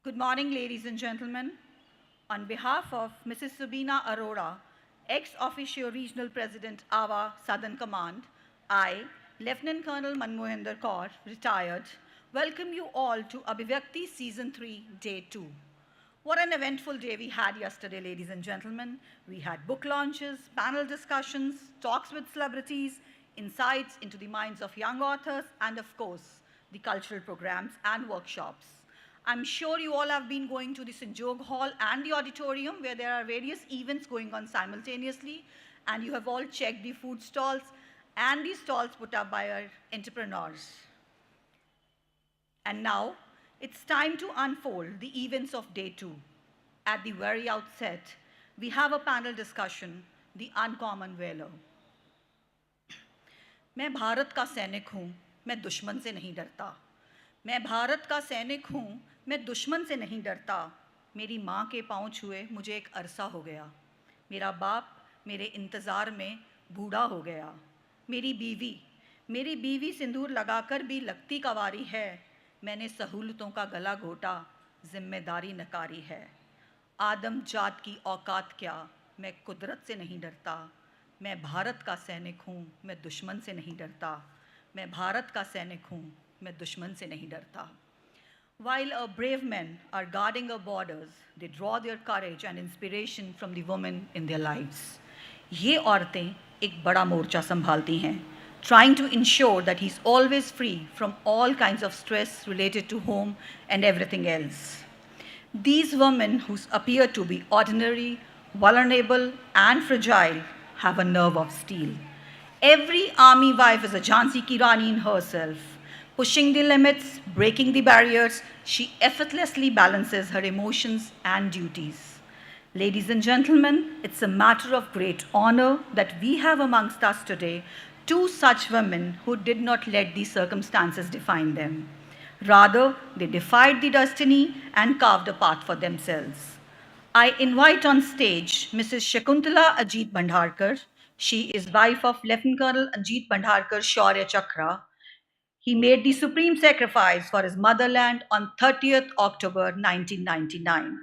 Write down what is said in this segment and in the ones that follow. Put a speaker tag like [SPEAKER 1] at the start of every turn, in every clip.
[SPEAKER 1] Good morning, ladies and gentlemen. On behalf of Mrs. Subina Arora, ex-officio Regional President, AWA Southern Command, I, Lieutenant Colonel Manmohinder Kaur, retired, welcome you all to Abhivyakti Season 3, Day 2. What an eventful day we had yesterday, ladies and gentlemen. We had book launches, panel discussions, talks with celebrities, insights into the minds of young authors, and of course, the cultural programs and workshops. I'm sure you all have been going to the Sanjog Hall and the auditorium where there are various events going on simultaneously, and you have all checked the food stalls and the stalls put up by our entrepreneurs. And now, it's time to unfold the events of Day 2. At the very outset, we have a panel discussion, The Uncommon Valor. मैं भारत का सैनिक हूँ, मैं दुश्मन से नहीं डरता। मैं भारत का सैनिक हूँ, मैं दुश्मन से नहीं डरता। मेरी माँ के पाँव छुए मुझे एक अरसा हो गया। मेरा बाप मेरे इंतज़ार में बूढ़ा हो गया। मेरी बीवी सिंदूर लगाकर भी लगती कवारी है। मैंने सहूलतों का गला घोटा, जिम्मेदारी नकारी है। आदम जात की औकात क्या, मैं कुदरत से नहीं डरता। मैं भारत का सैनिक हूँ, मैं दुश्मन से नहीं डरता। मैं भारत का सैनिक हूँ, मैं दुश्मन से नहीं डरता. While our brave men are guarding our borders, they draw their courage and inspiration from the women in their lives. ये औरतें एक बड़ा मोर्चा संभालती हैं, trying to ensure that he's always free from all kinds of stress related to home and everything else. These women who appear to be ordinary, vulnerable, and fragile have a nerve of steel. Every army wife is a Jhansi Ki Rani in herself. Pushing the limits, breaking the barriers, she effortlessly balances her emotions and duties. Ladies and gentlemen, it's a matter of great honor that we have amongst us today two such women who did not let the circumstances define them. Rather, they defied the destiny and carved a path for themselves. I invite on stage Mrs. Shakuntala Ajit Bhandharkar. She is wife of Lieutenant Colonel Ajit Bhandharkar Shaurya Chakra. He made the supreme sacrifice for his motherland on 30th October 1999.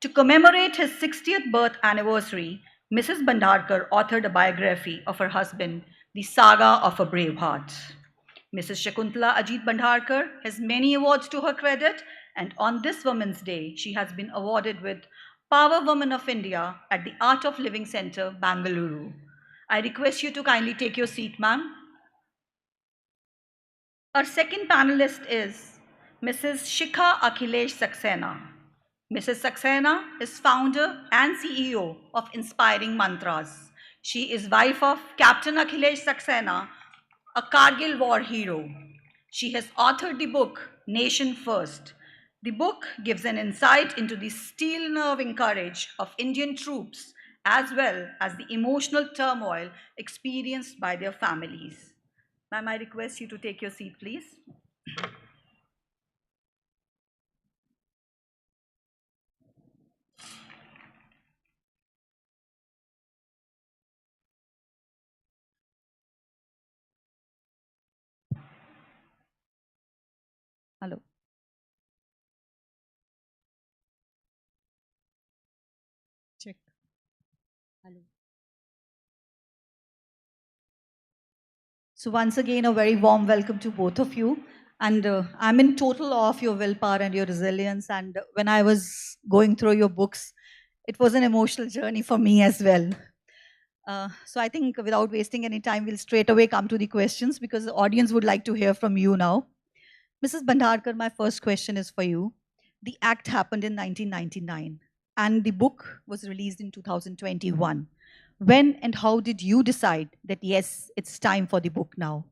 [SPEAKER 1] To commemorate his 60th birth anniversary, Mrs. Bhandharkar authored a biography of her husband, The Saga of a Brave Heart. Mrs. Shakuntala Ajit Bhandharkar has many awards to her credit, and on this Women's Day, she has been awarded with Power Woman of India at the Art of Living Center, Bangalore. I request you to kindly take your seat, ma'am. Our second panelist is Mrs. Shikha Akhilesh Saxena. Mrs. Saxena is founder and CEO of Inspiring Mantras. She is wife of Captain Akhilesh Saxena, a Kargil war hero. She has authored the book Nation First. The book gives an insight into the steel-nerving courage of Indian troops as well as the emotional turmoil experienced by their families. Ma'am, I request you to take your seat, please. Hello.
[SPEAKER 2] Check. Hello.
[SPEAKER 1] So once again, a very warm welcome to both of you. And I'm in total awe of your willpower and your resilience. And when I was going through your books, it was an emotional journey for me as well. So I think without wasting any time, we'll straight away come to the questions because the audience would like to hear from you now. Mrs. Bhandharkar, my first question is for you. The act happened in 1999 and the book was released in 2021. When and how did you decide that yes, it's time for the book now?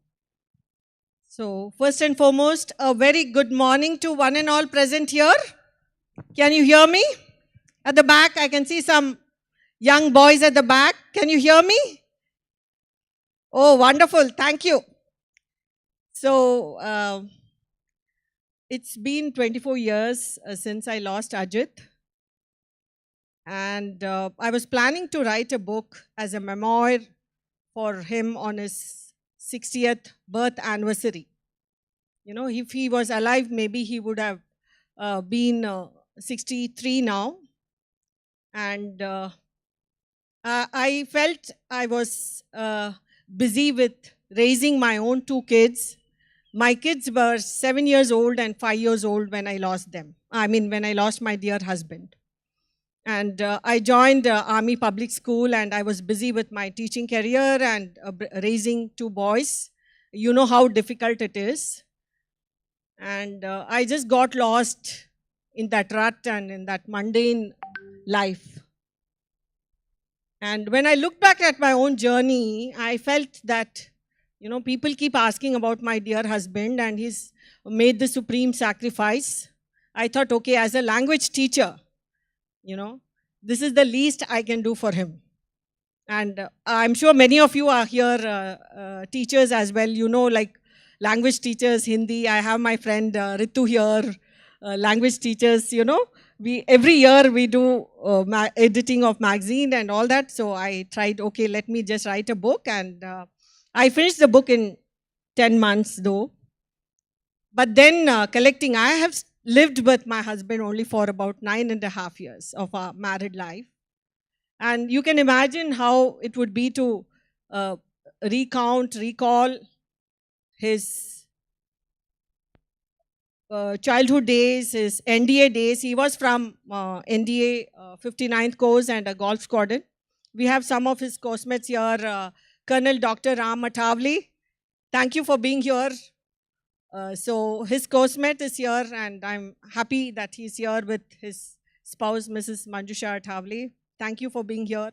[SPEAKER 2] So, first and foremost, a very good morning to one and all present here. Can you hear me? At the back, I can see some young boys at the back. Can you hear me? Oh, wonderful. Thank you. So, it's been 24 years since I lost Ajit. And I was planning to write a book as a memoir for him on his 60th birth anniversary. You know, if he was alive, maybe he would have been 63 now. And I felt I was busy with raising my own two kids. My kids were 7 years old and 5 years old when I lost them. I mean, when I lost my dear husband. And I joined Army Public School, and I was busy with my teaching career and raising two boys. You know how difficult it is. And I just got lost in that rut and in that mundane life. And when I look back at my own journey, I felt that, people keep asking about my dear husband, and he's made the supreme sacrifice. I thought, okay, as a language teacher, this is the least I can do for him. And I'm sure many of you are here teachers as well, like language teachers, Hindi. I have my friend Ritu here, language teachers, every year we do editing of magazine and all that. So I tried, okay, let me just write a book. And I finished the book in 10 months though. But then collecting, I have lived with my husband only for about 9.5 years of our married life. And you can imagine how it would be to recall his childhood days, his NDA days. He was from NDA 59th Course and a golf squadron. We have some of his coursemates here, Colonel Dr. Ram Athavli. Thank you for being here. So his coursemate is here, and I'm happy that he's here with his spouse, Mrs. Manjusha Athavli. Thank you for being here.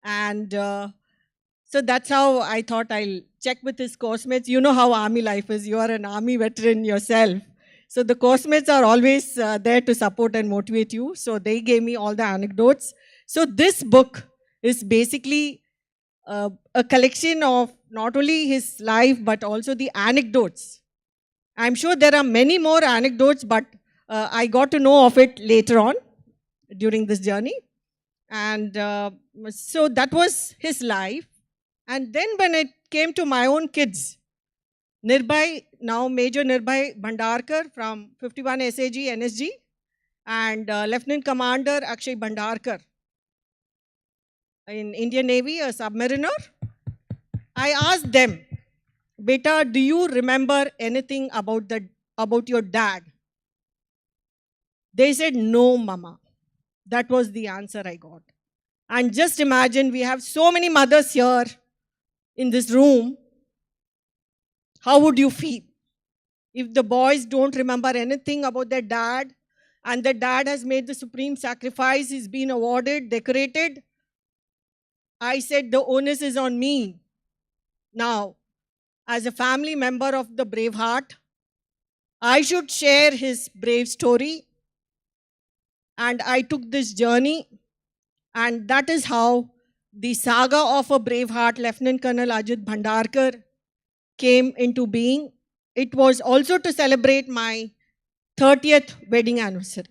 [SPEAKER 2] And so that's how I thought I'll check with his coursemates. You know how army life is. You are an army veteran yourself. So the coursemates are always there to support and motivate you. So they gave me all the anecdotes. So this book is basically a collection of not only his life, but also the anecdotes. I'm sure there are many more anecdotes, but I got to know of it later on during this journey. And so that was his life. And then when it came to my own kids, Nirbhay, now Major Nirbhay Bhandarkar from 51 SAG NSG, and Lieutenant Commander Akshay Bhandarkar in Indian Navy, a submariner. I asked them, Beta, do you remember anything about your dad? They said, no, Mama. That was the answer I got. And just imagine, we have so many mothers here in this room. How would you feel if the boys don't remember anything about their dad, and the dad has made the supreme sacrifice, he's been awarded, decorated? I said, the onus is on me. Now, as a family member of the Brave Heart, I should share his brave story. And I took this journey, and that is how the saga of a brave heart, Lieutenant Colonel Ajit Bhandarkar, came into being. It was also to celebrate my 30th wedding anniversary.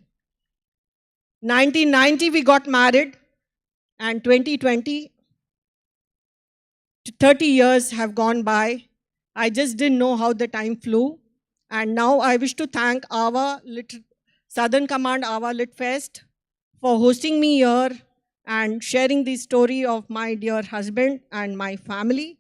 [SPEAKER 2] 1990 we got married, and 2020, 30 years have gone by. I just didn't know how the time flew. And now I wish to thank AVA Southern Command AVA Lit Fest for hosting me here and sharing the story of my dear husband and my family.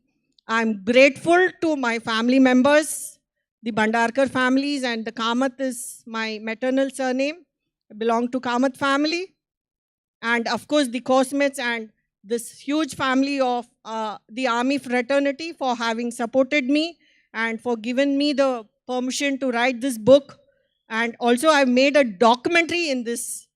[SPEAKER 2] I'm grateful to my family members, the Bhandarkar families, and the Kamath is my maternal surname. I belong to Kamath family. And of course, the coursemates and this huge family of the Army fraternity for having supported me and for giving me the permission to write this book. And also I've made a documentary in this,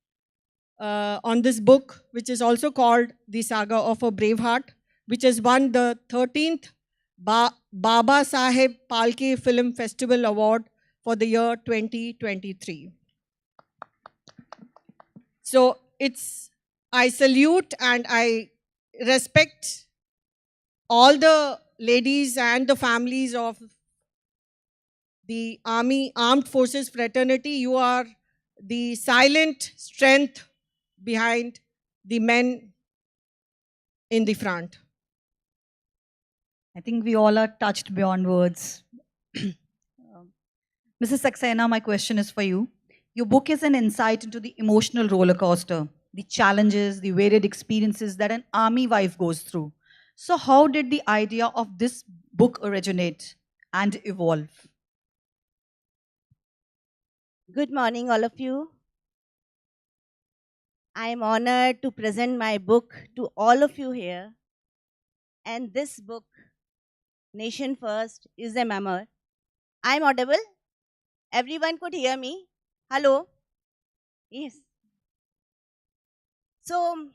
[SPEAKER 2] on this book, which is also called The Saga of a Brave Heart, which has won the 13th Baba Saheb Palke Film Festival Award for the year 2023. So I salute and I respect all the ladies and the families of the Army Armed Forces fraternity. You are the silent strength behind the men in the front.
[SPEAKER 1] I think we all are touched beyond words. Mrs. Saxena, my question is for you. Your book is an insight into the emotional roller coaster, the challenges, the varied experiences that an army wife goes through. So, how did the idea of this book originate and evolve?
[SPEAKER 3] Good morning, all of you. I am honored to present my book to all of you here. And this book, Nation First, is a memoir. I'm audible. Everyone could hear me. Hello. Yes. So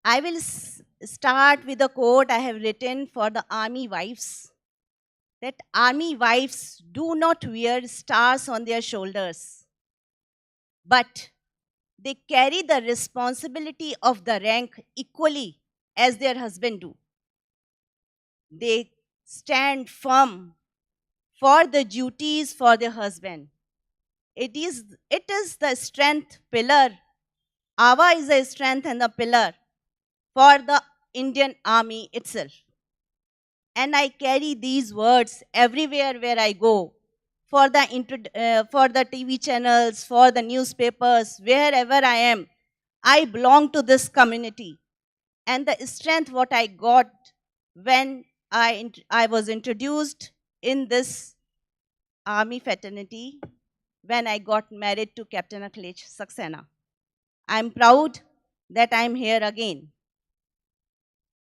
[SPEAKER 3] I will start with a quote I have written for the army wives. That army wives do not wear stars on their shoulders, but they carry the responsibility of the rank equally as their husband do. They stand firm for the duties for their husband. It is the strength pillar. Ava is a strength and a pillar for the Indian army itself. And I carry these words everywhere where I go, for the TV channels, for the newspapers, wherever I am. I belong to this community. And the strength what I got when I was introduced in this army fraternity when I got married to Captain Akhilesh Saxena. I'm proud that I'm here again.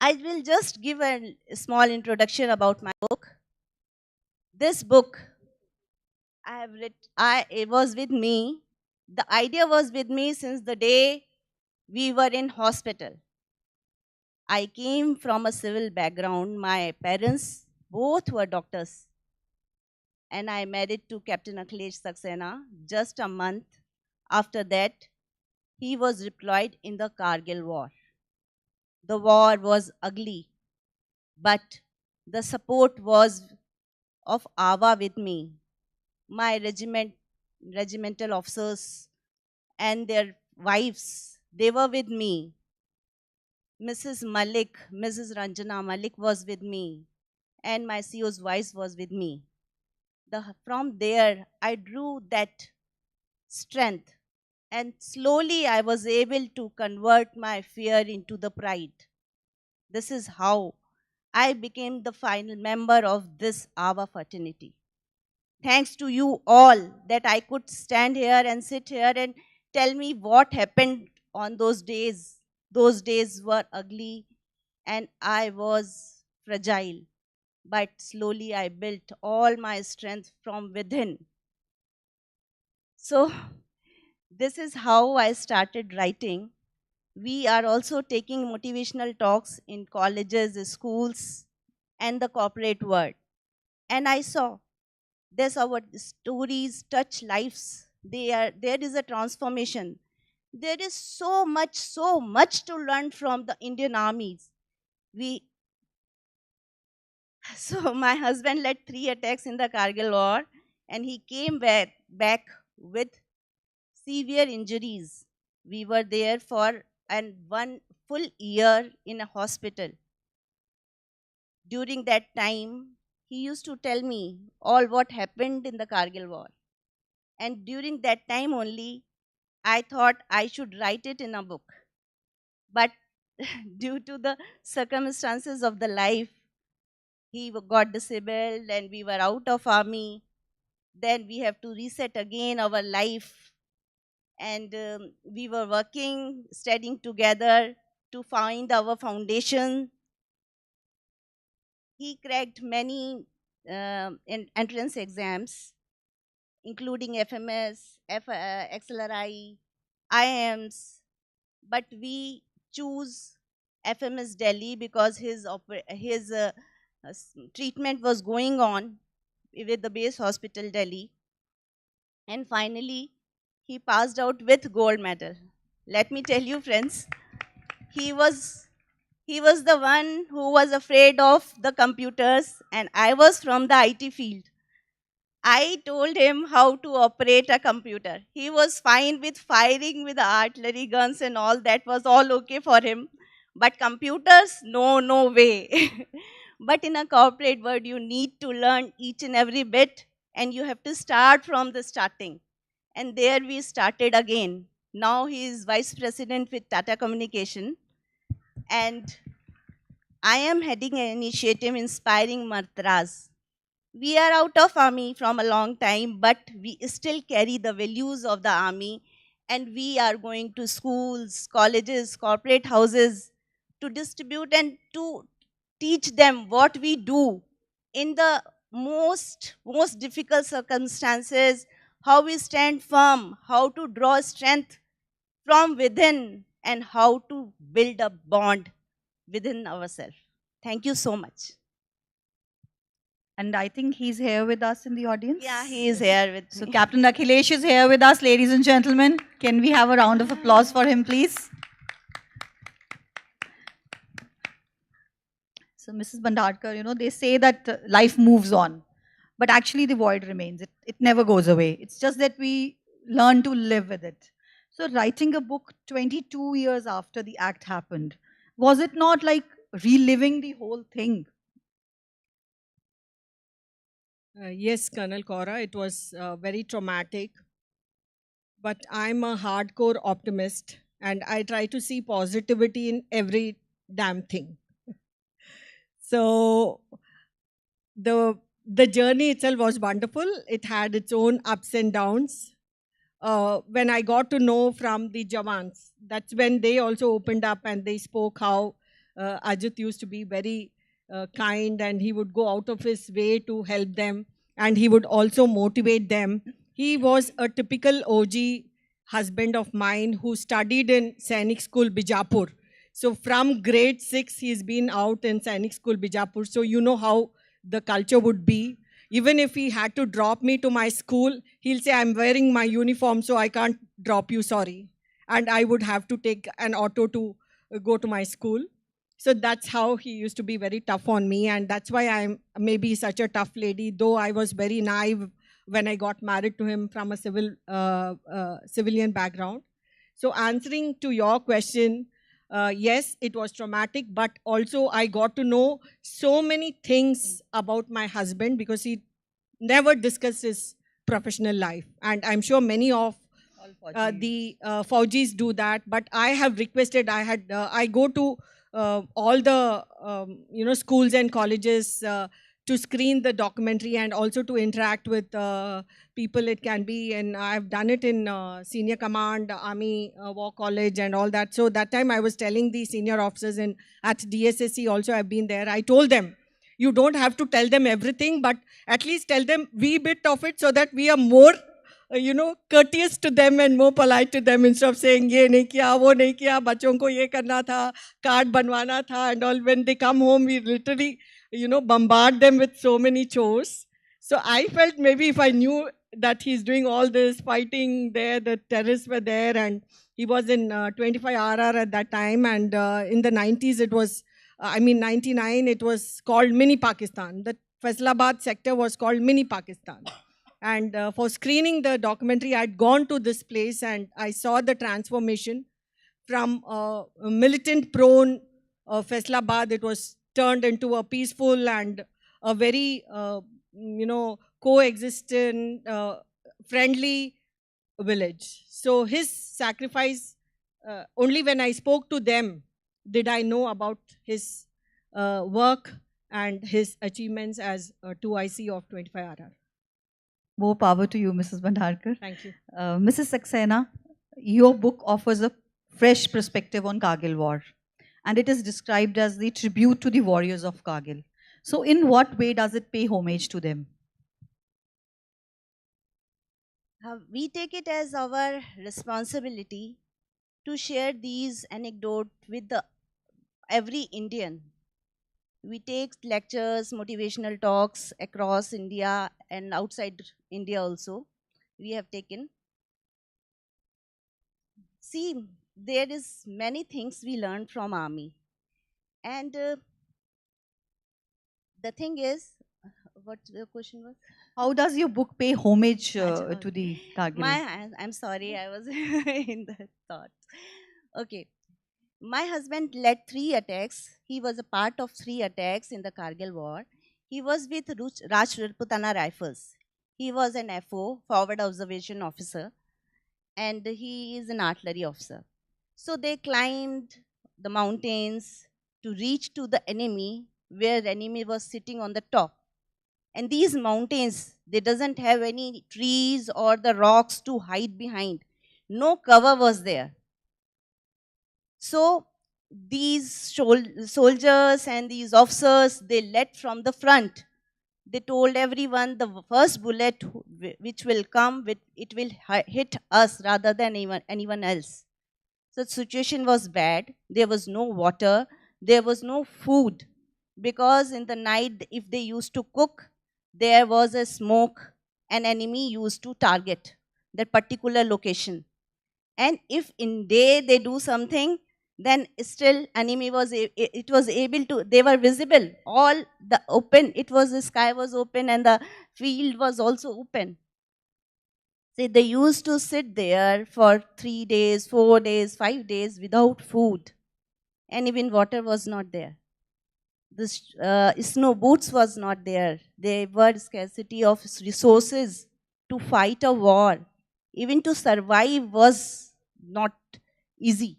[SPEAKER 3] I will just give a small introduction about my book. This book I have written, it was with me. The idea was with me since the day we were in hospital. I came from a civil background. My parents both were doctors. And I married to Captain Akhilesh Saxena just a month after that. He was deployed in the Kargil war. The war was ugly, but the support was of Ava with me. My regimental officers and their wives, they were with me. Mrs. Ranjana Malik was with me, and my CO's wife was with me. From there, I drew that strength, and slowly I was able to convert my fear into the pride. This is how I became the final member of this Ava fraternity. Thanks to you all that I could stand here and sit here and tell me what happened on those days. Those days were ugly and I was fragile, but slowly I built all my strength from within. So, this is how I started writing. We are also taking motivational talks in colleges, schools, and the corporate world. And I saw this our stories touch lives. There is a transformation. There is so much to learn from the Indian armies. We so my husband led 3 attacks in the Kargil war, and he came back with severe injuries. We were there for and 1 full year in a hospital. During that time, he used to tell me all what happened in the Kargil war. And during that time only, I thought I should write it in a book. But due to the circumstances of the life, he got disabled and we were out of army. Then we have to reset again our life. And we were working, studying together to find our foundation. He cracked many entrance exams, including FMS, XLRI, IIMs, but we choose FMS Delhi because his treatment was going on with the base hospital Delhi, and finally he passed out with gold medal. Let me tell you, friends, he was he was the one who was afraid of the computers, and I was from the IT field. I told him how to operate a computer. He was fine with firing with artillery guns and all that was all okay for him. But computers, no, no way. But in a corporate world, you need to learn each and every bit and you have to start from the starting. And there we started again. Now he is vice president with Tata Communication. And I am heading an initiative inspiring Martras. We are out of army from a long time, but we still carry the values of the army, and we are going to schools, colleges, corporate houses to distribute and to teach them what we do in the most difficult circumstances, how we stand firm, how to draw strength from within, and how to build a bond within ourselves. Thank you so much.
[SPEAKER 1] And I think he's here with us in the audience.
[SPEAKER 3] Yeah, he is here with
[SPEAKER 1] So
[SPEAKER 3] me.
[SPEAKER 1] Captain Akhilesh is here with us, ladies and gentlemen. Can we have a round of applause for him, please? So Mrs. Bandharkar, you know, they say that life moves on, but actually the void remains. It never goes away. It's just that we learn to live with it. So writing a book 22 years after the act happened, was it not like reliving the whole thing?
[SPEAKER 2] Yes, Colonel Kaura, it was very traumatic. But I'm a hardcore optimist and I try to see positivity in every damn thing. So the journey itself was wonderful. It had its own ups and downs. When I got to know from the Jawans, that's when they also opened up and they spoke how Ajit used to be very kind and he would go out of his way to help them and he would also motivate them. He was a typical OG husband of mine who studied in Sainik School, Bijapur. So from grade 6, he's been out in Sainik School, Bijapur. So you know how the culture would be. Even if he had to drop me to my school, he'll say, I'm wearing my uniform, so I can't drop you, sorry. And I would have to take an auto to go to my school. So that's how he used to be very tough on me. And that's why I'm maybe such a tough lady, though I was very naive when I got married to him from a civilian background. So answering to your question, yes, it was traumatic, but also I got to know so many things about my husband because he never discussed his professional life. And I'm sure many of the Faujis do that, but I have requested, I go to all the schools and colleges to screen the documentary and also to interact with people. It can be, and I've done it in senior command, army, war college and all that. So that time I was telling the senior officers and at DSSC also I've been there. I told them, you don't have to tell them everything, but at least tell them wee bit of it so that we are more courteous to them and more polite to them instead of saying, ye nahi kiya, wo nahi kiya, bachon ko ye karna tha, card banwana tha, and all. When they come home, we literally, bombard them with so many chores. So I felt maybe if I knew that he's doing all this fighting there, the terrorists were there, and he was in 25 RR at that time, and in the 90s it was, 99, it was called Mini Pakistan. The Faisalabad sector was called Mini Pakistan. And for screening the documentary, I'd gone to this place and I saw the transformation from a militant prone Faisalabad. It was turned into a peaceful and a very, coexistent, friendly village. So his sacrifice, only when I spoke to them did I know about his work and his achievements as 2IC of 25RR.
[SPEAKER 1] More power to you, Mrs. Bandharkar.
[SPEAKER 2] Thank you.
[SPEAKER 1] Mrs. Saxena, your book offers a fresh perspective on Kargil War, and it is described as the tribute to the warriors of Kargil. So in what way does it pay homage to them?
[SPEAKER 3] We take it as our responsibility to share these anecdotes with every Indian. We take lectures, motivational talks across India and outside India also. We have taken. See, there is many things we learn from army. And the thing is, what the question was?
[SPEAKER 1] How does your book pay homage to the Kargil?
[SPEAKER 3] I'm sorry, I was in the thought. Okay. My husband led 3 attacks. He was a part of 3 attacks in the Kargil war. He was with Rajputana Rifles. He was an FO, Forward Observation Officer. and he is an artillery officer. So they climbed the mountains to reach to the enemy, where enemy was sitting on the top. And these mountains, they doesn't have any trees or the rocks to hide behind. No cover was there. So these soldiers and these officers, they led from the front. They told everyone the first bullet which will come, it will hit us rather than anyone else. So the situation was bad. There was no water. There was no food. Because in the night, if they used to cook, there was a smoke. An enemy used to target that particular location. And if in day they do something, then still enemy was it was able to, they were visible. All the open, it was, the sky was open and the field was also open. See, they used to sit there for 3 days, 4 days, 5 days without food, and even water was not there. The snow boots was not there. There were scarcity of resources to fight a war. Even to survive was not easy.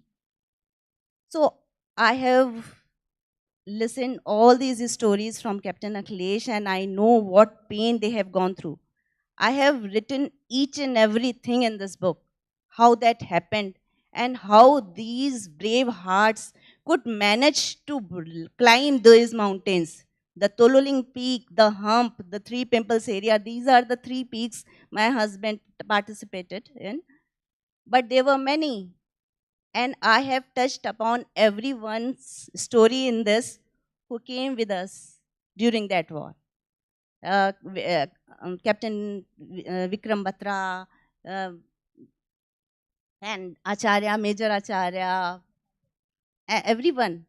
[SPEAKER 3] So I have listened all these stories from Captain Akhilesh, and I know what pain they have gone through. I have written each and everything in this book, how that happened, and how these brave hearts could manage to climb these mountains. The Tololing Peak, the Hump, the Three Pimples area, these are the three peaks my husband participated in. But there were many, and I have touched upon everyone's story in this who came with us during that war. Captain Vikram Batra, and Acharya, Major Acharya, everyone.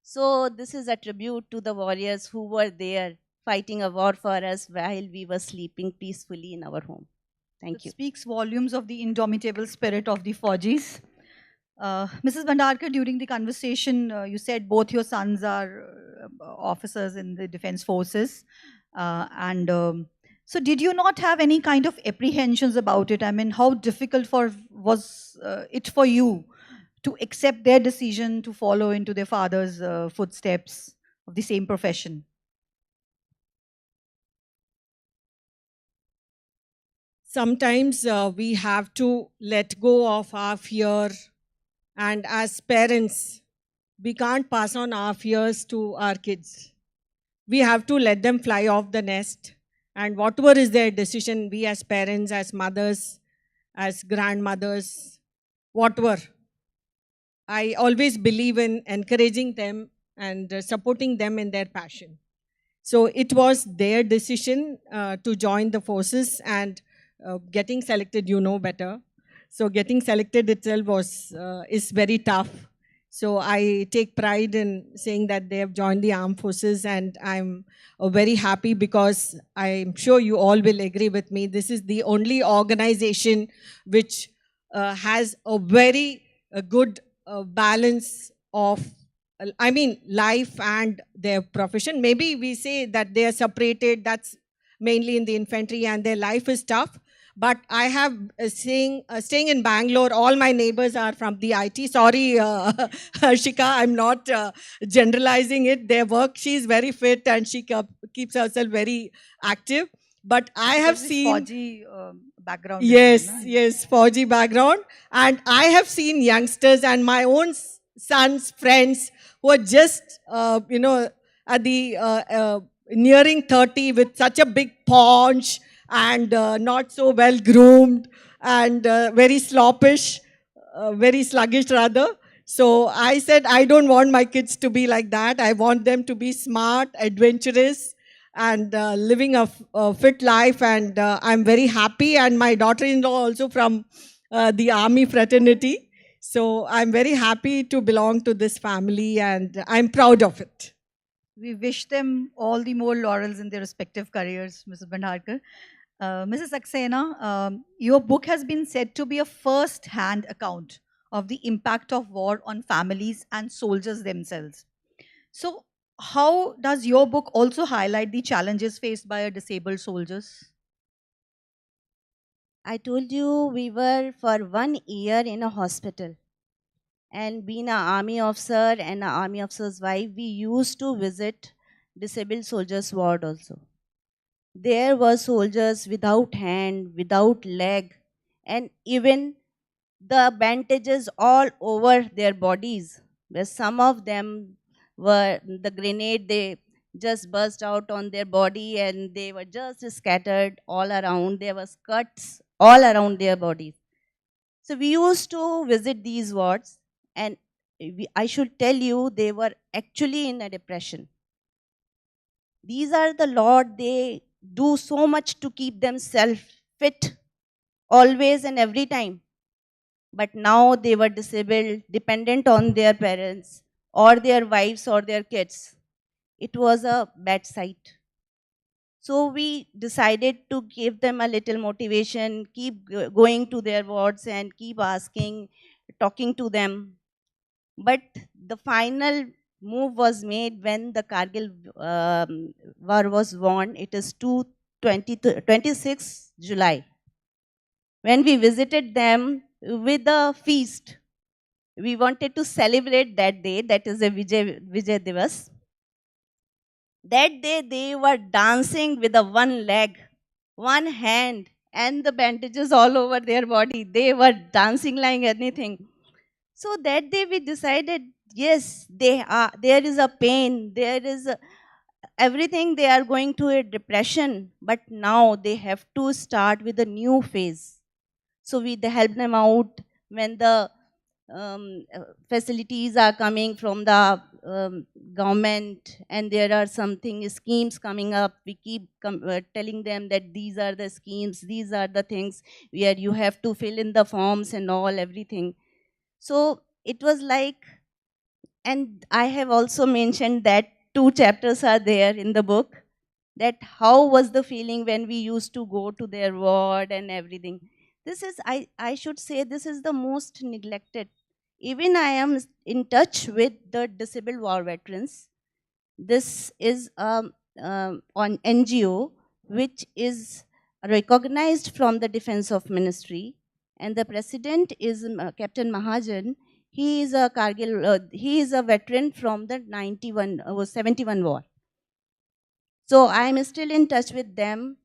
[SPEAKER 3] So this is a tribute to the warriors who were there fighting a war for us while we were sleeping peacefully in our home. Thank you.
[SPEAKER 1] It speaks volumes of the indomitable spirit of the Faujis. Mrs. Bhandarkar, during the conversation, you said both your sons are officers in the defense forces. So did you not have any kind of apprehensions about it? I mean, how difficult was it for you to accept their decision to follow into their father's footsteps of the same profession?
[SPEAKER 2] Sometimes we have to let go of our fear, and as parents, we can't pass on our fears to our kids. We have to let them fly off the nest, and whatever is their decision, we as parents, as mothers, as grandmothers, whatever, I always believe in encouraging them and supporting them in their passion. So it was their decision to join the forces, and getting selected, you know better. So getting selected itself is very tough. So I take pride in saying that they have joined the armed forces, and I'm very happy because I'm sure you all will agree with me. This is the only organization which has a very good balance of, I mean, life and their profession. Maybe we say that they are separated, that's mainly in the infantry, and their life is tough. But I have staying in Bangalore, all my neighbors are from the IT. Sorry, Harshika, I'm not generalizing it. Their work, she's very fit and she keeps herself very active. But I have seen...
[SPEAKER 1] Fauji background.
[SPEAKER 2] Yes, yes, Fauji background. And I have seen youngsters and my own sons, friends who are just, at the nearing 30 with such a big paunch and not so well groomed and very sloppish, very sluggish rather. So I said, I don't want my kids to be like that. I want them to be smart, adventurous, and living a fit life. And I'm very happy. And my daughter-in-law also from the army fraternity. So I'm very happy to belong to this family, and I'm proud of it.
[SPEAKER 1] We wish them all the more laurels in their respective careers, Mrs. Bhandarkar. Mrs. Saxena, your book has been said to be a first-hand account of the impact of war on families and soldiers themselves. So, how does your book also highlight the challenges faced by disabled soldiers?
[SPEAKER 3] I told you we were for 1 year in a hospital. And being an army officer and an army officer's wife, we used to visit disabled soldiers' ward also. There were soldiers without hand, without leg, and even the bandages all over their bodies. Where some of them were the grenade, they just burst out on their body and they were just scattered all around. There was cuts all around their bodies. So we used to visit these wards, and I should tell you, they were actually in a depression. These are the Lord, they do so much to keep themselves fit always and every time. But now they were disabled, dependent on their parents or their wives or their kids. It was a bad sight. So we decided to give them a little motivation, keep going to their wards and keep asking, talking to them. But the final move was made when the Kargil war was won. It is 26 July. When we visited them with a feast, we wanted to celebrate that day, that is a Vijay Divas. That day they were dancing with a one leg, one hand, and the bandages all over their body. They were dancing like anything. So that day we decided, yes, there is a pain, there is everything, they are going to a depression, but now they have to start with a new phase. So we help them out when the facilities are coming from the government and there are something schemes coming up. We keep telling them that these are the schemes, these are the things where you have to fill in the forms and all, everything. So it was like, and I have also mentioned that 2 chapters are there in the book, that how was the feeling when we used to go to their ward and everything. This is, I should say, this is the most neglected. Even I am in touch with the disabled war veterans. This is on NGO which is recognized from the Defense of Ministry, and the president is Captain Mahajan. He is a Kargil, he is a veteran from the 71 war. So I am still in touch with them,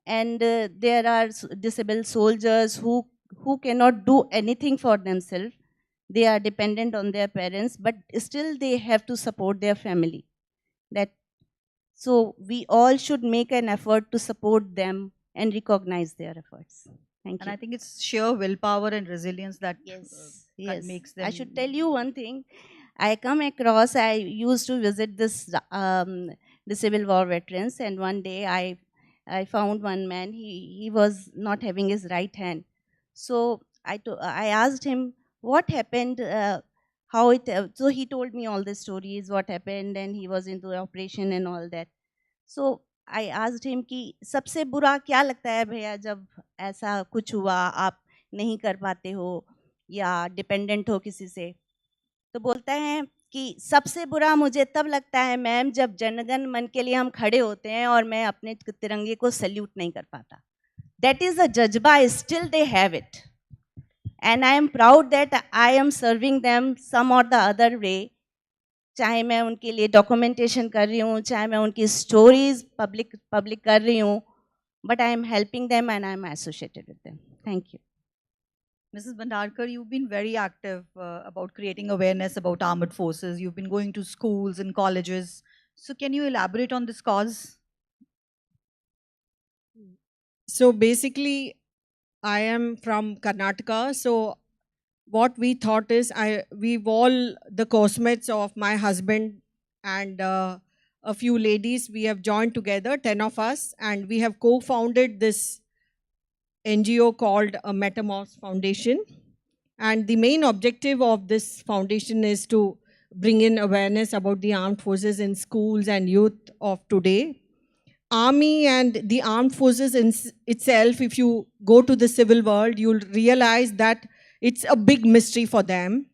[SPEAKER 3] and there are disabled soldiers who cannot do anything for themselves. They are dependent on their parents, but still they have to support their family. So we all should make an effort to support them and recognize their efforts. Thank
[SPEAKER 1] And
[SPEAKER 3] you.
[SPEAKER 1] I think it's sheer willpower and resilience that
[SPEAKER 3] Yes.
[SPEAKER 1] makes them.
[SPEAKER 3] I should tell you one thing. I used to visit this disabled war veterans, and one day I found one man, he was not having his right hand. So I asked him, what happened, so he told me all the stories, what happened, and he was into operation and all that. So I asked him कि सबसे बुरा क्या लगता है भैया जब ऐसा कुछ हुआ, आप नहीं कर पाते हो या डिपेंडेंट हो किसी से. तो बोलता है कि सबसे बुरा मुझे तब लगता है मैम जब जनगण मन के लिए हम खड़े होते हैं और मैं अपने तिरंगे को सल्यूट नहीं कर पाता. That is a जज्बा, still they have it. And I am proud that I am serving them some or the other way. चाहे मैं उनके लिए डॉक्यूमेंटेशन कर रही हूँ, चाहे मैं उनकी स्टोरीज पब्लिक कर रही हूँ, but I am helping them and I am associated with them. Thank you.
[SPEAKER 1] Mrs. Bhandarkar, you've been very active about creating awareness about armed forces. You've been going to schools and colleges. So can you elaborate on this cause?
[SPEAKER 2] So basically, I am from Karnataka. So what we thought is, we've all the cosmates of my husband and a few ladies, we have joined together, 10 of us, and we have co-founded this NGO called a Metamorphs Foundation. And the main objective of this foundation is to bring in awareness about the armed forces in schools and youth of today. Army and the armed forces in itself, if you go to the civil world, you'll realize that it's a big mystery for them.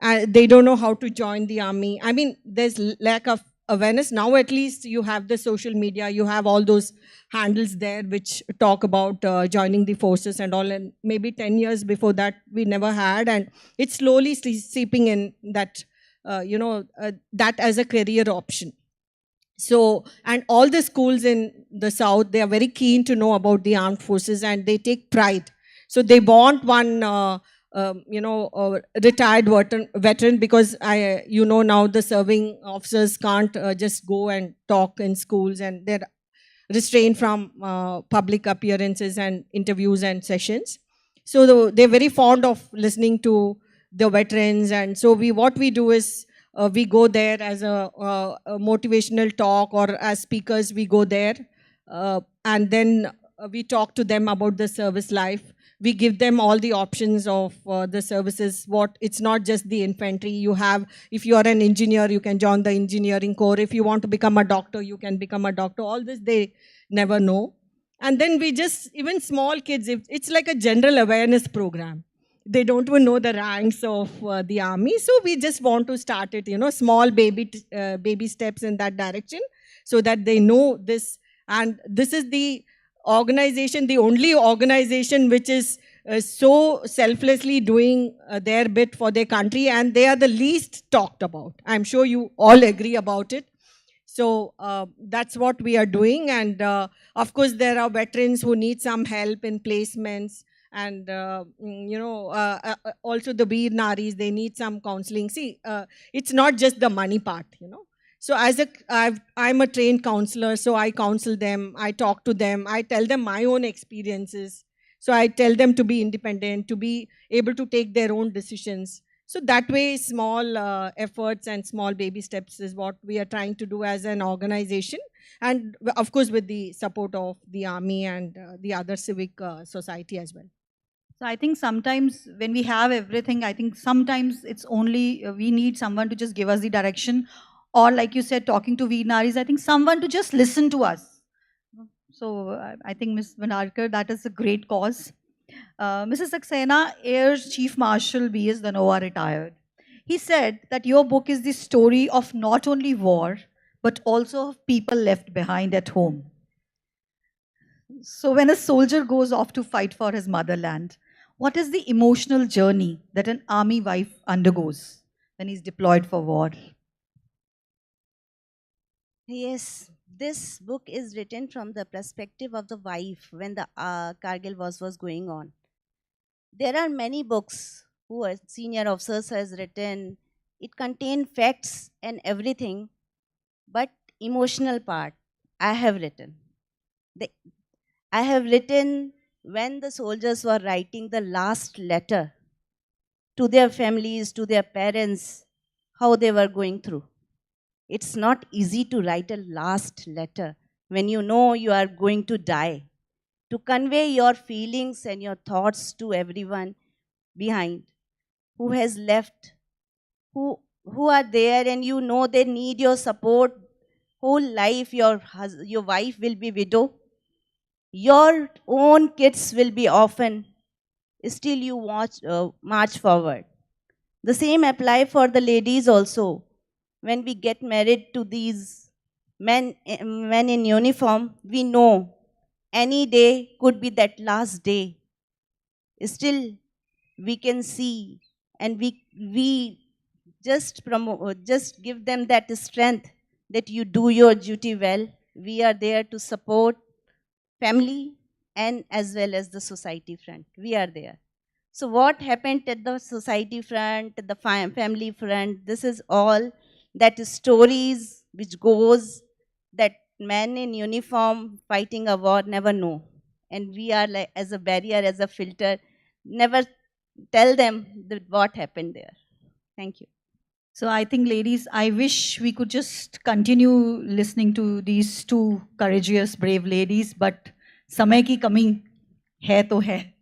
[SPEAKER 2] They don't know how to join the army. I mean, there's lack of awareness. Now at least you have the social media, you have all those handles there which talk about joining the forces and all, and maybe 10 years before that we never had, and it's slowly seeping in that, that as a career option. So, and all the schools in the South, they are very keen to know about the armed forces and they take pride. So they want one, retired veteran, because now the serving officers can't just go and talk in schools, and they're restrained from public appearances and interviews and sessions. So they're very fond of listening to the veterans, and so what we do is we go there as a motivational talk, or as speakers we go there, and then we talk to them about the service life. We give them all the options of the services. It's not just the infantry. You have, if you are an engineer, you can join the engineering corps. If you want to become a doctor, you can become a doctor. All this they never know. And then we just, even small kids, it's like a general awareness program. They don't even know the ranks of the army. So we just want to start it, small baby steps in that direction, so that they know this. And this is the organization, the only organization which is so selflessly doing their bit for their country, and they are the least talked about. I'm sure you all agree about it. So that's what we are doing. And of course, there are veterans who need some help in placements. And, also the Veer Naris, they need some counseling. See, it's not just the money part, So I'm a trained counselor, so I counsel them, I talk to them, I tell them my own experiences. So I tell them to be independent, to be able to take their own decisions. So that way, small efforts and small baby steps is what we are trying to do as an organization. And of course, with the support of the army and the other civic society as well.
[SPEAKER 1] So I think sometimes when we have everything, I think sometimes it's only we need someone to just give us the direction, or like you said, talking to Veernaris, I think someone to just listen to us. So I think Ms. Vanarkar, that is a great cause. Mrs. Saxena, Air Chief Marshal B.S. Dhanova retired. He said that your book is the story of not only war, but also of people left behind at home. So when a soldier goes off to fight for his motherland, what is the emotional journey that an army wife undergoes when he's deployed for war?
[SPEAKER 3] Yes, this book is written from the perspective of the wife when the Kargil was going on. There are many books who a senior officers has written. It contains facts and everything, but emotional part I have written. I have written when the soldiers were writing the last letter to their families, to their parents, how they were going through. It's not easy to write a last letter when you know you are going to die, to convey your feelings and your thoughts to everyone behind who has left, who are there, and you know they need your support. Whole life your wife will be widow, your own kids will be orphan, still you march forward. The same apply for the ladies also. When we get married to these men in uniform, we know any day could be that last day. Still, we can see, and we just give them that strength that you do your duty well. We are there to support family and as well as the society front. We are there. So what happened at the society front, the family front, this is all that is stories which goes that men in uniform fighting a war never know. And we are like as a barrier, as a filter, never tell them what happened there. Thank you.
[SPEAKER 1] So I think, ladies, I wish we could just continue listening to these two courageous, brave ladies, but samay ki kami hai to hai.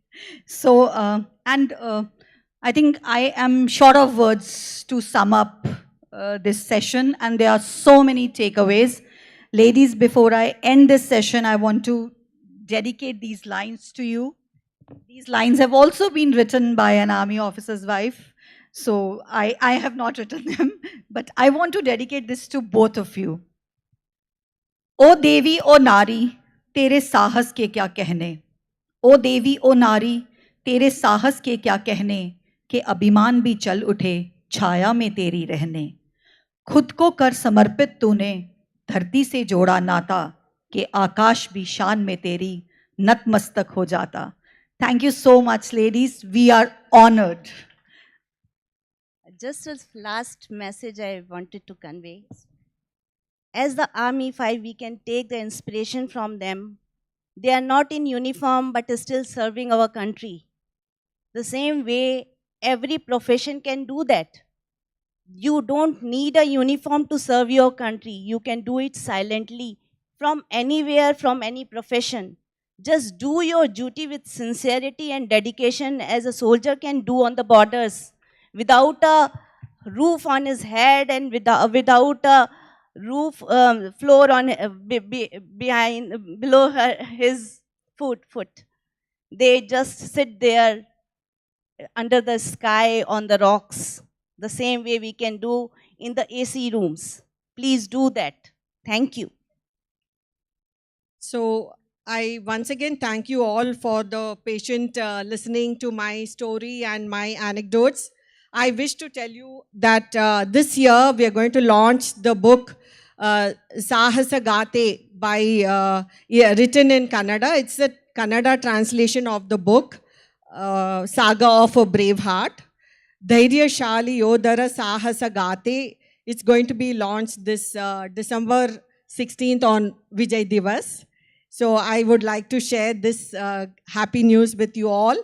[SPEAKER 1] So, I think I am short of words to sum up this session, and there are so many takeaways. Ladies, before I end this session, I want to dedicate these lines to you. These lines have also been written by an army officer's wife. So I have not written them, but I want to dedicate this to both of you. ओ देवी ओ नारी तेरे साहस के क्या कहने, ओ देवी ओ नारी तेरे साहस के क्या कहने, कि अभिमान भी चल उठे छाया में तेरी रहने। खुद को कर समर्पित तूने धरती से जोड़ा नाता, कि आकाश भी शान में तेरी नतमस्तक हो जाता। Thank you so much, ladies. We are honored.
[SPEAKER 3] Just a last message I wanted to convey. As the Army 5, we can take the inspiration from them. They are not in uniform but still serving our country. The same way, every profession can do that. You don't need a uniform to serve your country. You can do it silently from anywhere, from any profession. Just do your duty with sincerity and dedication as a soldier can do on the borders, without a roof on his head and without a roof floor on behind below his foot. They just sit there under the sky on the rocks, the same way we can do in the AC rooms. Please do that. Thank you.
[SPEAKER 2] So I once again thank you all for the patient listening to my story and my anecdotes. I wish to tell you that this year we are going to launch the book Sahasa Gate by written in Kannada. It's a Kannada translation of the book Saga of a Brave Heart. Dhairya Shali Yodhara Sahasa Gate. It's going to be launched this December 16th on Vijay Divas. So I would like to share this happy news with you all.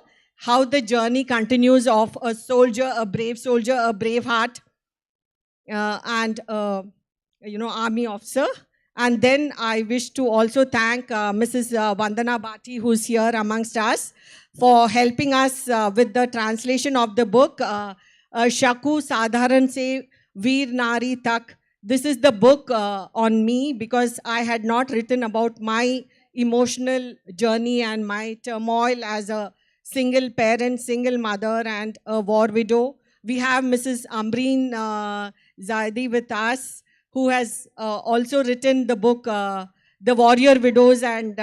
[SPEAKER 2] How the journey continues of a soldier, a brave heart, and army officer. And then I wish to also thank Mrs. Vandana Bhati, who's here amongst us, for helping us with the translation of the book, Shaku Sadharan Se Veer Nari Tak. This is the book on me, because I had not written about my emotional journey and my turmoil as a single parent, single mother, and a war widow. We have Mrs. Ambreen Zaidi with us, who has also written the book, The Warrior Widows, and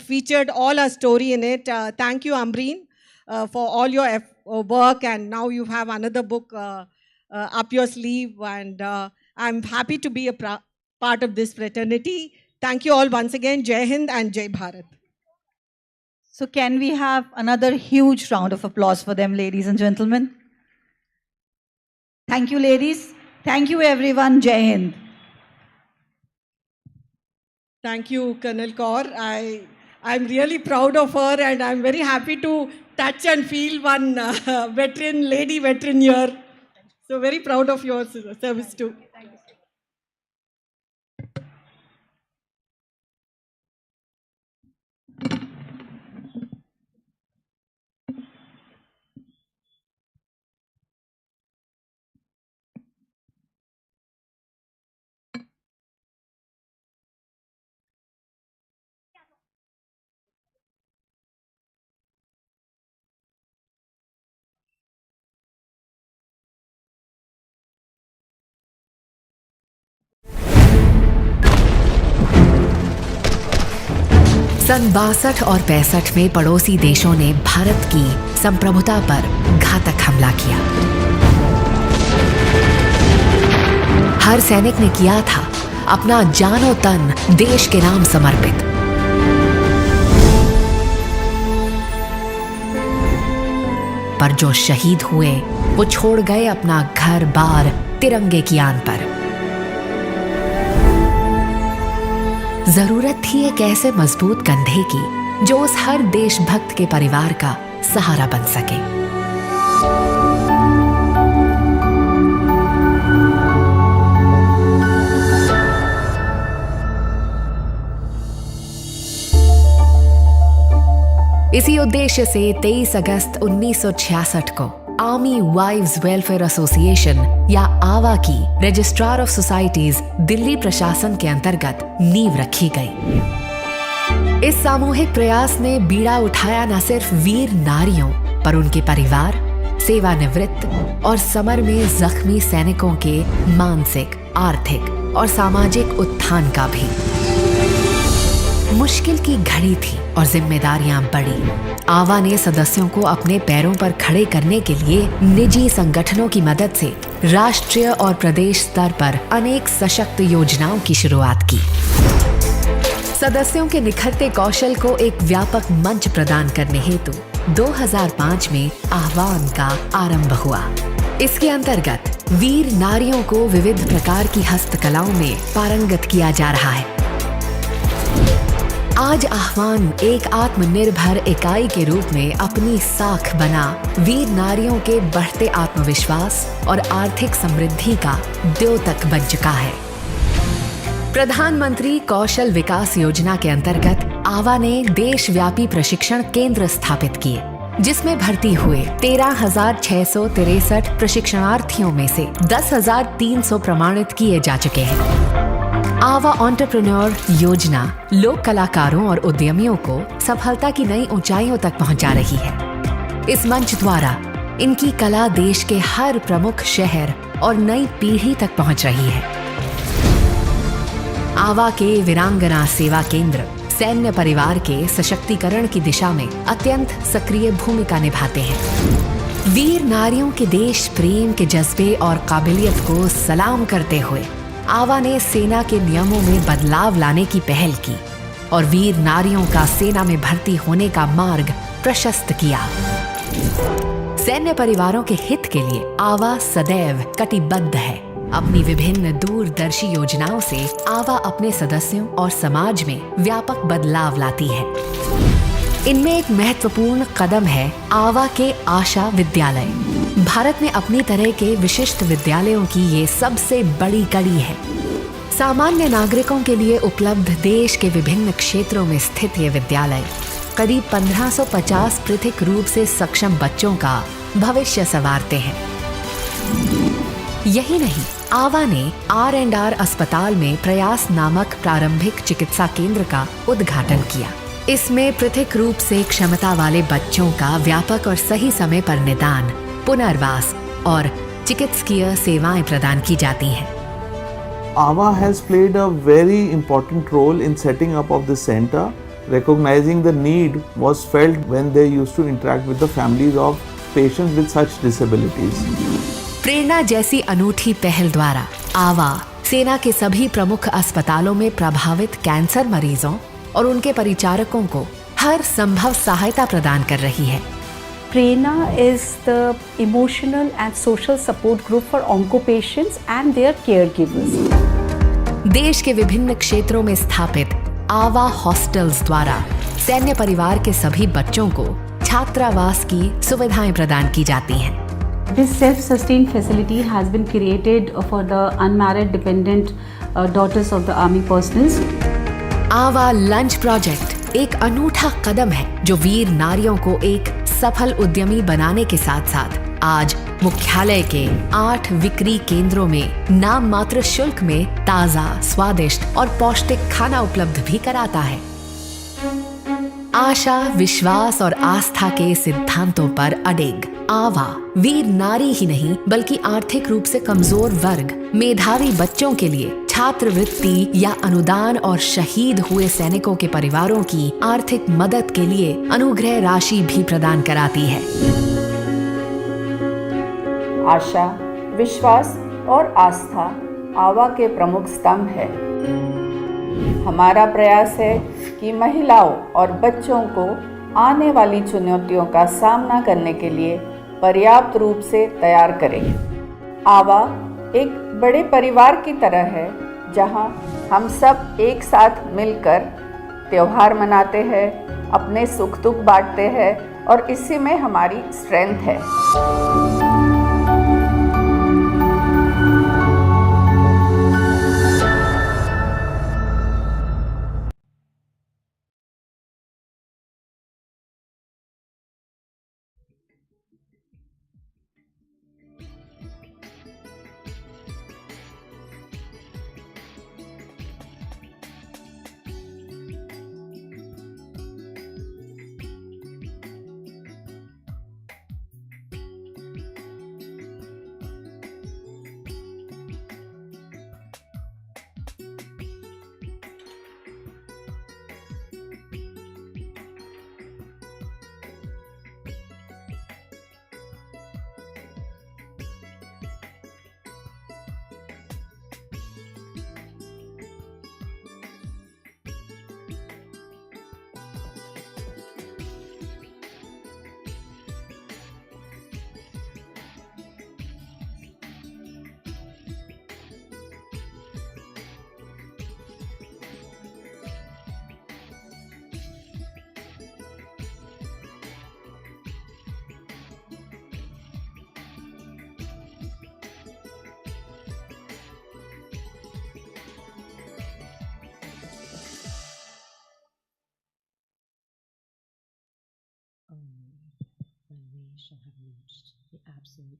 [SPEAKER 2] featured all our story in it. Thank you, Ambreen, for all your work, and now you have another book up your sleeve, and I'm happy to be a part of this fraternity. Thank you all once again. Jai Hind and Jai Bharat.
[SPEAKER 1] So can we have another huge round of applause for them, ladies and gentlemen? Thank you, ladies. Thank you, everyone. Jai Hind.
[SPEAKER 2] Thank you, Colonel Kaur. I'm really proud of her, and I'm very happy to touch and feel one lady veteran here. So very proud of your service too.
[SPEAKER 4] सन 62 और 65 में पड़ोसी देशों ने भारत की संप्रभुता पर घातक हमला किया। हर सैनिक ने किया था अपना जानो तन देश के नाम समर्पित। पर जो शहीद हुए वो छोड़ गए अपना घर बार तिरंगे की आन पर। जरूरत थी एक ऐसे मजबूत कंधे की जो उस हर देशभक्त के परिवार का सहारा बन सके। इसी उद्देश्य से 23 अगस्त 1966 को आर्मी वाइव्स वेलफेयर एसोसिएशन या आवा की रजिस्ट्रार ऑफ सोसाइटीज दिल्ली प्रशासन के अंतर्गत नींव रखी गई। इस सामूहिक प्रयास ने बीड़ा उठाया न सिर्फ वीर नारियों पर उनके परिवार, सेवानिवृत्त और समर में जख्मी सैनिकों के मानसिक, आर्थिक और सामाजिक उत्थान का भी। मुश्किल की घड़ी थी और जिम्मेदारियां बड़ी। आवा ने सदस्यों को अपने पैरों पर खड़े करने के लिए निजी संगठनों की मदद से राष्ट्रीय और प्रदेश स्तर पर अनेक सशक्त योजनाओं की शुरुआत की। सदस्यों के निखरते कौशल को एक व्यापक मंच प्रदान करने हेतु 2005 में आह्वान का आरंभ हुआ। इसके अंतर्गत वीर नारियों को विविध प्रकार की हस्तकलाओं में पारंगत किया जा रहा है। आज आह्वान एक आत्मनिर्भर इकाई के रूप में अपनी साख बना वीर नारियों के बढ़ते आत्मविश्वास और आर्थिक समृद्धि का द्योतक बन चुका है। प्रधानमंत्री कौशल विकास योजना के अंतर्गत आवा ने देशव्यापी प्रशिक्षण केंद्र स्थापित किए, जिसमें भर्ती हुए 13,663 प्रशिक्षणार्थियों में से 10,300 प्रमाणित किए जा चुके हैं। आवा एंटरप्रेन्योर योजना लोक कलाकारों और उद्यमियों को सफलता की नई ऊंचाइयों तक पहुंचा रही है। इस मंच द्वारा इनकी कला देश के हर प्रमुख शहर और नई पीढ़ी तक पहुंच रही है। आवा के वीरांगना सेवा केंद्र सैन्य परिवार के सशक्तिकरण की दिशा में अत्यंत सक्रिय भूमिका निभाते हैं। वीर नारियों के देश प्रेम के जज्बे और काबिलियत को सलाम करते हुए आवा ने सेना के नियमों में बदलाव लाने की पहल की और वीर नारियों का सेना में भर्ती होने का मार्ग प्रशस्त किया। सैन्य परिवारों के हित के लिए आवा सदैव कटिबद्ध है। अपनी विभिन्न दूरदर्शी योजनाओं से आवा अपने सदस्यों और समाज में व्यापक बदलाव लाती है। इनमें एक महत्वपूर्ण कदम है आवा के आशा विद्यालय। भारत में अपनी तरह के विशिष्ट विद्यालयों की ये सबसे बड़ी कड़ी है। सामान्य नागरिकों के लिए उपलब्ध देश के विभिन्न क्षेत्रों में स्थित ये विद्यालय करीब 1550 पृथक रूप से सक्षम बच्चों का भविष्य संवारते हैं। यही नहीं, आवा ने R&R अस्पताल में प्रयास नामक प्रारंभिक चिकित्सा केंद्र का उद्घाटन किया। इसमें पृथक रूप से क्षमता वाले बच्चों का व्यापक और सही समय पर निदान, पुनर्वास और चिकित्सकीय सेवाएं प्रदान की जाती हैं।
[SPEAKER 5] AVA has played a very important role in setting up of the center. Recognizing the need was felt when they used to interact with the families of patients with such disabilities.
[SPEAKER 4] प्रेरणा जैसी अनूठी पहल द्वारा आवा सेना के सभी प्रमुख अस्पतालों में प्रभावित कैंसर मरीजों और उनके परिचारकों को हर संभव सहायता प्रदान कर रही है।
[SPEAKER 6] Prerna is the emotional and social support group for onco patients and their caregivers.
[SPEAKER 4] देश के विभिन्न क्षेत्रों में स्थापित आवा हॉस्टल्स द्वारा सैन्य परिवार के सभी बच्चों को छात्रावास की सुविधाएं प्रदान की जाती हैं।
[SPEAKER 6] This self-sustained facility has been created for the unmarried dependent daughters of the army personnel.
[SPEAKER 4] आवा लंच प्रोजेक्ट एक अनूठा कदम है जो वीर नारियों को एक सफल उद्यमी बनाने के साथ साथ आज मुख्यालय के 8 विक्री केंद्रों में नाम मात्र शुल्क में ताजा, स्वादिष्ट और पौष्टिक खाना उपलब्ध भी कराता है। आशा, विश्वास और आस्था के सिद्धांतों पर अडिग आवा वीर नारी ही नहीं बल्कि आर्थिक रूप से कमजोर वर्ग, मेधावी बच्चों के लिए छात्रवृत्ति या अनुदान और शहीद हुए सैनिकों के परिवारों की आर्थिक मदद के लिए अनुग्रह राशि भी प्रदान कराती है।
[SPEAKER 7] आशा, विश्वास और आस्था आवा के प्रमुख स्तंभ है। हमारा प्रयास है कि महिलाओं और बच्चों को आने वाली चुनौतियों का सामना करने के लिए पर्याप्त रूप से तैयार करें। आवा एक बड़े परिवार की तरह है जहां हम सब एक साथ मिलकर त्योहार मनाते हैं, अपने सुख दुख बांटते हैं और इसी में हमारी स्ट्रेंथ है।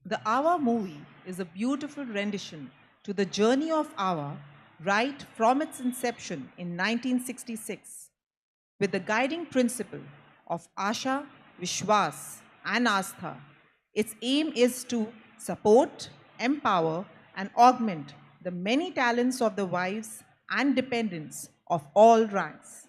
[SPEAKER 8] The Ava movie is a beautiful rendition to the journey of Ava right from its inception in 1966, with the guiding principle of Asha, Vishwas, and Astha. Its aim is to support, empower, and augment the many talents of the wives and dependents of all ranks.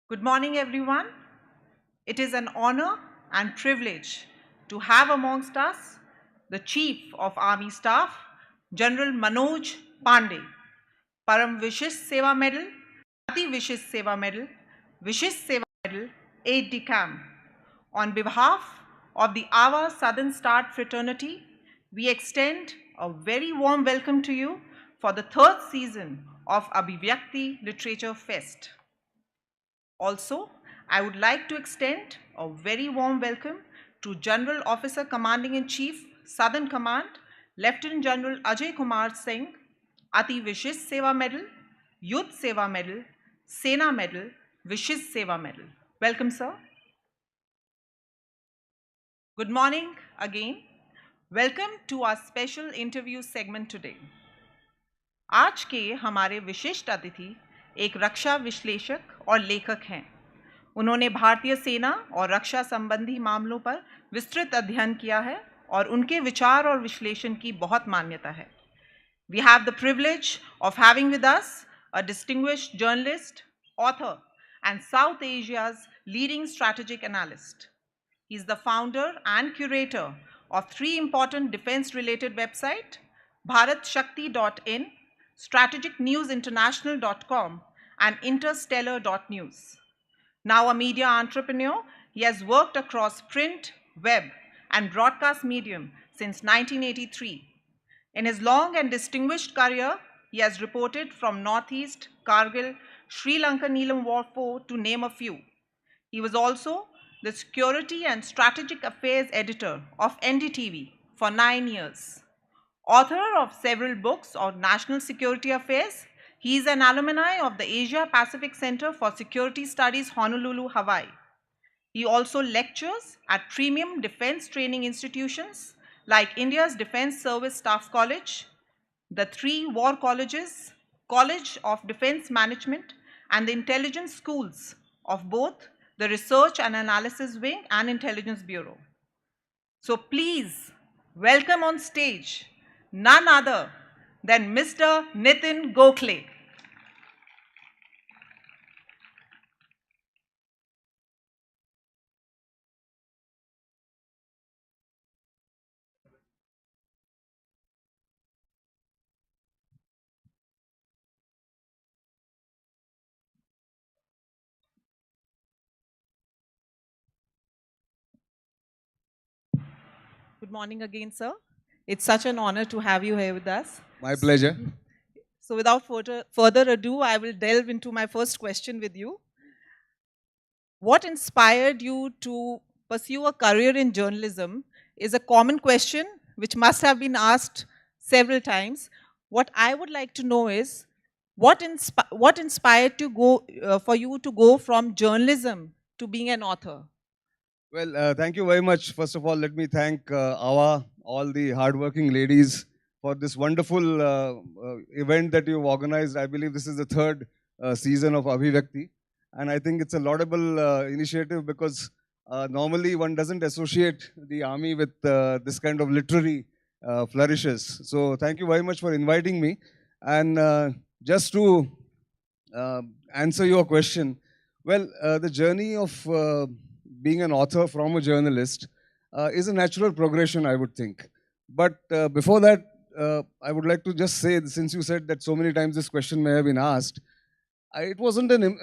[SPEAKER 8] Good morning, everyone. It is an honor and privilege to have amongst us the Chief of Army Staff, General Manoj Pandey, Param Vishish Seva Medal, Ati Vishish Seva Medal, Vishish Seva Medal, Aide de Camp. On behalf of the Ava Southern Star Fraternity, we extend a very warm welcome to you for the third season of Abhivyakti Literature Fest. Also, I would like to extend a very warm welcome to General Officer Commanding in Chief, Southern Command, Lieutenant General Ajay Kumar Singh, Ati Vishish Seva Medal, Youth Seva Medal, Sena Medal, Vishish Seva Medal. Welcome, sir. Good morning again. Welcome to our special interview segment today. आज के हमारे विशिष्ट अतिथि एक रक्षा विश्लेषक और लेखक हैं। उन्होंने भारतीय सेना और रक्षा संबंधी मामलों पर विस्तृत अध्ययन किया है और उनके विचार और विश्लेषण की बहुत मान्यता है। We have the privilege of having with us a distinguished journalist, author, and South Asia's leading strategic analyst. He is the founder and curator of 3 important defense-related websites, bharatshakti.in, strategicnewsinternational.com, and interstellar.news. Now a media entrepreneur, he has worked across print, web, and broadcast medium since 1983. In his long and distinguished career, he has reported from Northeast, Kargil, Sri Lanka Neelam War Fort, to name a few. He was also the Security and Strategic Affairs editor of NDTV for 9 years. Author of several books on national security affairs, he is an alumni of the Asia Pacific Center for Security Studies, Honolulu, Hawaii. He also lectures at premium defense training institutions like India's Defense Service Staff College, the 3 war colleges, College of Defense Management, and the intelligence schools of both the Research and Analysis Wing and Intelligence Bureau. So please welcome on stage none other than Mr. Nitin Gokhale. Good morning again, sir. It's such an honor to have you here with us.
[SPEAKER 9] My pleasure.
[SPEAKER 8] So without further ado, I will delve into my first question with you. What inspired you to pursue a career in journalism is a common question which must have been asked several times. What I would like to know is what inspired for you to go from journalism to being an author?
[SPEAKER 9] Well, thank you very much. First of all, let me thank Awa, all the hardworking ladies for this wonderful event that you've organized. I believe this is the third season of Abhivyakti. And I think it's a laudable initiative because normally one doesn't associate the army with this kind of literary flourishes. So thank you very much for inviting me. And just to answer your question, well, the journey of being an author from a journalist is a natural progression, I would think. But before that, I would like to just say, since you said that so many times this question may have been asked, it wasn't an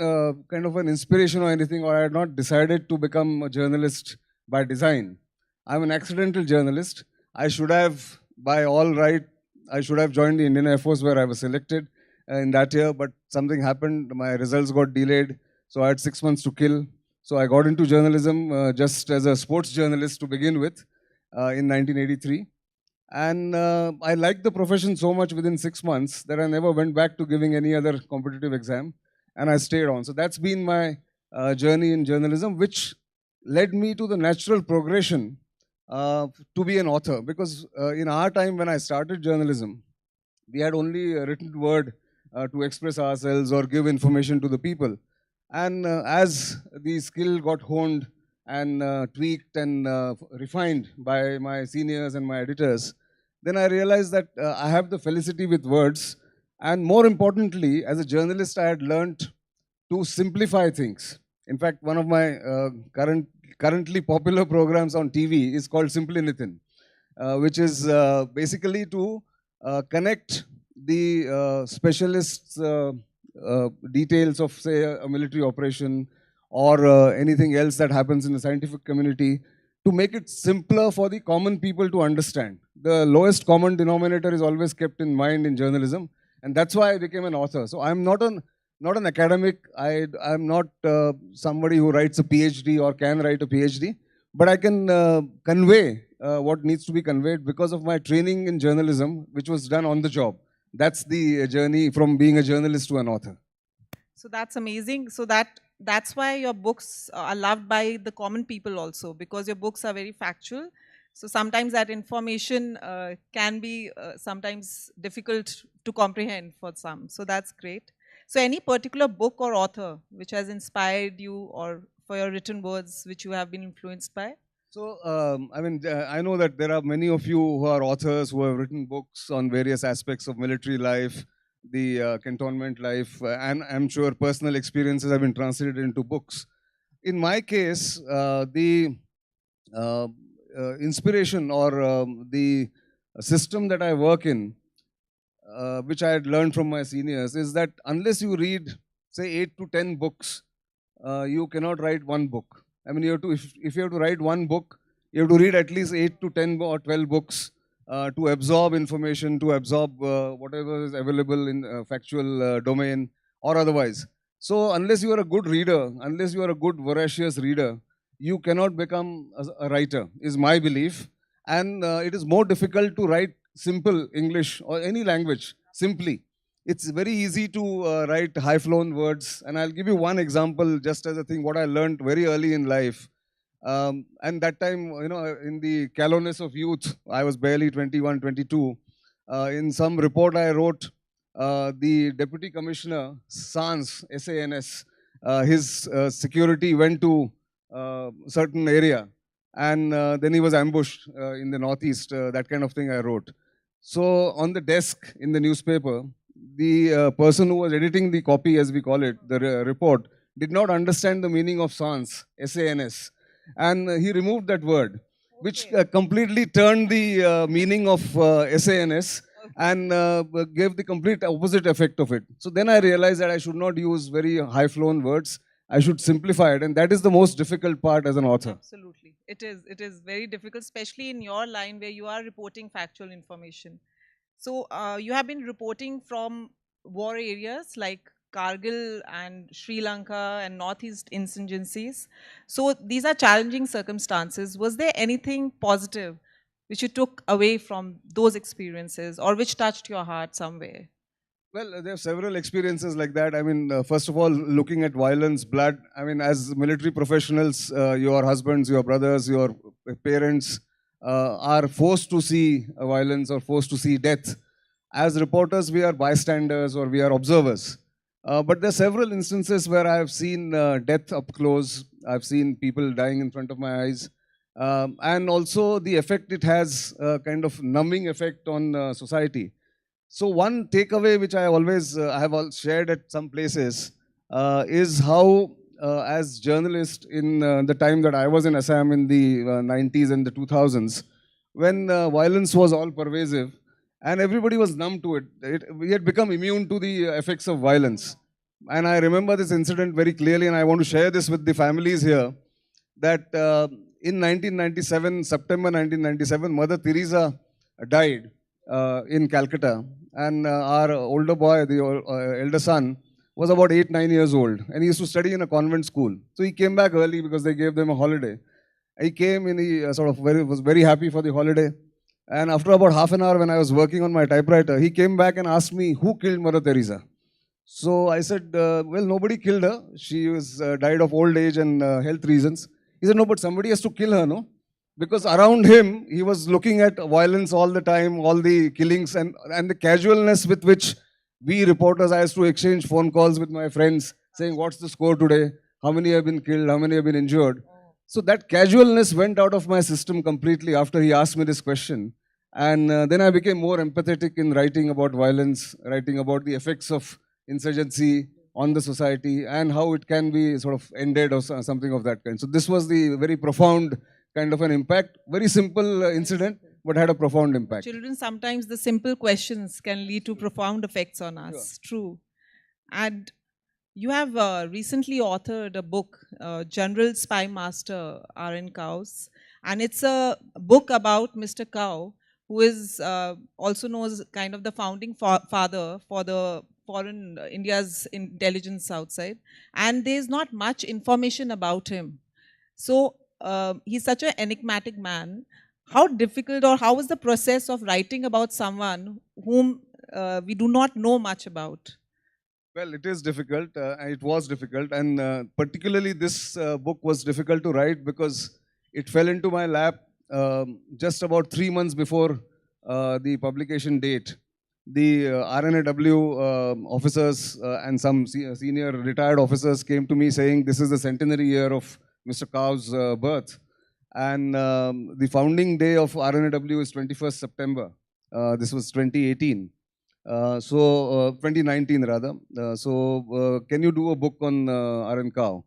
[SPEAKER 9] kind of an inspiration or anything, or I had not decided to become a journalist by design. I'm an accidental journalist. I should have, by all right, I should have joined the Indian Air Force where I was selected in that year, but something happened. My results got delayed, so I had 6 months to kill. So I got into journalism just as a sports journalist to begin with in 1983. And I liked the profession so much within 6 months that I never went back to giving any other competitive exam. And I stayed on. So that's been my journey in journalism, which led me to the natural progression to be an author. Because in our time when I started journalism, we had only a written word to express ourselves or give information to the people. And as the skill got honed and tweaked and refined by my seniors and my editors, then I realized that I have the felicity with words. And more importantly, as a journalist, I had learned to simplify things. In fact, one of my currently popular programs on TV is called Simply Nitin, which is basically to connect the specialists' details of, say, a military operation or anything else that happens in the scientific community to make it simpler for the common people to understand. The lowest common denominator is always kept in mind in journalism, and that's why I became an author. So I'm not an academic. I'm not somebody who writes a PhD or can write a PhD, but I can convey what needs to be conveyed because of my training in journalism, which was done on the job. That's the journey from being a journalist to an author.
[SPEAKER 8] So that's amazing. So that's why your books are loved by the common people also, because your books are very factual. So sometimes that information can be sometimes difficult to comprehend for some. So that's great. So any particular book or author which has inspired you, or for your written words which you have been influenced by?
[SPEAKER 9] So, I know that there are many of you who are authors who have written books on various aspects of military life, the cantonment life, and I'm sure personal experiences have been translated into books. In my case, the inspiration or the system that I work in, which I had learned from my seniors, is that unless you read, say, 8 to 10 books, you cannot write one book. I mean, you have to, if you have to write one book, you have to read at least 8 to 10 or 12 books to absorb information, to absorb whatever is available in factual domain or otherwise. So unless you are a good reader, unless you are a good voracious reader, you cannot become a writer, is my belief. And it is more difficult to write simple English or any language simply. It's very easy to write high-flown words. And I'll give you one example just as a thing, what I learned very early in life. And that time, you know, in the callousness of youth, I was barely 21, 22. In some report I wrote, the Deputy Commissioner, SANS, S-A-N-S, his security went to a certain area. And then he was ambushed in the northeast, that kind of thing I wrote. So on the desk in the newspaper, the person who was editing the copy, as we call it, the report, did not understand the meaning of SANS, S-A-N-S. And he removed that word, which completely turned the meaning of S-A-N-S and gave the complete opposite effect of it. So then I realized that I should not use very high-flown words. I should simplify it, and that is the most difficult part as an author.
[SPEAKER 10] Absolutely. It is. It is very difficult, especially in your line where you are reporting factual information. So you have been reporting from war areas like Kargil and Sri Lanka and Northeast insurgencies. So these are challenging circumstances. Was there anything positive which you took away from those experiences or which touched your heart somewhere?
[SPEAKER 9] Well, there are several experiences like that. I mean, first of all, looking at violence, blood. I mean, as military professionals, your husbands, your brothers, your parents are forced to see violence or forced to see death. As reporters, we are bystanders or we are observers. But there are several instances where I have seen death up close. I've seen people dying in front of my eyes. And also the effect it has, kind of numbing effect on society. So one takeaway which I always I have shared at some places is how, as journalist in the time that I was in Assam in the 90s and the 2000s, when violence was all pervasive and everybody was numb to it, we had become immune to the effects of violence. And I remember this incident very clearly, and I want to share this with the families here, that in 1997, September 1997, Mother Teresa died in Calcutta. And our older boy, the elder son, was about 8-9 years old. And he used to study in a convent school. So he came back early because they gave them a holiday. He came and he was very happy for the holiday. And after about half an hour when I was working on my typewriter, he came back and asked me, who killed Mother Teresa? So I said, well, nobody killed her. She was died of old age and health reasons. He said, no, but somebody has to kill her, no? Because around him, he was looking at violence all the time, all the killings, and the casualness with which we reporters, I used to exchange phone calls with my friends saying, what's the score today? How many have been killed? How many have been injured? So that casualness went out of my system completely after he asked me this question. And then I became more empathetic in writing about violence, writing about the effects of insurgency on the society and how it can be sort of ended or something of that kind. So this was the very profound kind of an impact. Very simple incident, but had a profound impact.
[SPEAKER 10] Children, sometimes the simple questions can lead to profound effects on us. Sure. True. And you have recently authored a book, General Spy Master R.N. Kaus. And it's a book about Mr. Kau, who is also known as kind of the founding father for the foreign India's intelligence outside. And there's not much information about him. So he's such an enigmatic man. How difficult or how was the process of writing about someone whom we do not know much about?
[SPEAKER 9] Well, it is difficult. It was difficult. And particularly this book was difficult to write because it fell into my lap just about 3 months before the publication date. The RNAW officers and some senior retired officers came to me saying this is the centenary year of Mr. Kau's birth. And the founding day of RNAW is 21st September. This was 2018. 2019 rather. Can you do a book on R.N. Kau?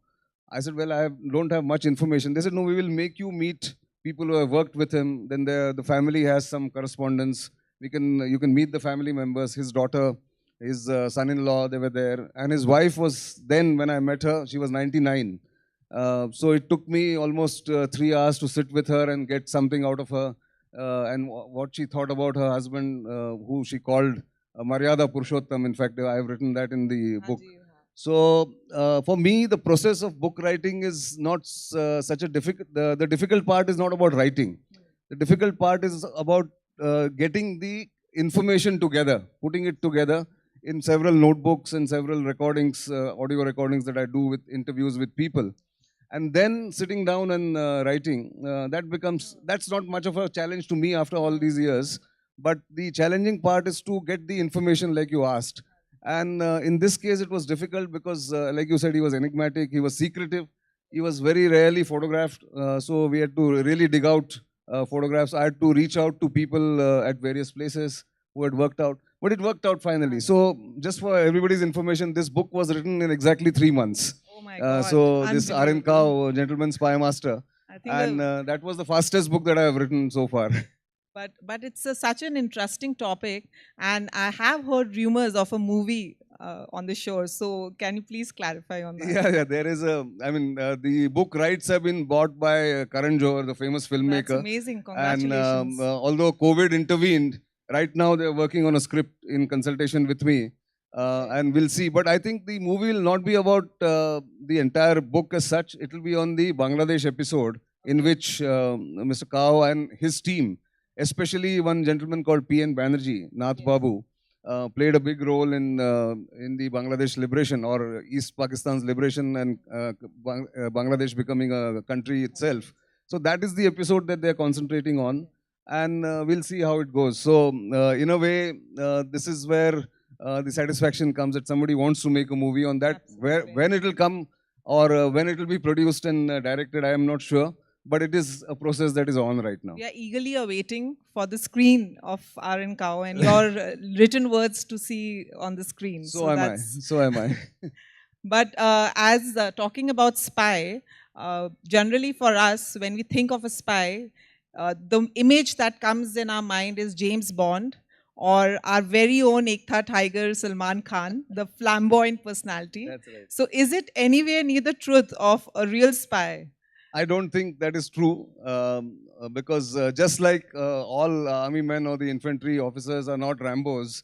[SPEAKER 9] I said, well, I don't have much information. They said, no, we will make you meet people who have worked with him. Then the family has some correspondence. You can meet the family members, his daughter, his son-in-law, they were there. And his wife was then, when I met her, she was 99. So it took me almost 3 hours to sit with her and get something out of her and what she thought about her husband, who she called Maryada Purushottam. In fact, I have written that in the book. So for me, the process of book writing is not such a difficult, the difficult part is not about writing. The difficult part is about getting the information together, putting it together in several notebooks and several recordings, audio recordings that I do with interviews with people. And then sitting down and writing, that's not much of a challenge to me after all these years. But the challenging part is to get the information like you asked. And in this case, it was difficult because, like you said, he was enigmatic, he was secretive, he was very rarely photographed. So we had to really dig out photographs. I had to reach out to people at various places who had worked out. But it worked out finally. So just for everybody's information, this book was written in exactly 3 months.
[SPEAKER 10] Oh my God.
[SPEAKER 9] So this R.N. Kau, Gentleman Spy Master. And that was the fastest book that I have written so far.
[SPEAKER 10] But it's such an interesting topic, and I have heard rumors of a movie on the shore. So can you please clarify on that?
[SPEAKER 9] Yeah, there is a. I mean, the book rights have been bought by Karan Johar, the famous
[SPEAKER 10] That's
[SPEAKER 9] filmmaker.
[SPEAKER 10] amazing.
[SPEAKER 9] And
[SPEAKER 10] Congratulations.
[SPEAKER 9] although COVID intervened, right now they're working on a script in consultation with me, and we'll see. But I think the movie will not be about the entire book as such. It will be on the Bangladesh episode, in which Mr. Kao and his team, especially one gentleman called P.N. Banerjee, Nath Babu, played a big role in the Bangladesh liberation, or East Pakistan's liberation, and Bangladesh becoming a country itself. So that is the episode that they're concentrating on, and we'll see how it goes. So in a way, this is where the satisfaction comes, that somebody wants to make a movie on that. When it will come, or when it will be produced and directed, I am not sure. But it is a process that is on right now.
[SPEAKER 10] We are eagerly awaiting for the screen of RN Kao and your written words to see on the screen.
[SPEAKER 9] So am I. So am I.
[SPEAKER 10] But as talking about spy, generally for us, when we think of a spy, the image that comes in our mind is James Bond, or our very own Ekta Tiger Salman Khan, the flamboyant personality.
[SPEAKER 9] That's right.
[SPEAKER 10] So is it anywhere near the truth of a real spy?
[SPEAKER 9] I don't think that is true, because just like all army men or the infantry officers are not Rambos,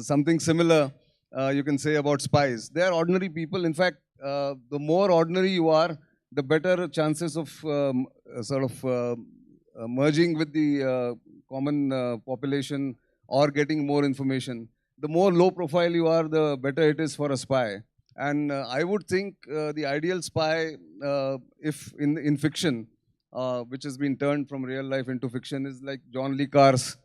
[SPEAKER 9] something similar you can say about spies. They are ordinary people. In fact, the more ordinary you are, the better chances of merging with the common population or getting more information. The more low profile you are, the better it is for a spy. And I would think the ideal spy, if in fiction, which has been turned from real life into fiction, is like John Le Carre's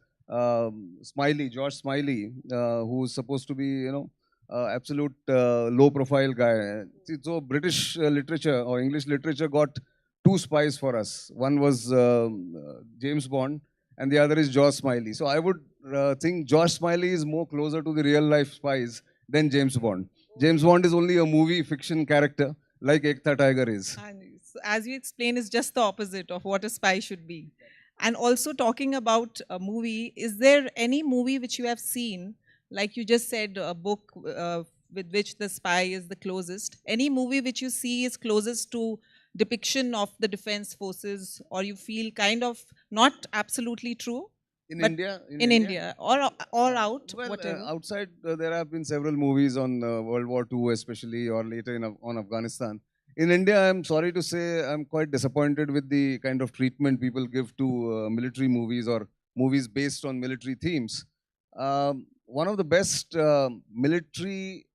[SPEAKER 9] Smiley, George Smiley, who's supposed to be, absolute low-profile guy. So British literature or English literature got two spies for us. One was James Bond, and the other is George Smiley. So I would think George Smiley is more closer to the real-life spies than James Bond. James Bond is only a movie fiction character, like Ekta Tiger is.
[SPEAKER 10] And so as you explain, it's just the opposite of what a spy should be. And also talking about a movie, is there any movie which you have seen, like you just said, a book with which the spy is the closest? Any movie which you see is closest to depiction of the defense forces, or you feel kind of not absolutely true?
[SPEAKER 9] In
[SPEAKER 10] But
[SPEAKER 9] India?
[SPEAKER 10] in India, or out,
[SPEAKER 9] Well,
[SPEAKER 10] whatever.
[SPEAKER 9] outside, there have been several movies on World War II especially, or later on Afghanistan. In India, I'm sorry to say, I'm quite disappointed with the kind of treatment people give to military movies or movies based on military themes. One of the best movie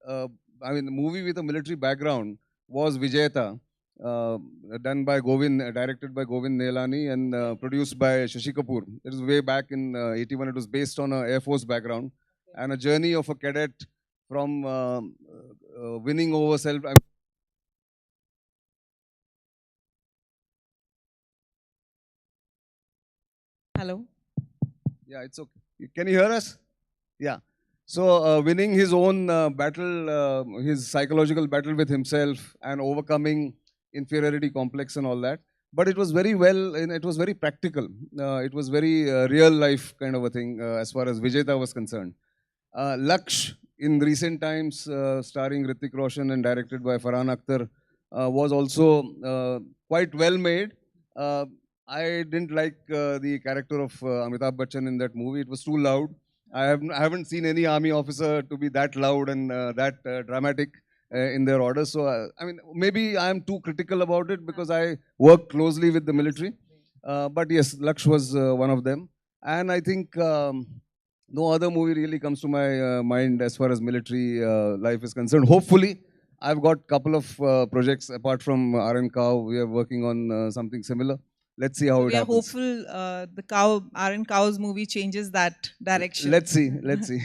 [SPEAKER 9] with a military background was Vijayata, done by directed by Govind Nehlani and produced by Shashi Kapoor. It was way back in 81. It was based on an Air Force background and a journey of a cadet from winning over self.
[SPEAKER 10] Hello?
[SPEAKER 9] Yeah, it's okay. Can you hear us? Yeah. So winning his own battle, his psychological battle with himself, and overcoming inferiority complex and all that. But it was very well, and it was very practical. It was very real life kind of a thing as far as Vijayata was concerned. Laksh, in recent times, starring Hrithik Roshan and directed by Farhan Akhtar, was also quite well made. I didn't like the character of Amitabh Bachchan in that movie. It was too loud. I haven't seen any army officer to be that loud and that dramatic in their orders. So, maybe I am too critical about it because I work closely with the military. But yes, Laksh was one of them. And I think no other movie really comes to my mind as far as military life is concerned. Hopefully, I've got a couple of projects apart from RN Kao. We are working on something similar. Let's see how it happens.
[SPEAKER 10] We are hopeful RN Kao's movie changes that direction.
[SPEAKER 9] Let's see. Let's see.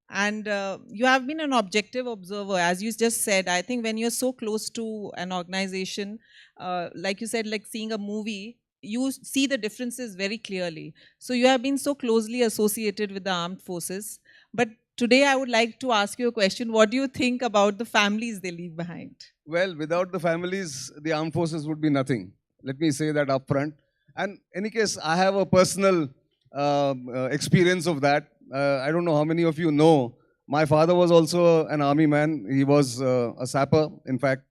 [SPEAKER 10] And you have been an objective observer, as you just said. I think when you're so close to an organization, like you said, like seeing a movie, you see the differences very clearly. So you have been so closely associated with the armed forces. But today I would like to ask you a question. What do you think about the families they leave behind?
[SPEAKER 9] Well, without the families, the armed forces would be nothing. Let me say that upfront. And in any case, I have a personal experience of that. I don't know how many of you know. My father was also an army man. He was a sapper. In fact,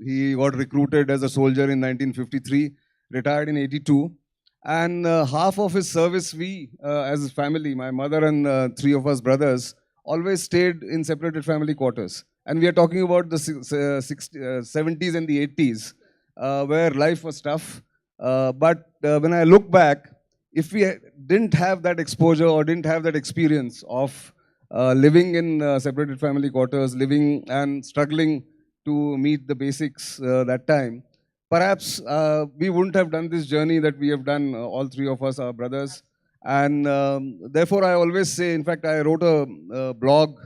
[SPEAKER 9] he got recruited as a soldier in 1953, retired in 82. And half of his service, we as his family, my mother and three of us brothers, always stayed in separated family quarters. And we are talking about the 70s and the 80s, where life was tough. But when I look back, if we didn't have that exposure or didn't have that experience of living in separated family quarters, living and struggling to meet the basics that time, perhaps we wouldn't have done this journey that we have done, all three of us, our brothers. And therefore, I always say, in fact, I wrote a blog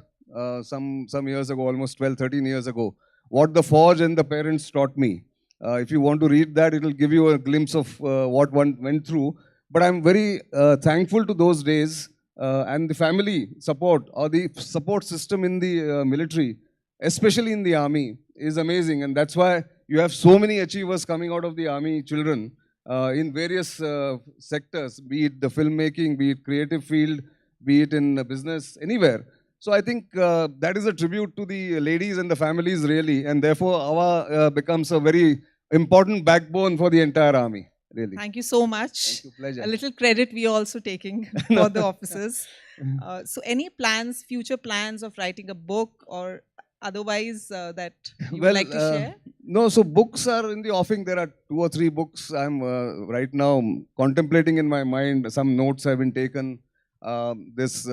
[SPEAKER 9] some years ago, almost 12, 13 years ago, what the forge and the parents taught me. If you want to read that, it will give you a glimpse of what one went through. But I'm very thankful to those days and the family support or the support system in the military, especially in the army, is amazing. And that's why you have so many achievers coming out of the army children in various sectors, be it the filmmaking, be it creative field, be it in business, anywhere. So I think that is a tribute to the ladies and the families really. And therefore, our becomes a very important backbone for the entire army. Really.
[SPEAKER 10] Thank you so much.
[SPEAKER 9] Thank you, pleasure.
[SPEAKER 10] A little credit we are also taking for the officers. So any plans, future plans of writing a book or otherwise that you would like to share?
[SPEAKER 9] No, so books are in the offing. There are 2 or 3 books I'm right now contemplating in my mind. Some notes have been taken. This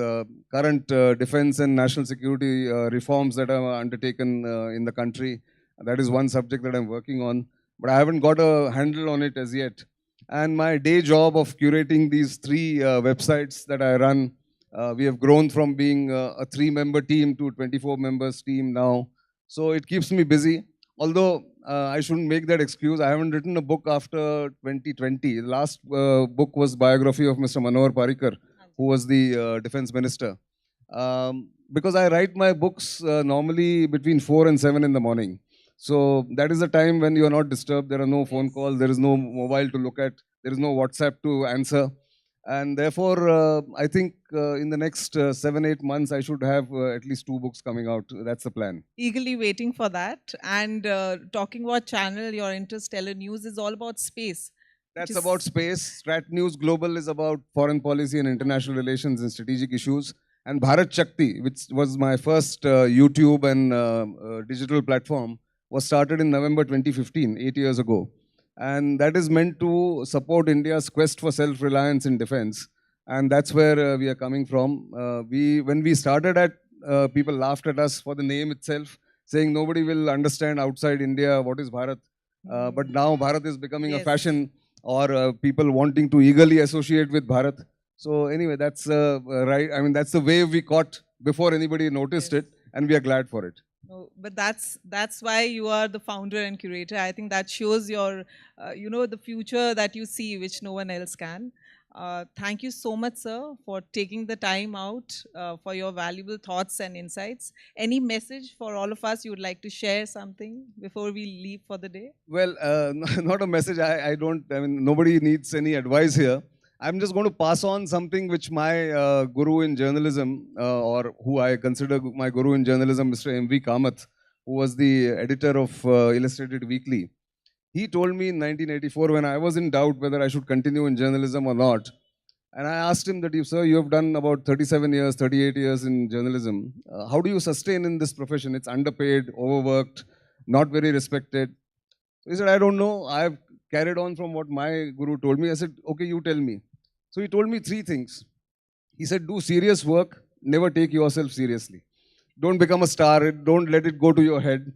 [SPEAKER 9] current defense and national security reforms that are undertaken in the country. That is one subject that I'm working on. But I haven't got a handle on it as yet. And my day job of curating these 3 websites that I run, we have grown from being a 3-member team to a 24 members team now. So it keeps me busy. Although I shouldn't make that excuse. I haven't written a book after 2020. The last book was biography of Mr. Manohar Parrikar, who was the defense minister. Because I write my books normally between 4 and 7 in the morning. So that is the time when you are not disturbed. There are no phone calls. There is no mobile to look at. There is no WhatsApp to answer. And therefore, I think in the next 7-8 months, I should have at least 2 books coming out. That's the plan.
[SPEAKER 10] Eagerly waiting for that. And talking about channel, your Interstellar News is all about space.
[SPEAKER 9] That's about space. Strat News Global is about foreign policy and international relations and strategic issues. And Bharat Shakti, which was my first YouTube and digital platform, was started in November 2015, 8 years ago. And that is meant to support India's quest for self-reliance in defense. And that's where we are coming from. When we started at, people laughed at us for the name itself, saying nobody will understand outside India what is Bharat. But now Bharat is becoming a fashion, or people wanting to eagerly associate with Bharat. So anyway, that's right. I mean, that's the wave we caught before anybody noticed it, and we are glad for it.
[SPEAKER 10] No, but that's why you are the founder and curator. I think that shows your, the future that you see, which no one else can. Thank you so much, sir, for taking the time out for your valuable thoughts and insights. Any message for all of us you would like to share something before we leave for the day?
[SPEAKER 9] Well, not a message. I mean, nobody needs any advice here. I'm just going to pass on something which my guru in journalism, or who I consider my guru in journalism, Mr. M.V. Kamath, who was the editor of Illustrated Weekly. He told me in 1984, when I was in doubt whether I should continue in journalism or not, and I asked him that, sir, you have done about 37 years, 38 years in journalism. How do you sustain in this profession? It's underpaid, overworked, not very respected. So he said, I don't know. I've carried on from what my guru told me. I said, okay, you tell me. So he told me 3 things. He said, do serious work, never take yourself seriously. Don't become a star, don't let it go to your head.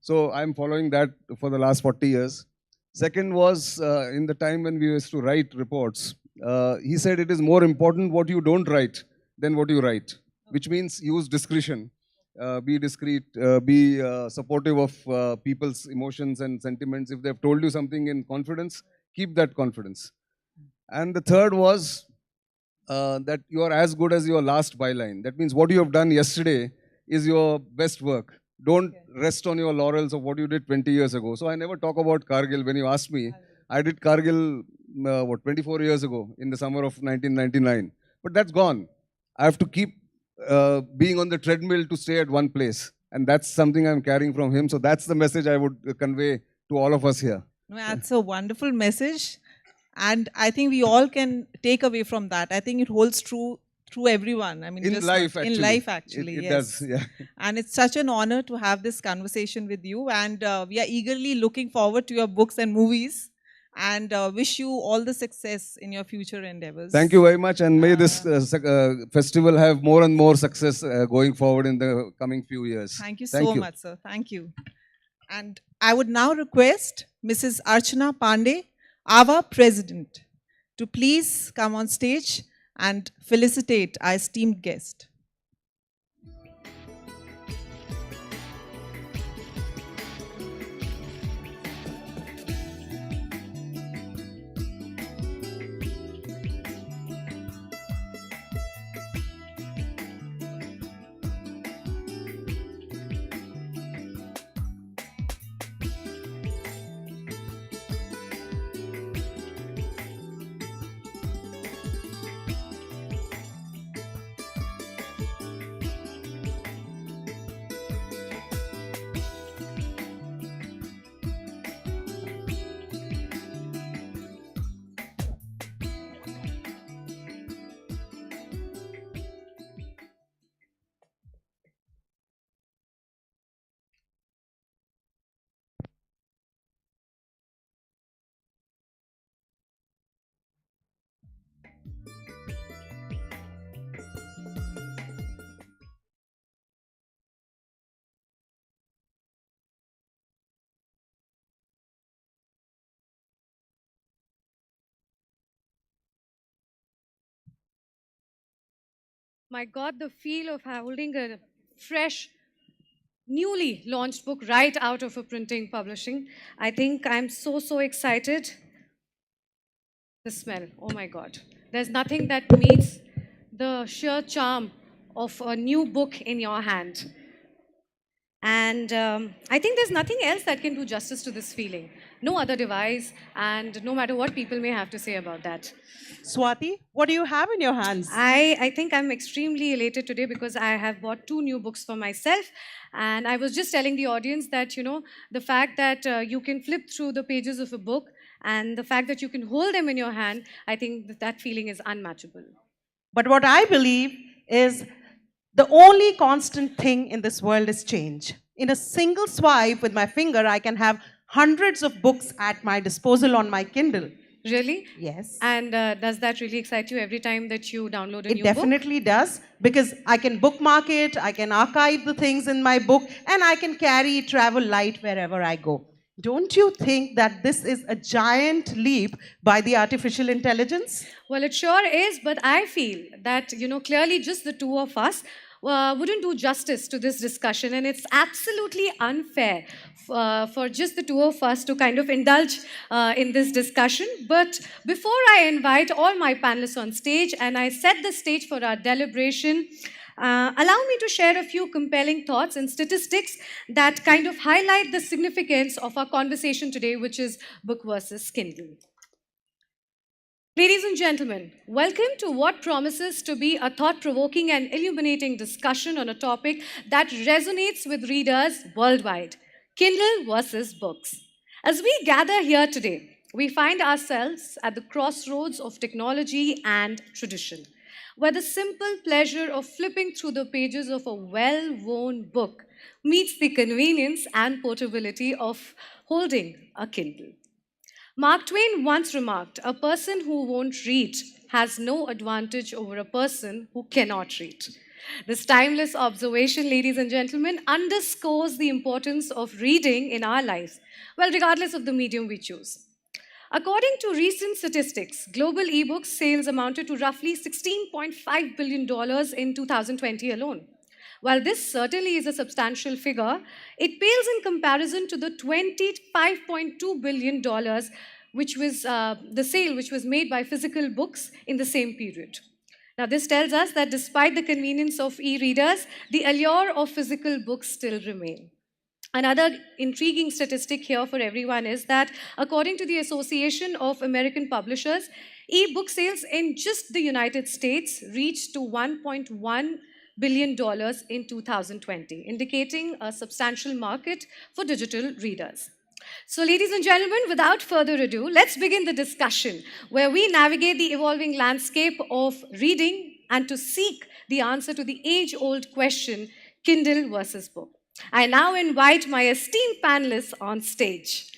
[SPEAKER 9] So I'm following that for the last 40 years. Second was, in the time when we used to write reports, he said it is more important what you don't write than what you write, which means use discretion. Be discreet, be supportive of people's emotions and sentiments. If they've told you something in confidence, keep that confidence. And the third was that you are as good as your last byline. That means what you have done yesterday is your best work. Don't rest on your laurels of what you did 20 years ago. So I never talk about Kargil. When you asked me, I did Kargil, 24 years ago in the summer of 1999. But that's gone. I have to keep being on the treadmill to stay at one place. And that's something I'm carrying from him. So that's the message I would convey to all of us here.
[SPEAKER 10] No, that's a wonderful message. And I think we all can take away from that. I think it holds true through everyone. I mean,
[SPEAKER 9] In life, actually.
[SPEAKER 10] In life, actually,
[SPEAKER 9] It
[SPEAKER 10] yes.
[SPEAKER 9] does, yeah.
[SPEAKER 10] And it's such an honor to have this conversation with you. And we are eagerly looking forward to your books and movies. And wish you all the success in your future endeavors.
[SPEAKER 9] Thank you very much. And may this festival have more and more success going forward in the coming few years.
[SPEAKER 10] Thank you so much, sir. Thank you. And I would now request Mrs. Archana Pandey, our president, to please come on stage and felicitate our esteemed guest.
[SPEAKER 11] My God, the feel of holding a fresh, newly launched book right out of a printing publishing. I think I'm so excited. The smell, oh my God. There's nothing that meets the sheer charm of a new book in your hand. And I think there's nothing else that can do justice to this feeling. No other device, and no matter what people may have to say about that.
[SPEAKER 2] Swati, what do you have in your hands?
[SPEAKER 11] I think I'm extremely elated today because I have bought 2 new books for myself. And I was just telling the audience that, you know, the fact that you can flip through the pages of a book and the fact that you can hold them in your hand, I think that feeling is unmatchable.
[SPEAKER 2] But what I believe is the only constant thing in this world is change. In a single swipe with my finger, I can have hundreds of books at my disposal on my Kindle.
[SPEAKER 11] Really?
[SPEAKER 2] Yes.
[SPEAKER 11] And does that really excite you every time that you download a new book?
[SPEAKER 2] It definitely does, because I can bookmark it, I can archive the things in my book, and I can carry it travel light wherever I go. Don't you think that this is a giant leap by the artificial intelligence?
[SPEAKER 11] Well, it sure is, but I feel that, you know, clearly just the two of us wouldn't do justice to this discussion, and it's absolutely unfair for just the two of us to kind of indulge in this discussion. But before I invite all my panelists on stage and I set the stage for our deliberation, allow me to share a few compelling thoughts and statistics that kind of highlight the significance of our conversation today, which is book versus Kindle. Ladies and gentlemen, welcome to what promises to be a thought-provoking and illuminating discussion on a topic that resonates with readers worldwide: Kindle versus books. As we gather here today, we find ourselves at the crossroads of technology and tradition, where the simple pleasure of flipping through the pages of a well-worn book meets the convenience and portability of holding a Kindle. Mark Twain once remarked, "A person who won't read has no advantage over a person who cannot read." This timeless observation, ladies and gentlemen, underscores the importance of reading in our lives, well, regardless of the medium we choose. According to recent statistics, global ebooks sales amounted to roughly $16.5 billion in 2020 alone. While this certainly is a substantial figure, it pales in comparison to the $25.2 billion which was the sale which was made by physical books in the same period. Now, this tells us that despite the convenience of e-readers, the allure of physical books still remain. Another intriguing statistic here for everyone is that according to the Association of American Publishers, e-book sales in just the United States reached to $1.1 billion in 2020, indicating a substantial market for digital readers. So, ladies and gentlemen, without further ado, let's begin the discussion where we navigate the evolving landscape of reading and to seek the answer to the age-old question, Kindle versus book. I now invite my esteemed panelists on stage.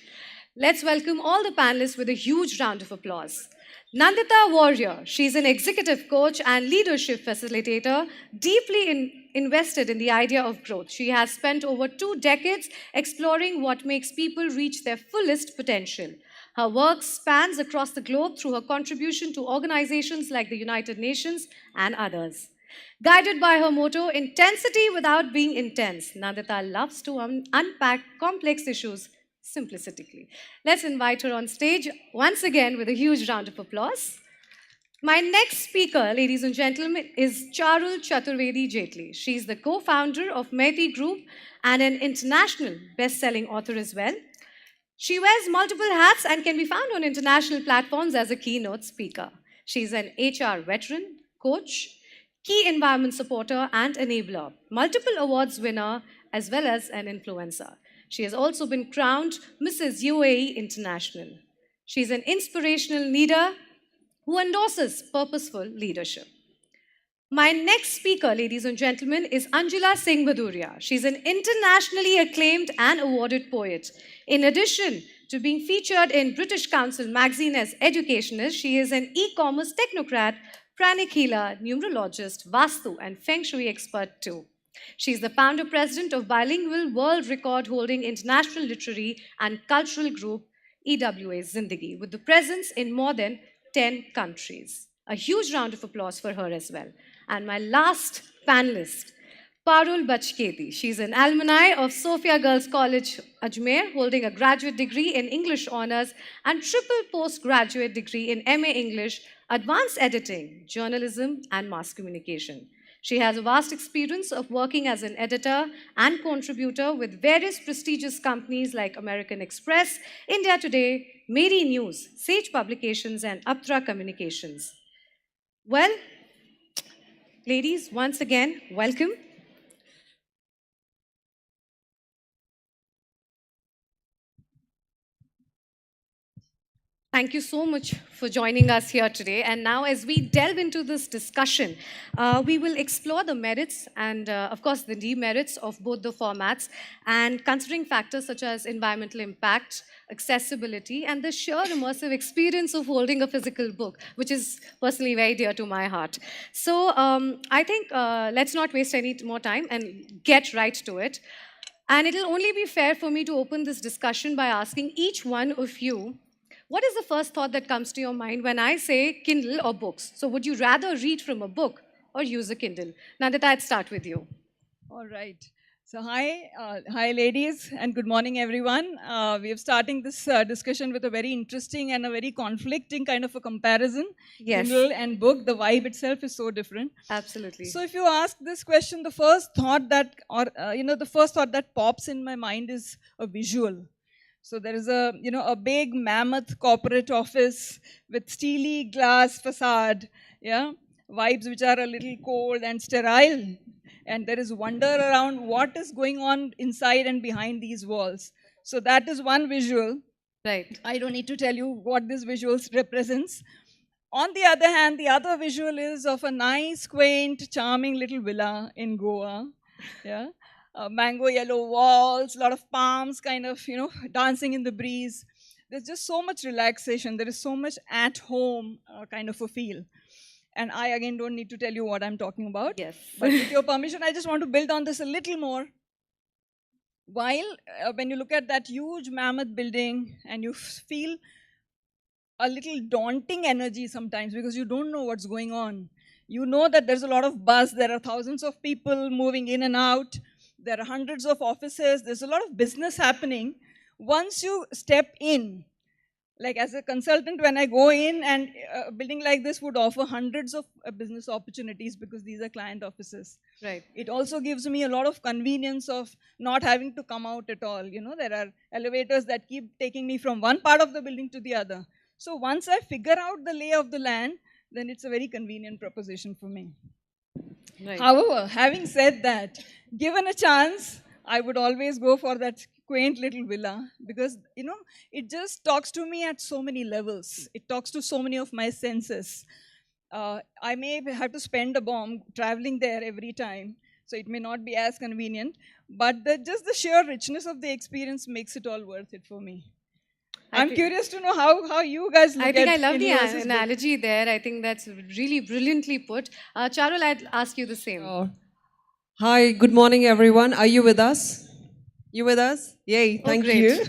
[SPEAKER 11] Let's welcome all the panelists with a huge round of applause. Nandita Warrior, she's an executive coach and leadership facilitator, deeply invested in the idea of growth. She has spent over 2 decades exploring what makes people reach their fullest potential. Her work spans across the globe through her contribution to organizations like the United Nations and others. Guided by her motto, intensity without being intense, Nandita loves to unpack complex issues simplistically. Let's invite her on stage once again with a huge round of applause. My next speaker, ladies and gentlemen, is Charul Chaturvedi Jetli. She's the co-founder of Mehti Group and an international best-selling author as well. She wears multiple hats and can be found on international platforms as a keynote speaker. She's an HR veteran, coach, key environment supporter and enabler, multiple awards winner, as well as an influencer. She has also been crowned Mrs. UAE International. She's an inspirational leader who endorses purposeful leadership. My next speaker, ladies and gentlemen, is Anjula Singh Bhaduria. She's an internationally acclaimed and awarded poet. In addition to being featured in British Council magazine as educationist, she is an e-commerce technocrat, pranic healer, numerologist, Vastu, and Feng Shui expert too. She is the founder-president of bilingual world record-holding international literary and cultural group EWA Zindagi, with the presence in more than 10 countries. A huge round of applause for her as well. And my last panelist, Parul Bachketi. She's an alumni of Sophia Girls College, Ajmer, holding a graduate degree in English Honours and triple postgraduate degree in MA English, Advanced Editing, Journalism and Mass Communication. She has a vast experience of working as an editor and contributor with various prestigious companies like American Express, India Today, Mary News, Sage Publications, and Aptra Communications. Well, ladies, once again, welcome. Thank you so much for joining us here today. And now, as we delve into this discussion, we will explore the merits and, of course, the demerits of both the formats, and considering factors such as environmental impact, accessibility, and the sheer immersive experience of holding a physical book, which is personally very dear to my heart. So I think let's not waste any more time and get right to it. And it'll only be fair for me to open this discussion by asking each one of you, what is the first thought that comes to your mind when I say Kindle or books? So would you rather read from a book or use a Kindle? Nandita, I'd start with you.
[SPEAKER 12] All right. So hi ladies, and good morning everyone. We are starting this discussion with a very interesting and a very conflicting kind of a comparison.
[SPEAKER 11] Yes.
[SPEAKER 12] Kindle and book, the vibe itself is so different.
[SPEAKER 11] Absolutely.
[SPEAKER 12] So if you ask this question, the first thought that, the first thought that pops in my mind is a visual. So there is a big mammoth corporate office with steely glass facade, yeah, vibes which are a little cold and sterile. And there is wonder around what is going on inside and behind these walls. So that is one visual.
[SPEAKER 11] Right.
[SPEAKER 12] I don't need to tell you what this visual represents. On the other hand, the other visual is of a nice, quaint, charming little villa in Goa. Yeah. Mango yellow walls, a lot of palms kind of, dancing in the breeze. There's just so much relaxation. There is so much at home kind of a feel. And I, again, don't need to tell you what I'm talking about.
[SPEAKER 11] Yes.
[SPEAKER 12] But with your permission, I just want to build on this a little more. While when you look at that huge mammoth building and you feel a little daunting energy sometimes because you don't know what's going on. You know that there's a lot of buzz. There are thousands of people moving in and out. There are hundreds of offices. There's a lot of business happening. Once you step in, Like as a consultant, when I go in, and a building like this would offer hundreds of business opportunities because these are client offices.
[SPEAKER 11] Right.
[SPEAKER 12] It also gives me a lot of convenience of not having to come out at all. You know, there are elevators that keep taking me from one part of the building to the other. So once I figure out the lay of the land, then it's a very convenient proposition for me.
[SPEAKER 11] Right.
[SPEAKER 12] However, having said that, given a chance, I would always go for that quaint little villa because, you know, it just talks to me at so many levels. It talks to so many of my senses. I may have to spend a bomb traveling there every time, so it may not be as convenient, but just the sheer richness of the experience makes it all worth it for me. I'm curious to know how you guys look at
[SPEAKER 11] I love the
[SPEAKER 12] Kindle versus book.
[SPEAKER 11] analogy there. I think that's really brilliantly put. Charul, I'd ask you the same.
[SPEAKER 2] Hi, good morning, everyone. Are you with us? You with us? Yay, thank
[SPEAKER 11] great.
[SPEAKER 2] you.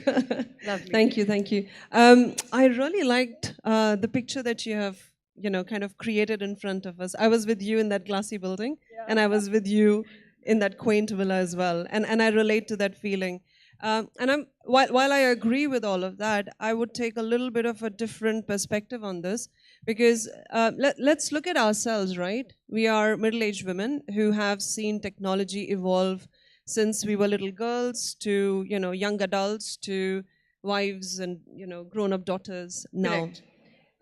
[SPEAKER 11] Lovely.
[SPEAKER 2] Thank you. I really liked the picture that you have, you know, kind of created in front of us. I was with you in that glassy building, and I was with you in that quaint villa as well. And I relate to that feeling. While I agree with all of that, I would take a little bit of a different perspective on this because let's look at ourselves, right? We are middle-aged women who have seen technology evolve since we were little girls to, you know, young adults to wives and, you know, grown-up daughters now.
[SPEAKER 11] Correct.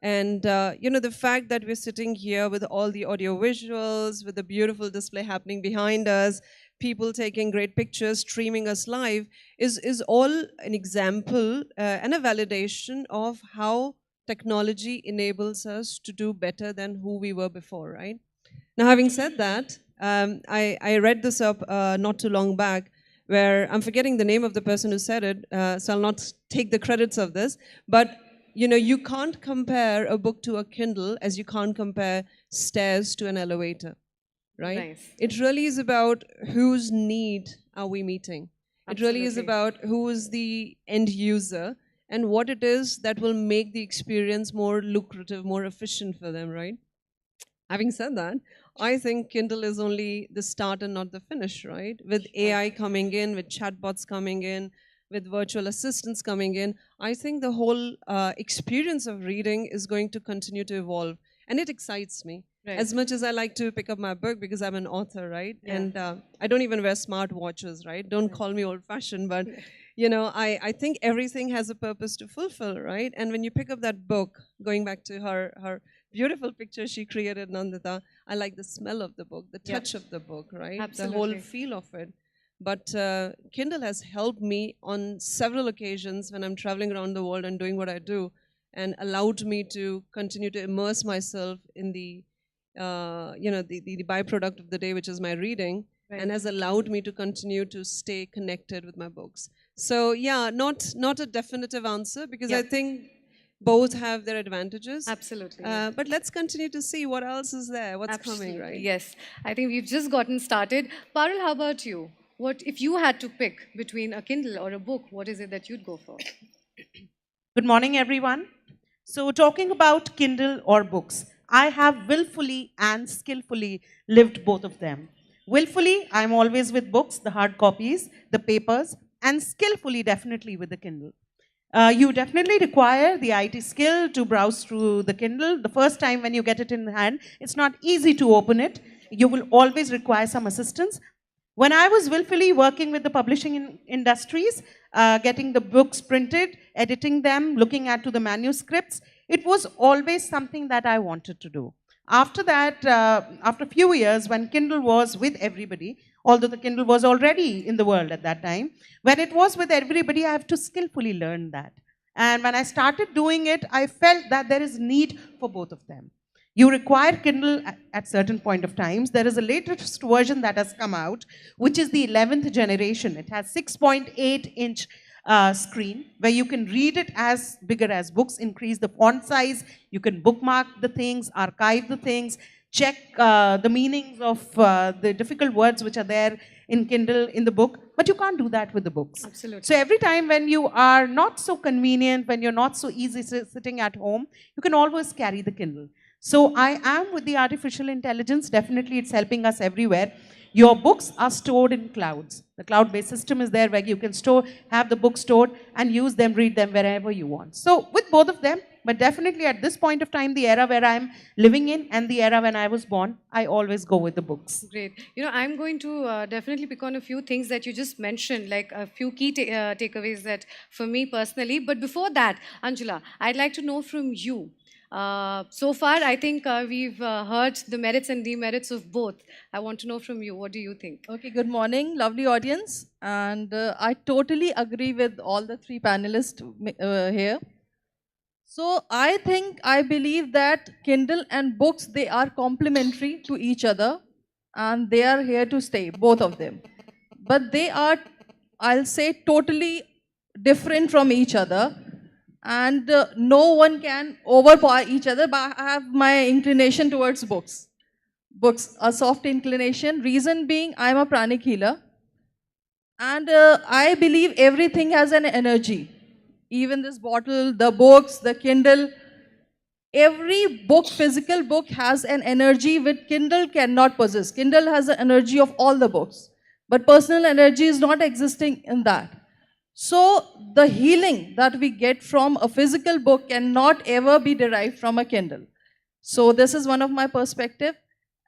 [SPEAKER 2] And, you know, the fact that we're sitting here with all the audio visuals, with the beautiful display happening behind us, people taking great pictures, streaming us live, is all an example and a validation of how technology enables us to do better than who we were before, right? Now, having said that, I read this up not too long back, where I'm forgetting the name of the person who said it, so I'll not take the credits of this, but you know, you can't compare a book to a Kindle as you can't compare stairs to an elevator, right?
[SPEAKER 11] Nice.
[SPEAKER 2] It really is about whose need are we meeting. It really is
[SPEAKER 11] Absolutely.
[SPEAKER 2] about who is the end user and what it is that will make the experience more lucrative, more efficient for them, right? Having said that, I think Kindle is only the start and not the finish, right? With AI coming in, with chatbots coming in, with virtual assistants coming in, I think the whole experience of reading is going to continue to evolve. And it excites me.
[SPEAKER 11] Right.
[SPEAKER 2] As much as I like to pick up my book because I'm an author, right?
[SPEAKER 11] Yeah.
[SPEAKER 2] And I don't even wear smart watches, right? Don't call me old-fashioned, but you know, I think everything has a purpose to fulfill, right? And when you pick up that book, going back to her beautiful picture she created, Nandita, I like the smell of the book, the touch of the book, right?
[SPEAKER 11] Absolutely.
[SPEAKER 2] The whole feel of it. But Kindle has helped me on several occasions when I'm traveling around the world and doing what I do, and allowed me to continue to immerse myself in the, you know, the byproduct of the day, which is my reading, and has allowed me to continue to stay connected with my books. So yeah, not a definitive answer because I think both have their advantages.
[SPEAKER 11] Absolutely.
[SPEAKER 2] But let's continue to see what else is there, what's coming, right?
[SPEAKER 11] Yes. I think we've just gotten started. Parul, how about you? What if you had to pick between a Kindle or a book, what is it that you'd go for?
[SPEAKER 13] Good morning, everyone. So, talking about Kindle or books, I have willfully and skillfully lived both of them. Willfully, I'm always with books, the hard copies, the papers, and skillfully, definitely with the Kindle. You definitely require the IT skill to browse through the Kindle. The first time when you get it in hand, it's not easy to open it. You will always require some assistance. When I was willfully working with the publishing industries, getting the books printed, editing them, looking at to the manuscripts, it was always something that I wanted to do. After that, after a few years, when Kindle was with everybody, although the Kindle was already in the world at that time, when it was with everybody, I have to skillfully learn that. And when I started doing it, I felt that there is need for both of them. You require Kindle at certain point of times. There is a latest version that has come out, which is the 11th generation. It has 6.8-inch screen where you can read it as bigger as books, increase the font size, you can bookmark the things, archive the things, check the meanings of the difficult words which are there in Kindle in the book, but you can't do that with the books.
[SPEAKER 11] Absolutely.
[SPEAKER 13] So every time when you are not so convenient, when you're not so easy sitting at home, you can always carry the Kindle. So I am with the artificial intelligence, definitely it's helping us everywhere. Your books are stored in clouds. The cloud-based system is there where you can have the books stored and use them, read them wherever you want. So with both of them, but definitely at this point of time, the era where I'm living in and the era when I was born, I always go with the books.
[SPEAKER 11] Great. I'm going to definitely pick on a few things that you just mentioned, like a few key takeaways that for me personally. But before that, Anjula, I'd like to know from you. So far, I think we've heard the merits and demerits of both. I want to know from you, what do you think?
[SPEAKER 14] Okay, good morning, lovely audience. And I totally agree with all the three panelists here. So I believe that Kindle and books, they are complementary to each other and they are here to stay, both of them. But they are, I'll say, totally different from each other. And no one can overpower each other, but I have my inclination towards books. Books, a soft inclination. Reason being, I'm a pranic healer. And I believe everything has an energy. Even this bottle, the books, the Kindle. Every book, physical book, has an energy which Kindle cannot possess. Kindle has the energy of all the books. But personal energy is not existing in that. So the healing that we get from a physical book cannot ever be derived from a Kindle. So this is one of my perspective.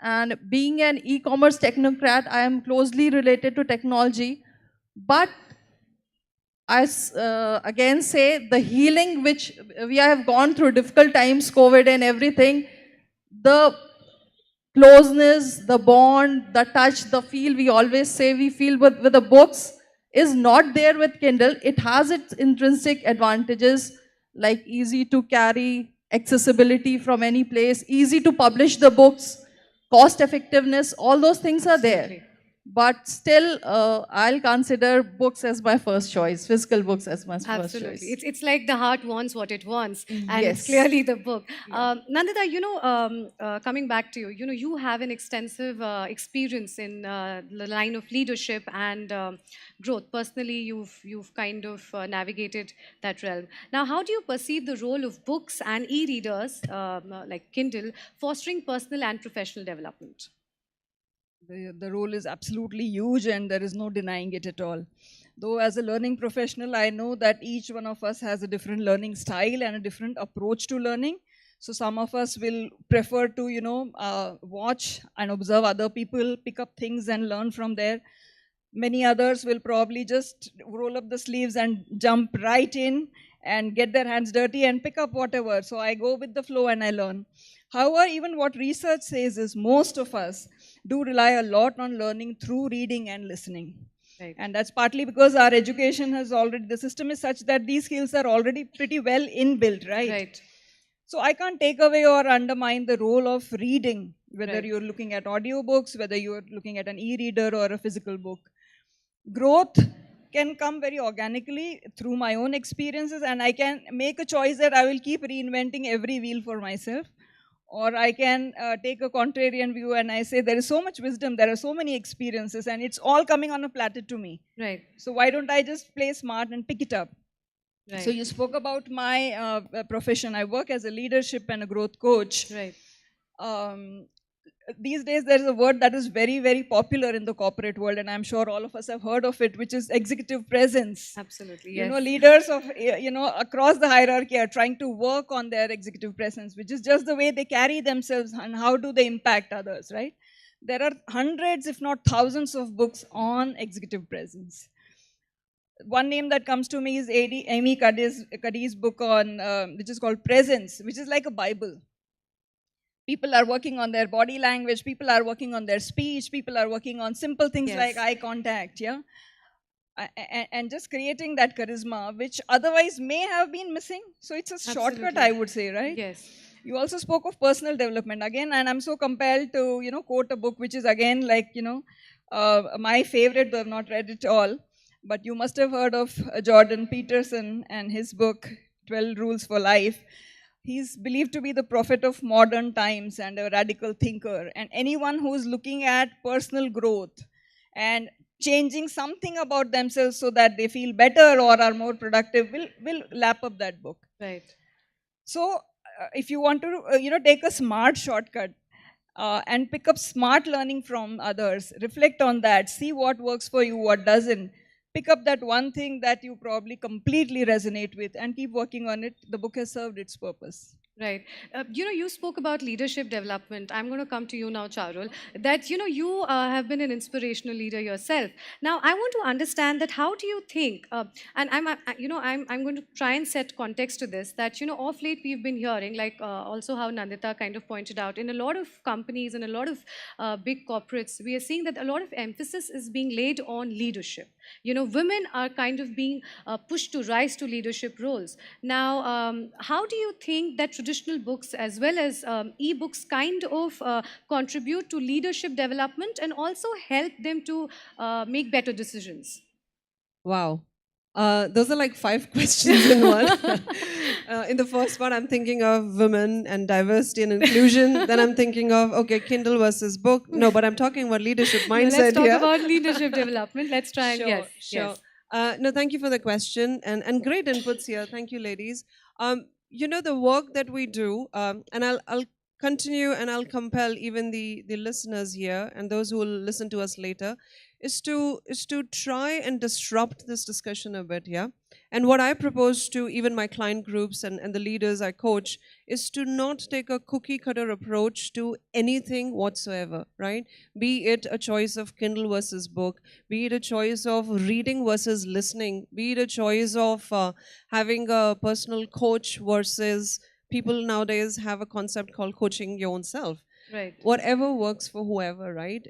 [SPEAKER 14] And being an e-commerce technocrat, I am closely related to technology. But I again say the healing which we have gone through, difficult times, COVID and everything, the closeness, the bond, the touch, the feel, we always say we feel with the books is not there with Kindle. It has its intrinsic advantages like easy to carry, accessibility from any place, easy to publish the books, cost effectiveness, all those things are there. But still, I'll consider books as my first choice, physical books as my first choice.
[SPEAKER 11] It's like the heart wants what it wants, and
[SPEAKER 14] Yes.
[SPEAKER 11] it's clearly the book. Nandita, coming back to you, you have an extensive experience in the line of leadership and growth. Personally, you've kind of navigated that realm. Now, how do you perceive the role of books and e-readers like Kindle fostering personal and professional development?
[SPEAKER 12] The role is absolutely huge and there is no denying it at all. Though as a learning professional, I know that each one of us has a different learning style and a different approach to learning. So some of us will prefer to, watch and observe other people, pick up things and learn from there. Many others will probably just roll up the sleeves and jump right in and get their hands dirty and pick up whatever. So I go with the flow and I learn. However, even what research says is most of us do rely a lot on learning through reading and listening.
[SPEAKER 11] Right.
[SPEAKER 12] And that's partly because our education the system is such that these skills are already pretty well inbuilt, right?
[SPEAKER 11] Right.
[SPEAKER 12] So I can't take away or undermine the role of reading, whether
[SPEAKER 11] Right.
[SPEAKER 12] you're looking at audiobooks, whether you're looking at an e-reader or a physical book. Growth can come very organically through my own experiences, and I can make a choice that I will keep reinventing every wheel for myself. Or I can take a contrarian view and I say there is so much wisdom, there are so many experiences, and it's all coming on a platter to me.
[SPEAKER 11] Right.
[SPEAKER 12] So why don't I just play smart and pick it up?
[SPEAKER 11] Right.
[SPEAKER 12] So you spoke about my profession. I work as a leadership and a growth coach.
[SPEAKER 11] Right.
[SPEAKER 12] These days there is a word that is very, very popular in the corporate world, and I'm sure all of us have heard of it, which is executive presence.
[SPEAKER 11] Absolutely, yes.
[SPEAKER 12] Leaders of, across the hierarchy are trying to work on their executive presence, which is just the way they carry themselves and how do they impact others, right? There are hundreds, if not thousands of books on executive presence. One name that comes to me is Amy Cuddy's book on, which is called Presence, which is like a Bible. People are working on their body language, people are working on their speech, people are working on simple things
[SPEAKER 11] Yes.
[SPEAKER 12] like eye contact, yeah? And just creating that charisma, which otherwise may have been missing. So it's a shortcut,
[SPEAKER 11] Absolutely.
[SPEAKER 12] I would say, right?
[SPEAKER 11] Yes.
[SPEAKER 12] You also spoke of personal development again, and I'm so compelled to, quote a book which is again like, my favorite, though I've not read it all. But you must have heard of Jordan Peterson and his book, 12 Rules for Life. He's believed to be the prophet of modern times and a radical thinker. And anyone who's looking at personal growth and changing something about themselves so that they feel better or are more productive will lap up that book.
[SPEAKER 11] Right.
[SPEAKER 12] So if you want to, take a smart shortcut, and pick up smart learning from others. Reflect on that. See what works for you, what doesn't. Pick up that one thing that you probably completely resonate with and keep working on it. The book has served its purpose.
[SPEAKER 11] Right. You spoke about leadership development. I'm going to come to you now, Charul. That, you have been an inspirational leader yourself. Now, I want to understand that how do you think, and I'm going to try and set context to this, that, off late we've been hearing, like also how Nandita kind of pointed out, in a lot of companies and a lot of big corporates, we are seeing that a lot of emphasis is being laid on leadership. Women are kind of being pushed to rise to leadership roles. Now, how do you think that traditional books as well as e-books kind of contribute to leadership development and also help them to make better decisions?
[SPEAKER 15] Wow. Those are like 5 questions in one. In the first one, I'm thinking of women and diversity and inclusion. Then I'm thinking of, okay, Kindle versus book. No, but I'm talking about leadership mindset
[SPEAKER 11] Let's talk
[SPEAKER 15] here.
[SPEAKER 11] about leadership development. Let's try and,
[SPEAKER 15] Sure,
[SPEAKER 11] yes.
[SPEAKER 15] sure.
[SPEAKER 11] Yes.
[SPEAKER 15] No, thank you for the question and great inputs here. Thank you, ladies. The work that we do, and I'll continue and I'll compel even the listeners here and those who will listen to us later, is to try and disrupt this discussion a bit, yeah? And what I propose to even my client groups and the leaders I coach is to not take a cookie cutter approach to anything whatsoever, right? Be it a choice of Kindle versus book, be it a choice of reading versus listening, be it a choice of having a personal coach versus people nowadays have a concept called coaching your own self.
[SPEAKER 11] Right.
[SPEAKER 15] Whatever works for whoever, right?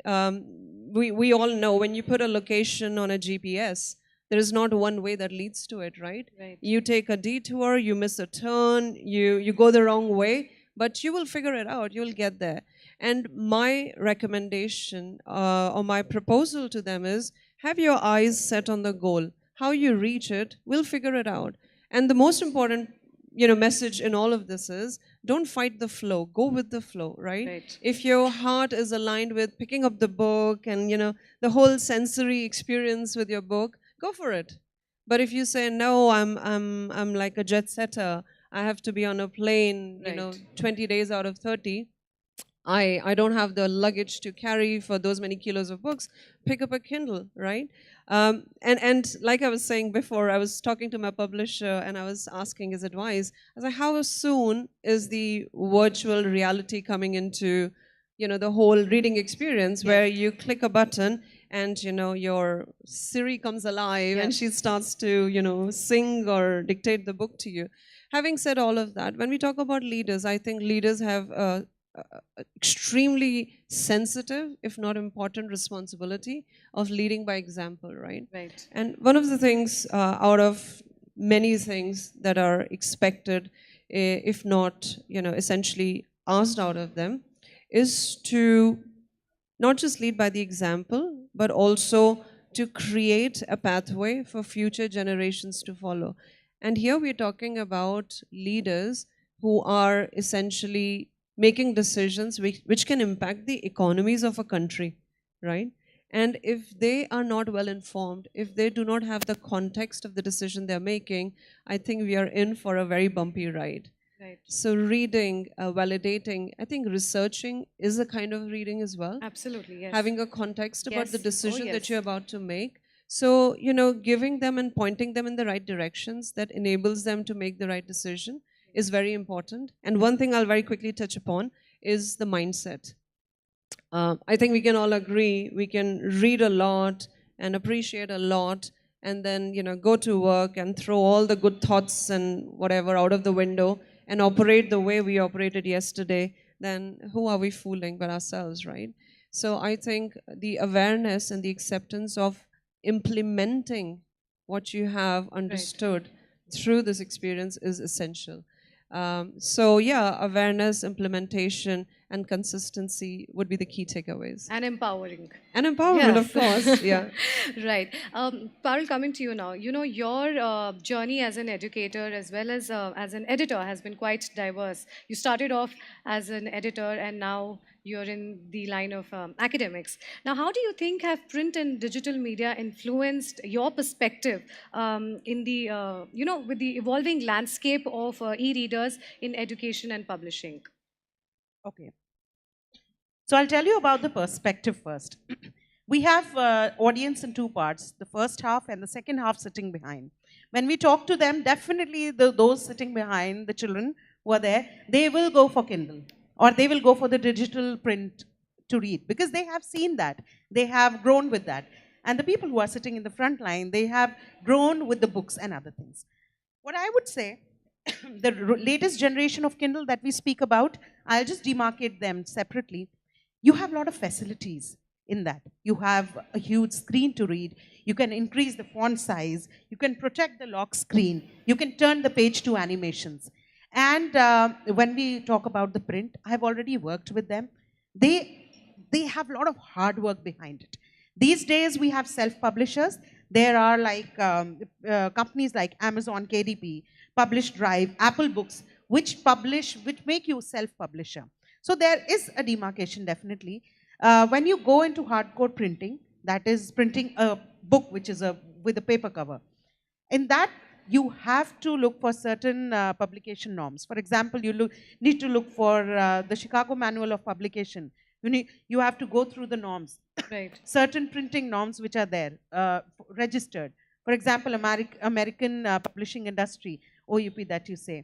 [SPEAKER 15] We all know when you put a location on a GPS, there is not one way that leads to it, right?
[SPEAKER 11] Right.
[SPEAKER 15] You take a detour, you miss a turn, you go the wrong way, but you will figure it out, you'll get there. And my recommendation or my proposal to them is, have your eyes set on the goal. How you reach it, we'll figure it out. And the most important message in all of this is, don't fight the flow, go with the flow, right?
[SPEAKER 11] Right.
[SPEAKER 15] If your heart is aligned with picking up the book and the whole sensory experience with your book, go for it. But if you say, no, I'm like a jet setter, I have to be on a plane,
[SPEAKER 11] Right.
[SPEAKER 15] 20 days out of 30, I don't have the luggage to carry for those many kilos of books, pick up a Kindle, right? And like I was saying before, I was talking to my publisher and I was asking his advice. I was like, how soon is the virtual reality coming into, the whole reading experience where you click a button and, your Siri comes alive and she starts to, sing or dictate the book to you. Having said all of that, when we talk about leaders, I think leaders have extremely sensitive, if not important, responsibility of leading by example, right?
[SPEAKER 11] Right.
[SPEAKER 15] And one of the things out of many things that are expected, if not, essentially asked out of them, is to not just lead by the example, but also to create a pathway for future generations to follow. And here we're talking about leaders who are essentially making decisions which can impact the economies of a country, right? And if they are not well informed, if they do not have the context of the decision they're making, I think we are in for a very bumpy ride.
[SPEAKER 11] Right.
[SPEAKER 15] So reading, validating, I think researching is a kind of reading as well.
[SPEAKER 11] Absolutely, yes.
[SPEAKER 15] Having a context about the
[SPEAKER 11] Yes.
[SPEAKER 15] decision
[SPEAKER 11] Oh,
[SPEAKER 15] that
[SPEAKER 11] yes.
[SPEAKER 15] you're about to make. So, giving them and pointing them in the right directions that enables them to make the right decision is very important. And one thing I'll very quickly touch upon is the mindset. I think we can all agree, we can read a lot and appreciate a lot and then, go to work and throw all the good thoughts and whatever out of the window and operate the way we operated yesterday, then who are we fooling but ourselves, right? So I think the awareness and the acceptance of implementing what you have understood through this experience is essential. So yeah, awareness, implementation, and consistency would be the key takeaways.
[SPEAKER 11] And empowering.
[SPEAKER 15] And empowerment,
[SPEAKER 11] Yes.
[SPEAKER 15] of course, yeah.
[SPEAKER 11] Right. Parul, coming to you now. Your journey as an educator as well as an editor has been quite diverse. You started off as an editor and now you're in the line of academics. Now, how do you think have print and digital media influenced your perspective in the, with the evolving landscape of e-readers in education and publishing?
[SPEAKER 13] Okay. So I'll tell you about the perspective first. We have audience in two parts, the first half and the second half sitting behind. When we talk to them, definitely those sitting behind, the children who are there, they will go for Kindle or they will go for the digital print to read because they have seen that. They have grown with that. And the people who are sitting in the front line, they have grown with the books and other things. What I would say, the latest generation of Kindle that we speak about, I'll just demarcate them separately. You have a lot of facilities in that. You have a huge screen to read. You can increase the font size. You can protect the lock screen. You can turn the page to animations. And when we talk about the print, I've already worked with them. They have a lot of hard work behind it. These days, we have self-publishers. There are like companies like Amazon, KDP, Publish Drive, Apple Books, which make you self-publisher. So there is a demarcation, definitely. When you go into hardcore printing, that is printing a book which is with a paper cover, in that you have to look for certain publication norms. For example, you need to look for the Chicago Manual of Publication. You have to go through the norms.
[SPEAKER 11] Right.
[SPEAKER 13] Certain printing norms which are there, registered. For example, American Publishing Industry, OUP that you say.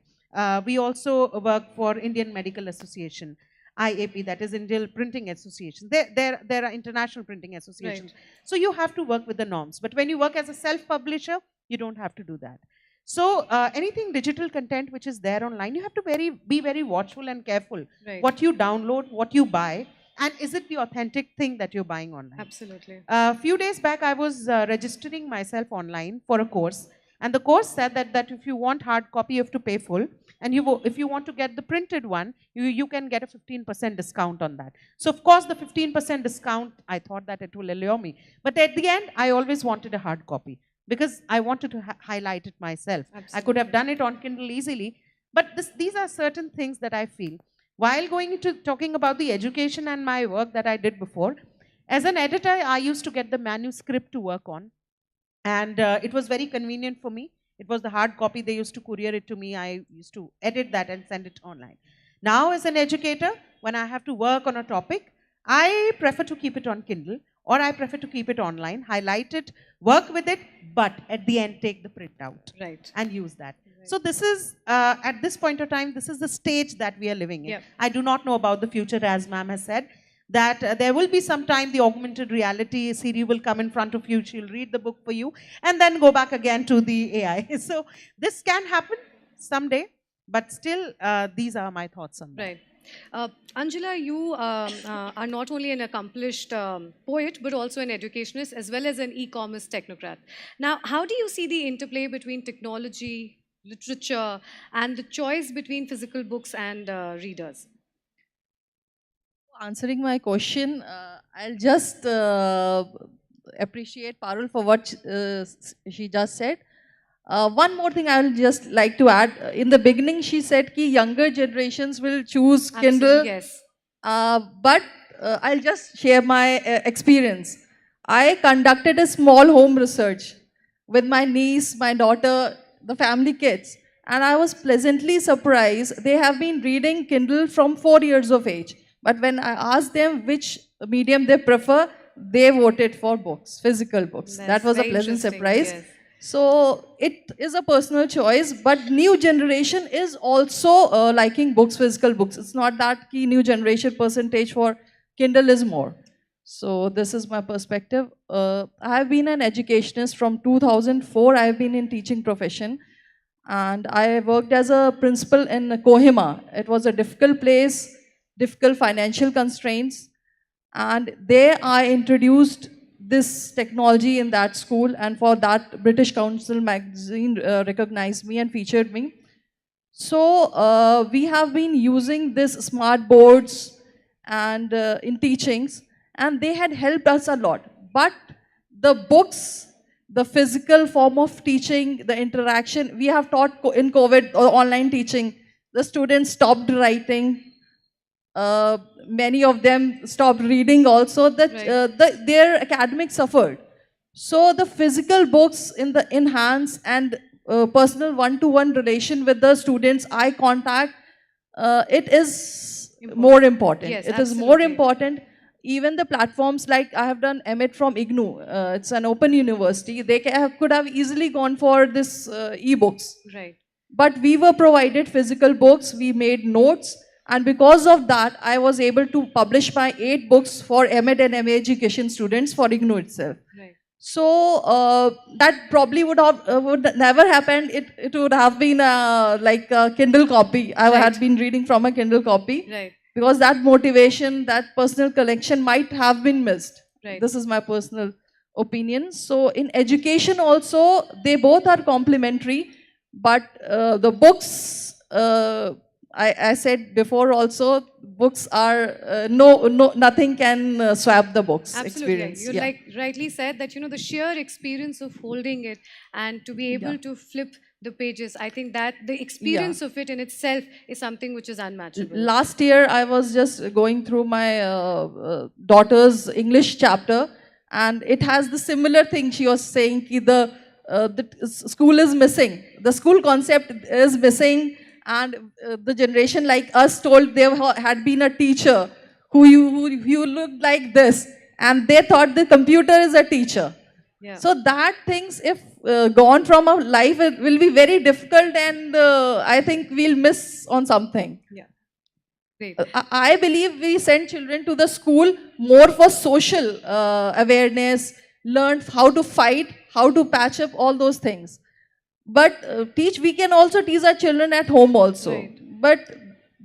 [SPEAKER 13] We also work for Indian Medical Association, IAP, that is Indian Printing Association. There are international printing associations.
[SPEAKER 11] Right.
[SPEAKER 13] So you have to work with the norms. But when you work as a self-publisher, you don't have to do that. So anything digital content which is there online, you have to be very watchful and careful.
[SPEAKER 11] Right.
[SPEAKER 13] What you download, what you buy, and is it the authentic thing that you're buying online?
[SPEAKER 11] Absolutely.
[SPEAKER 13] A few days back, I was registering myself online for a course. And the course said that if you want hard copy, you have to pay full. And if you want to get the printed one, you can get a 15% discount on that. So of course, the 15% discount, I thought that it will allure me. But at the end, I always wanted a hard copy because I wanted to highlight it myself.
[SPEAKER 11] Absolutely.
[SPEAKER 13] I could have done it on Kindle easily. But these are certain things that I feel. While going into talking about the education and my work that I did before, as an editor, I used to get the manuscript to work on. And it was very convenient for me. It was the hard copy. They used to courier it to me. I used to edit that and send it online. Now, as an educator, when I have to work on a topic, I prefer to keep it on Kindle or I prefer to keep it online, highlight it, work with it, but at the end, take the print out and use that. So this is, at this point of time, this is the stage that we are living in.
[SPEAKER 11] Yep.
[SPEAKER 13] I do not know about the future, as ma'am has said, that there will be some time the augmented reality Siri will come in front of you, she'll read the book for you, and then go back again to the AI. So this can happen someday, but still, these are my thoughts on that.
[SPEAKER 11] Right. Angela, you are not only an accomplished poet, but also an educationist as well as an e-commerce technocrat. Now, how do you see the interplay between technology, literature, and the choice between physical books and readers?
[SPEAKER 14] Answering my question, I'll just appreciate Parul for what she just said. One more thing I will just like to add. In the beginning, she said that younger generations will choose Kindle.
[SPEAKER 11] Yes.
[SPEAKER 14] But I'll just share my experience. I conducted a small home research with my niece, my daughter, the family kids. And I was pleasantly surprised. They have been reading Kindle from 4 years of age. But when I asked them which medium they prefer, they voted for books, physical books. That was a pleasant surprise.
[SPEAKER 11] Yes.
[SPEAKER 14] So it is a personal choice, but new generation is also liking books, physical books. It's not that key new generation percentage for Kindle is more. So this is my perspective. I have been an educationist from 2004. I have been in teaching profession. And I worked as a principal in Kohima. It was a difficult place, difficult financial constraints. And there I introduced this technology in that school, and for that British Council magazine recognized me and featured me. So we have been using this smart boards and in teachings, and they had helped us a lot. But the books, the physical form of teaching, the interaction, we have taught in COVID or online teaching, the students stopped writing. Many of them stopped reading also, that their academics suffered. So the physical books in hands and personal one-to-one relation with the students, eye contact, it is more important.
[SPEAKER 11] Yes,
[SPEAKER 14] It is more
[SPEAKER 11] absolutely.
[SPEAKER 14] important. Even the platforms like I have done MIT from IGNOU, it's an open university, they could have easily gone for this e-books.
[SPEAKER 11] Right.
[SPEAKER 14] But we were provided physical books, we made notes, and because of that, I was able to publish my 8 books for MEd and MA education students for IGNOU itself.
[SPEAKER 11] Right.
[SPEAKER 14] So that probably would never happen. It would have been like a Kindle copy. I had been reading from a Kindle copy.
[SPEAKER 11] Right.
[SPEAKER 14] Because that motivation, that personal connection might have been missed.
[SPEAKER 11] Right.
[SPEAKER 14] This is my personal opinion. So in education also, they both are complementary. But the books, I said before also, books are, nothing can swap the books
[SPEAKER 11] Absolutely.
[SPEAKER 14] experience.
[SPEAKER 11] You like rightly said that, the sheer experience of holding it and to be able to flip the pages, I think that the experience of it in itself is something which is unmatchable.
[SPEAKER 14] Last year, I was just going through my daughter's English chapter, and it has the similar thing. She was saying the school is missing. The school concept is missing, and the generation like us told there had been a teacher who you looked like this, and they thought the computer is a teacher.
[SPEAKER 11] Yeah.
[SPEAKER 14] So that things, if gone from our life, it will be very difficult, and I think we'll miss on something.
[SPEAKER 11] Yeah. Great.
[SPEAKER 14] I believe we send children to the school more for social awareness, learn how to fight, how to patch up, all those things. But we can also teach our children at home also.
[SPEAKER 11] Right.
[SPEAKER 14] But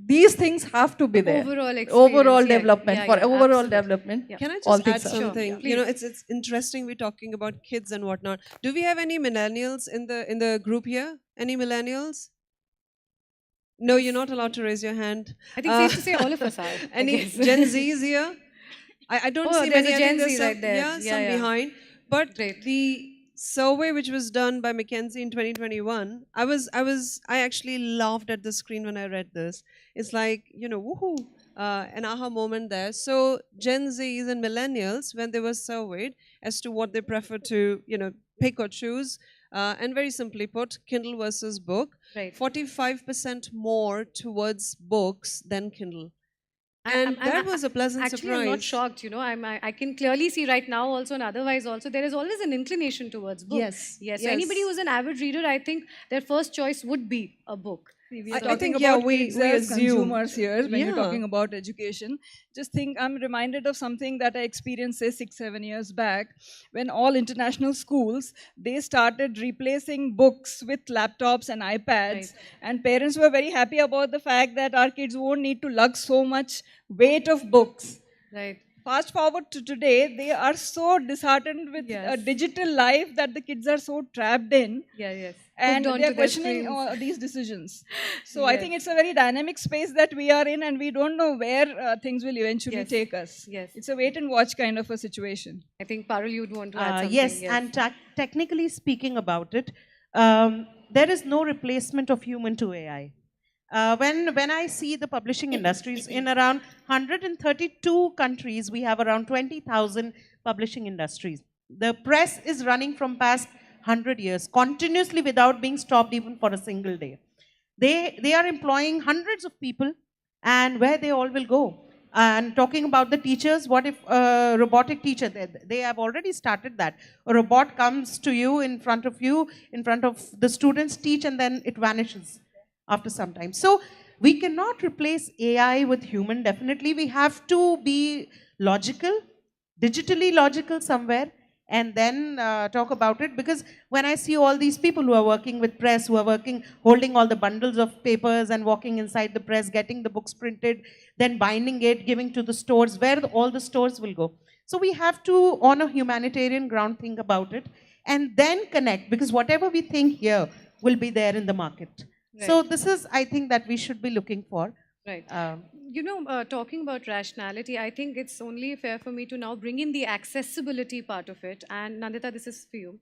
[SPEAKER 14] these things have to be there.
[SPEAKER 11] Overall experience.
[SPEAKER 14] Overall
[SPEAKER 11] Yeah,
[SPEAKER 14] development,
[SPEAKER 11] yeah,
[SPEAKER 14] for
[SPEAKER 11] yeah,
[SPEAKER 14] overall
[SPEAKER 11] absolutely.
[SPEAKER 14] development.
[SPEAKER 11] Yeah.
[SPEAKER 15] Can I
[SPEAKER 14] all
[SPEAKER 15] just add
[SPEAKER 14] things are-
[SPEAKER 15] something?
[SPEAKER 11] Sure.
[SPEAKER 15] You know, it's interesting we're talking about kids and whatnot. Do we have any millennials in the group here? Any millennials? No, you're not allowed to raise your hand.
[SPEAKER 11] I think safe to say all of us are. I
[SPEAKER 15] Any
[SPEAKER 11] guess.
[SPEAKER 15] Gen Zs here? I don't
[SPEAKER 11] Oh,
[SPEAKER 15] see
[SPEAKER 11] there's
[SPEAKER 15] many.
[SPEAKER 11] a
[SPEAKER 15] I
[SPEAKER 11] Gen
[SPEAKER 15] think there's
[SPEAKER 11] Z
[SPEAKER 15] some,
[SPEAKER 11] right there.
[SPEAKER 15] Yeah,
[SPEAKER 11] Yeah,
[SPEAKER 15] some
[SPEAKER 11] yeah.
[SPEAKER 15] behind. But
[SPEAKER 11] Great.
[SPEAKER 15] the survey which was done by McKinsey in 2021, I actually laughed at the screen when I read this. It's like, woohoo, an aha moment there. So Gen Zs and millennials, when they were surveyed as to what they prefer to, pick or choose, and very simply put, Kindle versus book,
[SPEAKER 11] Right.
[SPEAKER 15] 45% more towards books than Kindle. And that was a pleasant
[SPEAKER 11] actually,
[SPEAKER 15] surprise.
[SPEAKER 11] I'm not shocked. I can clearly see right now also, and otherwise also, there is always an inclination towards book.
[SPEAKER 14] Yes,
[SPEAKER 11] Yes. So
[SPEAKER 14] yes.
[SPEAKER 11] anybody who's an avid reader, I think their first choice would be a book.
[SPEAKER 12] We
[SPEAKER 15] I
[SPEAKER 12] are talking
[SPEAKER 15] think, yeah,
[SPEAKER 12] about
[SPEAKER 15] we
[SPEAKER 12] kids as
[SPEAKER 15] assume.
[SPEAKER 12] consumers here when you're
[SPEAKER 15] Yeah.
[SPEAKER 12] talking about education. Just think, I'm reminded of something that I experienced, say, 6-7 years back, when all international schools, they started replacing books with laptops and iPads, and parents were very happy about the fact that our kids won't need to lug so much weight of books.
[SPEAKER 11] Right.
[SPEAKER 12] Fast forward to today, they are so disheartened with a digital life that the kids are so trapped in.
[SPEAKER 11] Yeah, yes.
[SPEAKER 12] And
[SPEAKER 11] Hooked
[SPEAKER 12] they are
[SPEAKER 11] onto their
[SPEAKER 12] questioning
[SPEAKER 11] screens.
[SPEAKER 12] these decisions. So I
[SPEAKER 11] Yes.
[SPEAKER 12] think it's a very dynamic space that we are in, and we don't know where things will eventually
[SPEAKER 11] Yes.
[SPEAKER 12] take us.
[SPEAKER 11] Yes.
[SPEAKER 12] It's a wait and watch kind of a situation.
[SPEAKER 11] I think Parul, you'd want to add something.
[SPEAKER 13] Yes, and technically speaking about it, there is no replacement of human to AI. When I see the publishing industries in around 132 countries, we have around 20,000 publishing industries. The press is running from past 100 years continuously without being stopped even for a single day. They are employing hundreds of people, and where they all will go. And talking about the teachers, what if a robotic teacher, they have already started that. A robot comes to you, in front of the students, teach, and then it vanishes after some time. So we cannot replace AI with human, definitely. We have to be logical, digitally logical somewhere, and then talk about it. Because when I see all these people who are working with press, who are working, holding all the bundles of papers and walking inside the press, getting the books printed, then binding it, giving to the stores, where all the stores will go. So we have to, on a humanitarian ground, think about it, and then connect, because whatever we think here will be there in the market. So this is, I think, that we should be looking for.
[SPEAKER 11] Right. Talking about rationality, I think it's only fair for me to now bring in the accessibility part of it. And Nandita, this is for you.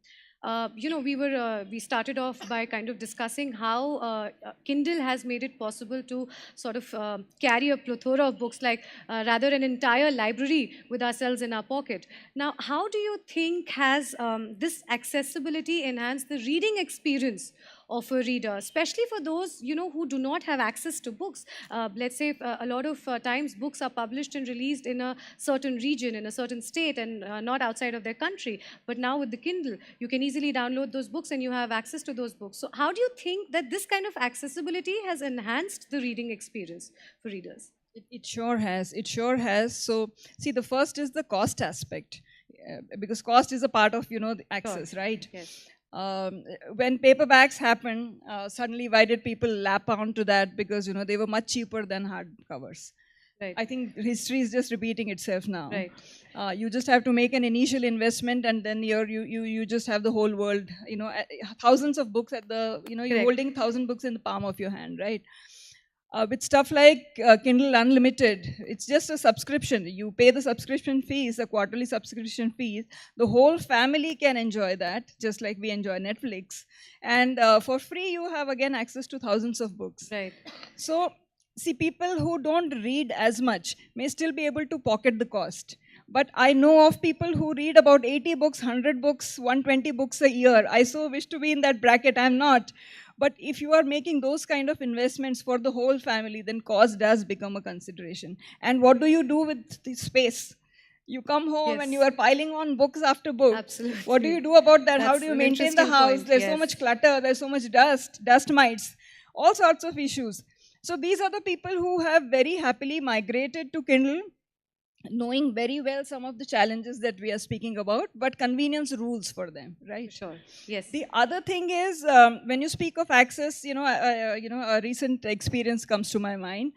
[SPEAKER 11] We started off by kind of discussing how Kindle has made it possible to sort of carry a plethora of books, like rather an entire library with ourselves in our pocket. Now, how do you think has this accessibility enhanced the reading experience of a reader, especially for those, who do not have access to books. Let's say a lot of times books are published and released in a certain region, in a certain state, and not outside of their country. But now with the Kindle, you can easily download those books and you have access to those books. So how do you think that this kind of accessibility has enhanced the reading experience for readers?
[SPEAKER 12] It sure has. It sure has. So, see, the first is the cost aspect, because cost is a part of, the access, right?
[SPEAKER 11] Yes.
[SPEAKER 12] When paperbacks happened, suddenly why did people lap onto that? Because, they were much cheaper than hardcovers.
[SPEAKER 11] Right.
[SPEAKER 12] I think history is just repeating itself now.
[SPEAKER 11] Right.
[SPEAKER 12] You just have to make an initial investment, and then you just have the whole world, thousands of books at the, you're
[SPEAKER 11] Correct.
[SPEAKER 12] holding 1,000 books in the palm of your hand, right? With stuff like Kindle Unlimited, it's just a subscription. You pay the subscription fees, a quarterly subscription fees. The whole family can enjoy that, just like we enjoy Netflix. And for free, you have, again, access to thousands of books.
[SPEAKER 11] Right.
[SPEAKER 12] So, see, people who don't read as much may still be able to pocket the cost. But I know of people who read about 80 books, 100 books, 120 books a year. I so wish to be in that bracket. I'm not. But if you are making those kind of investments for the whole family, then cost does become a consideration. And what do you do with the space? You come home and you are piling on books after books.
[SPEAKER 11] Absolutely.
[SPEAKER 12] What do you do about that? How
[SPEAKER 11] That's
[SPEAKER 12] do you
[SPEAKER 11] an
[SPEAKER 12] maintain the
[SPEAKER 11] interesting
[SPEAKER 12] house?
[SPEAKER 11] point,
[SPEAKER 12] There's so
[SPEAKER 11] yes.
[SPEAKER 12] much clutter, there's so much dust mites, all sorts of issues. So these are the people who have very happily migrated to Kindle, knowing very well some of the challenges that we are speaking about, but convenience rules for them, right?
[SPEAKER 11] Sure. Yes.
[SPEAKER 12] The other thing is, when you speak of access, a recent experience comes to my mind.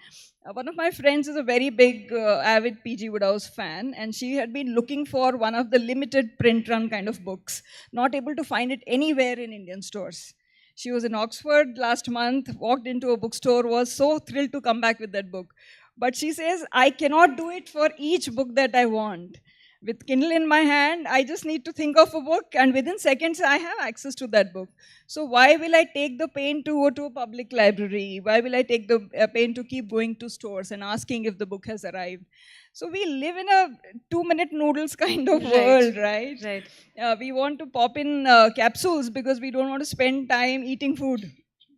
[SPEAKER 12] One of my friends is a very big, avid P.G. Woodhouse fan, and she had been looking for one of the limited print run kind of books, not able to find it anywhere in Indian stores. She was in Oxford last month, walked into a bookstore, was so thrilled to come back with that book. But she says, I cannot do it for each book that I want. With Kindle in my hand, I just need to think of a book, and within seconds, I have access to that book. So why will I take the pain to go to a public library? Why will I take the pain to keep going to stores and asking if the book has arrived? So we live in a 2-minute noodles kind of world, right?
[SPEAKER 11] Right.
[SPEAKER 12] We want to pop in capsules because we don't want to spend time eating food.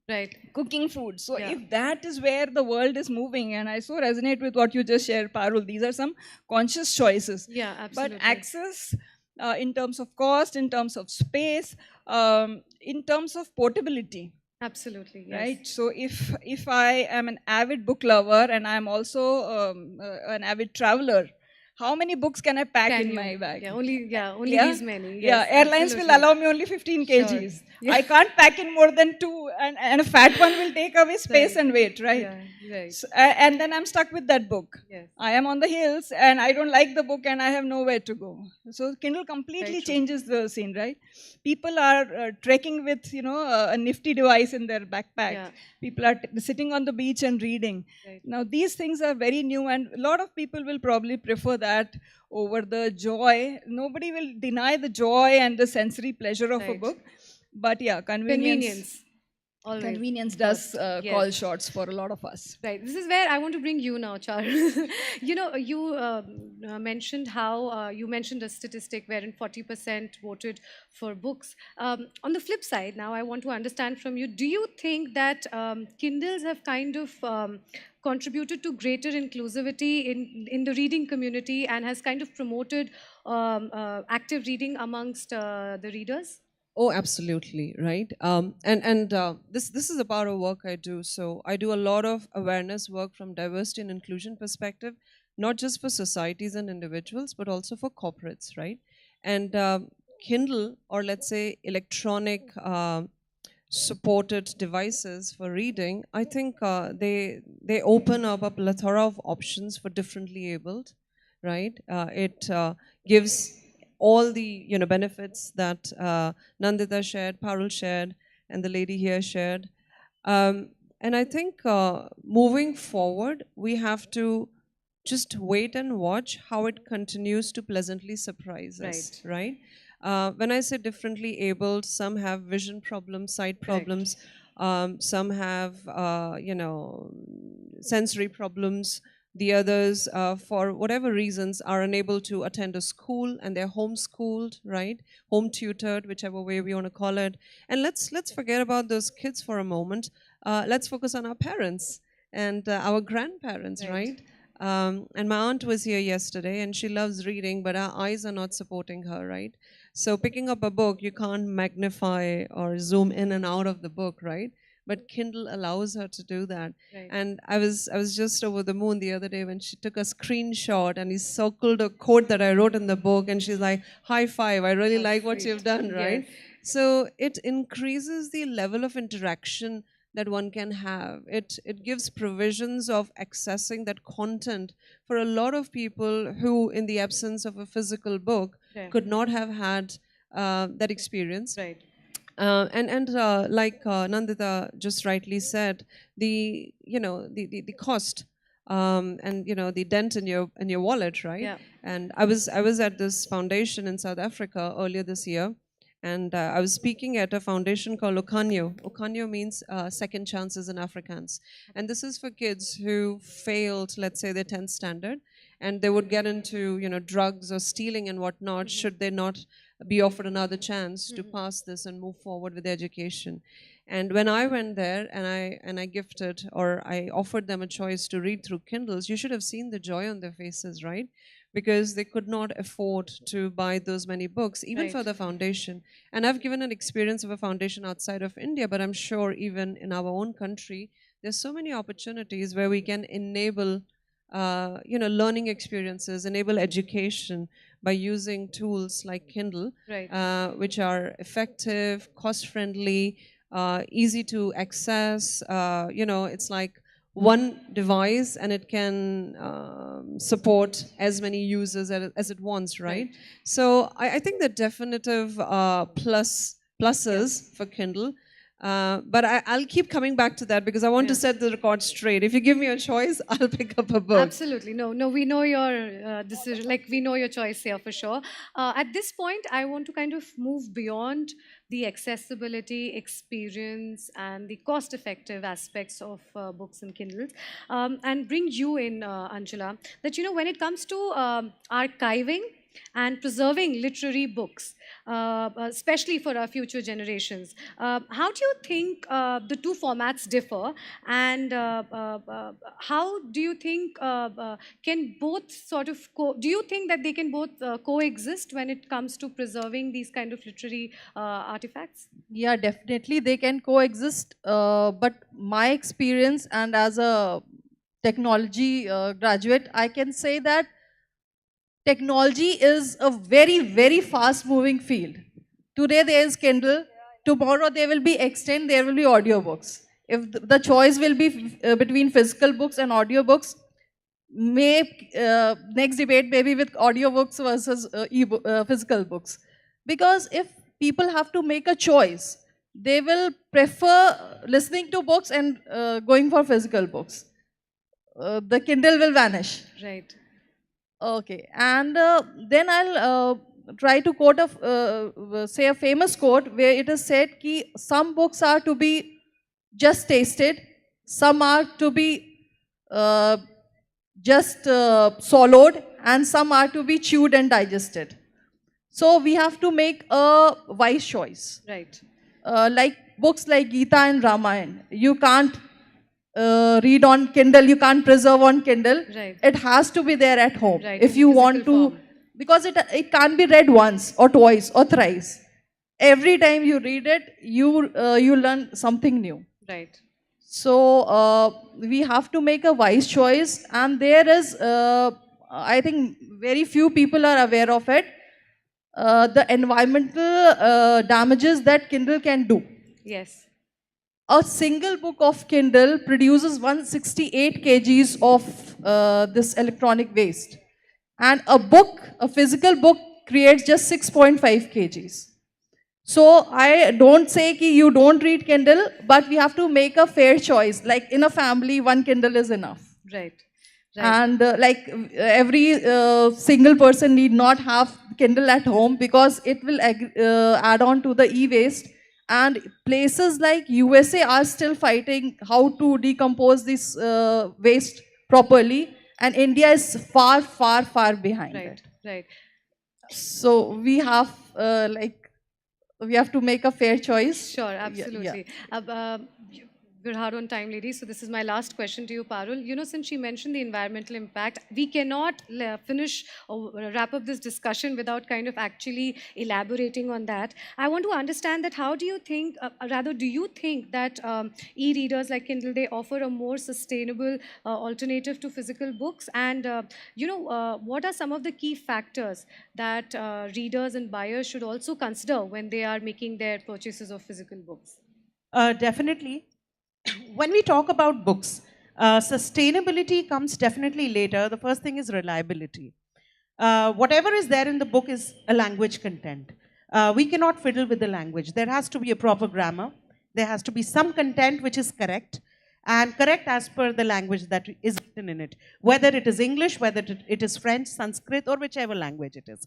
[SPEAKER 11] Right.
[SPEAKER 12] Cooking food. So if that is where the world is moving, and I so resonate with what you just shared, Parul, these are some conscious choices.
[SPEAKER 11] Yeah, absolutely.
[SPEAKER 12] But access in terms of cost, in terms of space, in terms of portability.
[SPEAKER 11] Absolutely, yes.
[SPEAKER 12] Right. So if I am an avid book lover and I'm also an avid traveler, how many books can I pack in my bag?
[SPEAKER 11] Yeah, only these many.
[SPEAKER 12] Yeah,
[SPEAKER 11] Yes,
[SPEAKER 12] airlines will allow me only 15 kgs.
[SPEAKER 11] Sure. Yeah.
[SPEAKER 12] I can't pack in more than 2, and a fat one will take away space and weight, right?
[SPEAKER 11] Yeah, right.
[SPEAKER 12] So, and then I'm stuck with that book.
[SPEAKER 11] Yes.
[SPEAKER 12] I am on the hills and I don't like the book and I have nowhere to go. So Kindle completely changes the scene, right? People are trekking with, a nifty device in their backpack.
[SPEAKER 11] Yeah.
[SPEAKER 12] People are sitting on the beach and reading.
[SPEAKER 11] Right.
[SPEAKER 12] Now, these things are very new, and a lot of people will probably prefer that over the joy. Nobody will deny the joy and the sensory pleasure of a book. But yeah, convenience.
[SPEAKER 11] Always.
[SPEAKER 12] Convenience does
[SPEAKER 11] Yes.
[SPEAKER 12] call shots for a lot of us.
[SPEAKER 11] Right. This is where I want to bring you now, Charles. You mentioned how you mentioned a statistic wherein 40% voted for books. On the flip side, now I want to understand from you, do you think that Kindles have kind of contributed to greater inclusivity in the reading community and has kind of promoted active reading amongst the readers?
[SPEAKER 15] Oh, absolutely, right. This is a part of work I do. So I do a lot of awareness work from diversity and inclusion perspective, not just for societies and individuals, but also for corporates, right? And Kindle, or let's say electronic supported devices for reading, I think they open up a plethora of options for differently abled, right? It gives all the benefits that Nandita shared, Parul shared, and the lady here shared. And I think moving forward, we have to just wait and watch how it continues to pleasantly surprise us, right? When I say differently abled, some have vision problems, sight problems, some have, sensory problems, The others, for whatever reasons, are unable to attend a school and they're homeschooled, right? Home tutored, whichever way we want to call it. And let's forget about those kids for a moment. Let's focus on our parents and our grandparents, right? And my aunt was here yesterday and she loves reading, but our eyes are not supporting her, right? So picking up a book, you can't magnify or zoom in and out of the book, right? But Kindle allows her to do that.
[SPEAKER 11] Right.
[SPEAKER 15] And I was just over the moon the other day when she took a screenshot and he circled a quote that I wrote in the book and she's like, high five, I really like what you've done, right?
[SPEAKER 11] Yes.
[SPEAKER 15] So it increases the level of interaction that one can have. It gives provisions of accessing that content for a lot of people who, in the absence of a physical book,
[SPEAKER 11] Right.
[SPEAKER 15] could not have had that experience.
[SPEAKER 11] Right.
[SPEAKER 15] Like Nandita just rightly said, the cost and the dent in your wallet, right?
[SPEAKER 11] Yeah.
[SPEAKER 15] And I was at this foundation in South Africa earlier this year, and I was speaking at a foundation called Okanyo. Okanyo means second chances in Afrikaans, and this is for kids who failed, let's say, their 10th standard, and they would get into drugs or stealing and whatnot should they not be offered another chance to pass this and move forward with their education. And when I went there and I gifted or I offered them a choice to read through Kindles, you should have seen the joy on their faces, right? Because they could not afford to buy those many books, even for
[SPEAKER 11] Right.
[SPEAKER 15] the foundation. And I've given an experience of a foundation outside of India, but I'm sure even in our own country, there's so many opportunities where we can enable learning experiences, enable education by using tools like Kindle,
[SPEAKER 11] Right.
[SPEAKER 15] which are effective, cost-friendly, easy to access. It's like one device and it can support as many users as it wants, right? So I think the definitive pluses for Kindle. But I'll keep coming back to that because I want to set the record straight. If you give me a choice, I'll pick up a book.
[SPEAKER 11] Absolutely. No, we know your decision, like we know your choice here for sure. At this point, I want to kind of move beyond the accessibility, experience, and the cost-effective aspects of books and Kindles, and bring you in, Anjula, that, when it comes to archiving and preserving literary books, especially for our future generations. How do you think the two formats differ, and how do you think can both sort of do you think that they can both coexist when it comes to preserving these kind of literary artifacts?
[SPEAKER 14] Yeah, definitely they can coexist. But my experience and as a technology graduate, I can say that technology is a very, very fast moving field. Today there is Kindle, tomorrow there will be extant, there will be audiobooks. If the choice will be between physical books and audiobooks, next debate maybe with audiobooks versus physical books. Because if people have to make a choice, they will prefer listening to books and going for physical books. The Kindle will vanish.
[SPEAKER 11] Right.
[SPEAKER 14] Okay, and then I'll try to quote say a famous quote where it is said ki some books are to be just tasted, some are to be just swallowed, and some are to be chewed and digested. So we have to make a wise choice.
[SPEAKER 11] Right.
[SPEAKER 14] Like books like Gita and Ramayana, you can't read on Kindle, you can't preserve on Kindle.
[SPEAKER 11] Right.
[SPEAKER 14] It has to be there at home.
[SPEAKER 11] Right,
[SPEAKER 14] If you want to, because it can't be read once or twice or thrice. Every time you read it, you learn something new.
[SPEAKER 11] Right.
[SPEAKER 14] So we have to make a wise choice, and there is, I think, very few people are aware of it. The environmental damages that Kindle can do.
[SPEAKER 11] Yes.
[SPEAKER 14] A single book of Kindle produces 168 kgs of this electronic waste. And a physical book creates just 6.5 kgs. So I don't say ki you don't read Kindle, but we have to make a fair choice. Like in a family, one Kindle is enough.
[SPEAKER 11] Right.
[SPEAKER 14] And every single person need not have Kindle at home because it will add on to the e-waste. And places like USA are still fighting how to decompose this waste properly. and India is far, far, far behind it.
[SPEAKER 11] Right.
[SPEAKER 14] So we have we have to make a fair choice.
[SPEAKER 11] Sure,
[SPEAKER 14] Yeah,
[SPEAKER 11] absolutely.
[SPEAKER 14] yeah.
[SPEAKER 11] We're hard on time, ladies. So this is my last question to you, Parul. You know, since she mentioned the environmental impact, we cannot finish or wrap up this discussion without kind of actually elaborating on that. I want to understand that how do you think, rather, do you think that e-readers like Kindle, they offer a more sustainable alternative to physical books? And, what are some of the key factors that readers and buyers should also consider when they are making their purchases of physical books?
[SPEAKER 13] Definitely. When we talk about books, sustainability comes definitely later. The first thing is reliability. Whatever is there in the book is a language content. We cannot fiddle with the language. There has to be a proper grammar. There has to be some content which is correct, and correct as per the language that is written in it. Whether it is English, whether it is French, Sanskrit, or whichever language it is.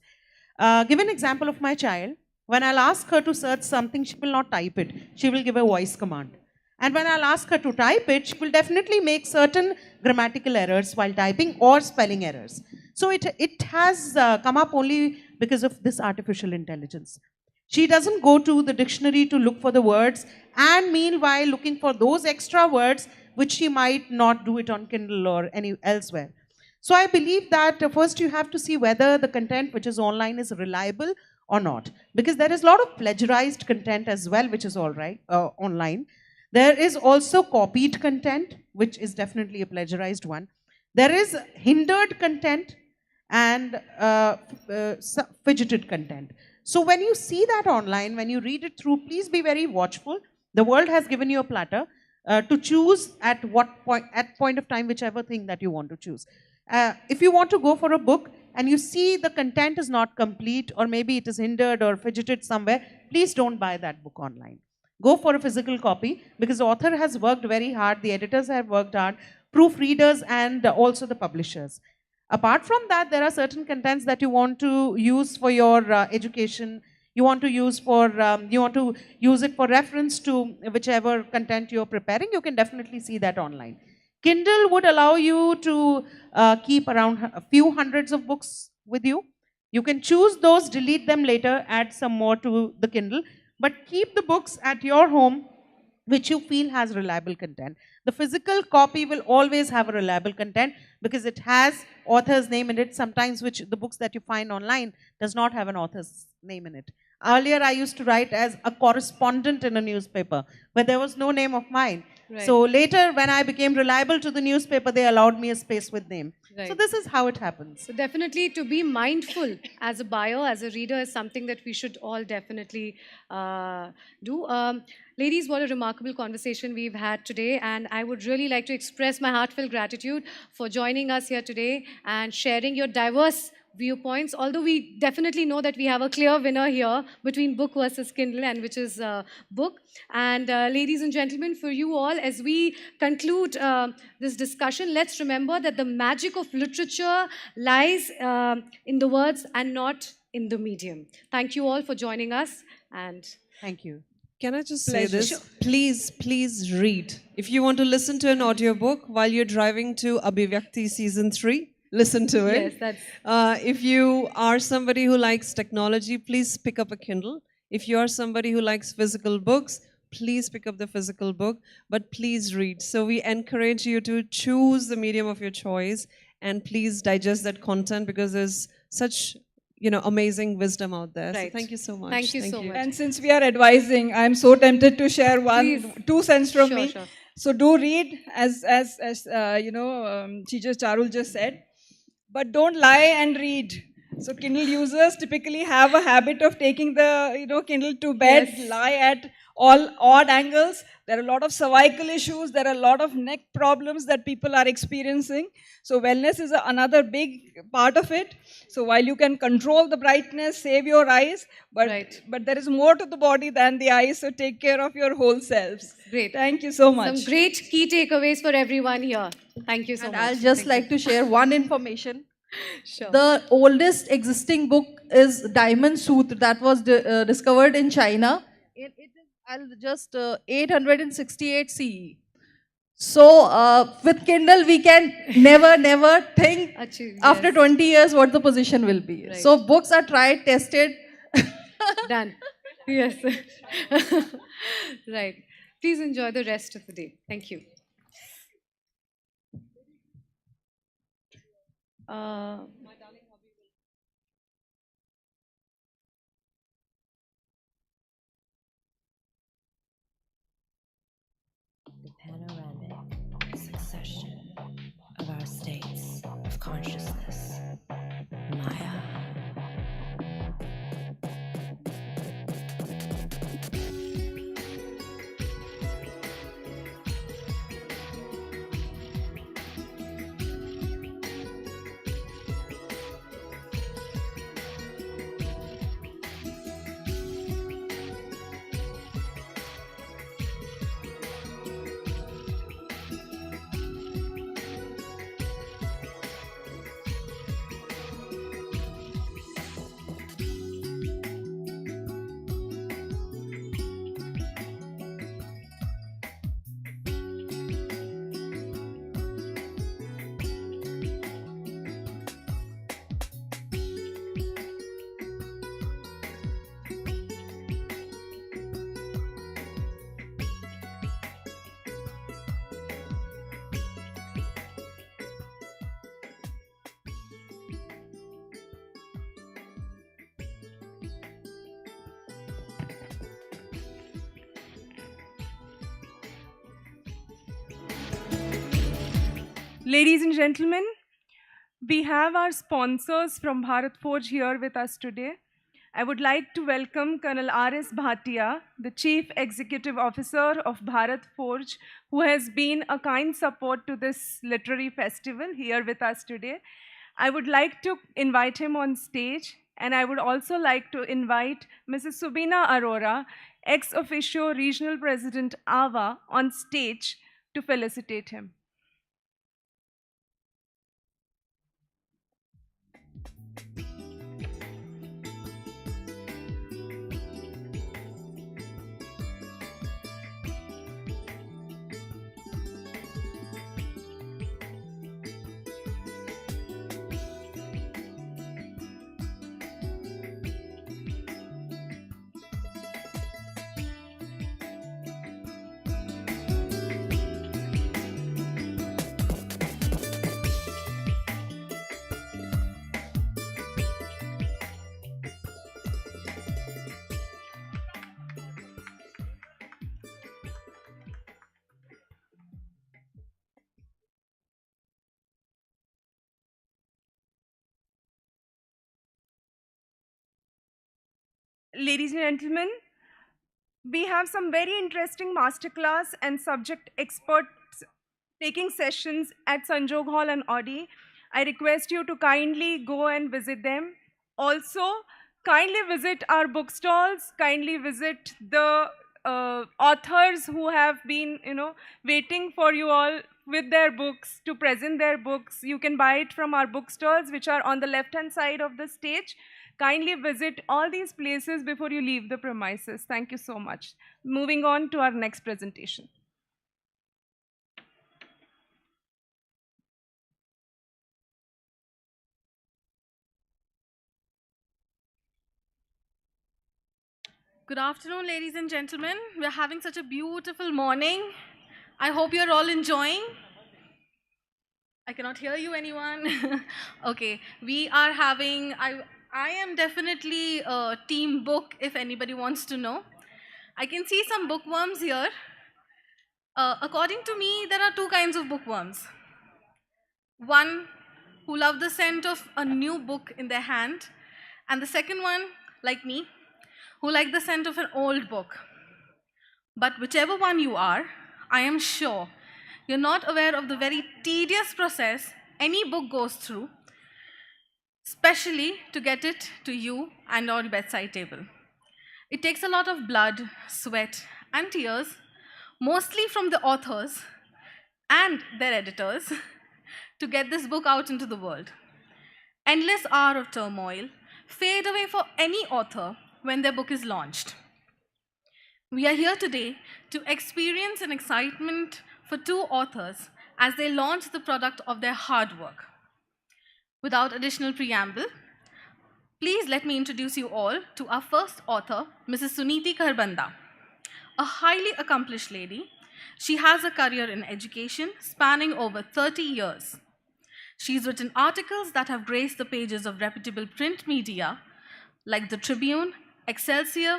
[SPEAKER 13] Give an example of my child. When I'll ask her to search something, she will not type it. She will give a voice command. And when I'll ask her to type it, she will definitely make certain grammatical errors while typing or spelling errors. So it has come up only because of this artificial intelligence. She doesn't go to the dictionary to look for the words, and meanwhile looking for those extra words which she might not do it on Kindle or any elsewhere. So I believe that first you have to see whether the content which is online is reliable or not. Because there is a lot of plagiarized content as well, which is online. There is also copied content, which is definitely a plagiarized one. There is hindered content and fidgeted content. So when you see that online, when you read it through, please be very watchful. The world has given you a platter to choose at point of time, whichever thing that you want to choose. If you want to go for a book and you see the content is not complete, or maybe it is hindered or fidgeted somewhere, please don't buy that book online. Go for a physical copy, because the author has worked very hard, the editors have worked hard, proofreaders, and also the publishers. Apart from that, there are certain contents that you want to use for your education. You want to use it for reference to whichever content you're preparing. You can definitely see that online. Kindle would allow you to keep around a few hundreds of books with you. You can choose those, delete them later, add some more to the Kindle, but keep the books at your home which you feel has reliable content. The physical copy will always have a reliable content because it has author's name in it, sometimes which the books that you find online does not have an author's name in it. Earlier, I used to write as a correspondent in a newspaper, but there was no name of mine.
[SPEAKER 11] Right.
[SPEAKER 13] So later, when I became reliable to the newspaper, they allowed me a space with name.
[SPEAKER 11] Right.
[SPEAKER 13] So this is how it happens.
[SPEAKER 11] So definitely to be mindful as a buyer, as a reader, is something that we should all definitely do. Ladies, what a remarkable conversation we've had today, and I would really like to express my heartfelt gratitude for joining us here today and sharing your diverse viewpoints, although we definitely know that we have a clear winner here between book versus Kindle, and which is book. And ladies and gentlemen, for you all, as we conclude this discussion, let's remember that the magic of literature lies in the words and not in the medium. Thank you all for joining us, and
[SPEAKER 13] thank you.
[SPEAKER 15] Can I just say this? Please, please read. If you want to listen to an audiobook while you're driving to Abhivyakti Season 3, listen to it.
[SPEAKER 11] Yes, that's...
[SPEAKER 15] if you are somebody who likes technology, please pick up a Kindle. If you are somebody who likes physical books, please pick up the physical book, but please read. So we encourage you to choose the medium of your choice, and please digest that content, because there's such amazing wisdom out there.
[SPEAKER 11] Right.
[SPEAKER 15] So thank you so much.
[SPEAKER 11] Thank you so much.
[SPEAKER 12] And since we are advising, I'm so tempted to share two cents from me.
[SPEAKER 11] Sure.
[SPEAKER 12] So do read, as Teacher Charul just said, but don't lie and read. So Kindle users typically have a habit of taking the Kindle to bed,
[SPEAKER 11] Yes.
[SPEAKER 12] lie at all odd angles. There are a lot of cervical issues. There are a lot of neck problems that people are experiencing. So wellness is another big part of it. So while you can control the brightness, save your eyes, but there is more to the body than the eyes. So take care of your whole selves.
[SPEAKER 11] Great.
[SPEAKER 12] Thank you so much.
[SPEAKER 11] Some great key takeaways for everyone here. Thank you so
[SPEAKER 14] And
[SPEAKER 11] much.
[SPEAKER 14] I'll just like to share one information.
[SPEAKER 11] Sure.
[SPEAKER 14] The oldest existing book is Diamond Sutra, that was discovered in China. It is 868 CE. So with Kindle, we can never think after
[SPEAKER 11] yes.
[SPEAKER 14] 20 years what the position will be.
[SPEAKER 11] Right.
[SPEAKER 14] So books are tried, tested.
[SPEAKER 11] Done. Yes. Right. Please enjoy the rest of the day. Thank you.
[SPEAKER 16] The panoramic succession of our states of consciousness, Maya.
[SPEAKER 17] Ladies and gentlemen, we have our sponsors from Bharat Forge here with us today. I would like to welcome Colonel R.S. Bhatia, the Chief Executive Officer of Bharat Forge, who has been a kind support to this literary festival here with us today. I would like to invite him on stage, and I would also like to invite Mrs. Subina Arora, ex officio Regional President AVA, on stage to felicitate him. Ladies and gentlemen, we have some very interesting masterclass and subject experts taking sessions at Sanjog Hall and Audi. I request you to kindly go and visit them. Also, kindly visit our bookstalls, kindly visit the authors who have been, waiting for you all with their books to present their books. You can buy it from our bookstalls, which are on the left-hand side of the stage. Kindly visit all these places before you leave the premises. Thank you so much. Moving on to our next presentation.
[SPEAKER 11] Good afternoon, ladies and gentlemen. We're having such a beautiful morning. I hope you're all enjoying. I cannot hear you, anyone. Okay, we are having, I am definitely team book if anybody wants to know. I can see some bookworms here. According to me, there are two kinds of bookworms. One who love the scent of a new book in their hand, and the second one, like me, who like the scent of an old book. But whichever one you are, I am sure you're not aware of the very tedious process any book goes through, especially to get it to you and your bedside table. It takes a lot of blood, sweat, and tears, mostly from the authors and their editors, to get this book out into the world. Endless hour of turmoil fade away for any author when their book is launched. We are here today to experience an excitement
[SPEAKER 18] for two authors as they launch the product of their hard work. Without additional preamble, please let me introduce you all to our first author, Mrs. Suniti Kharbanda. A highly accomplished lady, she has a career in education spanning over 30 years. She's written articles that have graced the pages of reputable print media like the Tribune, Excelsior,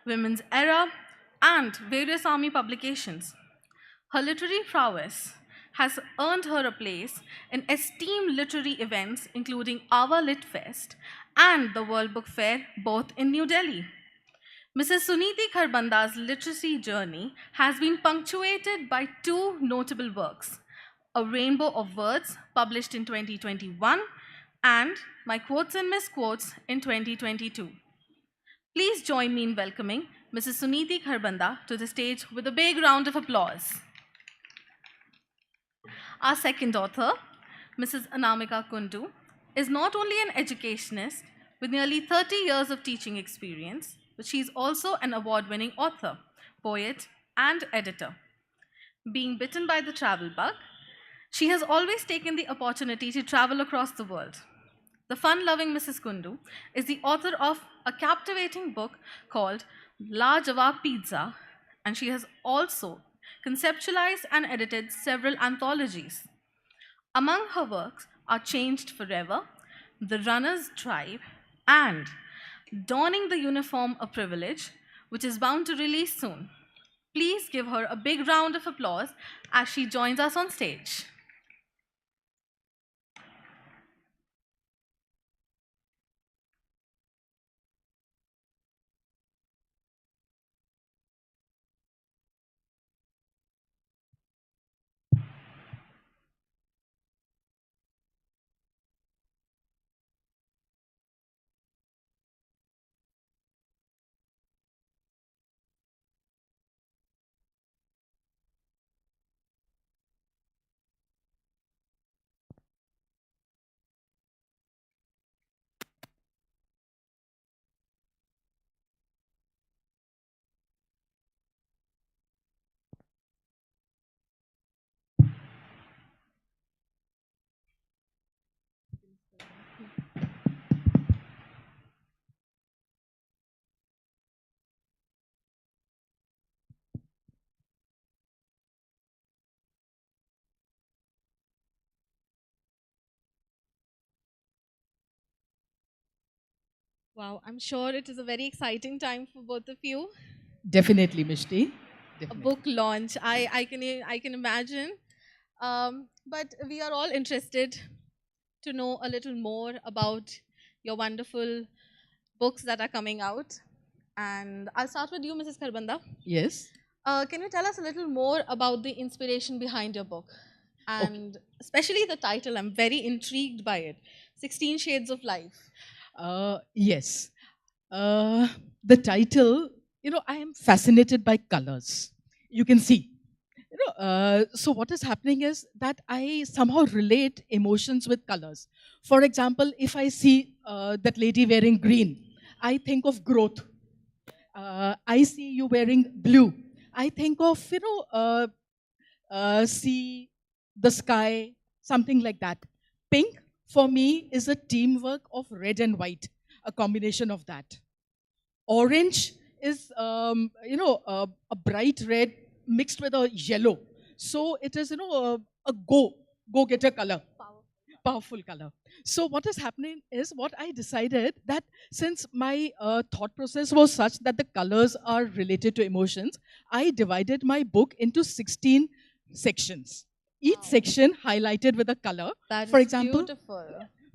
[SPEAKER 18] Women's Era, and various army publications. Her literary prowess has earned her a place in esteemed literary events including Ava Lit Fest and the World Book Fair, both in New Delhi. Mrs. Suniti Kharbanda's literary journey has been punctuated by two notable works, A Rainbow of Words, published in 2021, and My Quotes and Misquotes in 2022. Please join me in welcoming Mrs. Suniti Kharbanda to the stage with a big round of applause. Our second author, Mrs. Anamika Kundu, is not only an educationist with nearly 30 years of teaching experience, but she is also an award-winning author, poet, and editor. Being bitten by the travel bug, she has always taken the opportunity to travel across the world. The fun-loving Mrs. Kundu is the author of a captivating book called La Jawab Pizza, and she has also conceptualized and edited several anthologies. Among her works are Changed Forever, The Runner's Tribe, and Donning the Uniform of Privilege, which is bound to release soon. Please give her a big round of applause as she joins us on stage.
[SPEAKER 11] Wow, I'm sure it is a very exciting time for both of you.
[SPEAKER 19] Definitely, Mishti.
[SPEAKER 11] A book launch, I can imagine. But we are all interested to know a little more about your wonderful books that are coming out. And I'll start with you, Mrs. Kharbanda.
[SPEAKER 19] Yes.
[SPEAKER 11] Can you tell us a little more about the inspiration behind your book? And especially the title, I'm very intrigued by it. 16 Shades of Life.
[SPEAKER 19] Yes. The title, I am fascinated by colors. You can see. So what is happening is that I somehow relate emotions with colors. For example, if I see that lady wearing green, I think of growth. I see you wearing blue. I think of, see the sky, something like that. Pink, for me, is a teamwork of red and white, a combination of that. Orange is, a bright red mixed with a yellow. So it is, a go-getter color. Powerful color. So what is happening is what I decided that since my thought process was such that the colors are related to emotions, I divided my book into 16 sections. Each section highlighted with a color.
[SPEAKER 11] That
[SPEAKER 19] for
[SPEAKER 11] is
[SPEAKER 19] example,
[SPEAKER 11] beautiful.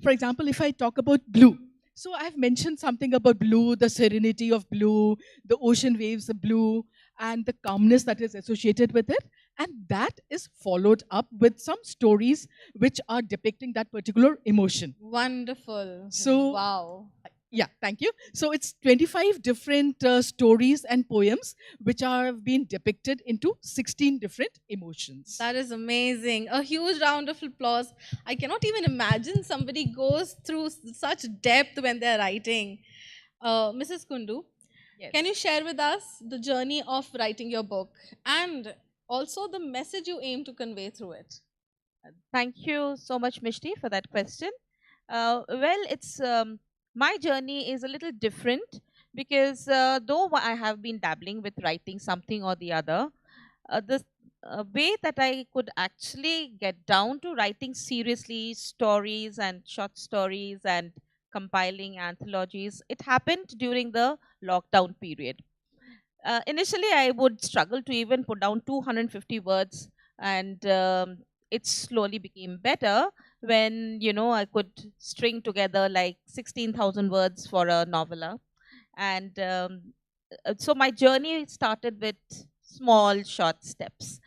[SPEAKER 19] For example, if I talk about blue, so I've mentioned something about blue, the serenity of blue, the ocean waves of blue, and the calmness that is associated with it. And that is followed up with some stories which are depicting that particular emotion.
[SPEAKER 11] Wonderful.
[SPEAKER 19] So,
[SPEAKER 11] wow.
[SPEAKER 19] Yeah, thank you. So it's 25 different stories and poems which have been depicted into 16 different emotions.
[SPEAKER 11] That is amazing. A huge round of applause. I cannot even imagine somebody goes through such depth when they're writing. Mrs. Kundu,
[SPEAKER 19] yes.
[SPEAKER 11] Can you share with us the journey of writing your book? And also the message you aim to convey through it?
[SPEAKER 20] Thank you so much, Mishti, for that question. Well, it's my journey is a little different because though I have been dabbling with writing something or the other, the way that I could actually get down to writing seriously stories and short stories and compiling anthologies, it happened during the lockdown period. Initially, I would struggle to even put down 250 words, and it slowly became better when I could string together like 16,000 words for a novella. And so my journey started with small, short steps.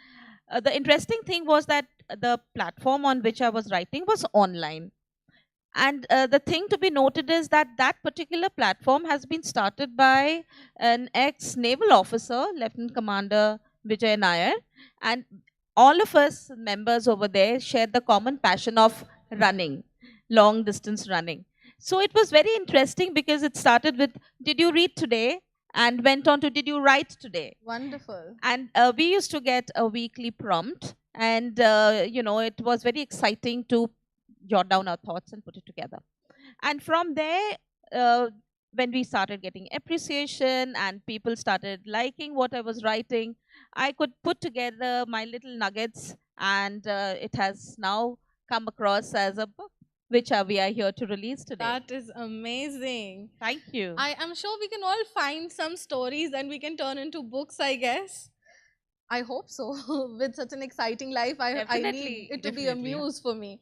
[SPEAKER 20] The interesting thing was that the platform on which I was writing was online. And the thing to be noted is that that particular platform has been started by an ex-naval officer, Lieutenant Commander Vijay Nair, and all of us members over there share the common passion of running, long distance running. So it was very interesting because it started with, "Did you read today?" and went on to, "Did you write today?"
[SPEAKER 11] Wonderful.
[SPEAKER 20] And we used to get a weekly prompt, and it was very exciting to jot down our thoughts and put it together. And from there, when we started getting appreciation and people started liking what I was writing, I could put together my little nuggets, and it has now come across as a book, which we are here to release today.
[SPEAKER 11] That is amazing.
[SPEAKER 20] Thank you.
[SPEAKER 11] I am sure we can all find some stories and we can turn into books, I guess. I hope so. With such an exciting life, I need
[SPEAKER 20] Definitely,
[SPEAKER 11] it to be a muse for me.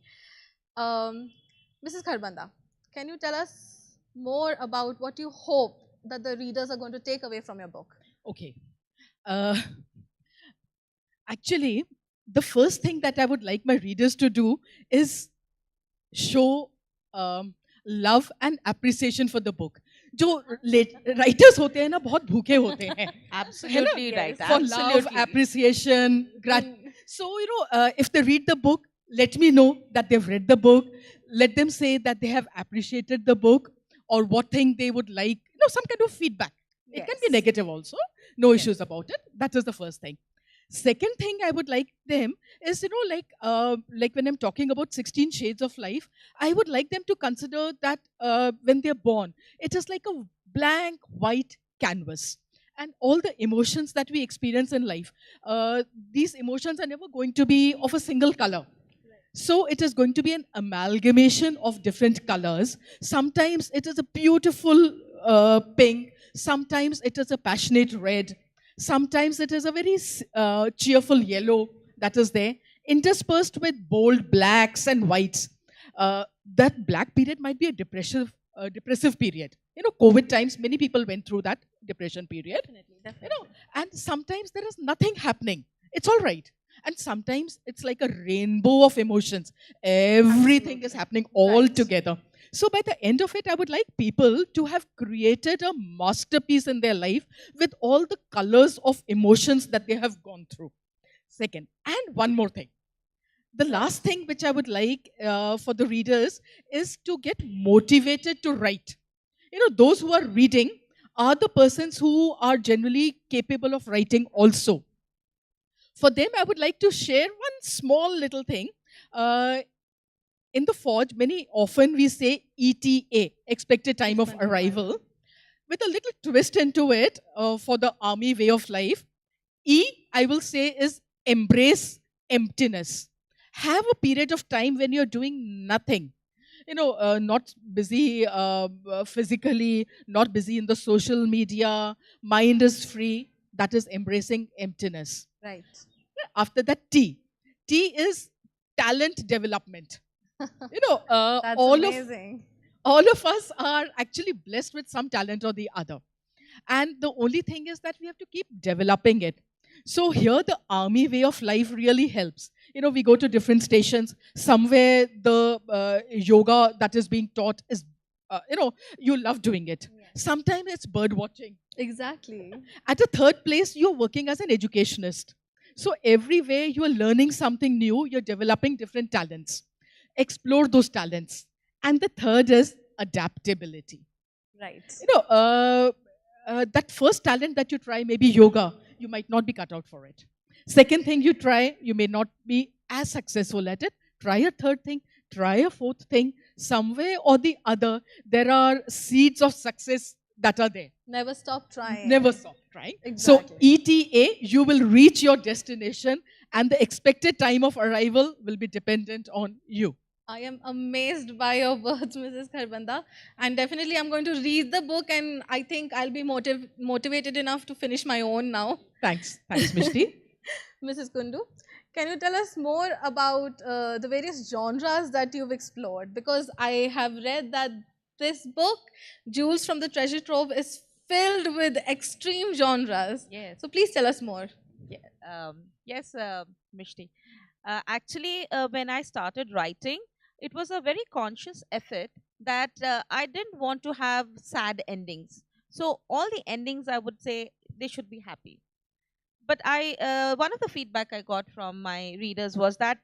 [SPEAKER 11] Mrs. Kharbanda, can you tell us more about what you hope that the readers are going to take away from your book?
[SPEAKER 19] Okay. Actually, the first thing that I would like my readers to do is show love and appreciation for the book. जो writers होते हैं ना बहुत भूखे होते हैं.
[SPEAKER 20] Absolutely right.
[SPEAKER 19] For love,
[SPEAKER 20] Absolutely.
[SPEAKER 19] appreciation, so if they read the book, let me know that they've read the book. Let them say that they have appreciated the book or what thing they would like. Some kind of feedback. It can be negative also. No issues about it. That is the first thing. Second thing I would like them is, like when I'm talking about 16 shades of life, I would like them to consider that when they're born, it is like a blank white canvas. And all the emotions that we experience in life, these emotions are never going to be of a single color. So it is going to be an amalgamation of different colors. Sometimes it is a beautiful pink. Sometimes it is a passionate red. Sometimes it is a very cheerful yellow that is there, interspersed with bold blacks and whites. That black period might be a depressive period. COVID times, many people went through that depression period. Definitely. And sometimes there is nothing happening. It's all right. And sometimes it's like a rainbow of emotions. Everything is happening all together. So by the end of it, I would like people to have created a masterpiece in their life with all the colors of emotions that they have gone through. Second, and one more thing. The last thing which I would like for the readers is to get motivated to write. Those who are reading are the persons who are generally capable of writing also. For them, I would like to share one small little thing. In the Forge, often we say ETA, expected time of arrival, with a little twist into it for the army way of life. E, I will say, is embrace emptiness. Have a period of time when you're doing nothing. Not busy physically, not busy in the social media, mind is free. That is embracing emptiness.
[SPEAKER 11] Right.
[SPEAKER 19] After that, T. T is talent development.
[SPEAKER 11] That's amazing.
[SPEAKER 19] All of us are actually blessed with some talent or the other. And the only thing is that we have to keep developing it. So here the army way of life really helps. We go to different stations. Somewhere the yoga that is being taught is, you love doing it. Yeah. Sometimes it's bird watching.
[SPEAKER 11] Exactly.
[SPEAKER 19] At a third place, you're working as an educationist. So everywhere you are learning something new, you're developing different talents. Explore those talents. And the third is adaptability.
[SPEAKER 11] Right.
[SPEAKER 19] That first talent that you try, maybe yoga, you might not be cut out for it. Second thing you try, you may not be as successful at it. Try a third thing, try a fourth thing. Some way or the other, there are seeds of success that are there.
[SPEAKER 11] Never stop trying.
[SPEAKER 19] Never stop trying.
[SPEAKER 11] Exactly.
[SPEAKER 19] So ETA, you will reach your destination and the expected time of arrival will be dependent on you.
[SPEAKER 11] I am amazed by your words, Mrs. Kharbanda. And definitely I'm going to read the book and I think I'll be motivated enough to finish my own now.
[SPEAKER 19] Thanks. Thanks, Mishti.
[SPEAKER 11] Mrs. Kundu, can you tell us more about the various genres that you've explored? Because I have read that this book, Jewels from the Treasure Trove, is filled with extreme genres.
[SPEAKER 20] Yes.
[SPEAKER 11] So please tell us more.
[SPEAKER 20] Yes, Mishti. Actually, when I started writing, it was a very conscious effort that I didn't want to have sad endings. So all the endings, I would say, they should be happy. But one of the feedback I got from my readers was that,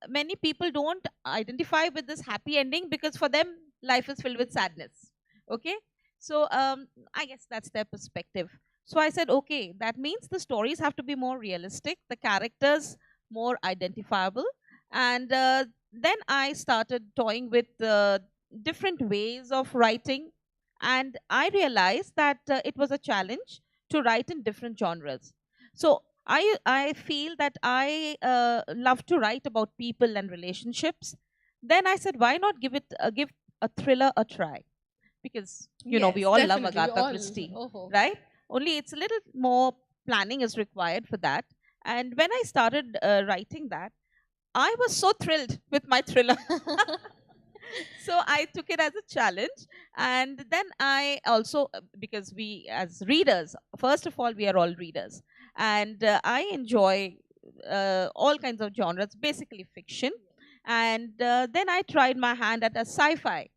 [SPEAKER 20] many people don't identify with this happy ending because for them, life is filled with sadness. Okay? So I guess that's their perspective. So I said, okay, that means the stories have to be more realistic, the characters more identifiable. And then I started toying with different ways of writing. And I realized that it was a challenge to write in different genres. So I feel that I love to write about people and relationships. Then I said, why not give a thriller a try? Because we all love Agatha Christie, right? Only it's a little more planning is required for that. And when I started writing that, I was so thrilled with my thriller. So I took it as a challenge. And then I also, because we as readers, first of all, we are all readers. And I enjoy all kinds of genres, basically fiction. And then I tried my hand at a sci-fi.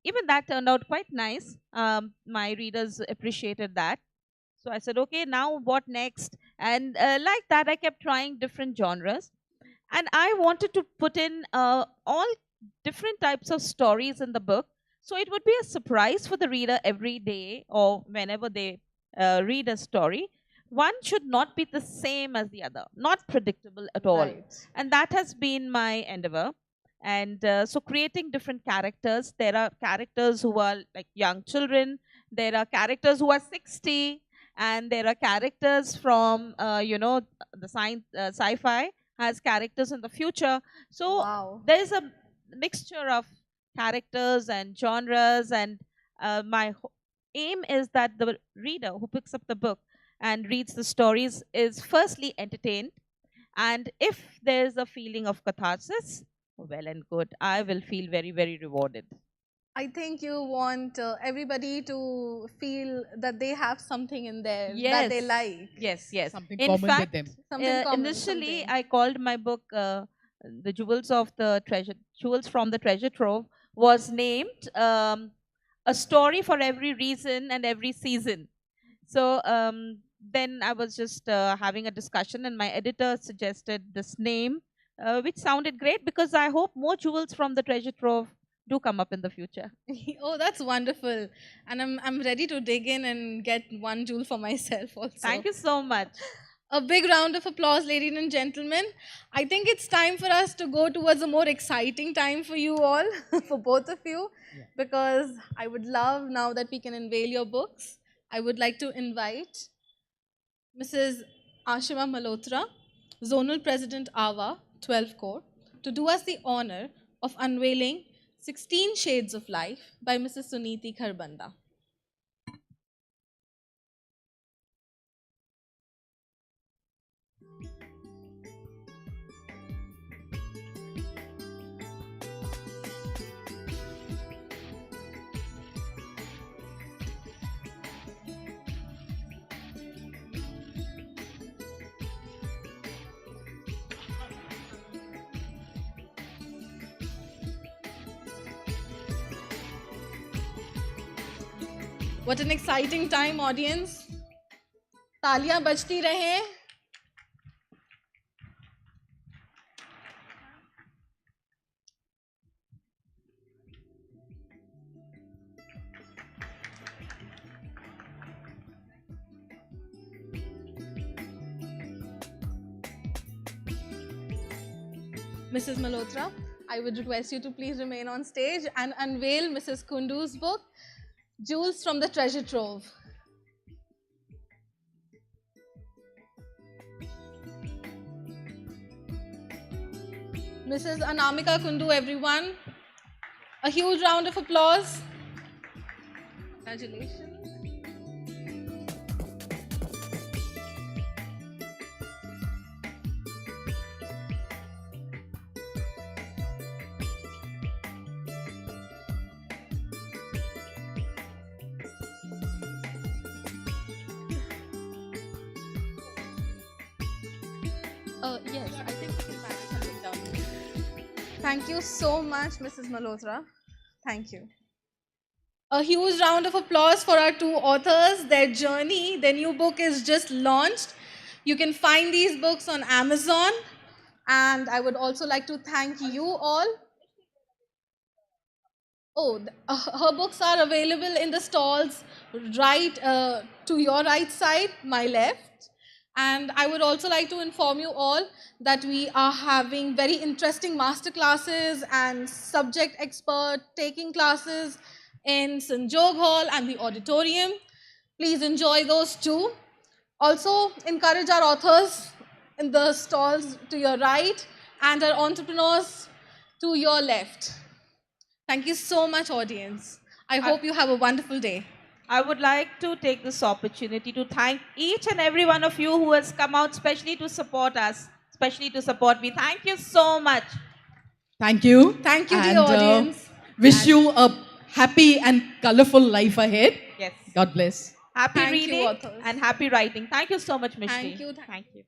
[SPEAKER 20] Even that turned out quite nice. My readers appreciated that. So I said, okay, now what next? And like that, I kept trying different genres. And I wanted to put in all different types of stories in the book. So it would be a surprise for the reader every day or whenever they read a story. One should not be the same as the other, not predictable at all.
[SPEAKER 11] Right.
[SPEAKER 20] And that has been my endeavor. And so creating different characters, there are characters who are like young children, there are characters who are 60, and there are characters from, the science, sci-fi has characters in the future. So
[SPEAKER 11] Wow.
[SPEAKER 20] there's a mixture of characters and genres, and my aim is that the reader who picks up the book and reads the stories is firstly entertained, and if there's a feeling of catharsis, well and good, I will feel very, very rewarded.
[SPEAKER 11] I think you want everybody to feel that they have something in there that they like.
[SPEAKER 20] Yes.
[SPEAKER 19] Something
[SPEAKER 20] In
[SPEAKER 19] common with
[SPEAKER 20] fact,
[SPEAKER 19] them.
[SPEAKER 11] Something common,
[SPEAKER 20] initially
[SPEAKER 11] something.
[SPEAKER 20] I called my book "The Jewels from the Treasure Trove" was named "A Story for Every Reason and Every Season." So then I was just having a discussion, and my editor suggested this name, which sounded great because I hope more jewels from the treasure trove do come up in the future.
[SPEAKER 11] Oh, that's wonderful. And I'm ready to dig in and get one jewel for myself also.
[SPEAKER 20] Thank you so much.
[SPEAKER 11] A big round of applause, ladies and gentlemen. I think it's time for us to go towards a more exciting time for you all, for both of you, because I would love, now that we can unveil your books, I would like to invite Mrs. Ashima Malhotra, Zonal President AWA, 12 Corps, to do us the honor of unveiling 16 Shades of Life by Mrs. Suniti Kharbanda. What an exciting time, audience. तालियां बजती रहें.
[SPEAKER 18] Mrs. Malhotra, I would request you to please remain on stage and unveil Mrs. Kundu's book, Jewels from the Treasure Trove. Mrs. Anamika Kundu, everyone. A huge round of applause. Congratulations. Yes, I think we can manage something down here. Thank you so much, Mrs. Malhotra. Thank you. A huge round of applause for our two authors. Their journey, their new book is just launched. You can find these books on Amazon. And I would also like to thank you all. Oh, her books are available in the stalls right to your right side, my left. And I would also like to inform you all that we are having very interesting master classes and subject expert taking classes in Sanjog Hall and the auditorium. Please enjoy those too. Also, encourage our authors in the stalls to your right and our entrepreneurs to your left. Thank you so much, audience. I hope you have a wonderful day.
[SPEAKER 20] I would like to take this opportunity to thank each and every one of you who has come out especially to support us, especially to support me. Thank you so much.
[SPEAKER 19] Thank you.
[SPEAKER 18] Thank you,
[SPEAKER 19] and,
[SPEAKER 18] dear audience.
[SPEAKER 19] Wish you a happy and colorful life ahead.
[SPEAKER 20] Yes.
[SPEAKER 19] God bless.
[SPEAKER 20] Happy
[SPEAKER 18] Thank you,
[SPEAKER 20] reading
[SPEAKER 18] authors.
[SPEAKER 20] and happy writing. Thank you so much, Mishti.
[SPEAKER 18] Thank you.
[SPEAKER 20] Thank you.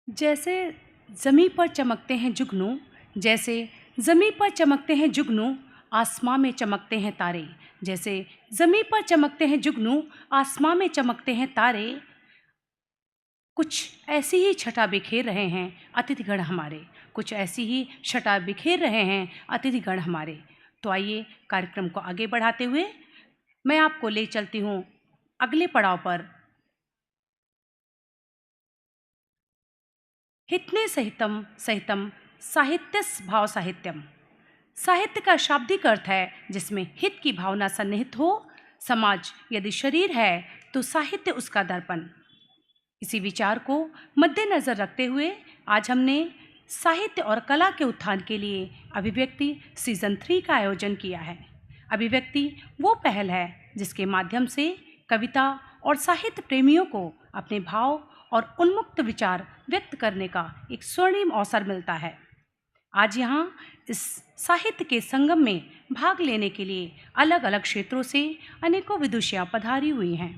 [SPEAKER 21] जैसे ज़मीं पर चमकते हैं जुगनू, जैसे ज़मीं पर चमकते हैं जुगनू, आसमां में चमकते हैं तारे। जैसे ज़मीं पर चमकते हैं जुगनू, आसमां में चमकते हैं तारे। कुछ ऐसी ही छटा बिखेर रहे हैं अतिथिगण हमारे, कुछ ऐसी ही छटा बिखेर रहे हैं अतिथिगण हमारे। तो आइए कार्यक्रम को आगे बढ़ाते हुए मैं आपको ले चलती हूँ अगले पड़ाव पर। हितने सहितम सहितम साहित्यस भाव साहित्यम। साहित्य का शाब्दिक अर्थ है जिसमें हित की भावना सन्निहित हो। समाज यदि शरीर है तो साहित्य उसका दर्पण। इसी विचार को मद्देनज़र रखते हुए आज हमने साहित्य और कला के उत्थान के लिए अभिव्यक्ति सीज़न 3 का आयोजन किया है। अभिव्यक्ति वो पहल है जिसके माध्यम से कविता और साहित्य प्रेमियों को अपने भाव और उन्मुक्त विचार व्यक्त करने का एक स्वर्णिम अवसर मिलता है। आज यहाँ इस साहित्य के संगम में भाग लेने के लिए अलग अलग क्षेत्रों से अनेकों विदुषियाँ पधारी हुई हैं।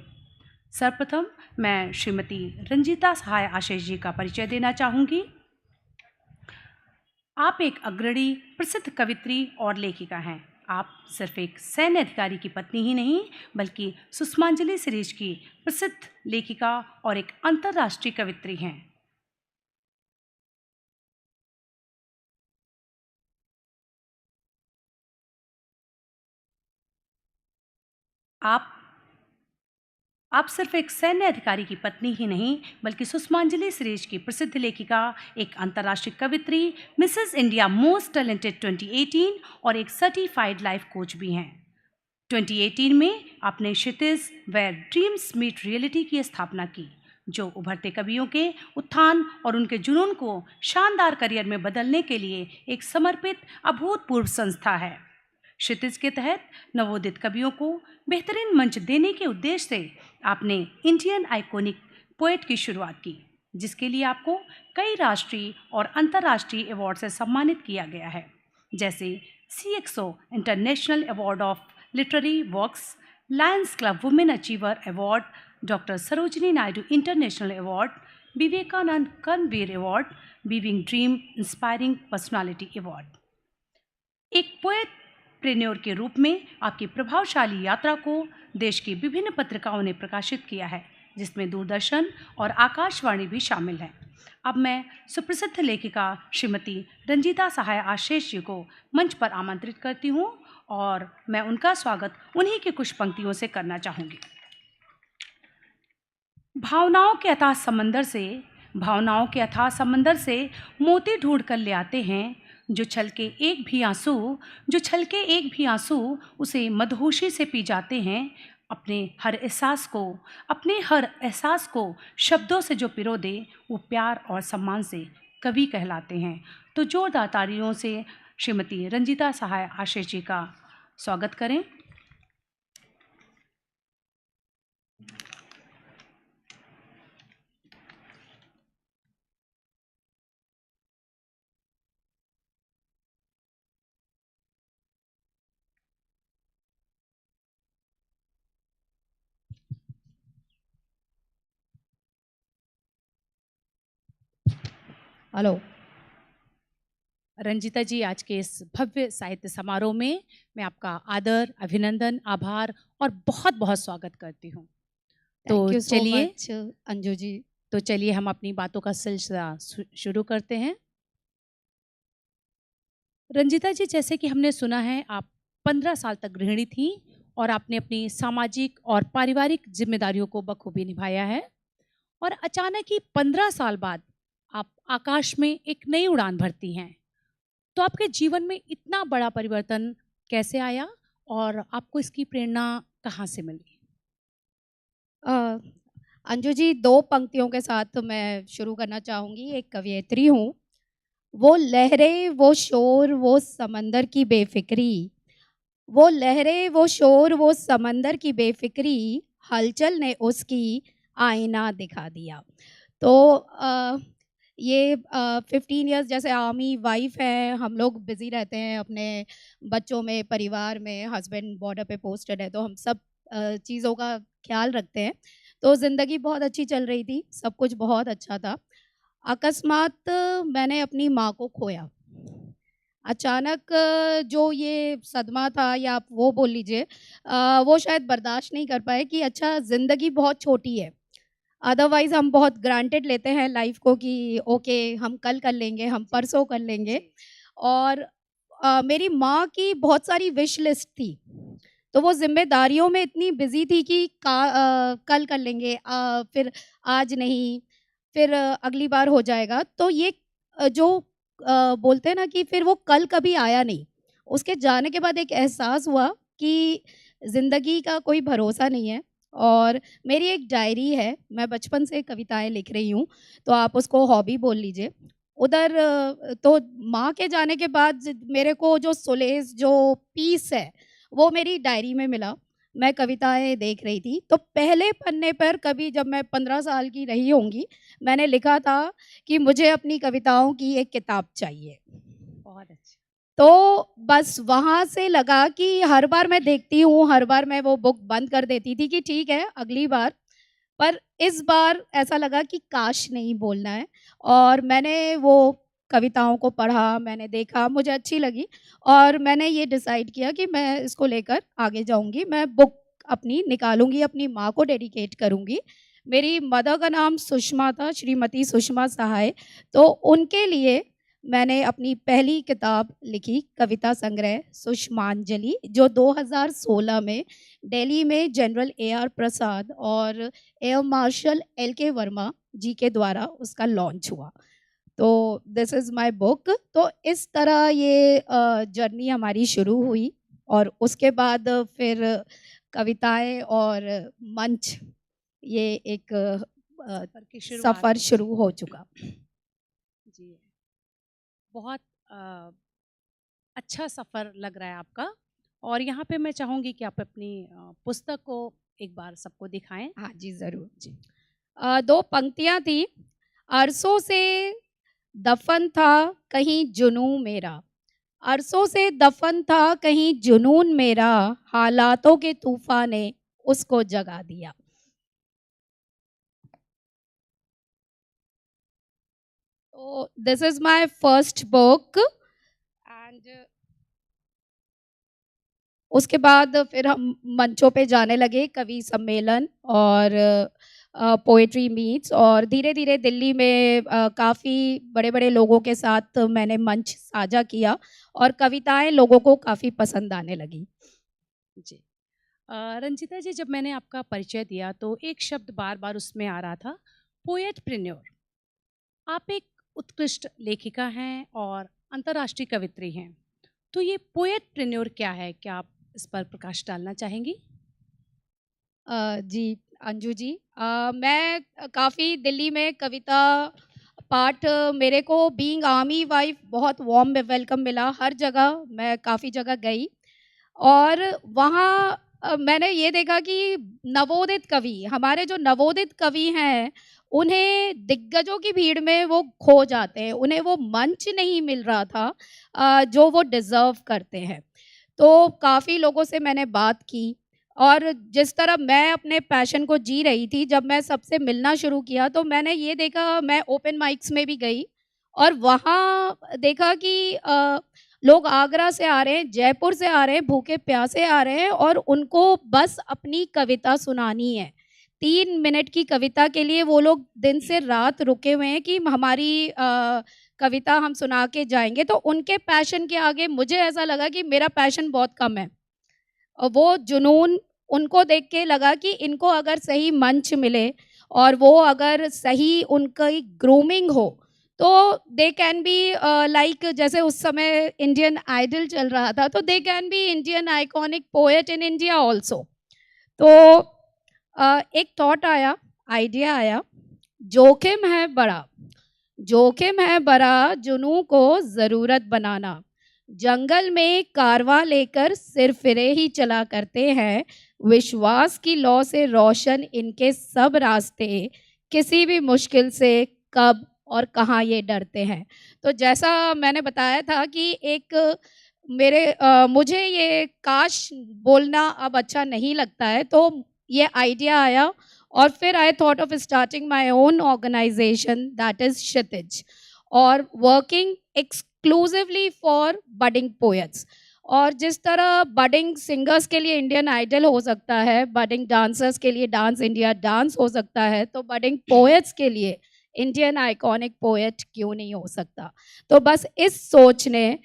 [SPEAKER 21] सर्वप्रथम मैं श्रीमती रंजीता सहाय आशीष जी का परिचय देना चाहूँगी। आप एक अग्रणी प्रसिद्ध कवित्री और लेखिका हैं। आप सिर्फ एक सैन्य अधिकारी की पत्नी ही नहीं बल्कि सुषमांजलि सीरीज की प्रसिद्ध लेखिका और एक अंतर्राष्ट्रीय कवित्री हैं। आप सिर्फ एक सैन्य अधिकारी की पत्नी ही नहीं, बल्कि सुषमांजलि श्रेष्ठ की प्रसिद्ध लेखिका, एक अंतर्राष्ट्रीय कवित्री, मिसेस इंडिया मोस्ट टैलेंटेड 2018 और एक सर्टिफाइड लाइफ कोच भी हैं। 2018 में आपने क्षितिज वेयर ड्रीम्स मीट रियलिटी की स्थापना की, जो उभरते कवियों के उत्थान और उनके जुनून को शानदार करियर में बदलने के लिए एक समर्पित अभूतपूर्व संस्था है। क्षितिज के तहत नवोदित कवियों को बेहतरीन मंच देने के उद्देश्य से आपने इंडियन आइकॉनिक पोएट की शुरुआत की, जिसके लिए आपको कई राष्ट्रीय और अंतर्राष्ट्रीय अवार्ड से सम्मानित किया गया है, जैसे CXO international award of literary works, lions club women achiever award, doctor Sarojini Naidu international award, Vivekananda Karmaveer award, weaving dream inspiring personality award. एक पोएट प्रेन्योर के रूप में आपकी प्रभावशाली यात्रा को देश की विभिन्न पत्रिकाओं ने प्रकाशित किया है, जिसमें दूरदर्शन और आकाशवाणी भी शामिल है। अब मैं सुप्रसिद्ध लेखिका श्रीमती रंजीता सहाय आशीष जी को मंच पर आमंत्रित करती हूँ और मैं उनका स्वागत उन्हीं की कुछ पंक्तियों से करना चाहूँगी। भावनाओं के अथाह समंदर से मोती ढूंढ कर ले आते हैं, जो छलके एक भी आंसू उसे मदहोशी से पी जाते हैं। अपने हर एहसास को शब्दों से जो पिरो दे, वो प्यार और सम्मान से कवि कहलाते हैं। तो जोरदार तालियों से श्रीमती रंजीता सहाय आशीष जी का स्वागत करें।
[SPEAKER 3] हेलो
[SPEAKER 21] रंजीता जी, आज के इस भव्य साहित्य समारोह में मैं आपका आदर, अभिनंदन, आभार और बहुत बहुत स्वागत करती हूँ। तो चलिए
[SPEAKER 3] अंजू जी,
[SPEAKER 21] तो चलिए हम अपनी बातों का सिलसिला शुरू करते हैं। रंजीता जी, जैसे कि हमने सुना है, आप 15 साल तक गृहिणी थी और आपने अपनी सामाजिक और पारिवारिक जिम्मेदारियों को बखूबी निभाया है, और अचानक ही 15 साल बाद आप आकाश में एक नई उड़ान भरती हैं। तो आपके जीवन में इतना बड़ा परिवर्तन कैसे आया और आपको इसकी प्रेरणा कहाँ से मिली?
[SPEAKER 3] अंजू जी, 2 पंक्तियों के साथ मैं शुरू करना चाहूँगी। एक कवयित्री हूँ, वो लहरें वो शोर वो समंदर की बेफिक्री, वो लहरें वो शोर वो समंदर की बेफिक्री, हलचल ने उसकी आईना दिखा दिया। तो ये 15 इयर्स, जैसे आर्मी वाइफ है, हम लोग बिज़ी रहते हैं अपने बच्चों में, परिवार में, हस्बैंड बॉर्डर पे पोस्टेड है, तो हम सब चीज़ों का ख्याल रखते हैं। तो ज़िंदगी बहुत अच्छी चल रही थी, सब कुछ बहुत अच्छा था। अकस्मात मैंने अपनी माँ को खोया। अचानक जो ये सदमा था, या आप वो बोल लीजिए, वो शायद बर्दाश्त नहीं कर पाए कि अच्छा, ज़िंदगी बहुत छोटी है। अदरवाइज़ हम बहुत ग्रांटेड लेते हैं लाइफ को कि ओके, हम कल कर लेंगे, हम परसों कर लेंगे। और मेरी माँ की बहुत सारी विश लिस्ट थी, तो वो जिम्मेदारियों में इतनी बिजी थी कि कल कर लेंगे, फिर आज नहीं, फिर अगली बार हो जाएगा। तो ये जो बोलते हैं ना कि फिर वो कल कभी आया नहीं। उसके जाने के बाद एक एहसास हुआ कि ज़िंदगी का कोई भरोसा नहीं है। और मेरी एक डायरी है, मैं बचपन से कविताएं लिख रही हूँ, तो आप उसको हॉबी बोल लीजिए। उधर तो माँ के जाने के बाद मेरे को जो सोलेस, जो पीस है, वो मेरी डायरी में मिला। मैं कविताएं देख रही थी, तो पहले पन्ने पर कभी, जब मैं 15 साल की रही होंगी, मैंने लिखा था कि मुझे अपनी कविताओं की एक किताब चाहिए।
[SPEAKER 21] बहुत अच्छा।
[SPEAKER 3] तो बस वहाँ से लगा कि हर बार मैं देखती हूँ, हर बार मैं वो बुक बंद कर देती थी कि ठीक है अगली बार, पर इस बार ऐसा लगा कि काश नहीं बोलना है। और मैंने वो कविताओं को पढ़ा, मैंने देखा, मुझे अच्छी लगी, और मैंने ये डिसाइड किया कि मैं इसको लेकर आगे जाऊंगी। मैं बुक अपनी निकालूंगी, अपनी माँ को डेडिकेट करूंगी। मेरी मदर का नाम सुषमा था, श्रीमती सुषमा सहाय। तो उनके लिए मैंने अपनी पहली किताब लिखी, कविता संग्रह सुषमांजलि, जो 2016 में दिल्ली में जनरल AR प्रसाद और एयर मार्शल LK वर्मा जी के द्वारा उसका लॉन्च हुआ। तो दिस इज़ माय बुक। तो इस तरह ये जर्नी हमारी शुरू हुई और उसके बाद फिर कविताएं और मंच, ये एक सफ़र शुरू हो चुका।
[SPEAKER 21] जी, बहुत अच्छा सफ़र लग रहा है आपका। और यहाँ पे मैं चाहूँगी कि आप अपनी पुस्तक को एक बार सबको दिखाएं।
[SPEAKER 3] हाँ जी, ज़रूर जी। 2 पंक्तियाँ थी। अरसों से दफन था कहीं जुनून मेरा, अरसों से दफन था कहीं जुनून मेरा, हालातों के तूफान ने उसको जगा दिया। तो this is my first book and उसके बाद फिर हम मंचों पे जाने लगे, कवि सम्मेलन और पोएट्री मीट्स, और धीरे धीरे दिल्ली में काफ़ी बड़े बड़े लोगों के साथ मैंने मंच साझा किया और कविताएं लोगों को काफ़ी पसंद आने लगी।
[SPEAKER 21] जी, रंजिता जी, जब मैंने आपका परिचय दिया तो एक शब्द बार बार उसमें आ रहा था, पोएटप्रेन्योर। आप एक उत्कृष्ट लेखिका हैं और अंतर्राष्ट्रीय कवित्री हैं, तो ये पोएटप्रेन्योर क्या है? क्या आप इस पर प्रकाश डालना चाहेंगी?
[SPEAKER 3] जी अंजू जी, मैं काफ़ी दिल्ली में कविता पाठ, मेरे को बीइंग आर्मी वाइफ बहुत वार्म वेलकम मिला। हर जगह मैं काफ़ी जगह गई और वहाँ मैंने ये देखा कि नवोदित कवि, हमारे जो नवोदित कवि हैं, उन्हें दिग्गजों की भीड़ में वो खो जाते हैं, उन्हें वो मंच नहीं मिल रहा था जो वो डिज़र्व करते हैं। तो काफ़ी लोगों से मैंने बात की और जिस तरह मैं अपने पैशन को जी रही थी, जब मैं सबसे मिलना शुरू किया तो मैंने ये देखा, मैं ओपन माइक्स में भी गई और वहाँ देखा कि लोग आगरा से आ रहे हैं, जयपुर से आ रहे हैं, भूखे प्यासे आ रहे हैं और उनको बस अपनी कविता सुनानी है। 3 मिनट की कविता के लिए वो लोग दिन से रात रुके हुए हैं कि हमारी कविता हम सुना के जाएंगे। तो उनके पैशन के आगे मुझे ऐसा लगा कि मेरा पैशन बहुत कम है और वो जुनून उनको देख के लगा कि इनको अगर सही मंच मिले और वो अगर सही उनकी ग्रूमिंग हो तो दे कैन बी लाइक, जैसे उस समय इंडियन आइडल चल रहा था, तो they can be Indian iconic poet in India also. तो एक थॉट आया, आइडिया आया, जोखिम है बड़ा, जोखिम है बड़ा जुनून को ज़रूरत बनाना, जंगल में कारवां लेकर सिर फिरे ही चला करते हैं, विश्वास की लौ से रोशन इनके सब रास्ते, किसी भी मुश्किल से कब और कहाँ ये डरते हैं। तो जैसा मैंने बताया था कि एक मुझे ये काश बोलना अब अच्छा नहीं लगता है, तो ये आइडिया आया और फिर I thought of starting my own organisation that is Kshitij, और working exclusively for budding poets. और जिस तरह बडिंग सिंगर्स के लिए इंडियन आइडल हो सकता है, बडिंग डांसर्स के लिए डांस इंडिया डांस हो सकता है, तो बडिंग पोएट्स के लिए इंडियन आइकॉनिक पोएट क्यों नहीं हो सकता। तो बस इस सोच ने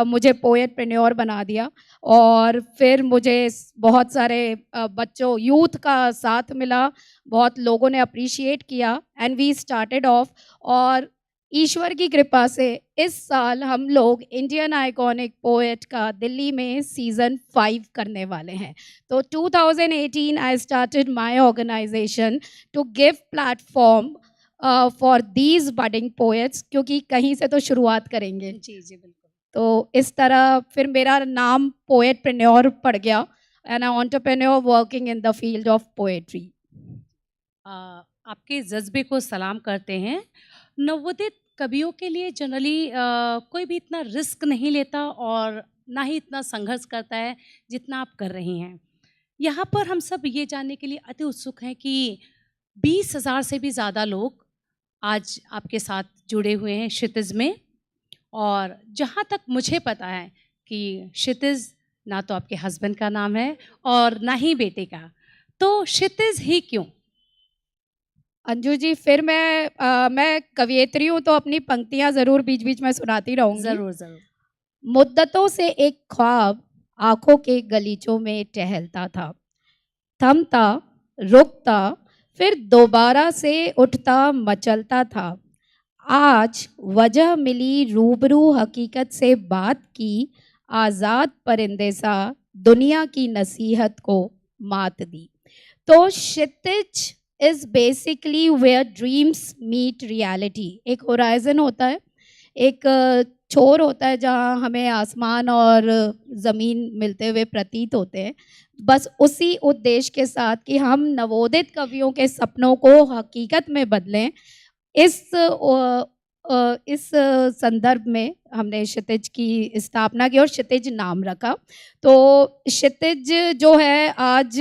[SPEAKER 3] मुझे पोएटप्रेन्योर बना दिया और फिर मुझे बहुत सारे बच्चों, यूथ का साथ मिला, बहुत लोगों ने अप्रिशिएट किया एंड वी स्टार्टेड ऑफ। और ईश्वर की कृपा से इस साल हम लोग इंडियन आइकॉनिक पोएट का दिल्ली में सीज़न 5 करने वाले हैं। तो 2018 I started my organization to give platform for these budding poets, क्योंकि कहीं से तो शुरुआत करेंगे।
[SPEAKER 21] जी जी बिल्कुल।
[SPEAKER 3] तो इस तरह फिर मेरा नाम पोएटप्रेन्योर पड़ गया and I entrepreneur working in the field of poetry.
[SPEAKER 21] आपके जज्बे को सलाम करते हैं। नवोदित कवियों के लिए जनरली कोई भी इतना रिस्क नहीं लेता और ना ही इतना संघर्ष करता है जितना आप कर रही हैं। यहाँ पर हम सब ये जानने के लिए अति उत्सुक हैं कि 20,000 से भी ज़्यादा लोग आज आपके साथ जुड़े हुए हैं क्षितिज में, और जहाँ तक मुझे पता है कि क्षितिज ना तो आपके हस्बैंड का नाम है और ना ही बेटे का, तो क्षितिज ही क्यों?
[SPEAKER 3] अंजू जी, फिर मैं कवियत्री हूँ तो अपनी पंक्तियाँ ज़रूर बीच बीच में सुनाती रहूँगी।
[SPEAKER 21] ज़रूर ज़रूर।
[SPEAKER 3] मुद्दतों से एक ख्वाब आंखों के गलीचों में टहलता था, थमता, रुकता, फिर दोबारा से उठता, मचलता था। आज वजह मिली, रूबरू हकीकत से बात की, आज़ाद परिंदे सा दुनिया की नसीहत को मात दी। तो Kshitij is basically where dreams meet reality. एक होराइजन होता है, एक छोर होता है जहाँ हमें आसमान और ज़मीन मिलते हुए प्रतीत होते हैं। बस उसी उद्देश्य के साथ कि हम नवोदित कवियों के सपनों को हकीकत में बदलें, इस संदर्भ में हमने क्षितिज की स्थापना की और क्षितिज नाम रखा। तो क्षितिज जो है, आज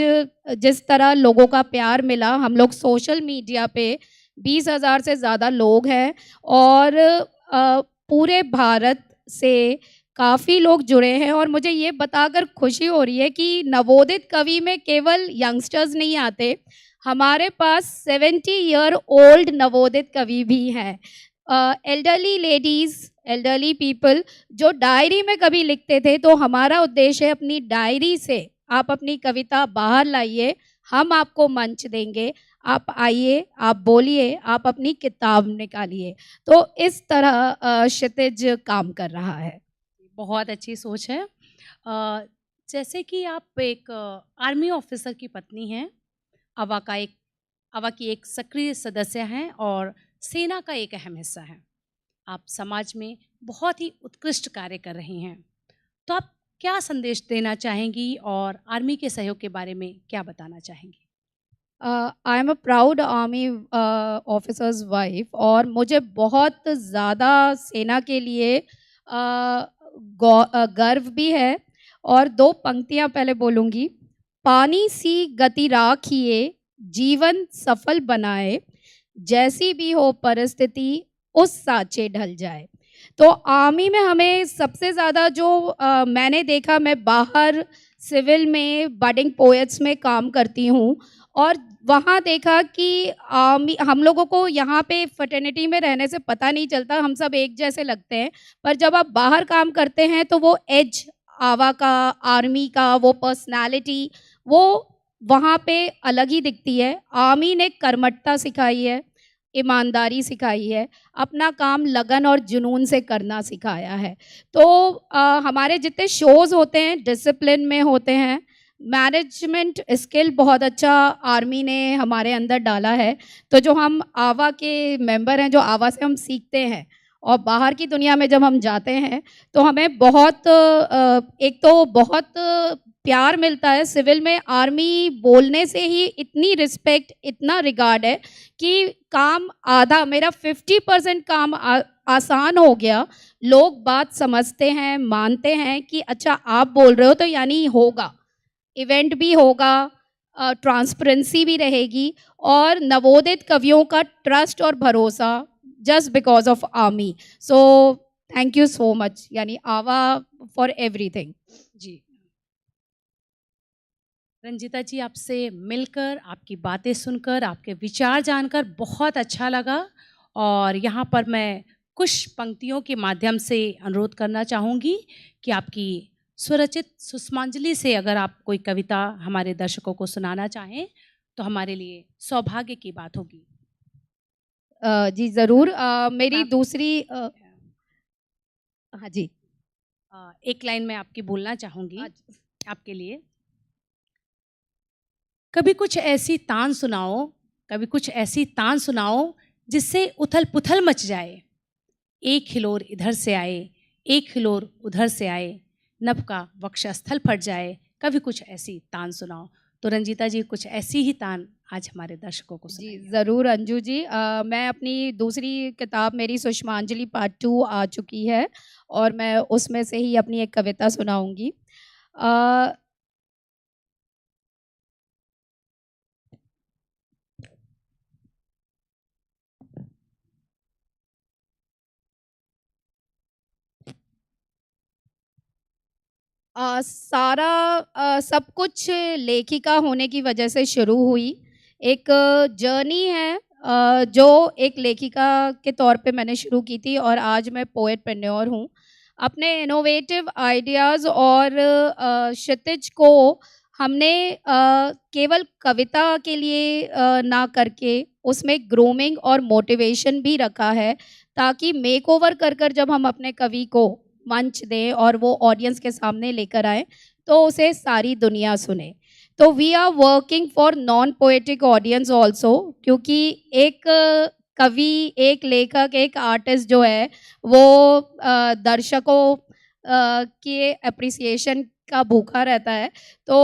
[SPEAKER 3] जिस तरह लोगों का प्यार मिला, हम लोग सोशल मीडिया पे 20,000 से ज़्यादा लोग हैं और पूरे भारत से काफ़ी लोग जुड़े हैं। और मुझे ये बताकर खुशी हो रही है कि नवोदित कवि में केवल यंगस्टर्स नहीं आते, हमारे पास 70 ईयर ओल्ड नवोदित कवि भी हैं। एल्डरली लेडीज़, एल्डरली पीपल जो डायरी में कभी लिखते थे, तो हमारा उद्देश्य है अपनी डायरी से आप अपनी कविता बाहर लाइए, हम आपको मंच देंगे, आप आइए, आप बोलिए, आप अपनी किताब निकालिए। तो इस तरह क्षितिज काम कर रहा है।
[SPEAKER 21] बहुत अच्छी सोच है। जैसे कि आप एक आर्मी ऑफिसर की पत्नी हैं, अवा की एक सक्रिय सदस्य हैं और सेना का एक अहम हिस्सा हैं। आप समाज में बहुत ही उत्कृष्ट कार्य कर रही हैं। तो आप क्या संदेश देना चाहेंगी और आर्मी के सहयोग के बारे में क्या बताना चाहेंगी?
[SPEAKER 3] आई am a proud army officers wife और मुझे बहुत ज़्यादा सेना के लिए गर्व भी है। और 2 पंक्तियाँ पहले बोलूँगी। पानी सी गति राखिए, जीवन सफल बनाए, जैसी भी हो परिस्थिति उस साँचे ढल जाए। तो आर्मी में हमें सबसे ज़्यादा जो मैंने देखा, मैं बाहर सिविल में बडिंग पोएट्स में काम करती हूँ और वहाँ देखा कि आर्मी, हम लोगों को यहाँ पे फ्रेटर्निटी में रहने से पता नहीं चलता, हम सब एक जैसे लगते हैं, पर जब आप बाहर काम करते हैं तो वो एज आवा का, आर्मी का वो पर्सनालिटी, वो वहाँ पे अलग ही दिखती है। आर्मी ने कर्मठता सिखाई है, ईमानदारी सिखाई है, अपना काम लगन और जुनून से करना सिखाया है। तो हमारे जितने शोज़ होते हैं डिसिप्लिन में होते हैं, मैनेजमेंट स्किल बहुत अच्छा आर्मी ने हमारे अंदर डाला है। तो जो हम आवा के मेंबर हैं, जो आवा से हम सीखते हैं और बाहर की दुनिया में जब हम जाते हैं तो हमें बहुत एक तो बहुत प्यार मिलता है। सिविल में आर्मी बोलने से ही इतनी रिस्पेक्ट, इतना रिगार्ड है कि काम आधा, मेरा 50% काम आसान हो गया। लोग बात समझते हैं, मानते हैं कि अच्छा आप बोल रहे हो तो यानी होगा, इवेंट भी होगा, ट्रांसपेरेंसी भी रहेगी और नवोदित कवियों का ट्रस्ट और भरोसा just because of army. So thank you so much, यानी आवा फॉर एवरीथिंग। जी
[SPEAKER 21] रंजिता जी, आपसे मिलकर, आपकी बातें सुनकर, आपके विचार जानकर बहुत अच्छा लगा। और यहाँ पर मैं कुछ पंक्तियों के माध्यम से अनुरोध करना चाहूँगी कि आपकी स्वरचित सुषमांजलि से अगर आप कोई कविता हमारे दर्शकों को सुनाना चाहें तो हमारे लिए सौभाग्य की बात होगी।
[SPEAKER 3] जी ज़रूर। मेरी दूसरी हाँ जी,
[SPEAKER 21] एक लाइन में आपकी बोलना चाहूँगी आपके लिए। कभी कुछ ऐसी तान सुनाओ, कभी कुछ ऐसी तान सुनाओ जिससे उथल पुथल मच जाए। एक हिलोर इधर से आए, एक हिलोर उधर से आए, नभ का वक्षस्थल फट जाए, कभी कुछ ऐसी तान सुनाओ। तो रंजीता जी, कुछ ऐसी ही तान आज हमारे दर्शकों को सुनाइए।
[SPEAKER 3] जी ज़रूर अंजू जी। मैं अपनी दूसरी किताब, मेरी सुषमांजलि पार्ट 2 आ चुकी है और मैं उसमें से ही अपनी एक कविता सुनाऊंगी। सारा सब कुछ लेखिका होने की वजह से शुरू हुई। एक जर्नी है जो एक लेखिका के तौर पे मैंने शुरू की थी और आज मैं पोएटप्रेन्योर हूँ। अपने इनोवेटिव आइडियाज़ और क्षितिज को हमने केवल कविता के लिए ना करके उसमें ग्रूमिंग और मोटिवेशन भी रखा है, ताकि मेकओवर कर कर जब हम अपने कवि को मंच दें और वो ऑडियंस के सामने लेकर आएँ, तो उसे सारी दुनिया सुने। तो we are working for non poetic audience also, क्योंकि एक कवि, एक लेखक, एक आर्टिस्ट जो है वो दर्शकों के अप्रिसिएशन का भूखा रहता है। तो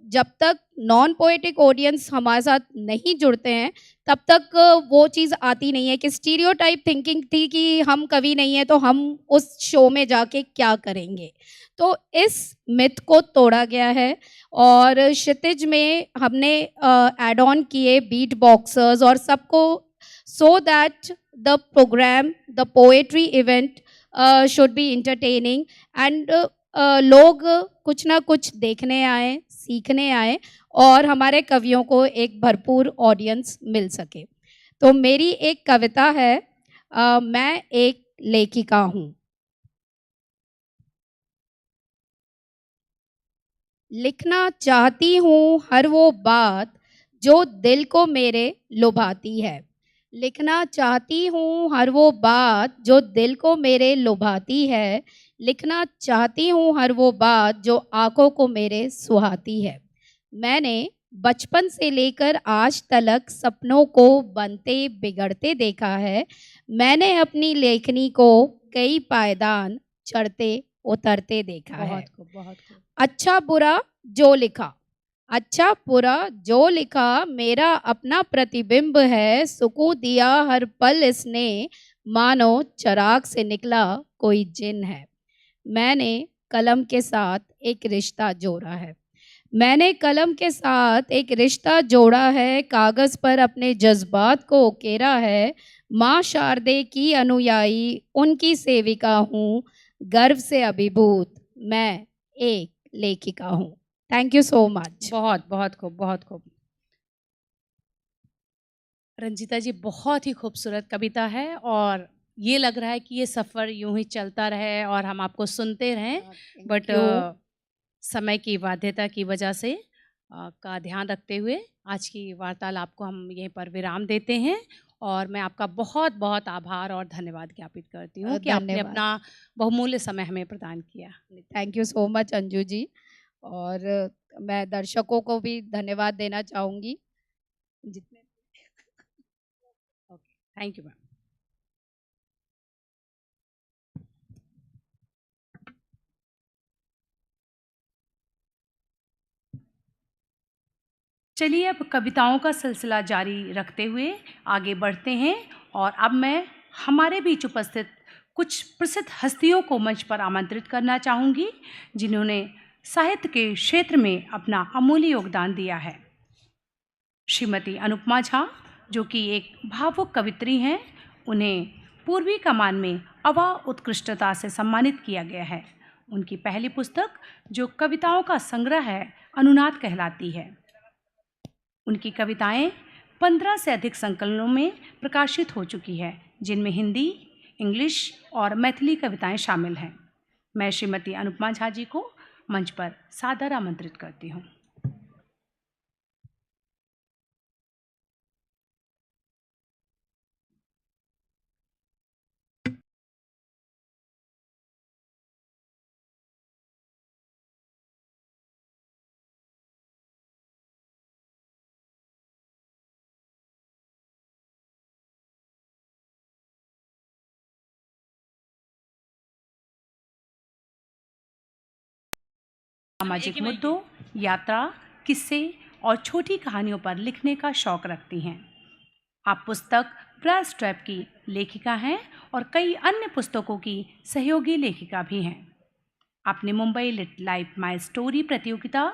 [SPEAKER 3] जब तक नॉन पोएटिक ऑडियंस हमारे साथ नहीं जुड़ते हैं, तब तक वो चीज़ आती नहीं है कि स्टीरियोटाइप थिंकिंग थी कि हम कवि नहीं है तो हम उस शो में जाके क्या करेंगे। तो इस मिथ को तोड़ा गया है और क्षितिज में हमने ऐड ऑन किए बीट बॉक्सर्स और सबको, so that the program, the poetry event should be entertaining and लोग कुछ ना कुछ देखने आए, सीखने आए और हमारे कवियों को एक भरपूर ऑडियंस मिल सके। तो मेरी एक कविता है, मैं एक लेखिका हूँ। लिखना चाहती हूँ हर वो बात जो दिल को मेरे लुभाती है। लिखना चाहती हूँ हर वो बात जो दिल को मेरे लुभाती है। लिखना चाहती हूँ हर वो बात जो आंखों को मेरे सुहाती है। मैंने बचपन से लेकर आज तक सपनों को बनते बिगड़ते देखा है। मैंने अपनी लेखनी को कई पायदान चढ़ते उतरते देखा है।
[SPEAKER 21] बहुत खूब, बहुत खूब।
[SPEAKER 3] अच्छा बुरा जो लिखा, अच्छा बुरा जो लिखा मेरा अपना प्रतिबिंब है। सुकून दिया हर पल इसने, मानो चिराग से निकला कोई जिन है। मैंने कलम के साथ एक रिश्ता जोड़ा है। मैंने कलम के साथ एक रिश्ता जोड़ा है, कागज़ पर अपने जज्बात को उकेरा है। माँ शारदे की अनुयायी, उनकी सेविका हूँ, गर्व से अभिभूत मैं एक लेखिका हूँ। Thank you so much.
[SPEAKER 21] बहुत बहुत खूब, बहुत खूब। रंजीता जी, बहुत ही खूबसूरत कविता है और ये लग रहा है कि ये सफ़र यूं ही चलता रहे और हम आपको सुनते रहें, बट समय की बाध्यता की वजह से का ध्यान रखते हुए आज की वार्तालाप को हम यहीं पर विराम देते हैं और मैं आपका बहुत बहुत आभार और धन्यवाद ज्ञापित करती हूँ कि आपने
[SPEAKER 3] धन्यवाद।
[SPEAKER 21] अपना बहुमूल्य समय हमें प्रदान किया।
[SPEAKER 3] Thank you so much Anju ji, और मैं दर्शकों को भी धन्यवाद देना चाहूँगी जितने।
[SPEAKER 21] Thank you ma'am. चलिए अब कविताओं का सिलसिला जारी रखते हुए आगे बढ़ते हैं और अब मैं हमारे बीच उपस्थित कुछ प्रसिद्ध हस्तियों को मंच पर आमंत्रित करना चाहूँगी जिन्होंने साहित्य के क्षेत्र में अपना अमूल्य योगदान दिया है। श्रीमती अनुपमा झा, जो कि एक भावुक कवित्री हैं, उन्हें पूर्वी कमान में अवा उत्कृष्टता से सम्मानित किया गया है। उनकी पहली पुस्तक, जो कविताओं का संग्रह है, अनुनाद कहलाती है। उनकी कविताएं 15 से अधिक संकलनों में प्रकाशित हो चुकी है, जिनमें हिंदी, इंग्लिश और मैथिली कविताएं शामिल हैं। मैं श्रीमती अनुपमा झा जी को मंच पर सादर आमंत्रित करती हूँ। सामाजिक मुद्दों, यात्रा, किस्से और छोटी कहानियों पर लिखने का शौक रखती हैं। आप पुस्तक प्रेस ट्रैप की लेखिका हैं और कई अन्य पुस्तकों की सहयोगी लेखिका भी हैं। आपने Mumbai lit life my story प्रतियोगिता,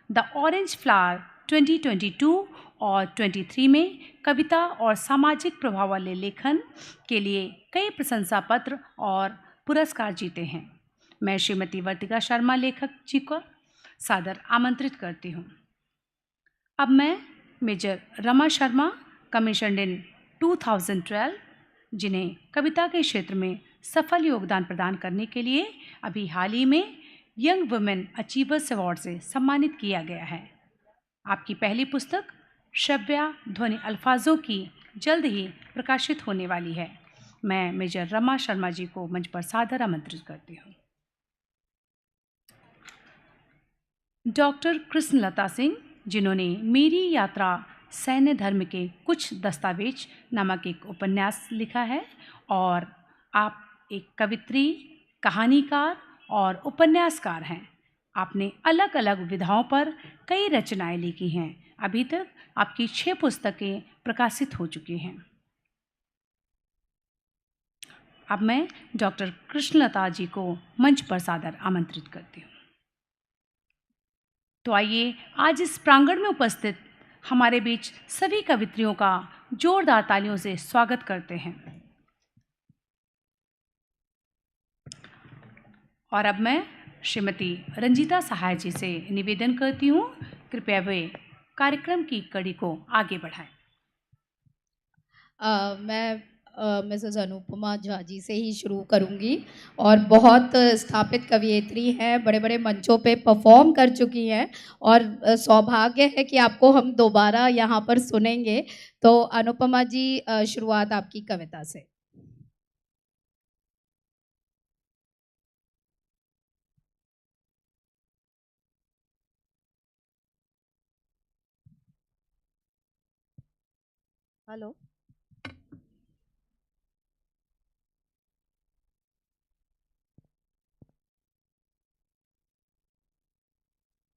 [SPEAKER 21] द ऑरेंज फ्लावर 2022 और 23 में कविता और सामाजिक प्रभाव वाले लेखन के लिए कई प्रशंसा पत्र और पुरस्कार जीते हैं। मैं श्रीमती वर्तिका शर्मा लेखक जी को सादर आमंत्रित करती हूँ। अब मैं मेजर रमा शर्मा, कमीशन्ड इन 2012, जिन्हें कविता के क्षेत्र में सफल योगदान प्रदान करने के लिए अभी हाल ही में यंग वुमेन अचीवर्स अवार्ड से सम्मानित किया गया है। आपकी पहली पुस्तक श्रव्या ध्वनि अल्फाजों की जल्द ही प्रकाशित होने वाली है। मैं मेजर रमा शर्मा जी को मंच पर सादर आमंत्रित करती हूँ। डॉक्टर कृष्णलता सिंह, जिन्होंने मेरी यात्रा सैन्य धर्म के कुछ दस्तावेज नामक एक उपन्यास लिखा है, और आप एक कवित्री, कहानीकार और उपन्यासकार हैं। आपने अलग अलग विधाओं पर कई रचनाएं लिखी हैं। अभी तक आपकी 6 पुस्तकें प्रकाशित हो चुकी हैं। अब मैं डॉक्टर कृष्णलता जी को मंच पर सादर आमंत्रित करती हूँ। तो आइए आज इस प्रांगण में उपस्थित हमारे बीच सभी कवित्रियों का जोरदार तालियों से स्वागत करते हैं। और अब मैं श्रीमती रंजीता सहाय जी से निवेदन करती हूँ, कृपया वे कार्यक्रम की कड़ी को आगे बढ़ाएं।
[SPEAKER 3] मैं मिसेस अनुपमा झा जी से ही शुरू करूंगी, और बहुत स्थापित कवियत्री हैं, बड़े बड़े मंचों पे परफॉर्म कर चुकी हैं, और सौभाग्य है कि आपको हम दोबारा यहाँ पर सुनेंगे। तो अनुपमा जी, शुरुआत आपकी कविता से।
[SPEAKER 1] Hello,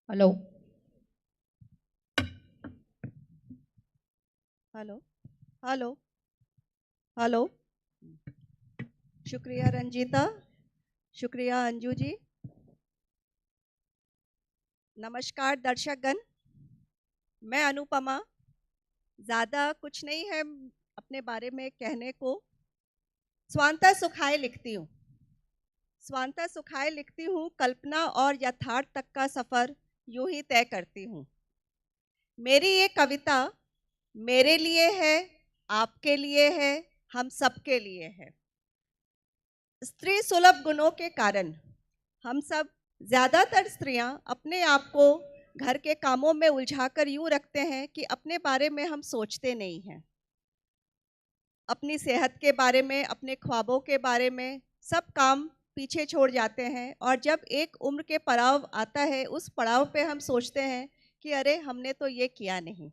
[SPEAKER 3] hello,
[SPEAKER 1] hello, hello, hello. शुक्रिया रंजीता, शुक्रिया अंजू जी। नमस्कार दर्शकगण, मैं अनुपमा। ज़्यादा कुछ नहीं है अपने बारे में कहने को। स्वांतः सुखाए लिखती हूँ, स्वांतः सुखाए लिखती हूँ, कल्पना और यथार्थ तक का सफ़र यूं ही तय करती हूँ। मेरी ये कविता मेरे लिए है, आपके लिए है, हम सबके लिए है। स्त्री सुलभ गुणों के कारण हम सब, ज़्यादातर स्त्रियां, अपने आप को घर के कामों में उलझाकर यूं रखते हैं कि अपने बारे में हम सोचते नहीं हैं। अपनी सेहत के बारे में, अपने ख्वाबों के बारे में सब काम पीछे छोड़ जाते हैं, और जब एक उम्र के पड़ाव आता है, उस पड़ाव पे हम सोचते हैं कि अरे हमने तो ये किया नहीं।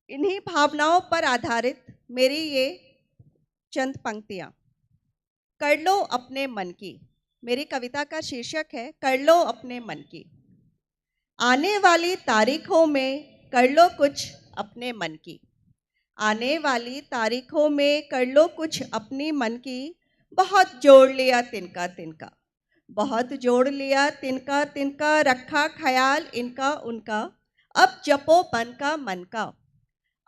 [SPEAKER 1] इन्हीं भावनाओं पर आधारित मेरी ये चंद पंक्तियाँ। कर लो अपने मन की, मेरी कविता का शीर्षक है कर लो अपने मन की। आने वाली तारीखों में कर लो कुछ अपने मन की, आने वाली तारीखों में कर लो कुछ अपनी मन की। बहुत जोड़ लिया तिनका तिनका, बहुत जोड़ लिया तिनका तिनका, रखा ख्याल इनका उनका। अब जपो मन का,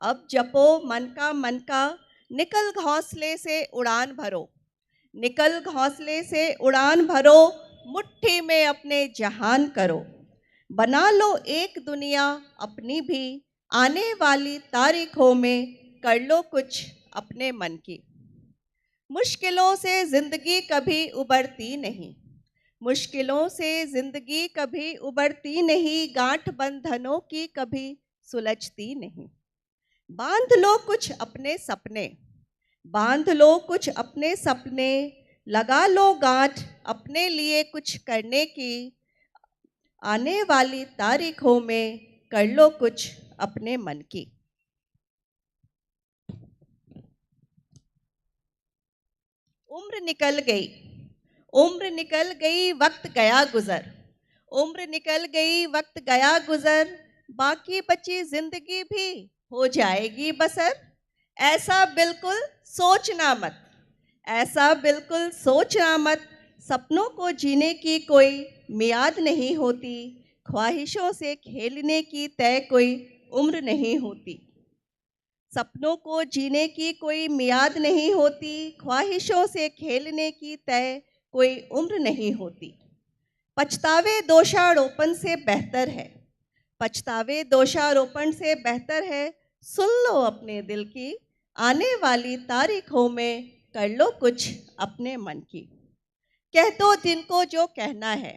[SPEAKER 1] अब जपो मन का, निकल घोंसले से उड़ान भरो, निकल घोंसले से उड़ान भरो, मुट्ठी में अपने जहान करो। बना लो एक दुनिया अपनी भी, आने वाली तारीखों में कर लो कुछ अपने मन की। मुश्किलों से जिंदगी कभी उबरती नहीं, मुश्किलों से जिंदगी कभी उबरती नहीं, गांठ बंधनों की कभी सुलझती नहीं। बांध लो कुछ अपने सपने, बांध लो कुछ अपने सपने, लगा लो गांठ अपने लिए कुछ करने की। आने वाली तारीखों में कर लो कुछ अपने मन की। उम्र निकल गई, उम्र निकल गई, वक्त गया गुजर, उम्र निकल गई, वक्त गया गुजर, बाकी बची जिंदगी भी हो जाएगी बसर। ऐसा बिल्कुल सोचना मत, ऐसा बिल्कुल सोचना मत, सपनों को जीने की कोई मियाद नहीं होती, ख्वाहिशों से खेलने की तय कोई उम्र नहीं होती। सपनों को जीने की कोई मियाद नहीं होती, ख्वाहिशों से खेलने की तय कोई उम्र नहीं होती। पछतावे दोषारोपण से बेहतर है, पछतावे दोषारोपण से बेहतर है, सुन लो अपने दिल की, आने वाली तारीखों में कर लो कुछ अपने मन की। कह दो जिनको जो कहना है,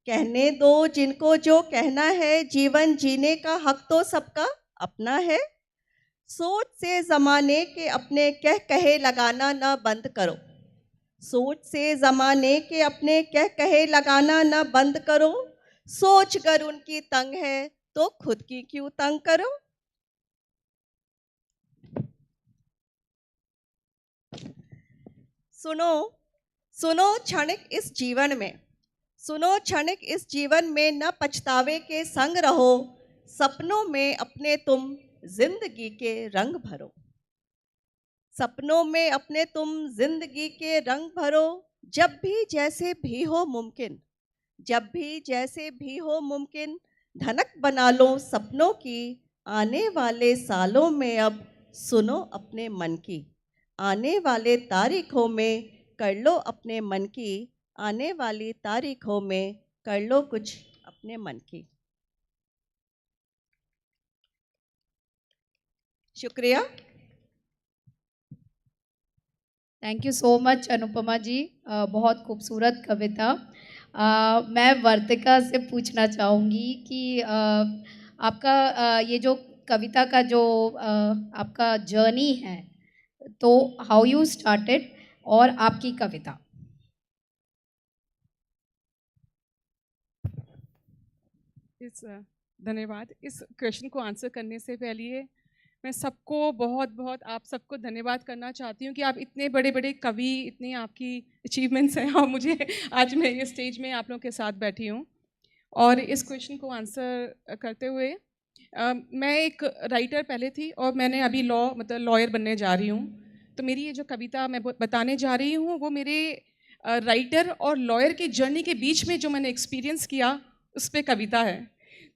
[SPEAKER 1] कहने दो जिनको जो कहना है, जीवन जीने का हक तो सबका अपना है। सोच से ज़माने के अपने कह कहे लगाना ना बंद करो, सोच से ज़माने के अपने कह कहे लगाना ना बंद करो। सोच कर उनकी तंग है तो खुद की क्यों तंग करो। सुनो सुनो क्षणिक इस जीवन में, सुनो क्षणिक इस जीवन में, न पछतावे के संग रहो। सपनों में अपने तुम जिंदगी के रंग भरो, सपनों में अपने तुम जिंदगी के रंग भरो। जब भी जैसे भी हो मुमकिन, जब भी जैसे भी हो मुमकिन, धनक बना लो सपनों की। आने वाले सालों में अब सुनो अपने मन की, आने वाले तारीखों में कर लो अपने मन की। आने वाली तारीखों में कर लो कुछ अपने मन की। शुक्रिया।
[SPEAKER 3] Thank you so much Anupama ji, बहुत खूबसूरत कविता। मैं वर्तिका से पूछना चाहूँगी कि आपका ये जो कविता का जो आपका जर्नी है, तो हाउ यू स्टार्टेड और आपकी कविता।
[SPEAKER 5] धन्यवाद। इस क्वेश्चन को आंसर करने से पहले मैं सबको बहुत बहुत आप सबको धन्यवाद करना चाहती हूँ कि आप इतने बड़े बड़े कवि, इतनी आपकी अचीवमेंट्स हैं और मुझे आज मैं ये स्टेज में आप लोगों के साथ बैठी हूँ। और इस क्वेश्चन को आंसर करते हुए मैं एक राइटर पहले थी और मैंने अभी लॉयर बनने जा रही हूँ। तो मेरी ये जो कविता मैं बताने जा रही हूँ वो मेरे राइटर और लॉयर की जर्नी के बीच में जो मैंने एक्सपीरियंस किया उस पर कविता है।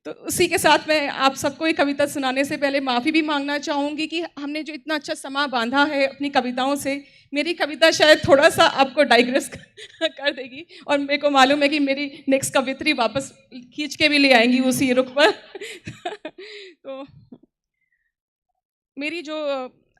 [SPEAKER 5] तो उसी के साथ मैं आप सबको ये कविता सुनाने से पहले माफ़ी भी मांगना चाहूँगी कि हमने जो इतना अच्छा समा बांधा है अपनी कविताओं से, मेरी कविता शायद थोड़ा सा आपको डाइग्रेस कर देगी और मेरे को मालूम है कि मेरी नेक्स्ट कवित्री वापस खींच के भी ले आएंगी उसी रुख पर। तो मेरी जो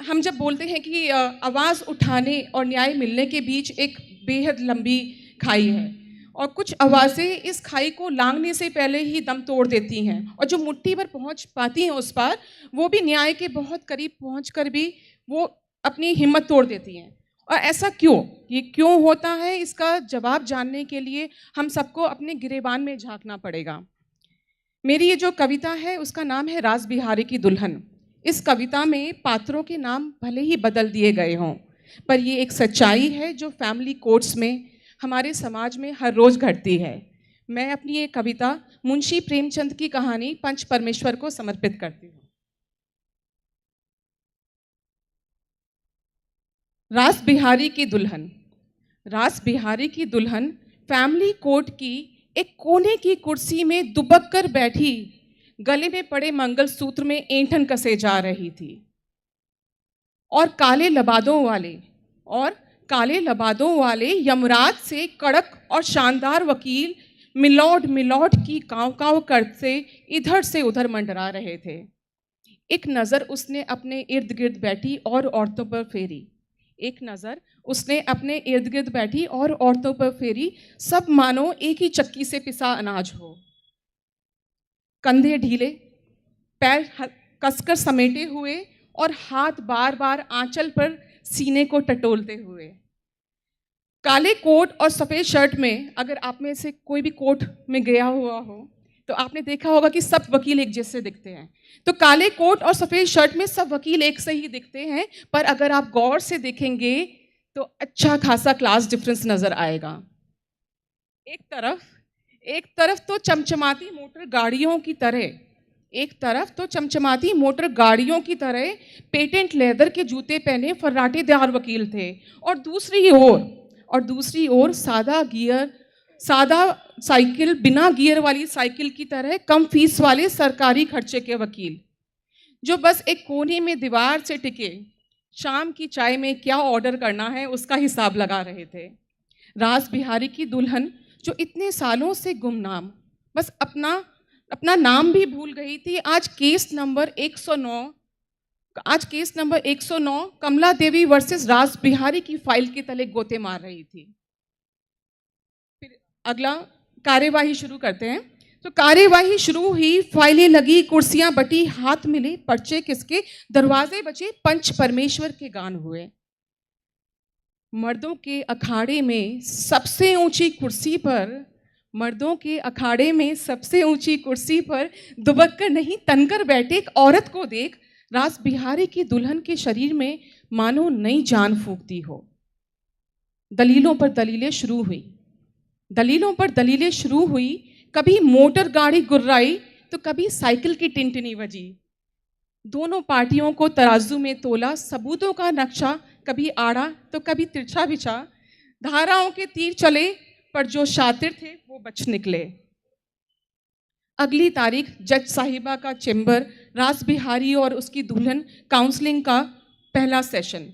[SPEAKER 5] हम जब बोलते हैं कि आवाज़ उठाने और न्याय मिलने के बीच एक बेहद लंबी खाई है और कुछ आवाज़ें इस खाई को लांघने से पहले ही दम तोड़ देती हैं और जो मुट्ठी पर पहुंच पाती हैं उस पार, वो भी न्याय के बहुत करीब पहुंचकर भी वो अपनी हिम्मत तोड़ देती हैं। और ऐसा क्यों, ये क्यों होता है, इसका जवाब जानने के लिए हम सबको अपने गिरेबान में झांकना पड़ेगा। मेरी ये जो कविता है उसका नाम है रास बिहारी की दुल्हन। इस कविता में पात्रों के नाम भले ही बदल दिए गए हों, पर ये एक सच्चाई है जो फैमिली कोर्ट्स में हमारे समाज में हर रोज घटती है। मैं अपनी ये कविता मुंशी प्रेमचंद की कहानी पंच परमेश्वर को समर्पित करती हूँ। रास बिहारी की दुल्हन। रास बिहारी की दुल्हन फैमिली कोर्ट की एक कोने की कुर्सी में दुबक कर बैठी गले में पड़े मंगलसूत्र में ऐंठन कसे जा रही थी और काले लबादों वाले यमराज से कड़क और शानदार वकील मिलॉर्ड की काँव करते इधर से उधर मंडरा रहे थे। एक नज़र उसने अपने इर्द गिर्द बैठी और औरतों पर फेरी, एक नज़र उसने अपने इर्द गिर्द बैठी और औरतों पर फेरी, सब मानो एक ही चक्की से पिसा अनाज हो। कंधे ढीले, पैर कसकर समेटे हुए और हाथ बार बार आंचल पर सीने को टटोलते हुए। काले कोट और सफ़ेद शर्ट में, अगर आप में से कोई भी कोर्ट में गया हुआ हो तो आपने देखा होगा कि सब वकील एक जैसे दिखते हैं। तो काले कोट और सफ़ेद शर्ट में सब वकील एक से ही दिखते हैं, पर अगर आप गौर से देखेंगे तो अच्छा खासा क्लास डिफरेंस नज़र आएगा। एक तरफ तो चमचमाती मोटर गाड़ियों की तरह पेटेंट लेदर के जूते पहने फर्राटेदार वकील थे और दूसरी ओर सादा साइकिल, बिना गियर वाली साइकिल की तरह कम फीस वाले सरकारी खर्चे के वकील, जो बस एक कोने में दीवार से टिके शाम की चाय में क्या ऑर्डर करना है उसका हिसाब लगा रहे थे। रास बिहारी की दुल्हन जो इतने सालों से गुमनाम, बस अपना नाम भी भूल गई थी, आज केस नंबर 109 आज केस नंबर 109 कमला देवी वर्सेस रास बिहारी की फाइल के तले गोते मार रही थी। फिर अगला कार्यवाही शुरू करते हैं। तो कार्यवाही शुरू हुई, फाइलें लगी, कुर्सियां बटी, हाथ मिले, पर्चे किसके, दरवाजे बचे, पंच परमेश्वर के गान हुए। मर्दों के अखाड़े में सबसे ऊंची कुर्सी पर, मर्दों के अखाड़े में सबसे ऊंची कुर्सी पर दुबक कर नहीं तनकर बैठे एक औरत को देख रास बिहारी की दुल्हन के शरीर में मानो नई जान फूंकती हो। दलीलों पर दलीलें शुरू हुई, दलीलों पर दलीलें शुरू हुई। कभी मोटर गाड़ी गुर्राई तो कभी साइकिल की टिनटिनी बजी। दोनों पार्टियों को तराजू में तोला, सबूतों का नक्शा कभी आड़ा तो कभी तिरछा बिछा। धाराओं के तीर चले पर जो शातिर थे वो बच निकले। अगली तारीख जज साहिबा का चेंबर, रास बिहारी और उसकी दुल्हन काउंसलिंग का पहला सेशन।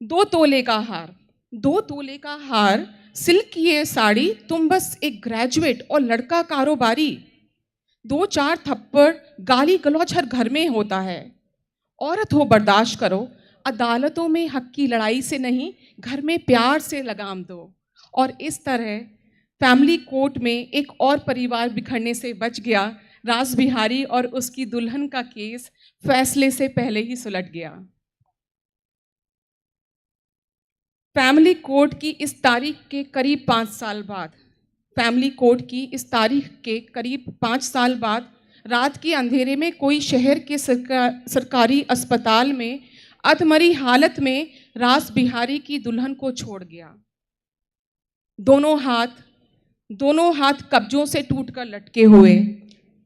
[SPEAKER 5] 2 तोले का हार, 2 तोले का हार, सिल्क की ये साड़ी, तुम बस एक ग्रेजुएट और लड़का कारोबारी। 2-4 थप्पड़ गाली गलौज हर घर में होता है। औरत हो बर्दाश्त करो, अदालतों में हक की लड़ाई से नहीं, घर में प्यार से लगाम दो। और इस तरह फैमिली कोर्ट में एक और परिवार बिखरने से बच गया। रास बिहारी और उसकी दुल्हन का केस फैसले से पहले ही सुलट गया। फैमिली कोर्ट की इस तारीख के करीब 5 साल बाद, फैमिली कोर्ट की इस तारीख के करीब 5 साल बाद रात के अंधेरे में कोई शहर के सरकारी अस्पताल में अधमरी हालत में रास बिहारी की दुल्हन को छोड़ गया। दोनों हाथ कब्जों से टूटकर लटके हुए,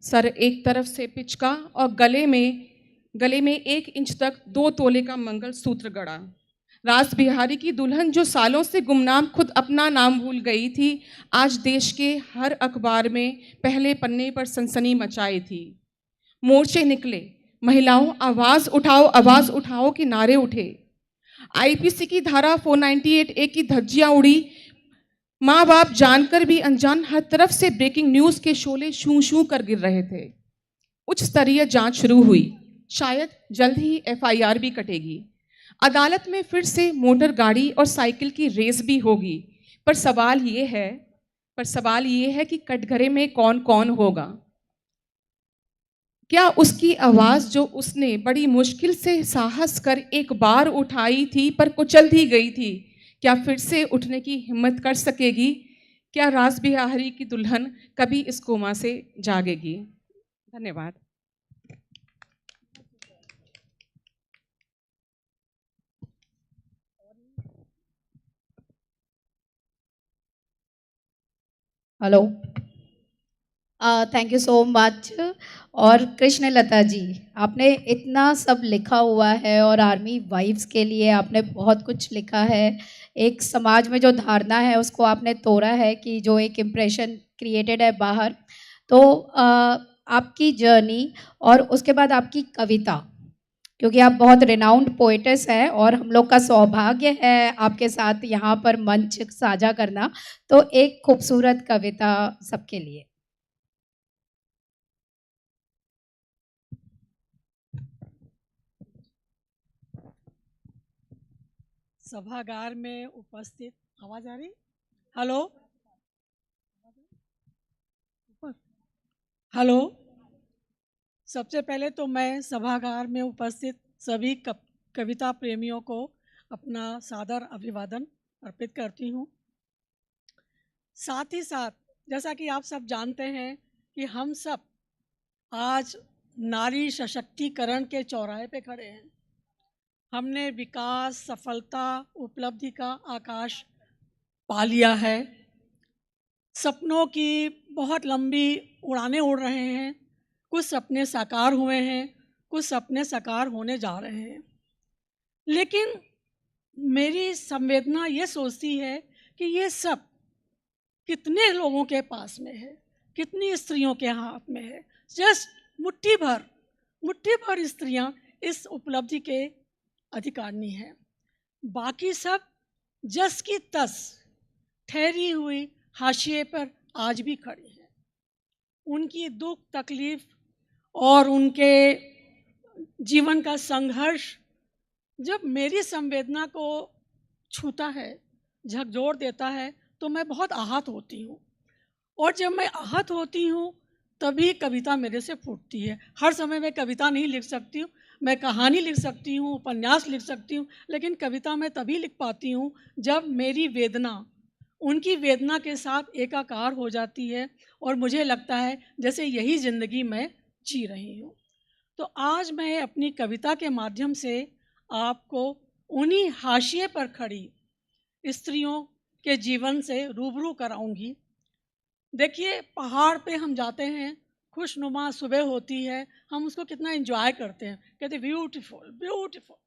[SPEAKER 5] सर एक तरफ से पिचका और गले में 1 इंच तक 2 तोले का मंगलसूत्र गड़ा। रास बिहारी की दुल्हन जो सालों से गुमनाम, खुद अपना नाम भूल गई थी, आज देश के हर अखबार में पहले पन्ने पर सनसनी मचाई थी। मोर्चे निकले, महिलाओं आवाज उठाओ के नारे उठे। आईपीसी की धारा 498A की धज्जियां उड़ी। माँ बाप जानकर भी अनजान हर तरफ से ब्रेकिंग न्यूज के शोले शू शू कर गिर रहे थे। उच्च स्तरीय जांच शुरू हुई, शायद जल्द ही FIR भी कटेगी। अदालत में फिर से मोटर गाड़ी और साइकिल की रेस भी होगी। पर सवाल ये है कि कटघरे में कौन कौन होगा। क्या उसकी आवाज जो उसने बड़ी मुश्किल से साहस कर एक बार उठाई थी पर कुचल दी गई थी, क्या फिर से उठने की हिम्मत कर सकेगी? क्या रास बिहारी की दुल्हन कभी इस कोमा से जागेगी? धन्यवाद।
[SPEAKER 3] Hello, thank you so much. और कृष्ण लता जी, आपने इतना सब लिखा हुआ है और आर्मी वाइफ्स के लिए आपने बहुत कुछ लिखा है। एक समाज में जो धारणा है उसको आपने तोड़ा है कि जो एक इम्प्रेशन क्रिएटेड है बाहर। तो आपकी जर्नी और उसके बाद आपकी कविता, क्योंकि आप बहुत रिनाउंड पोएटेस हैं और हम लोग का सौभाग्य है आपके साथ यहाँ पर मंच साझा करना। तो एक खूबसूरत कविता सबके लिए।
[SPEAKER 6] सभागार में उपस्थित, आवाज आ रही? हेलो हेलो, सबसे पहले तो मैं सभागार में उपस्थित सभी कविता प्रेमियों को अपना सादर अभिवादन अर्पित करती हूँ। साथ ही साथ जैसा कि आप सब जानते हैं कि हम सब आज नारी सशक्तिकरण के चौराहे पे खड़े हैं। हमने विकास, सफलता, उपलब्धि का आकाश पा लिया है। सपनों की बहुत लंबी उड़ानें उड़ रहे हैं। कुछ सपने साकार हुए हैं, कुछ सपने साकार होने जा रहे हैं। लेकिन मेरी संवेदना ये सोचती है कि ये सब कितने लोगों के पास में है, कितनी स्त्रियों के हाथ में है। जस्ट मुट्ठी भर स्त्रियां इस उपलब्धि के अधिकारिणी हैं। बाकी सब जस की तस ठहरी हुई हाशिए पर आज भी खड़ी हैं। उनकी दुख तकलीफ और उनके जीवन का संघर्ष जब मेरी संवेदना को छूता है, झकझोर देता है, तो मैं बहुत आहत होती हूँ। और जब मैं आहत होती हूँ तभी कविता मेरे से फूटती है। हर समय मैं कविता नहीं लिख सकती हूँ, मैं कहानी लिख सकती हूँ, उपन्यास लिख सकती हूँ, लेकिन कविता मैं तभी लिख पाती हूँ जब मेरी वेदना उनकी वेदना के साथ एकाकार हो जाती है और मुझे लगता है जैसे यही ज़िंदगी मैं जी रही हूँ। तो आज मैं अपनी कविता के माध्यम से आपको उन्हीं हाशिए पर खड़ी स्त्रियों के जीवन से रूबरू कराऊंगी। देखिए, पहाड़ पे हम जाते हैं, खुशनुमा सुबह होती है, हम उसको कितना एंजॉय करते हैं, कहते ब्यूटीफुल ब्यूटीफुल।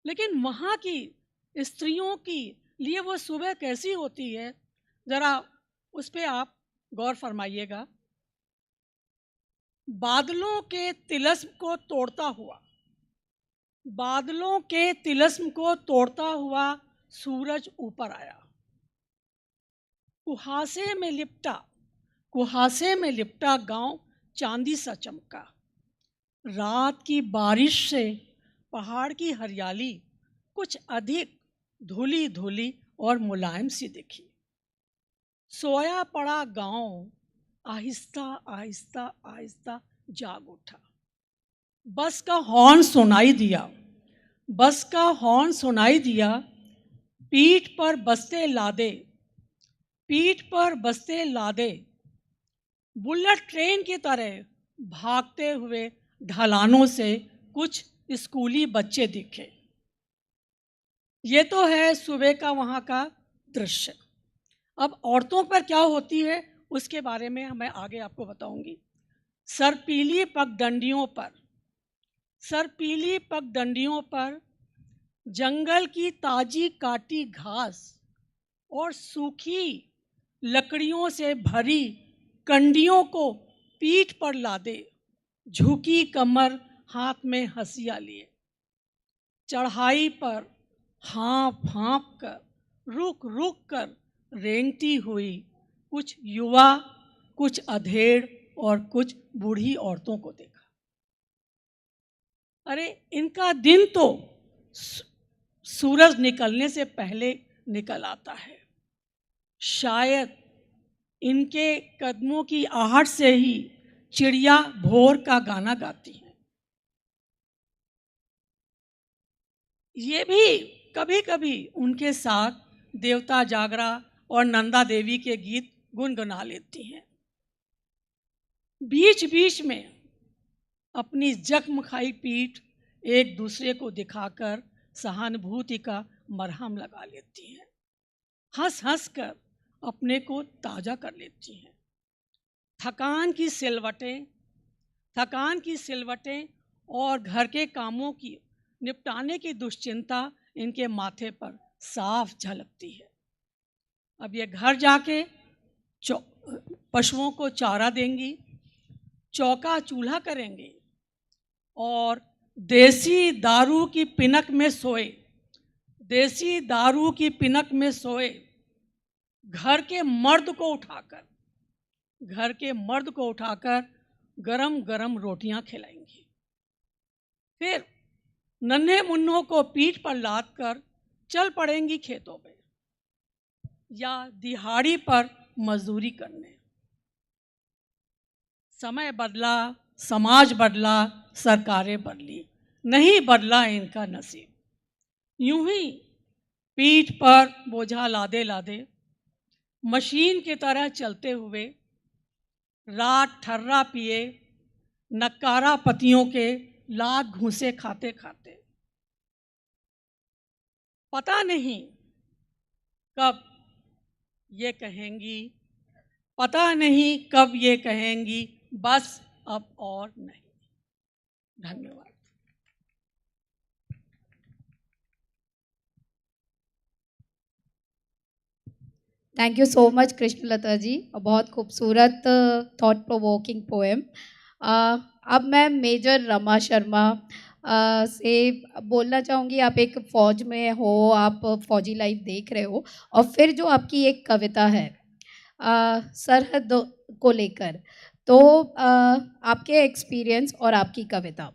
[SPEAKER 6] लेकिन वहाँ की स्त्रियों की लिए वो सुबह कैसी होती है, ज़रा उस पर आप गौर फरमाइएगा। बादलों के तिलस्म को तोड़ता हुआ, बादलों के तिलस्म को तोड़ता हुआ सूरज ऊपर आया, कुहासे में लिपटा, कुहासे में लिपटा गांव चांदी सा चमका। रात की बारिश से पहाड़ की हरियाली कुछ अधिक धुली धुली और मुलायम सी दिखी। सोया पड़ा गांव आहिस्ता आहिस्ता आहिस्ता जाग उठा। बस का हॉर्न सुनाई दिया, बस का हॉर्न सुनाई दिया। पीठ पर बस्ते लादे, पीठ पर बस्ते लादे, बुलेट ट्रेन की तरह भागते हुए ढलानों से कुछ स्कूली बच्चे दिखे। ये तो है सुबह का वहाँ का दृश्य। अब औरतों पर क्या होती है उसके बारे में मैं आगे आपको बताऊंगी। सरपीली पगडंडियों पर, सरपीली पगडंडियों पर जंगल की ताजी काटी घास और सूखी लकड़ियों से भरी कंडियों को पीठ पर लादे, झुकी कमर हाथ में हंसिया लिए, चढ़ाई पर हाँप हाँप कर, रुक रुक कर रेंगती हुई कुछ युवा, कुछ अधेड़ और कुछ बूढ़ी औरतों को देखा। अरे इनका दिन तो सूरज निकलने से पहले निकल आता है। शायद इनके कदमों की आहट से ही चिड़िया भोर का गाना गाती हैं। ये भी कभी कभी उनके साथ देवता जागरा और नंदा देवी के गीत गुनगुना लेती हैं। बीच बीच में अपनी जख्म खाई पीठ एक दूसरे को दिखाकर सहानुभूति का मरहम लगा लेती हैं। हंस हंस कर अपने को ताज़ा कर लेती हैं। थकान की सिलवटें, थकान की सिलवटें और घर के कामों की निपटाने की दुश्चिंता इनके माथे पर साफ झलकती है। अब ये घर जाके पशुओं को चारा देंगी, चौका चूल्हा करेंगे और देसी दारू की पिनक में सोए, देसी दारू की पिनक में सोए घर के मर्द को उठाकर, घर के मर्द को उठाकर गरम गरम रोटियां खिलाएंगी। फिर नन्हे मुन्नों को पीठ पर लाद कर चल पड़ेंगी खेतों में या दिहाड़ी पर मजदूरी करने। समय बदला, समाज बदला, सरकारें बदली, नहीं बदला इनका नसीब। यूं ही पीठ पर बोझा लादे लादे मशीन की तरह चलते हुए, रात ठर्रा पिए, नक्कारा पतियों के लात घूंसे खाते खाते, पता नहीं कब ये कहेंगी, पता नहीं कब ये कहेंगी बस अब और नहीं। धन्यवाद।
[SPEAKER 3] थैंक यू सो मच कृष्णलता जी, बहुत खूबसूरत थॉट प्रोवोकिंग पोएम। अब मैं मेजर रमा शर्मा से बोलना चाहूँगी। आप एक फ़ौज में हो, आप फ़ौजी लाइफ देख रहे हो, और फिर जो आपकी एक कविता है सरहद को लेकर, तो आपके एक्सपीरियंस और आपकी कविता।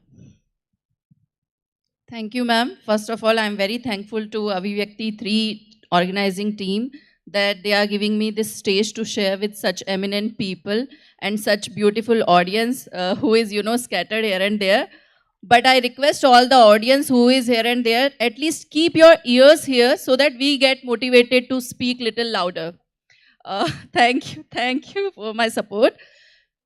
[SPEAKER 4] Thank you, ma'am. First of all, I'm very thankful to Abhivyakti 3 organizing team that they are giving me this stage to share with such eminent people and such beautiful audience who is, scattered here and there. But I request all the audience who is here and there, at least keep your ears here so that we get motivated to speak little louder. Thank you for my support.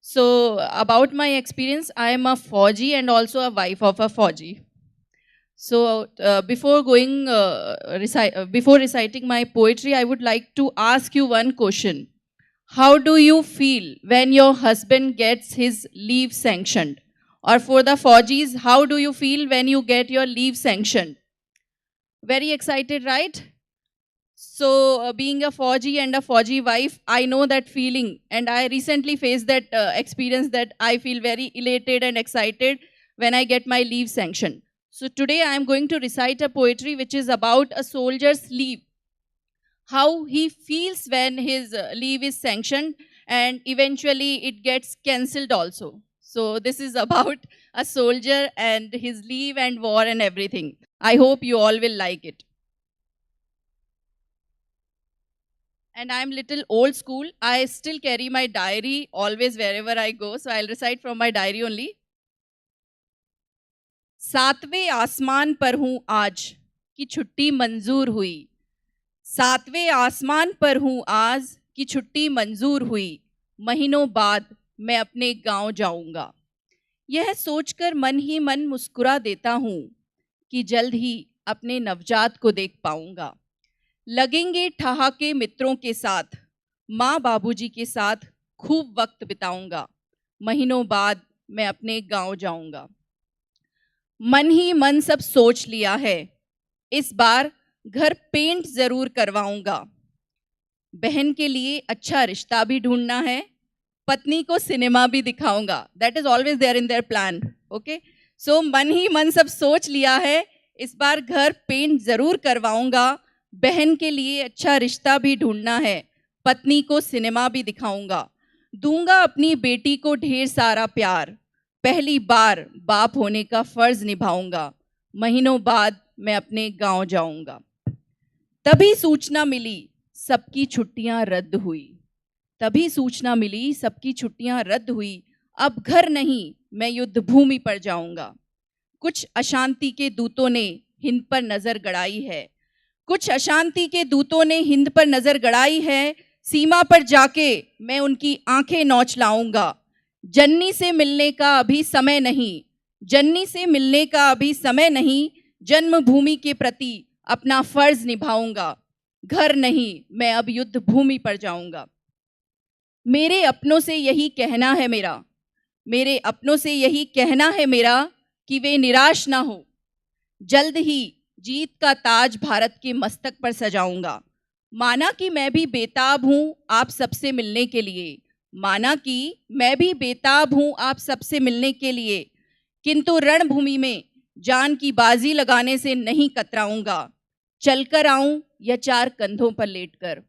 [SPEAKER 4] So about my experience, I am a Fauji and also a wife of a Fauji. So before reciting my poetry, I would like to ask you one question. How do you feel when your husband gets his leave sanctioned? Or for the Faujis, how do you feel when you get your leave sanctioned? Very excited, right? So being a Fauji and a Fauji wife, I know that feeling. And I recently faced that experience that I feel very elated and excited when I get my leave sanctioned. So today I am going to recite a poetry which is about a soldier's leave. How he feels when his leave is sanctioned and eventually it gets cancelled also. So this is about a soldier and his leave and war and everything. I hope you all will like it. And I'm little old school. I still carry my diary always wherever I go. So I'll recite from my diary only. सातवें आसमान पर हूँ आज की छुट्टी मंजूर हुई. सातवें आसमान पर हूँ आज की छुट्टी मंजूर हुई. महीनों बाद मैं अपने गांव जाऊंगा. यह सोचकर मन ही मन मुस्कुरा देता हूँ कि जल्द ही अपने नवजात को देख पाऊंगा. लगेंगे ठहाके मित्रों के साथ, माँ बाबूजी के साथ खूब वक्त बिताऊंगा. महीनों बाद मैं अपने गांव जाऊंगा. मन ही मन सब सोच लिया है, इस बार घर पेंट जरूर करवाऊंगा. बहन के लिए अच्छा रिश्ता भी ढूंढना है, पत्नी को सिनेमा भी दिखाऊंगा. That is always there in their plan. Okay, so मन ही मन सब सोच लिया है, इस बार घर पेंट जरूर करवाऊंगा. बहन के लिए अच्छा रिश्ता भी ढूंढना है, पत्नी को सिनेमा भी दिखाऊंगा. दूंगा अपनी बेटी को ढेर सारा प्यार, पहली बार बाप होने का फर्ज निभाऊंगा. महीनों बाद मैं अपने गांव जाऊंगा. तभी सूचना मिली सबकी छुट्टियां रद्द हुई. तभी सूचना मिली सबकी छुट्टियां रद्द हुई. अब घर नहीं, मैं युद्ध भूमि पर जाऊंगा. कुछ अशांति के दूतों ने हिंद पर नजर गड़ाई है. कुछ अशांति के दूतों ने हिंद पर नजर गड़ाई है. सीमा पर जाके मैं उनकी आंखें नोच लाऊंगा. जन्नी से मिलने का अभी समय नहीं, जन्नी से मिलने का अभी समय नहीं. जन्मभूमि के प्रति अपना फर्ज निभाऊंगा. घर नहीं, मैं अब युद्ध भूमि पर जाऊंगा. मेरे अपनों से यही कहना है मेरा, मेरे अपनों से यही कहना है मेरा कि वे निराश ना हो. जल्द ही जीत का ताज भारत के मस्तक पर सजाऊंगा. माना कि मैं भी बेताब हूँ आप सबसे मिलने के लिए, माना कि मैं भी बेताब हूँ आप सबसे मिलने के लिए. किंतु रणभूमि में जान की बाजी लगाने से नहीं कतराऊंगा. चलकर आऊं या चार कंधों पर लेटकर,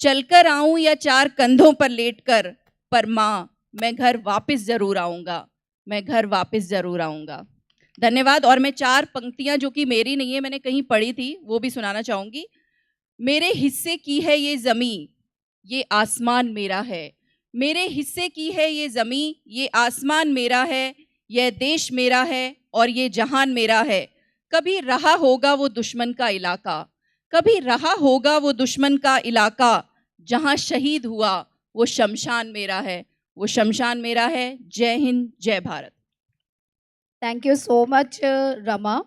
[SPEAKER 4] चलकर आऊं या चार कंधों पर लेटकर, पर माँ मैं घर वापस जरूर आऊंगा, मैं घर वापस जरूर आऊंगा. धन्यवाद. और मैं 4 पंक्तियां जो कि मेरी नहीं है, मैंने कहीं पढ़ी थी, वो भी सुनाना चाहूंगी. मेरे हिस्से की है ये ज़मीं, ये आसमान मेरा है. मेरे हिस्से की है ये ज़मीं, ये आसमान मेरा है. यह देश मेरा है और ये जहान मेरा है. कभी रहा होगा वो दुश्मन का इलाका, कभी रहा होगा वो दुश्मन का इलाका. जहां शहीद हुआ वो शमशान मेरा है, वो शमशान मेरा है. जय हिंद, जय Bharat.
[SPEAKER 3] Thank you so much Rama.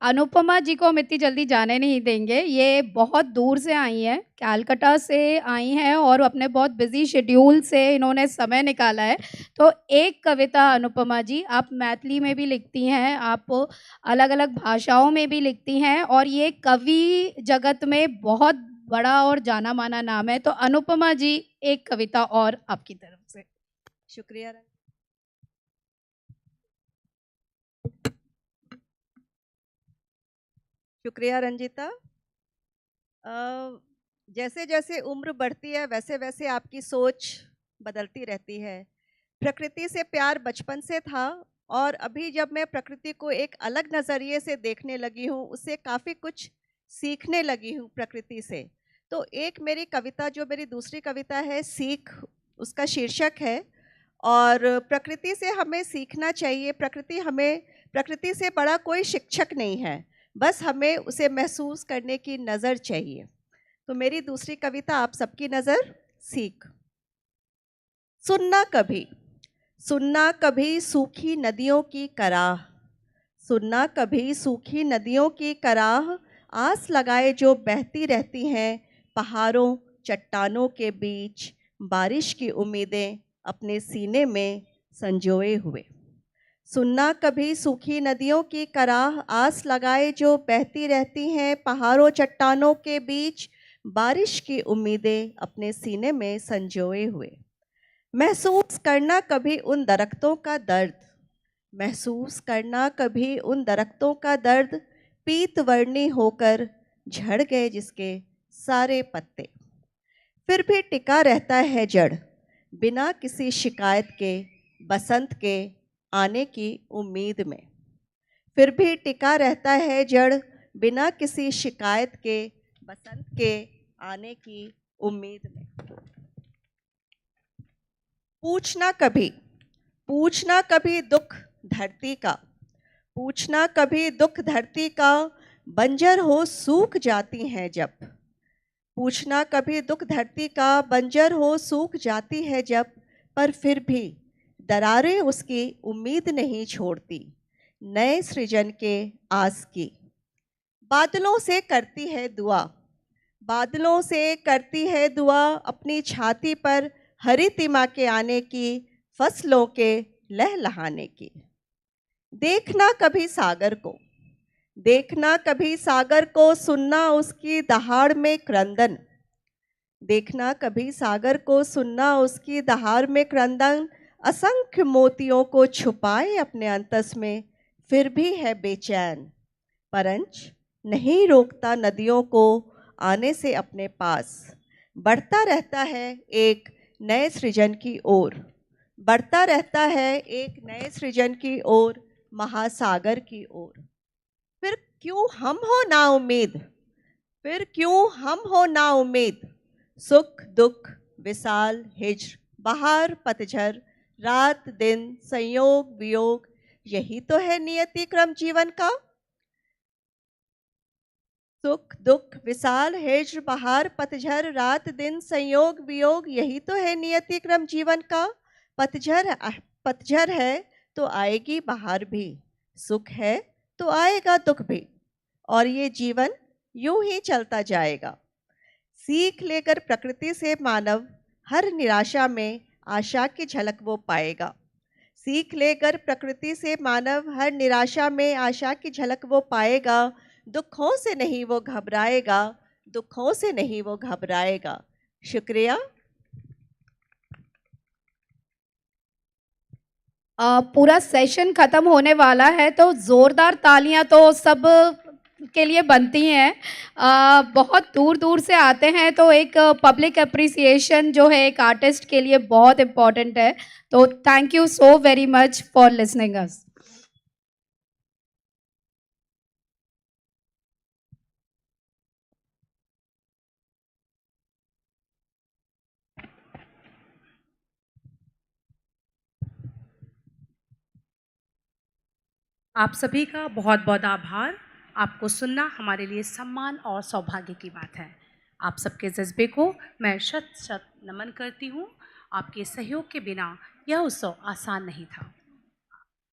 [SPEAKER 3] Anupama ji को हम इतनी जल्दी जाने नहीं देंगे. ये बहुत दूर से आई हैं, कैलकाटा से आई हैं और अपने बहुत बिजी शेड्यूल से इन्होंने समय निकाला है. तो एक कविता अनुपमा जी, आप मैथिली में भी लिखती हैं, आप अलग अलग भाषाओं में भी लिखती हैं और ये कवि जगत में बहुत बड़ा और जाना माना नाम है. तो अनुपमा जी, एक कविता और आपकी तरफ से.
[SPEAKER 1] शुक्रिया. शुक्रिया रंजिता. जैसे जैसे उम्र बढ़ती है वैसे वैसे आपकी सोच बदलती रहती है. प्रकृति से प्यार बचपन से था और अभी जब मैं प्रकृति को एक अलग नज़रिए से देखने लगी हूँ, उससे काफ़ी कुछ सीखने लगी हूँ प्रकृति से। तो एक मेरी कविता, जो मेरी दूसरी कविता है सीख, उसका शीर्षक है, और प्रकृति से हमें सीखना चाहिए। प्रकृति से बड़ा कोई शिक्षक नहीं है, बस हमें उसे महसूस करने की नज़र चाहिए। तो मेरी दूसरी कविता आप सबकी नज़र, सीख। सुनना कभी सूखी नदियों की कराह, सुनना कभी सूखी नदियों की कराह, आस लगाए जो बहती रहती हैं पहाड़ों चट्टानों के बीच, बारिश की उम्मीदें अपने सीने में संजोए हुए। सुनना कभी सूखी नदियों की कराह, आस लगाए जो बहती रहती हैं पहाड़ों चट्टानों के बीच, बारिश की उम्मीदें अपने सीने में संजोए हुए। महसूस करना कभी उन दरख्तों का दर्द, महसूस करना कभी उन दरख्तों का दर्द, पीत वर्णी होकर झड़ गए जिसके सारे पत्ते, फिर भी टिका रहता है जड़, बिना किसी शिकायत के बसंत के आने की उम्मीद में। फिर भी टिका रहता है जड़, बिना किसी शिकायत के बसंत के आने की उम्मीद में। पूछना कभी दुख धरती का, पूछना कभी दुख धरती का, बंजर हो सूख जाती हैं जब। पूछना कभी दुख धरती का, बंजर हो सूख जाती है जब, पर फिर भी दरारें उसकी उम्मीद नहीं छोड़ती नए सृजन के आस की। बादलों से करती है दुआ, बादलों से करती है दुआ, अपनी छाती पर हरित इमा के आने की, फसलों के लहलहाने की। देखना कभी सागर को, देखना कभी सागर को, सुनना उसकी दहाड़ में क्रंदन। देखना कभी सागर को, सुनना उसकी दहाड़ में क्रंदन, असंख्य मोतियों को छुपाए अपने अंतस में, फिर भी है बेचैन। परंच नहीं रोकता नदियों को आने से अपने पास, बढ़ता रहता है एक नए सृजन की ओर, बढ़ता रहता है एक नए सृजन की ओर, महासागर की ओर। फिर क्यों हम हो ना उम्मीद, फिर क्यों हम हो ना उम्मीद, सुख दुख विशाल हिज्र, बहार पतझर, रात दिन संयोग वियोग, यही तो है नियति क्रम जीवन का। सुख दुख विशाल हिज्र, बहार पतझर, रात दिन संयोग वियोग, यही तो है नियति क्रम जीवन का। पतझर है तो आएगी बहार भी, सुख है तो आएगा दुख भी, और ये जीवन यूं ही चलता जाएगा। सीख लेकर प्रकृति से मानव हर निराशा में आशा की झलक वो पाएगा। सीख लेकर प्रकृति से मानव हर निराशा में आशा की झलक वो पाएगा। दुखों से नहीं वो घबराएगा, दुखों से नहीं वो घबराएगा। शुक्रिया।
[SPEAKER 3] पूरा सेशन खत्म होने वाला है, तो जोरदार तालियां तो सब के लिए बनती हैं। बहुत दूर दूर से आते हैं, तो एक पब्लिक अप्रिसिएशन जो है एक आर्टिस्ट के लिए बहुत इम्पोर्टेंट है। तो thank you so very much for listening अस।
[SPEAKER 21] आप सभी का बहुत बहुत आभार। आपको सुनना हमारे लिए सम्मान और सौभाग्य की बात है। आप सबके जज्बे को मैं शत शत नमन करती हूँ। आपके सहयोग के बिना यह उत्सव आसान नहीं था।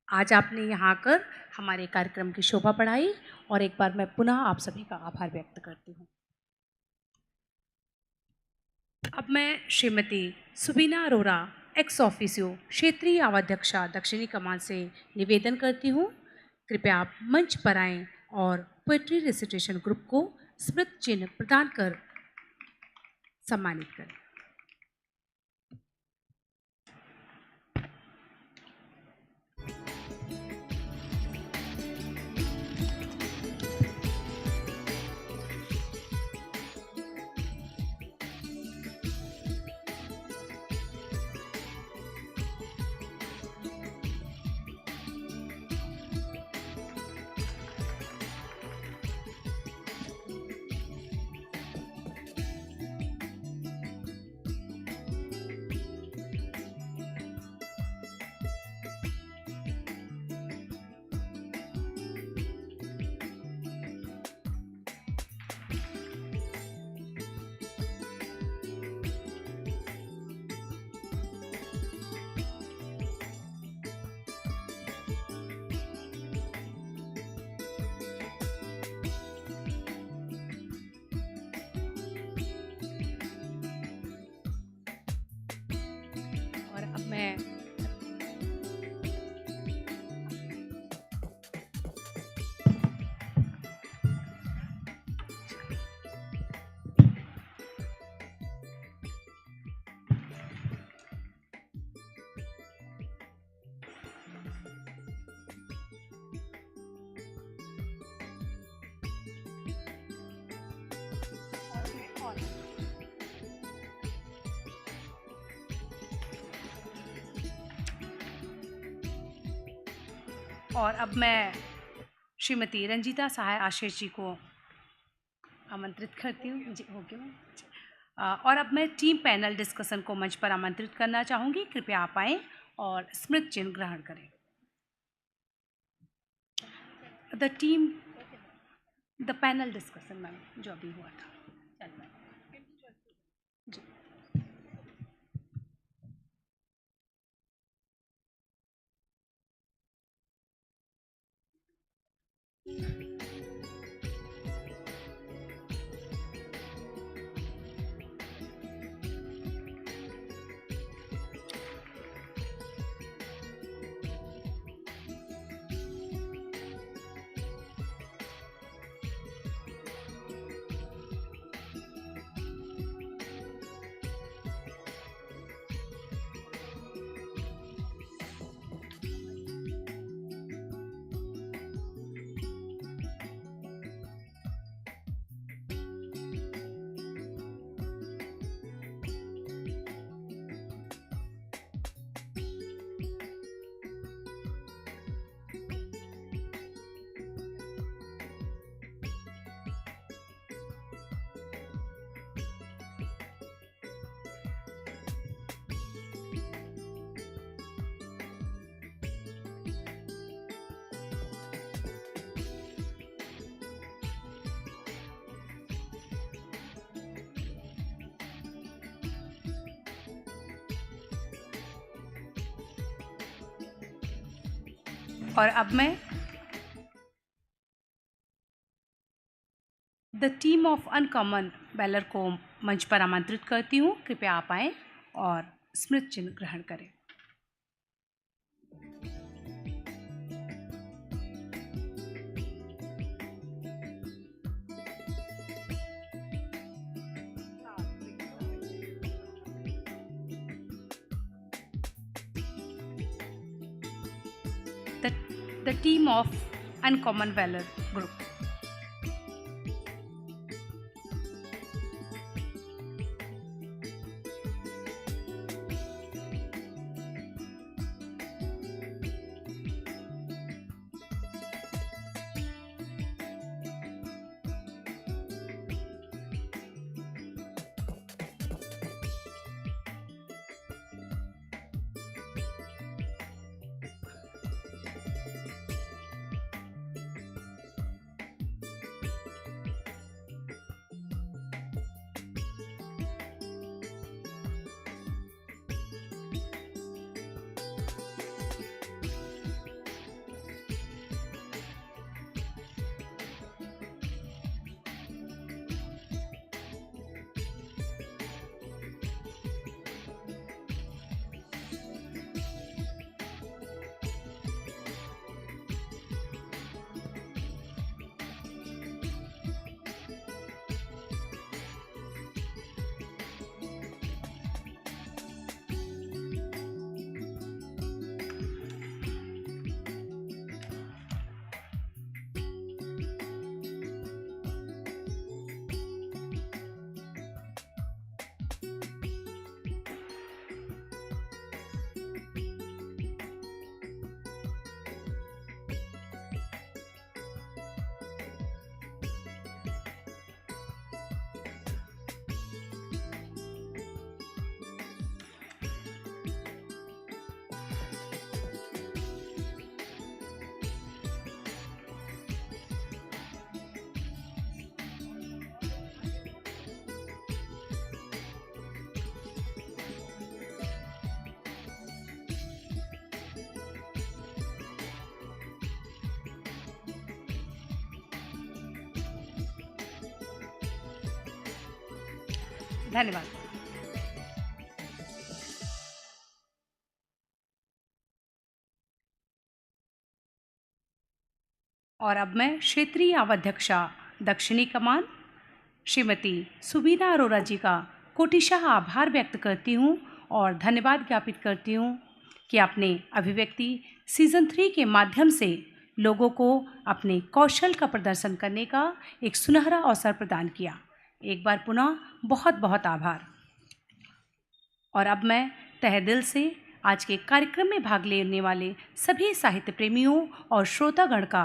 [SPEAKER 21] आज आपने यहाँ आकर हमारे कार्यक्रम की शोभा बढ़ाई, और एक बार मैं पुनः आप सभी का आभार व्यक्त करती हूँ। अब मैं श्रीमती सुबीना अरोरा, एक्स ऑफिसियो क्षेत्रीय आवाध्यक्षा दक्षिणी कमान से निवेदन करती हूँ, कृपया आप मंच पर आएं और पोएट्री रेसिटेशन ग्रुप को स्मृति चिन्ह प्रदान कर सम्मानित करें। और अब मैं श्रीमती रंजीता सहाय आशीष जी को आमंत्रित करती हूँ। जी ओके मैम। और अब मैं टीम पैनल डिस्कशन को मंच पर आमंत्रित करना चाहूँगी। कृपया आप आएँ और स्मृति चिन्ह ग्रहण करें। द पैनल डिस्कशन मैम जो अभी हुआ था। जी और अब मैं the team of uncommon valour को मंच पर आमंत्रित करती हूँ। कृपया आप आएँ और स्मृति चिन्ह ग्रहण करें। The team of Uncommon Valor Group. धन्यवाद। और अब मैं क्षेत्रीय अध्यक्षा दक्षिणी कमान श्रीमती सुबीना अरोरा जी का कोटिशाह आभार व्यक्त करती हूँ और धन्यवाद ज्ञापित करती हूँ कि आपने अभिव्यक्ति सीज़न 3 के माध्यम से लोगों को अपने कौशल का प्रदर्शन करने का एक सुनहरा अवसर प्रदान किया। एक बार पुनः बहुत बहुत आभार। और अब मैं तहे दिल से आज के कार्यक्रम में भाग लेने वाले सभी साहित्य प्रेमियों और श्रोतागण का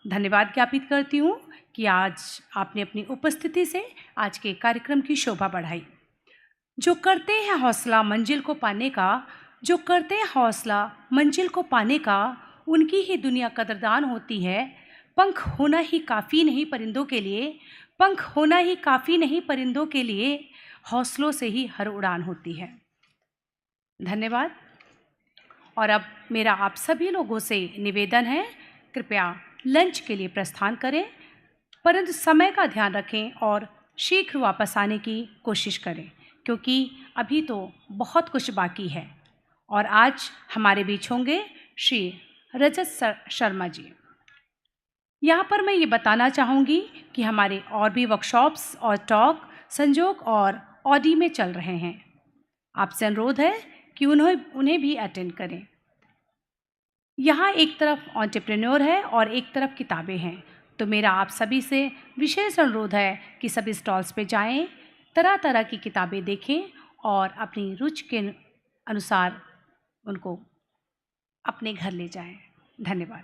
[SPEAKER 21] धन्यवाद ज्ञापित करती हूँ कि आज आपने अपनी उपस्थिति से आज के कार्यक्रम की शोभा बढ़ाई। जो करते हैं हौसला मंजिल को पाने का, जो करते हैं हौसला मंजिल को पाने का, उनकी ही दुनिया कदरदान होती है। पंख होना ही काफ़ी नहीं परिंदों के लिए, पंख होना ही काफ़ी नहीं परिंदों के लिए, हौसलों से ही हर उड़ान होती है। धन्यवाद। और अब मेरा आप सभी लोगों से निवेदन है, कृपया लंच के लिए प्रस्थान करें, परंतु समय का ध्यान रखें और शीघ्र वापस आने की कोशिश करें, क्योंकि अभी तो बहुत कुछ बाकी है। और आज हमारे बीच होंगे श्री रजत शर्मा जी। यहाँ पर मैं ये बताना चाहूँगी कि हमारे और भी वर्कशॉप्स और टॉक संजोग और ऑडी में चल रहे हैं। आपसे अनुरोध है कि उन्हें भी अटेंड करें। यहाँ एक तरफ एंटरप्रेन्योर है और एक तरफ किताबें हैं, तो मेरा आप सभी से विशेष अनुरोध है कि सभी स्टॉल्स पे जाएं, तरह तरह की किताबें देखें और अपनी रुचि के अनुसार उनको अपने घर ले जाएं। धन्यवाद।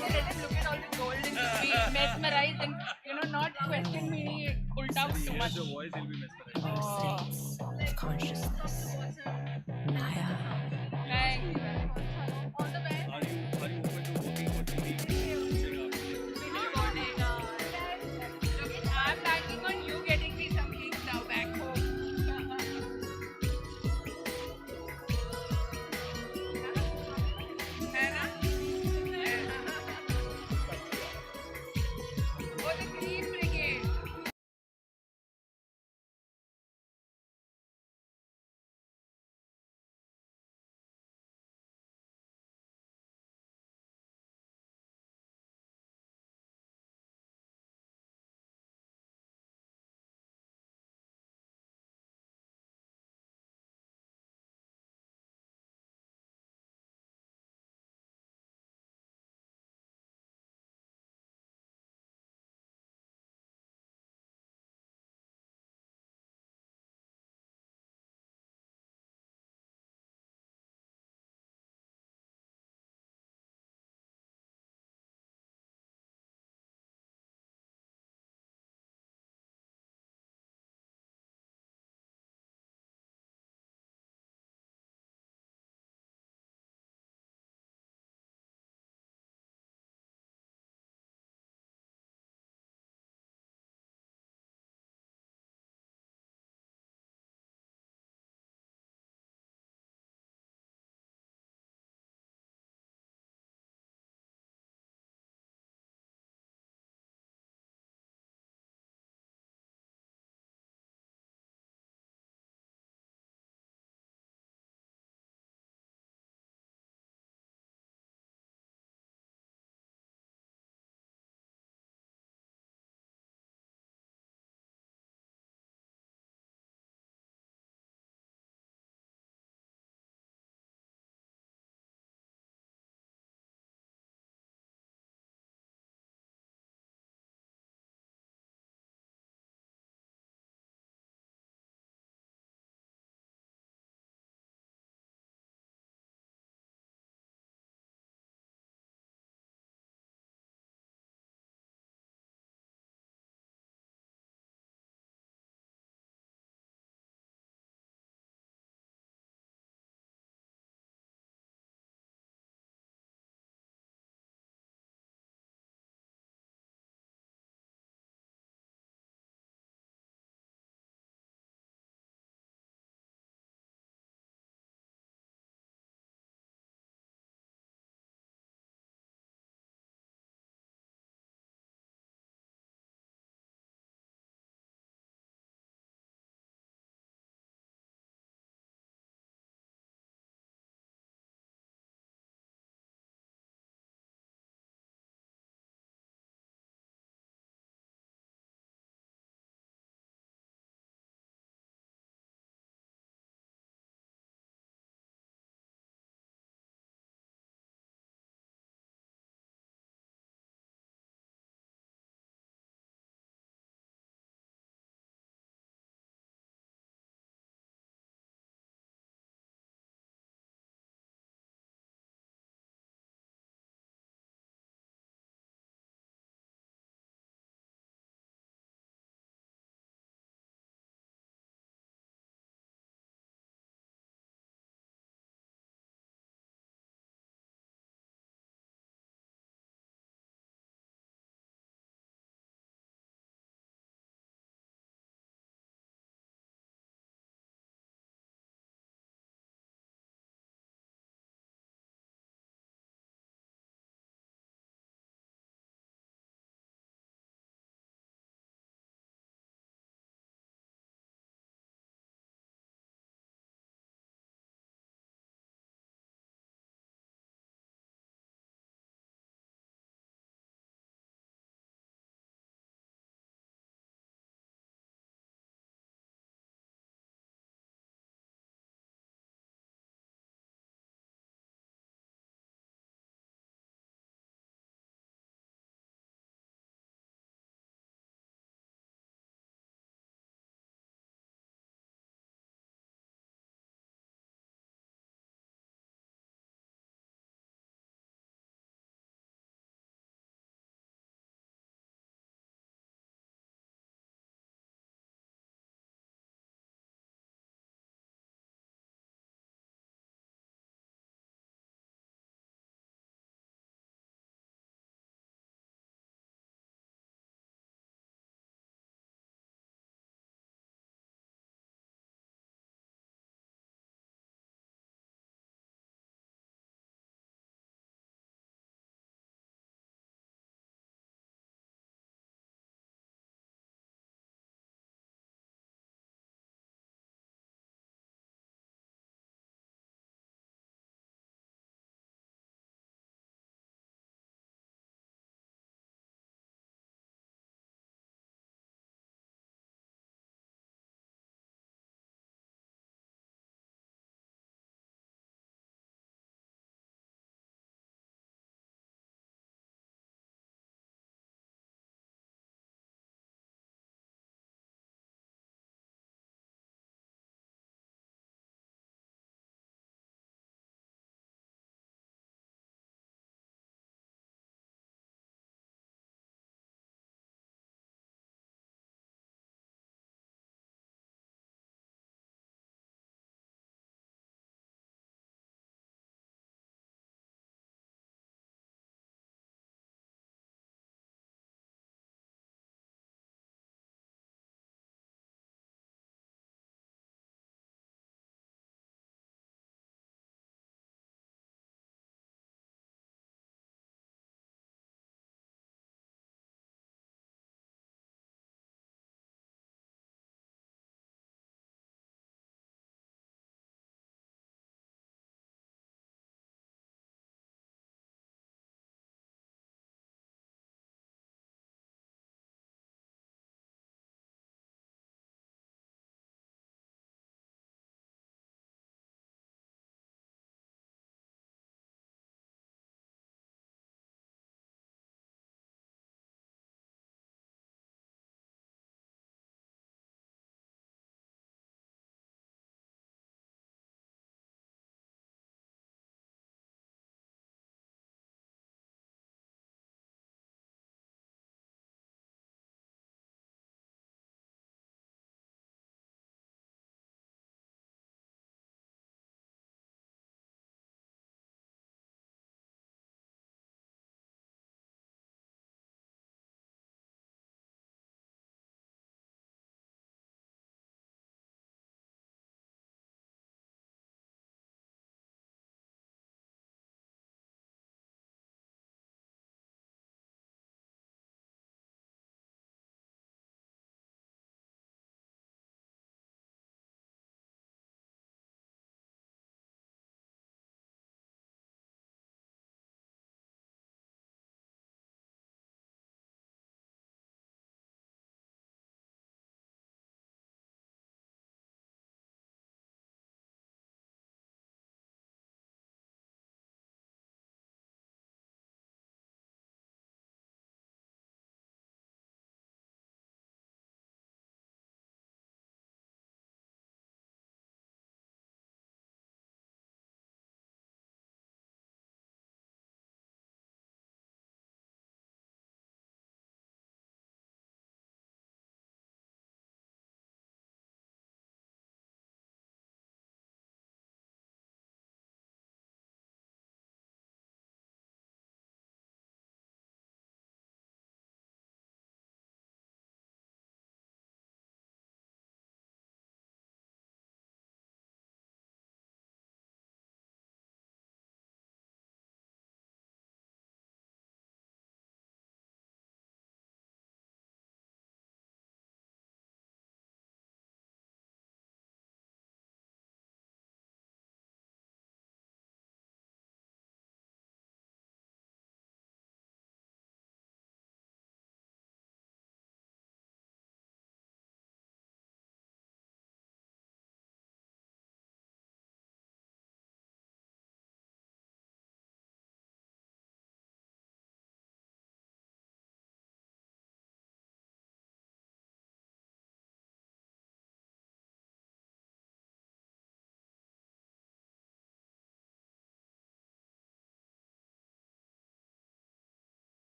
[SPEAKER 7] will let him look at all the gold and be mesmerized and, not question me ulta too much.
[SPEAKER 16] Your voice will be mesmerized. States of consciousness. Maya.
[SPEAKER 7] Thank you.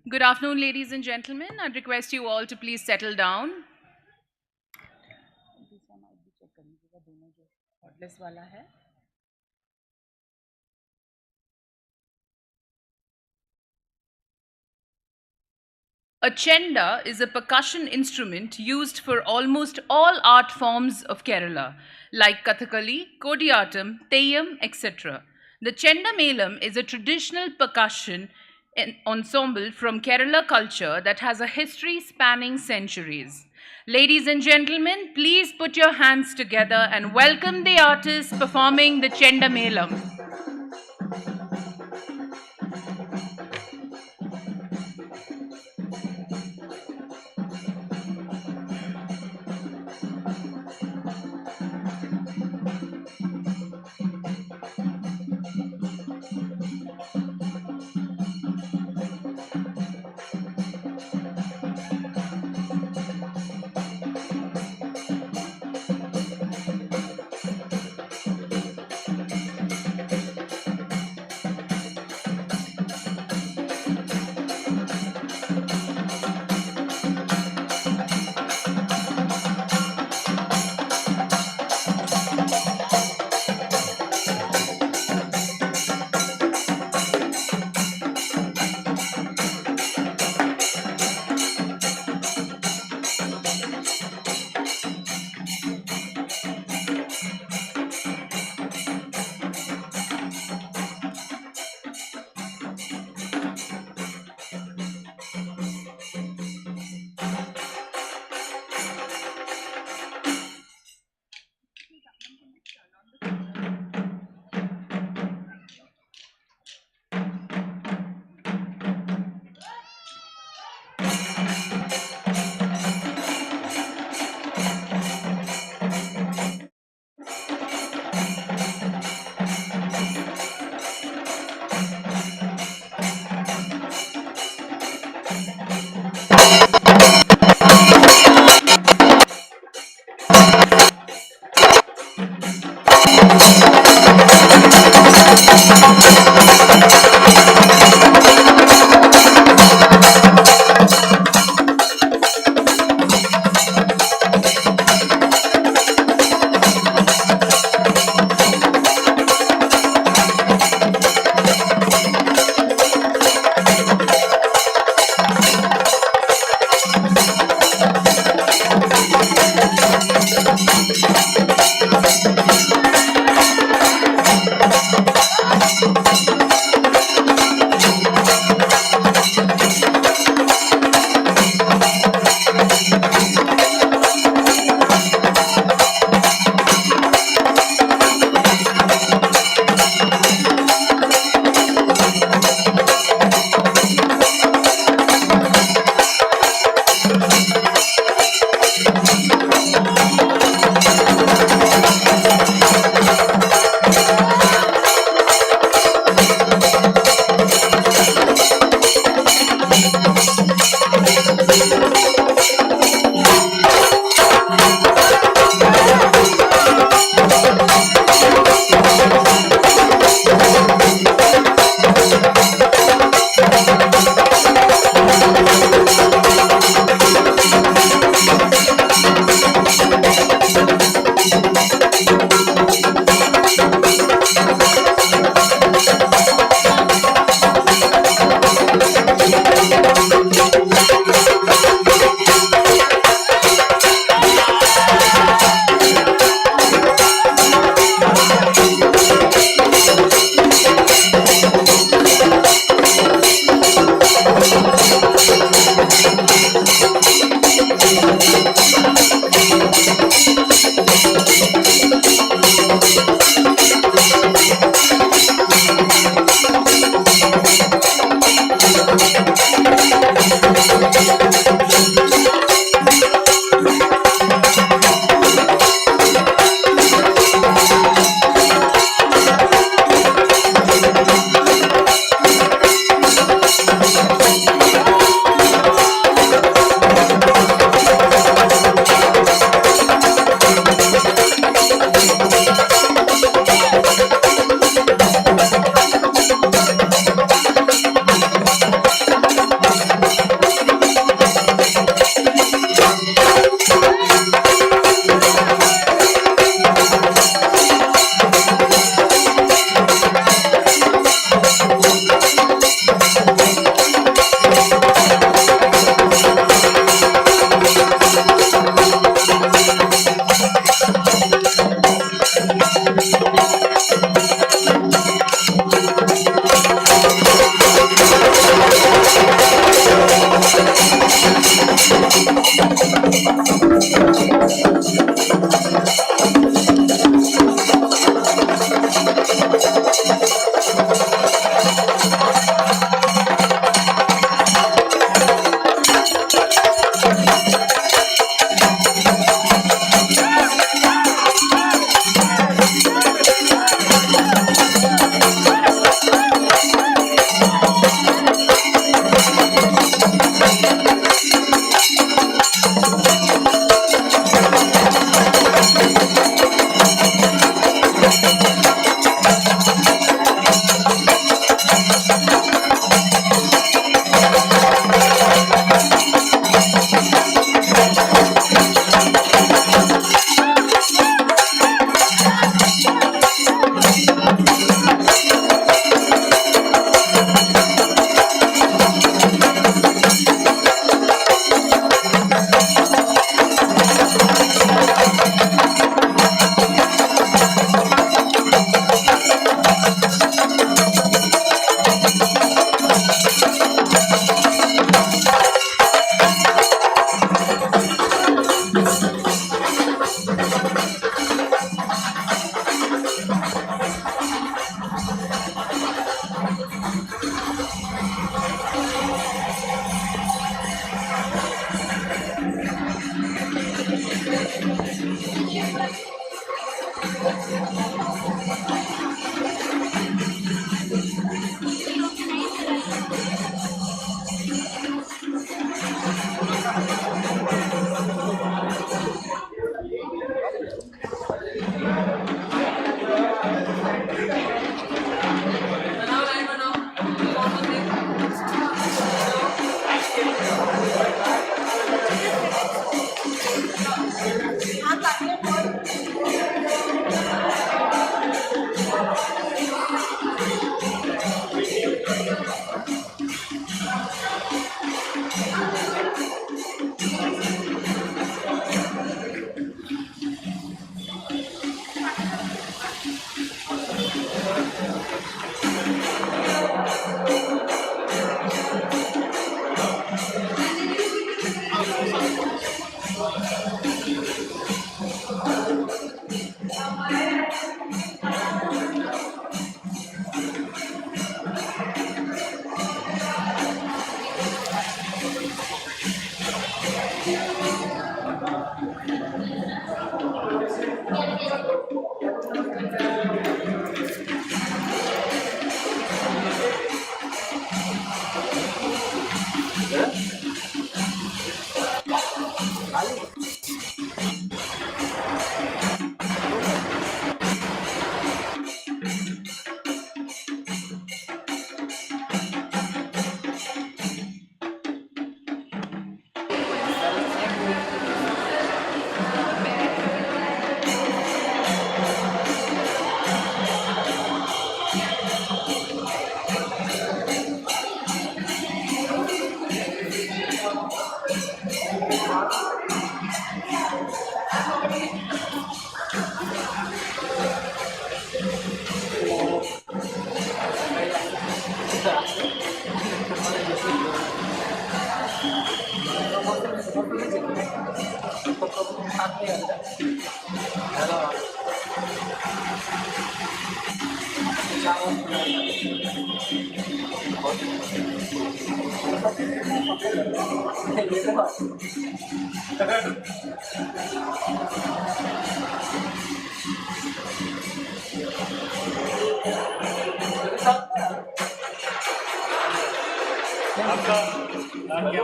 [SPEAKER 4] Good afternoon, ladies and gentlemen. I'd request you all to please settle down. A chenda is a percussion instrument used for almost all art forms of Kerala, like Kathakali, Kodiyatam, Teyyam, etc. The chenda melam is a traditional percussion ensemble from Kerala culture that has a history spanning centuries. Ladies and gentlemen, please put your hands together and welcome the artists performing the chenda melam.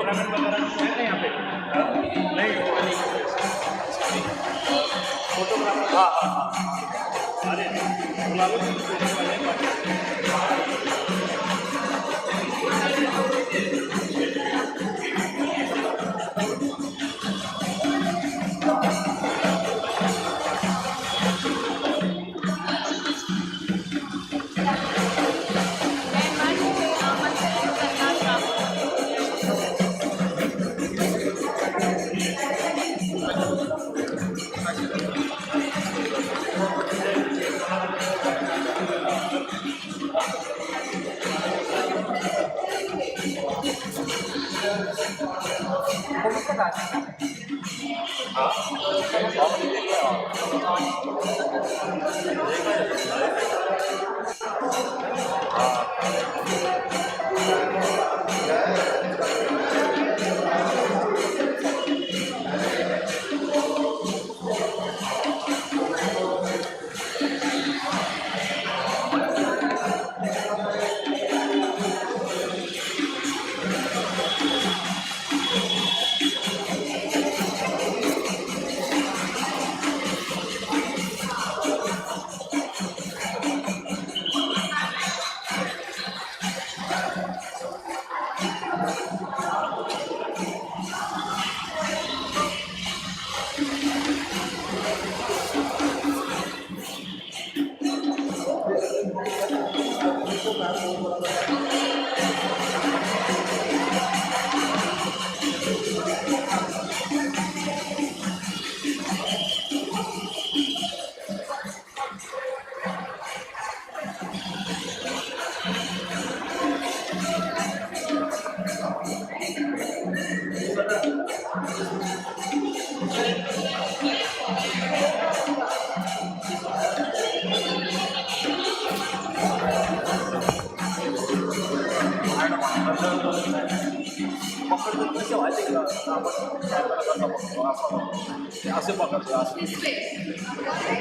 [SPEAKER 8] Cameraman वगैरह है ना यहाँ पे? नहीं photographer. हाँ हाँ हाँ, अरे बुला लो।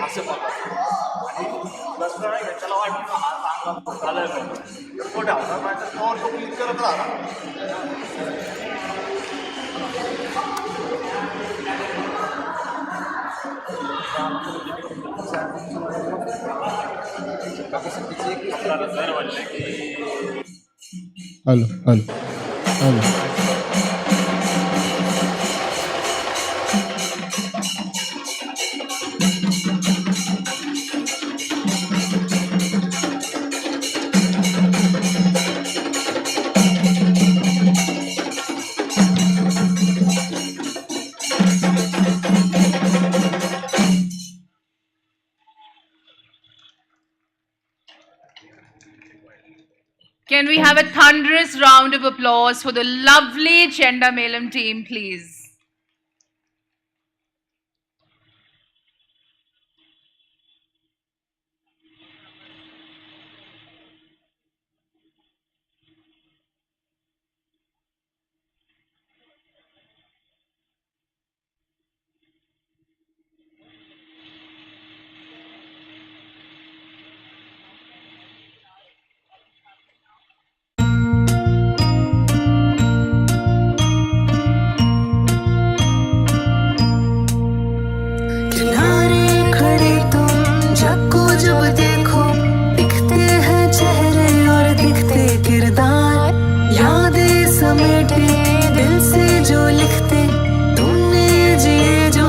[SPEAKER 22] Así para acá.
[SPEAKER 9] Hello hello hello
[SPEAKER 7] Can we have a thunderous round of applause for the lovely Chendamelam team, please?
[SPEAKER 16] किनारे खड़े तुम जग को जब देखो दिखते हैं चेहरे और दिखते किरदार यादें समेटे दिल से जो लिखते तुमने जिए जो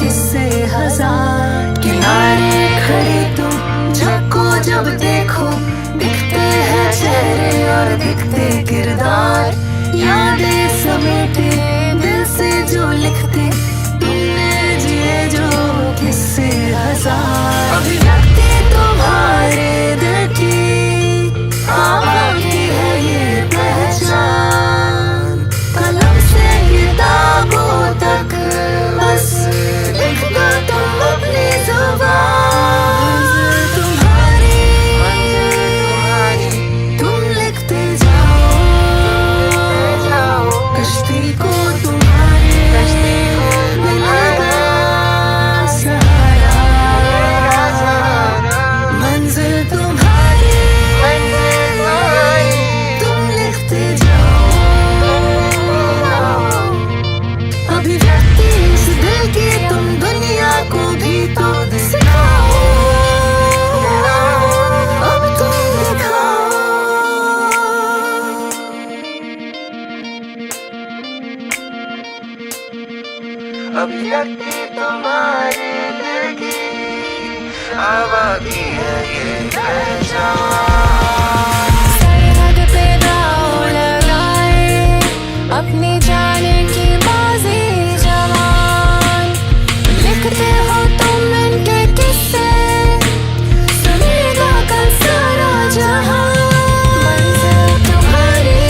[SPEAKER 16] किस्से हजार किनारे खड़े तुम जग को जब देखो दिखते हैं चेहरे और दिखते किरदार यादें समेटे दिल से जो लिखते किस्से हजार अभिव्यक्ति तुम्हारे दिल की आवाज़ है ये पहचान कलम से किताबों तक बस लिख दो तुम अपनी जुबान तुम्हारी तुम लिखते जाओ कश्ती को तुम्हारे मिलेगा मंजिल तुम्हारी तुम लिखते जाओ अभिव्यक्ति इस दिल की तुम दुनिया को भी तो सिखाओ अब तुम दिखाओ अभिव्यक्ति तुम्हारे दिल की आवाज़ी है ये पहचान सरहद पे दाव लगाए अपनी जान की बाजी जवान लिखते हो तुम इनके किस्से सुनेगा कल सारा जहां मंजिल तुम्हारी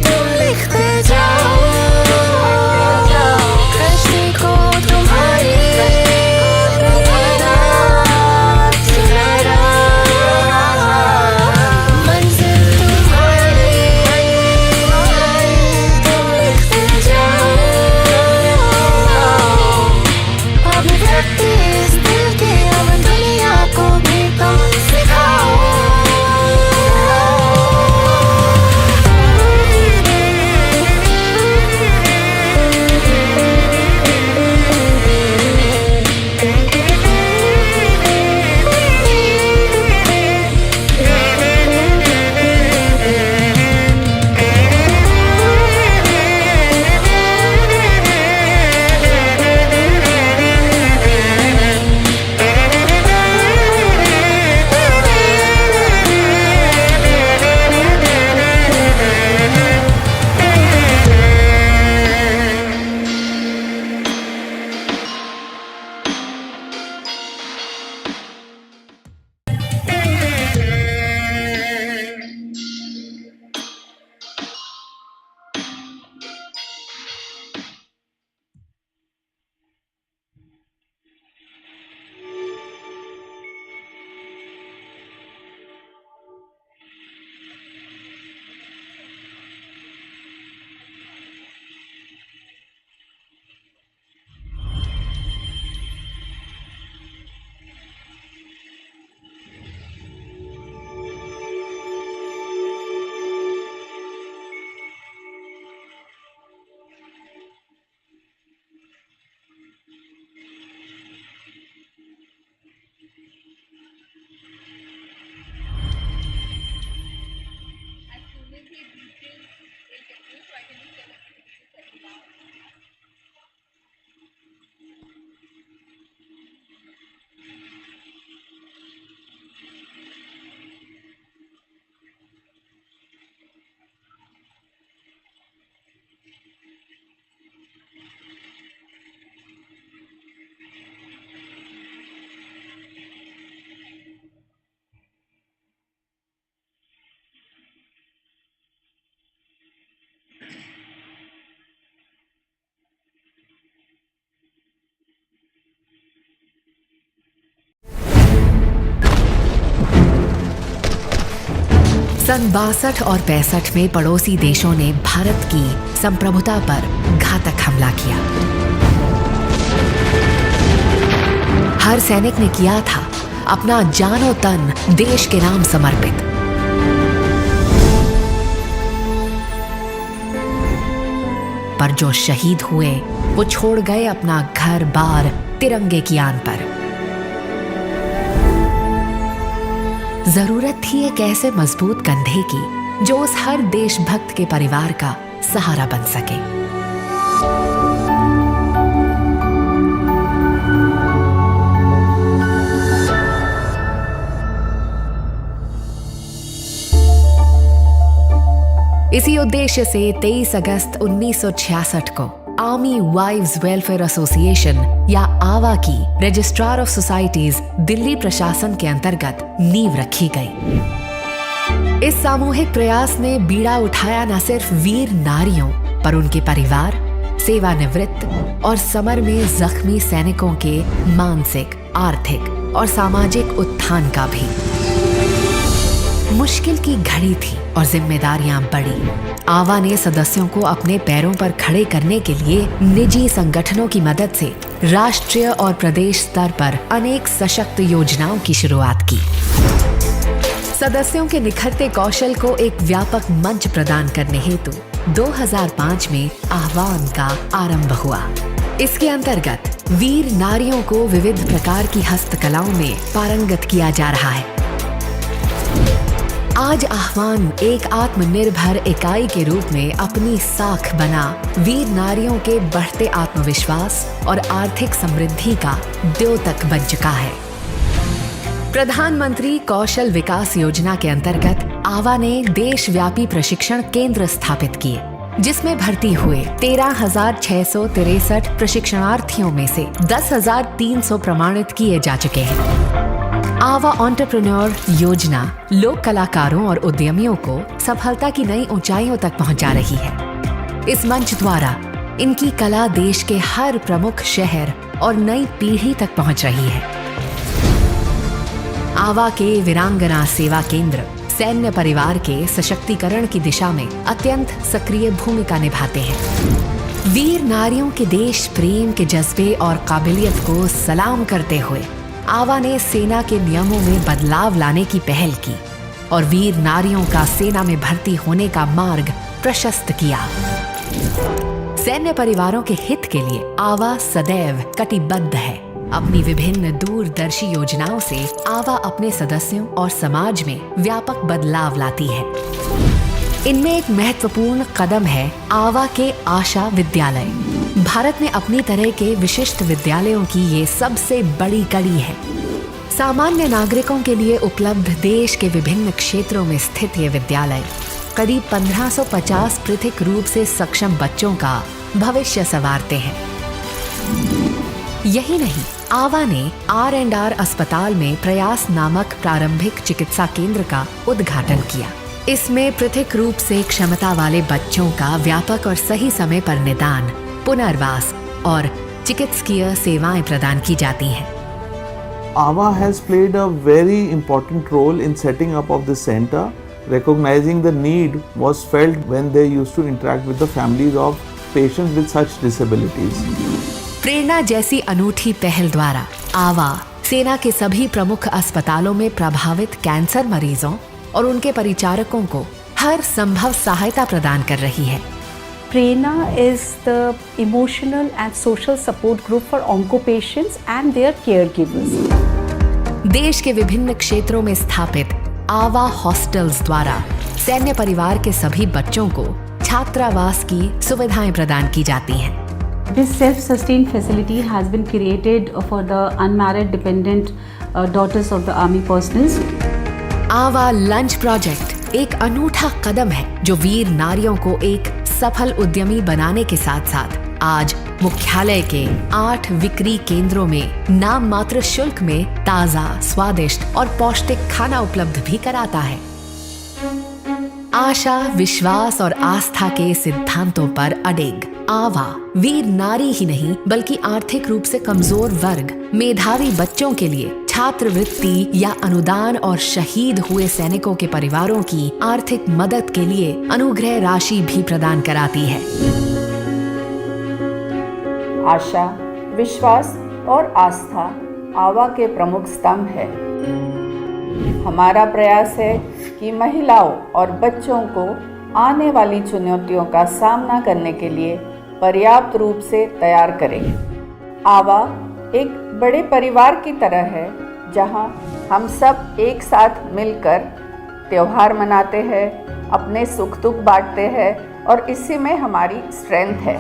[SPEAKER 16] तुम लिखते जाओ कश्ती को तुम्हारी
[SPEAKER 10] सन 62 और 65 में पड़ोसी देशों ने भारत की संप्रभुता पर घातक हमला किया। हर सैनिक ने किया था अपना जानो तन देश के नाम समर्पित। पर जो शहीद हुए वो छोड़ गए अपना घर बार तिरंगे की आन पर। जरूरत थी एक ऐसे मजबूत कंधे की जो उस हर देशभक्त के परिवार का सहारा बन सके। इसी उद्देश्य से 23 अगस्त 1966 को आर्मी वाइव्स वेलफेयर एसोसिएशन या आवा की रजिस्ट्रार ऑफ सोसाइटीज दिल्ली प्रशासन के अंतर्गत नींव रखी गई। इस सामूहिक प्रयास ने बीड़ा उठाया न सिर्फ वीर नारियों पर उनके परिवार, सेवानिवृत्त और समर में जख्मी सैनिकों के मानसिक, आर्थिक और सामाजिक उत्थान का भी। मुश्किल की घड़ी थी और जिम्मेदारियां बड़ी। आवा ने सदस्यों को अपने पैरों पर खड़े करने के लिए निजी संगठनों की मदद से राष्ट्रीय और प्रदेश स्तर पर अनेक सशक्त योजनाओं की शुरुआत की। सदस्यों के निखरते कौशल को एक व्यापक मंच प्रदान करने हेतु 2005 में आह्वान का आरंभ हुआ। इसके अंतर्गत वीर नारियों को विविध प्रकार की हस्तकलाओं में पारंगत किया जा रहा है। आज आह्वान एक आत्मनिर्भर इकाई के रूप में अपनी साख बना वीर नारियों के बढ़ते आत्मविश्वास और आर्थिक समृद्धि का द्योतक बन चुका है। प्रधानमंत्री कौशल विकास योजना के अंतर्गत आवा ने देशव्यापी प्रशिक्षण केंद्र स्थापित किए, जिसमें भर्ती हुए 13,663 प्रशिक्षणार्थियों में से 10,300 प्रमाणित किए जा चुके हैं। आवा एंटरप्रेन्योर योजना लोक कलाकारों और उद्यमियों को सफलता की नई ऊंचाइयों तक पहुंचा रही है। इस मंच द्वारा इनकी कला देश के हर प्रमुख शहर और नई पीढ़ी तक पहुंच रही है। आवा के वीरांगना सेवा केंद्र सैन्य परिवार के सशक्तिकरण की दिशा में अत्यंत सक्रिय भूमिका निभाते हैं। वीर नारियों के देश प्रेम के जज्बे और काबिलियत को सलाम करते हुए आवा ने सेना के नियमों में बदलाव लाने की पहल की और वीर नारियों का सेना में भर्ती होने का मार्ग प्रशस्त किया। सैन्य परिवारों के हित के लिए आवा सदैव कटिबद्ध है। अपनी विभिन्न दूरदर्शी योजनाओं से आवा अपने सदस्यों और समाज में व्यापक बदलाव लाती है। इनमें एक महत्वपूर्ण कदम है आवा के आशा विद्यालय। भारत में अपनी तरह के विशिष्ट विद्यालयों की ये सबसे बड़ी कड़ी है। सामान्य नागरिकों के लिए उपलब्ध देश के विभिन्न क्षेत्रों में स्थित ये विद्यालय करीब 1550 पृथक रूप से सक्षम बच्चों का भविष्य संवारते हैं। यही नहीं, आवा ने R&R अस्पताल में प्रयास नामक प्रारंभिक चिकित्सा केंद्र का उद्घाटन किया। इसमें पृथक रूप से क्षमता वाले बच्चों का व्यापक और सही समय पर निदान, पुनर्वास और चिकित्सकीय सेवाएं प्रदान की जाती हैं।
[SPEAKER 22] AVA has played a very important role in setting up of this center. Recognizing the need was felt when they used to interact with the families of patients with such disabilities.
[SPEAKER 10] प्रेरणा जैसी अनूठी पहल द्वारा आवा सेना के सभी प्रमुख अस्पतालों में प्रभावित कैंसर मरीजों और उनके परिचारकों को हर संभव सहायता प्रदान कर रही है।
[SPEAKER 23] Prerna is the emotional and social support group for onco patients and their caregivers.
[SPEAKER 10] देश के विभिन्न क्षेत्रों में स्थापित आवा हॉस्टल्स द्वारा सैन्य परिवार के सभी बच्चों को छात्रावास की सुविधाएं प्रदान की जाती हैं।
[SPEAKER 23] This self-sustained facility has been created for the unmarried dependent daughters of the army personnel.
[SPEAKER 10] आवा लंच प्रोजेक्ट एक अनूठा कदम है जो वीर नारियों को एक सफल उद्यमी बनाने के साथ साथ आज मुख्यालय के 8 विक्री केंद्रों में नाम मात्र शुल्क में ताजा, स्वादिष्ट और पौष्टिक खाना उपलब्ध भी कराता है। आशा, विश्वास और आस्था के सिद्धांतों पर अडिग आवा वीर नारी ही नहीं बल्कि आर्थिक रूप से कमजोर वर्ग, मेधावी बच्चों के लिए छात्रवृत्ति या अनुदान और शहीद हुए सैनिकों के परिवारों की आर्थिक मदद के लिए अनुग्रह राशि भी प्रदान कराती है।
[SPEAKER 2] आशा, विश्वास और आस्था आवा के प्रमुख स्तंभ है। हमारा प्रयास है कि महिलाओं और बच्चों को आने वाली चुनौतियों का सामना करने के लिए पर्याप्त रूप से तैयार करें। आवा एक बड़े परिवार की तरह है जहां हम सब एक साथ मिलकर त्योहार मनाते हैं, अपने सुख दुख बांटते हैं और इसी में हमारी स्ट्रेंथ है।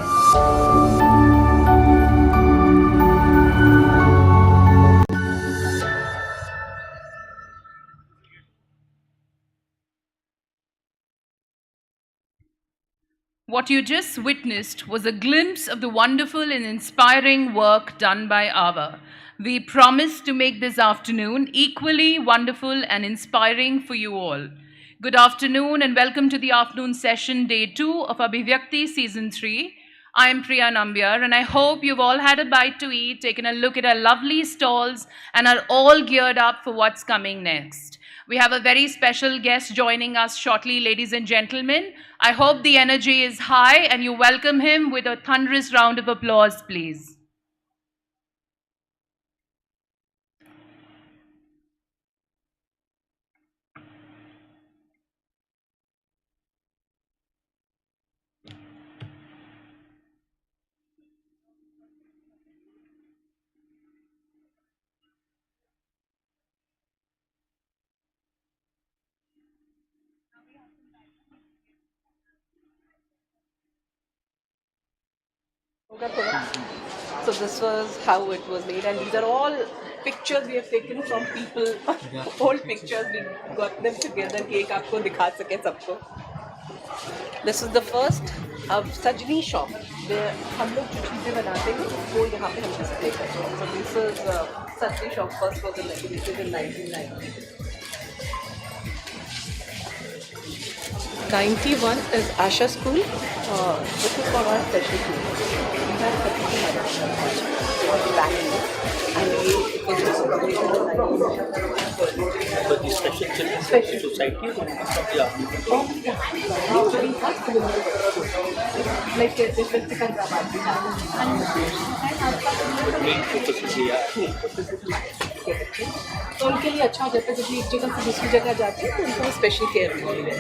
[SPEAKER 7] What you just witnessed was a glimpse of the wonderful and inspiring work done by Ava. We promise to make this afternoon equally wonderful and inspiring for you all. Good afternoon and welcome to the afternoon session, day 2 of Abhivyakti season 3. I am Priya Nambiar and I hope you've all had a bite to eat, taken a look at our lovely stalls and are all geared up for what's coming next. We have a very special guest joining us shortly, ladies and gentlemen. I hope the energy is high and you welcome him with a thunderous round of applause, please.
[SPEAKER 13] So this was how it was made, and these are all pictures we have taken from people, old pictures. We got them together कि एक आपको दिखा सके सबको. This is the first सजनी shop where हम लोग जो चीज़ें बनाते हैं वो यहाँ पे हम डिस्प्ले करते हैं. So this is सजनी shop first was inaugurated in 1990. 91 is Asha School. This is for our special school. We have
[SPEAKER 8] but the special children's society is only from the army.
[SPEAKER 13] Like this is Sikandrabad.
[SPEAKER 8] But main focus is here.
[SPEAKER 13] तो उनके लिए अच्छा हो जाता है जब एक जगह से दूसरी जगह जाते हैं तो उनको स्पेशल केयर मिलती है.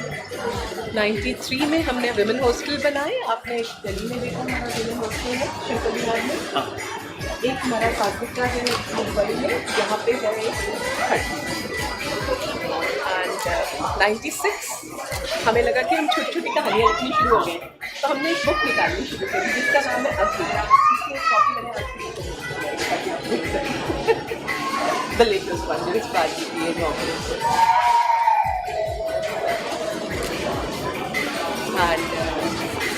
[SPEAKER 13] 93 में हमने विमेन हॉस्टल बनाए. आपने एक दिल्ली में देखा हमारा विमेन हॉस्टल है शिल्पा विहार में. एक हमारा सात्विक का है मुंबई में, यहाँ पे है एंड 96 हमें लगा कि हम छोटी छोटी कहानियाँ लिखनी शुरू हो गई तो हमने एक बुक निकालनी शुरू करी जिसका नाम है अभिव्यक्ति. The latest one, this is practically inaugural. And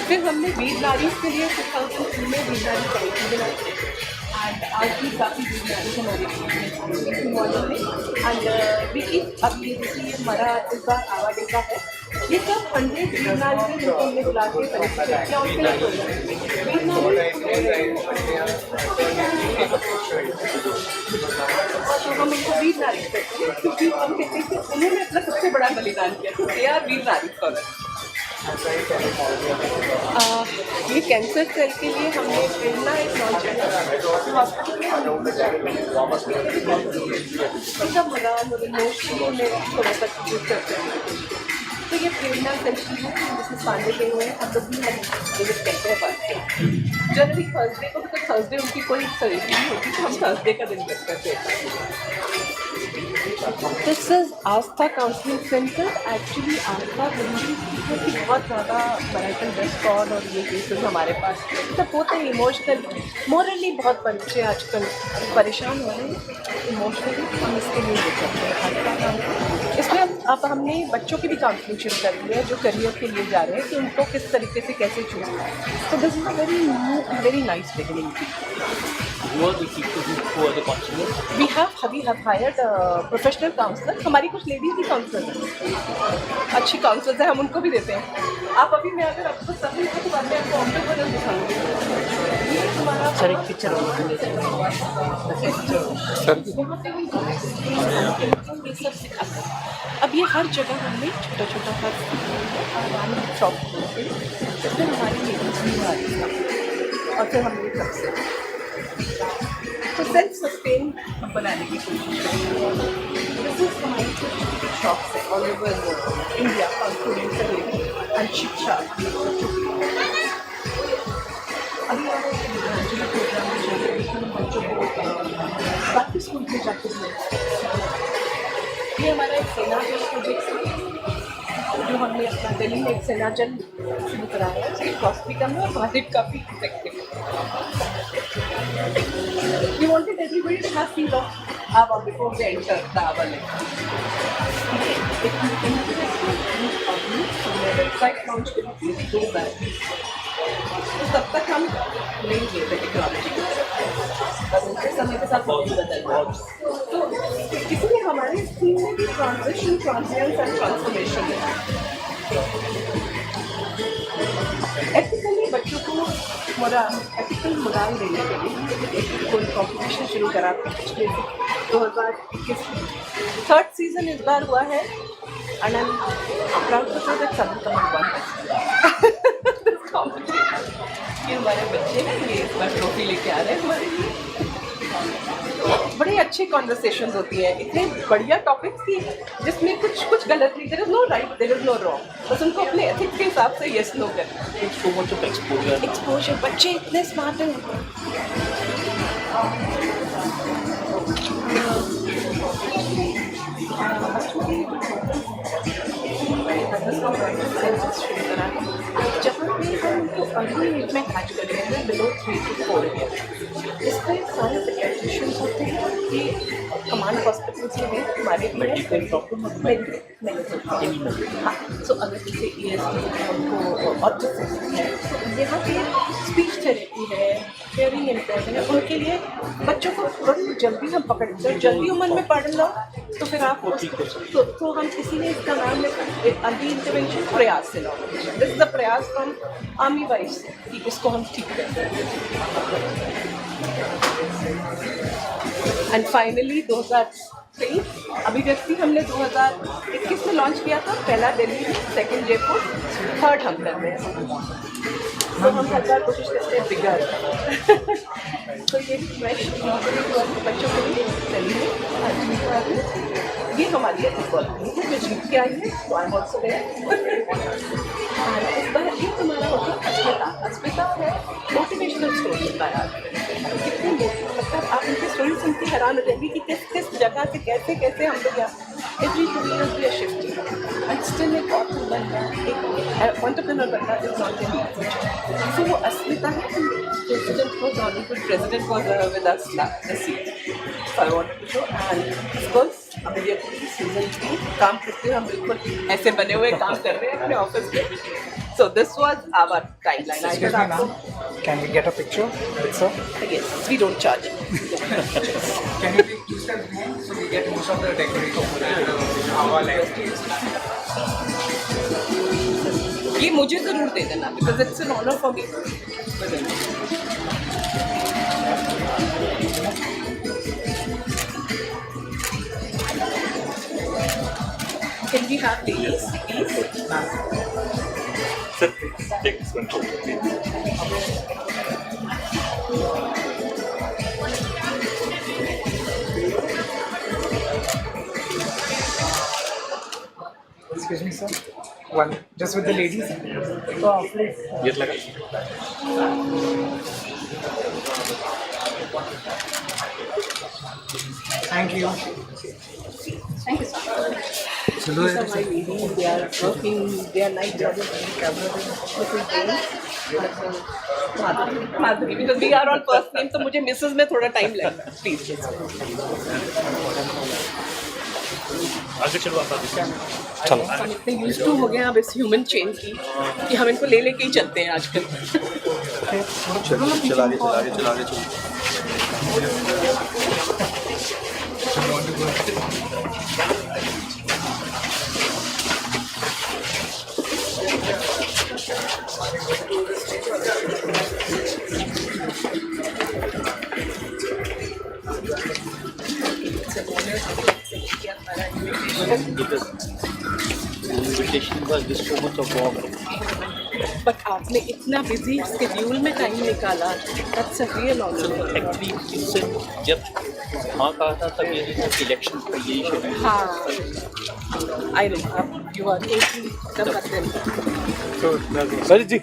[SPEAKER 13] फिर हमने वीर नारी के लिए 2002 में वीर नारी कमेटी बनाई. And आज भी काफ़ी वीर नारी हमारे मॉडल में. And विकी अब ये देखिए हमारा इस बार आवा डे का है. ये सब 100 वीर नारी के जिनको हमने बुला के सेलिब्रेट किया उनके लिए वीर तो हम इनको वीर नारी कहते हैं क्योंकि हम कहते हैं कि उन्होंने अपना सबसे बड़ा बलिदान किया तो दे आर वीर नारी फॉर अस. ये कैंसर सेल के लिए हमने प्रेरणा एक लॉन्च किया हॉस्पिटल सब मदान और इमोशनली में थोड़ा सा यूज करते हैं. तो ये प्रेरणा सेल है जिसमें पांडे के हुए हम लोग भी विजिट करते हैं पास. जनरली थर्सडे को तो थर्सडे उनकी कोई सर्जरी नहीं होती तो हम थर्सडे का दिन विजिट करते हैं. This is Aastha counselling centre. Actually Aastha Hindi की बहुत ज़्यादा मैरिटल डिस्कॉर्ड और ये केसेस हमारे पास तब होते हैं. इमोशनल मोरली बहुत बच्चे आजकल परेशान हो रहे हैं इमोशनली. हम इसके लिए ले सकते हैं आस्था काउंसलिंग. इसमें अब हमने बच्चों की भी काउंसलिंग शुरू कर दी है जो करियर के लिए जा रहे हैं कि उनको किस तरीके से कैसे चूज करें. तो this is a very nice beginning.
[SPEAKER 8] Who are the people who are the counselors?
[SPEAKER 13] We have hired professional counsellor. हमारी कुछ लेडीज भी काउंसलर हैं, अच्छी काउंसलर्स हैं, हम उनको भी देते हैं. आप अभी मैं अगर आपको सभी तो बाद में आपको ऑप्शन दिखाऊंगी. सर एक पिक्चर अब ये हर जगह हमने छोटा छोटा हर शॉप खोलते फिर हमारी लेडीज भी हमारी और फिर हमने तब से तो सेल्फ सस्टेन बनाने की कोशिश करेंगे। हमारी छोटी शॉप्स हैं all over India including service and शिक्षा। अभी हमारे प्रोग्राम में चल रहे हैं बच्चों को बाकी स्कूल में जाके ये हमारा एक सेना जल प्रोजेक्ट है जो हमने अपना दिल्ली में एक सेना जल शुरू कराया है। उसकी कॉस्ट भी कम है और प्रोजेक्ट काफ़ी इफेक्टिव है। We wanted everybody to have feel of Ava before they enter the Ava lecture. Website launch करी थी 2 बार, तो तब तक हम नहीं थे टेक्नोलॉजी और उनके समय के साथ बहुत बदल रहा है। तो इसलिए हमारे स्कूल में भी ट्रांजिशन, ट्रांजिएंस एंड ट्रांसफॉर्मेशन है। एथिकली बच्चों को एथिकल मोरल देने के लिए एक कोई कॉम्पिटिशन शुरू करा पिछले 2021 थर्ड सीजन इस बार हुआ है and I am proud to say that सबका नंबर 1 ये हमारे बच्चे हैं, ये इस बार ट्रॉफी लेके आ रहे हैं हमारे लिए। बड़े अच्छे कॉन्वर्सेशंस होती हैं, इतने बढ़िया टॉपिक्स की जिसमें कुछ गलत नहीं, there is no right, there is no wrong, बस उनको अपने एथिक्स के हिसाब से यस नो करना। सो मच ऑफ एक्सपोजर बच्चे इतने स्मार्ट हैं। जहाँ पे हम उनको अर्ली एज में कैच कर रहे हैं बिलो 3 to 4 ईयर। इसका सारे पेडियाट्रिशियंस होते हैं कि कमांड हॉस्पिटल्स में हैं, हमारे भी हाँ। सो अगर जैसे उनको ऑटिज्म है तो यहाँ पे स्पीच थेरेपी है, हियरिंग इम्पेयरमेंट है, उनके लिए बच्चों को बड़ी जल्दी हम पकड़ते, जल्दी उम्र में पढ़ लो तो फिर आप तो हम इसीलिए इसका नाम है अर्ली इंटरवेंशन प्रयास से दिस इज द प्रयास फ्रॉम आर्मी वाइज कि इसको हम ठीक करते हैं। एंड फाइनली 2023 अभिव्यक्ति हमने 2021 में लॉन्च किया था, पहला दिल्ली में, सेकंड जयपुर, थर्ड हम कर रहे हैं। तो हम हर बार कोशिश करते हैं बिगड़ तो ये बच्चों के लिए दिल्ली में ये हमारी जो जीत के आई है तो आई एम ऑल्सो देयर। इस बार ये हमारा होगा अस्मिता है मोटिवेशनल स्टोरी बताया। कितनी मतलब आप उनकी स्टोरी सुन के हैरान हो जाएंगे कि किस जगह से कैसे कैसे हम लोग यहाँ every 2 years we are shifting and still एक ऑथर बनना, एक एंटरप्रेन्योर बनना इज नॉट इन। सो वो अस्मिता है, president was honourable president was with us this year. So I wanted to show and of course Abhivyakti season 3 काम करते हैं, हम बिल्कुल ऐसे बने हुए काम कर रहे हैं अपने ऑफिस में। So this was our timeline.
[SPEAKER 12] Excuse me, ma'am. Can we get a picture with sir?
[SPEAKER 13] Yes, we don't charge.
[SPEAKER 12] Can you take 2 steps behind so we get most of the decoration our life?
[SPEAKER 13] ये मुझे ज़रूर दे देना because it's an honor for me. Can we have these, please?
[SPEAKER 8] Sir, take this one, please.
[SPEAKER 12] Excuse me, sir. One, just with the ladies. Oh, please.
[SPEAKER 8] Yes, laga.
[SPEAKER 12] Thank you.
[SPEAKER 13] Thank you, sir. These are my ladies. They are working. They are night jobs. Madhuri, because we are on first name, तो मुझे Mrs में थोड़ा time लगेगा, please.
[SPEAKER 8] आगे चलो आप चलो।
[SPEAKER 13] हम इतने यूज टू हो गए अब इस ह्यूमन चेन की कि हम इनको ले लेके ही चलते हैं आजकल।
[SPEAKER 8] चला आगे
[SPEAKER 13] से बोले से लेके हमारा
[SPEAKER 14] invitation was just so much of work.
[SPEAKER 13] But आपने इतना बिजी शेड्यूल में टाइम निकाला, that's a real honour.
[SPEAKER 14] Actually इससे जब हाँ कहा था तब ये इलेक्शन का यही शेड्यूल।
[SPEAKER 13] हाँ, आई नो आप you are taking the button.
[SPEAKER 8] Sir जी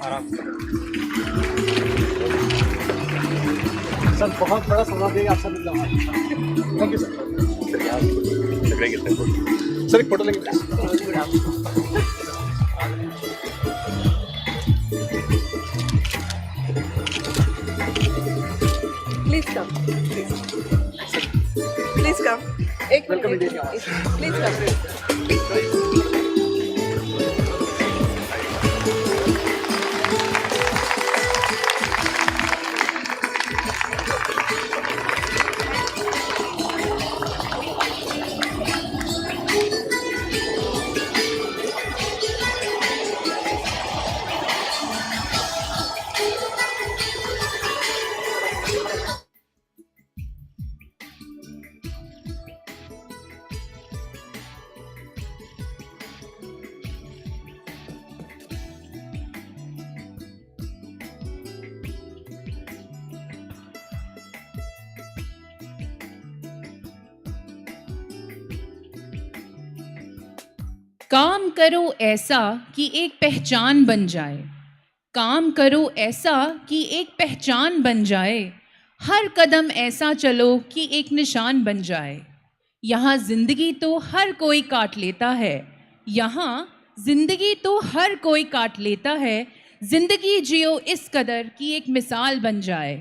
[SPEAKER 8] सर बहुत बड़ा सौदा देगा आप सब मिल जाओ। Thank you sir. सर एक फोटो लेंगे
[SPEAKER 13] प्लीज कम, प्लीज कम, एक मिनट प्लीज कम।
[SPEAKER 4] काम करो ऐसा कि एक पहचान बन जाए, काम करो ऐसा कि एक पहचान बन जाए, हर कदम ऐसा चलो कि एक निशान बन जाए। यहाँ जिंदगी तो हर कोई काट लेता है, यहाँ जिंदगी तो हर कोई काट लेता है, जिंदगी जियो इस कदर कि एक मिसाल बन जाए।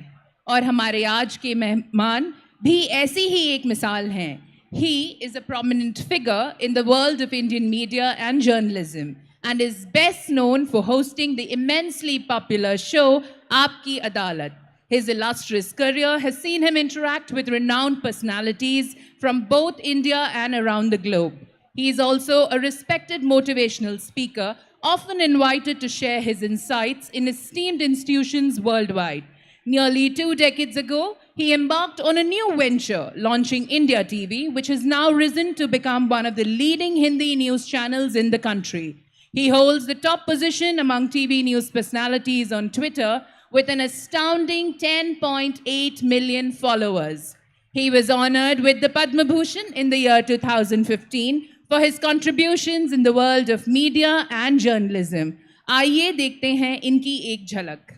[SPEAKER 4] और हमारे आज के मेहमान भी ऐसी ही एक मिसाल हैं। He is a prominent figure in the world of Indian media and journalism and is best known for hosting the immensely popular show Aapki Adalat. His illustrious career has seen him interact with renowned personalities from both India and around the globe. He is also a respected motivational speaker, often invited to share his insights in esteemed institutions worldwide. Nearly 2 decades ago, he embarked on a new venture, launching India TV, which has now risen to become one of the leading Hindi news channels in the country. He holds the top position among TV news personalities on Twitter with an astounding 10.8 million followers. He was honored with the Padma Bhushan in the year 2015 for his contributions in the world of media and journalism. आइए देखते हैं इनकी एक झलक।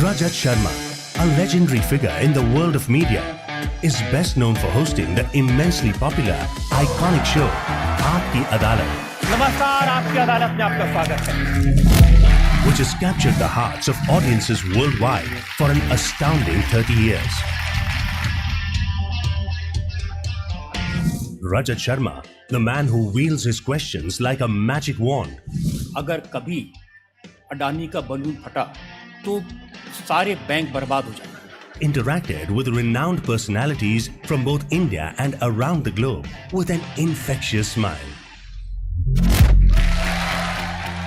[SPEAKER 15] Rajat Sharma, a legendary figure in the world of media, is best known for hosting the immensely popular, iconic show Aapki Adalat.
[SPEAKER 8] नमस्कार, आपकी अदालत में आपका स्वागत है।
[SPEAKER 15] Which has captured the hearts of audiences worldwide for an astounding 30 years. Rajat Sharma, the man who wields his questions like a magic wand.
[SPEAKER 14] अगर कभी अडानी का बलून फटा तो सारे बैंक बर्बाद हो जाएंगे।
[SPEAKER 15] Interacted with renowned personalities from both India and around the globe with an infectious smile.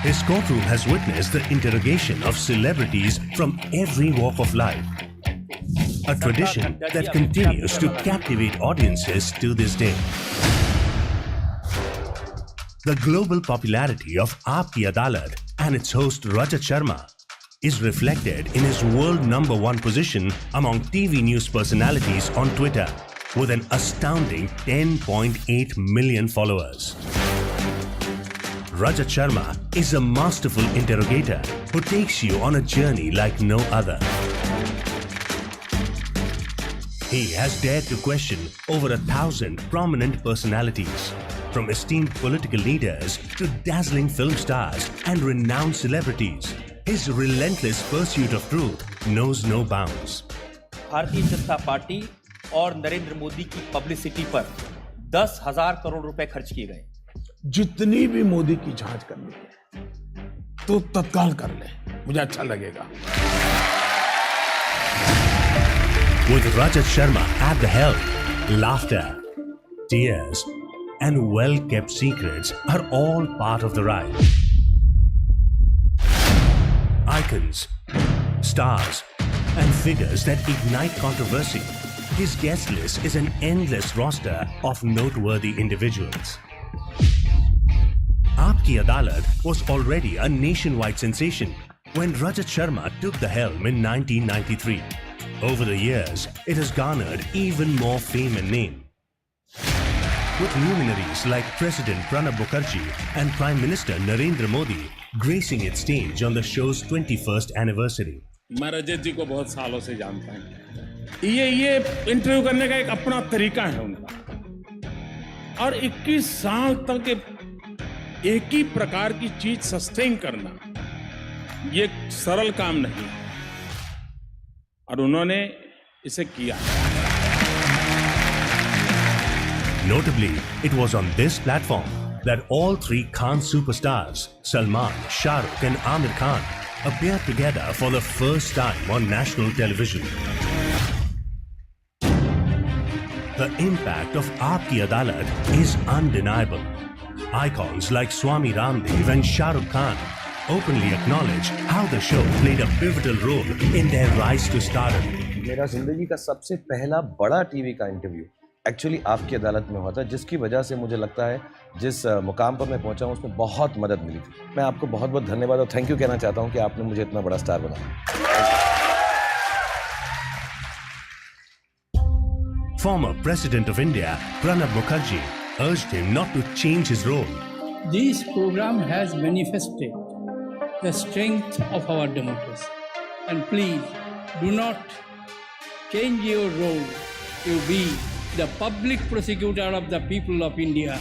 [SPEAKER 15] His courtroom has witnessed the interrogation of celebrities from every walk of life. A tradition that continues to captivate audiences to this day. The global popularity of Aapki Adalat and its host Rajat Sharma is reflected in his world #1 position among TV news personalities on Twitter with an astounding 10.8 million followers. Rajat Sharma is a masterful interrogator who takes you on a journey like no other. He has dared to question over 1,000 prominent personalities, from esteemed political leaders to dazzling film stars and renowned celebrities. His relentless pursuit of truth knows no bounds.
[SPEAKER 14] Bharatiya Janata party और नरेंद्र मोदी की publicity पर 10,000 करोड़ रुपए खर्च किए गए।
[SPEAKER 9] जितनी भी मोदी की जांच करनी है तो तत्काल कर ले, मुझे अच्छा लगेगा।
[SPEAKER 15] With Rajat Sharma at the helm, laughter, tears, and well-kept secrets are all part of the ride. Icons, stars, and figures that ignite controversy. His guest list is an endless roster of noteworthy individuals. Aapki Adalat was already a nationwide sensation when Rajat Sharma took the helm in 1993. Over the years, it has garnered even more fame and name. With luminaries like President Pranab Mukherjee and Prime Minister Narendra Modi gracing its stage on the show's 21st anniversary.
[SPEAKER 9] मैं रजत जी को बहुत सालों से जानता हूं। ये interview करने का एक अपना तरीका है उनका, और 21 साल तक एक ही प्रकार की चीज सस्टेन करना ये सरल काम नहीं, और उन्होंने इसे किया।
[SPEAKER 15] Notably, it was on this platform that all three Khan superstars, Salman, Shah Rukh and Amir Khan, appeared together for the first time on national television. The impact of Aapki Adalat is undeniable. Icons like Swami Ramdev and Shah Rukh Khan openly acknowledge how the show played a pivotal role in their rise to stardom.
[SPEAKER 11] मेरा जिंदगी का सबसे पहला बड़ा TV का interview actually आपकी अदालत में हुआ था, जिसकी वजह से मुझे लगता है जिस मुकाम पर मैं पहुंचा हूं उसमें बहुत मदद मिली थी। मैं आपको बहुत बहुत धन्यवाद और थैंक यू कहना चाहता हूं कि आपने मुझे इतना बड़ा स्टार बनाया।
[SPEAKER 15] Former President of India, Pranab Mukherjee, urged him not to change his role.
[SPEAKER 17] This program has manifested the strength of our democracy. And please, do not change your role to be the public prosecutor of the people of India.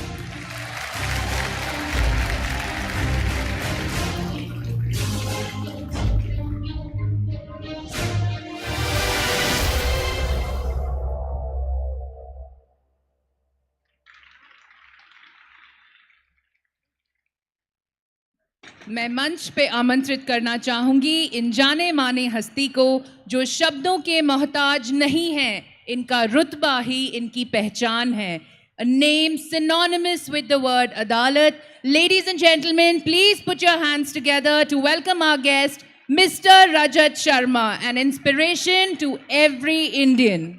[SPEAKER 4] मैं मंच पे आमंत्रित करना चाहूंगी इन जाने माने हस्ती को जो शब्दों के मोहताज नहीं हैं, इनका रुतबा ही इनकी पहचान है. A name synonymous with the word Adalat. Ladies and gentlemen, please put your hands together to welcome our guest, Mr. Rajat Sharma, an inspiration to every Indian.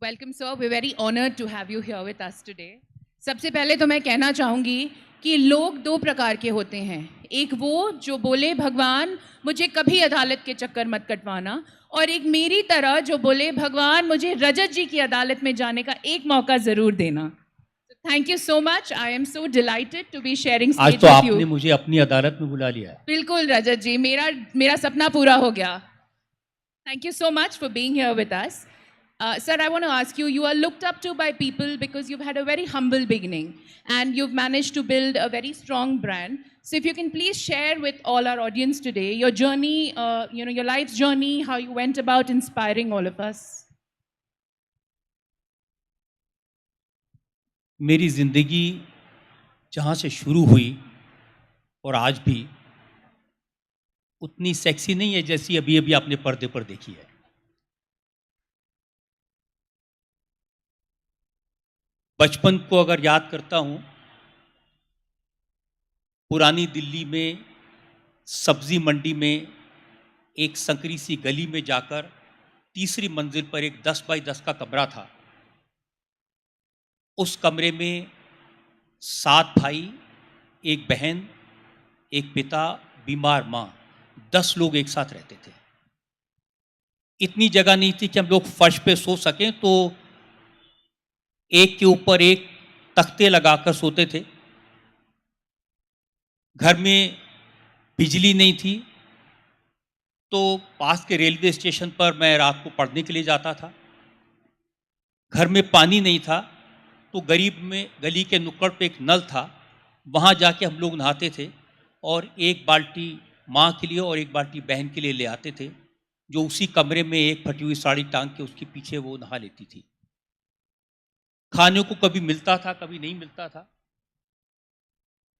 [SPEAKER 4] Welcome, sir. We're very honored to have you here with us today. सबसे पहले तो मैं कहना चाहूँगी कि लोग दो प्रकार के होते हैं. एक वो जो बोले भगवान मुझे कभी अदालत के चक्कर मत कटवाना, और एक मेरी तरह जो बोले भगवान मुझे रजत जी की अदालत में जाने का एक मौका ज़रूर देना. Thank you so much. I am so delighted to be sharing stage
[SPEAKER 14] आज तो
[SPEAKER 4] with you.
[SPEAKER 14] आपने मुझे अपनी अदालत में बुला लिया है.
[SPEAKER 4] बिल्कुल रजत जी, मेरा सपना पूरा हो गया. Thank you so much for being here with us. Sir, I want to ask you, you are looked up to by people because you've had a very humble beginning and you've managed to build a very strong brand. So if you can please share with all our audience today your journey, your life's journey, how you went about inspiring all of us.
[SPEAKER 14] मेरी ज़िंदगी जहाँ से शुरू हुई और आज भी उतनी सेक्सी नहीं है जैसी अभी अभी आपने पर्दे पर देखी है. बचपन को अगर याद करता हूँ, पुरानी दिल्ली में सब्जी मंडी में एक संकरी सी गली में जाकर तीसरी मंजिल पर एक 10 बाई 10 का कमरा था. उस कमरे में 7 भाई, एक बहन, एक पिता, बीमार माँ, 10 लोग एक साथ रहते थे. इतनी जगह नहीं थी कि हम लोग फर्श पे सो सकें, तो एक के ऊपर एक तख्ते लगाकर सोते थे. घर में बिजली नहीं थी, तो पास के रेलवे स्टेशन पर मैं रात को पढ़ने के लिए जाता था. घर में पानी नहीं था, तो गली के नुक्कड़ पे एक नल था, वहाँ जाके हम लोग नहाते थे और एक बाल्टी माँ के लिए और एक बाल्टी बहन के लिए ले आते थे, जो उसी कमरे में एक फटी हुई साड़ी टांग के उसके पीछे वो नहा लेती थी। खाने को कभी मिलता था, कभी नहीं मिलता था।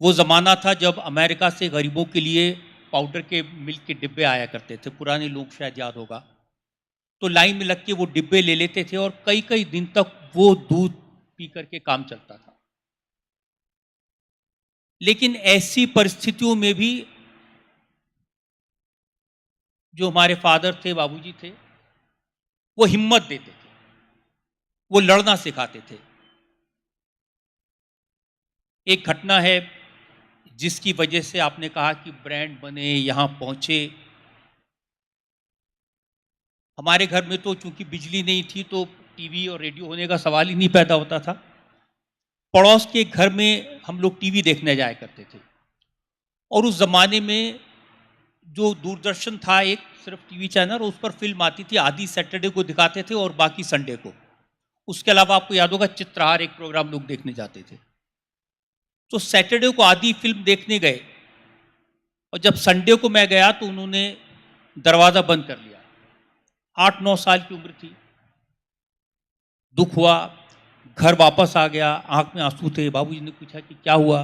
[SPEAKER 14] वो ज़माना था जब अमेरिका से गरीबों के लिए पाउडर के मिल्क के डिब्बे आया करते थे, पुराने लोग शायद याद होगा। तो लाइन में लग के वो डिब्बे ले लेते थे और कई कई दिन तक वो दूध पी करके काम चलता था। लेकिन ऐसी परिस्थितियों में भी जो हमारे फादर थे, बाबूजी थे, वो हिम्मत देते थे, वो लड़ना सिखाते थे। एक घटना है जिसकी वजह से आपने कहा कि ब्रांड बने, यहाँ पहुँचे। हमारे घर में तो चूंकि बिजली नहीं थी तो टीवी और रेडियो होने का सवाल ही नहीं पैदा होता था। पड़ोस के घर में हम लोग टीवी देखने जाया करते थे और उस ज़माने में जो दूरदर्शन था एक सिर्फ टीवी चैनल, उस पर फिल्म आती थी, आधी सैटरडे को दिखाते थे और बाकी संडे को। उसके अलावा आपको याद होगा चित्रहार एक प्रोग्राम लोग देखने जाते थे। तो सैटरडे को आधी फिल्म देखने गए और जब संडे को मैं गया तो उन्होंने दरवाज़ा बंद कर लिया। 8-9 साल की उम्र थी, दुख हुआ, घर वापस आ गया, आंख में आंसू थे। बाबूजी ने पूछा कि क्या हुआ,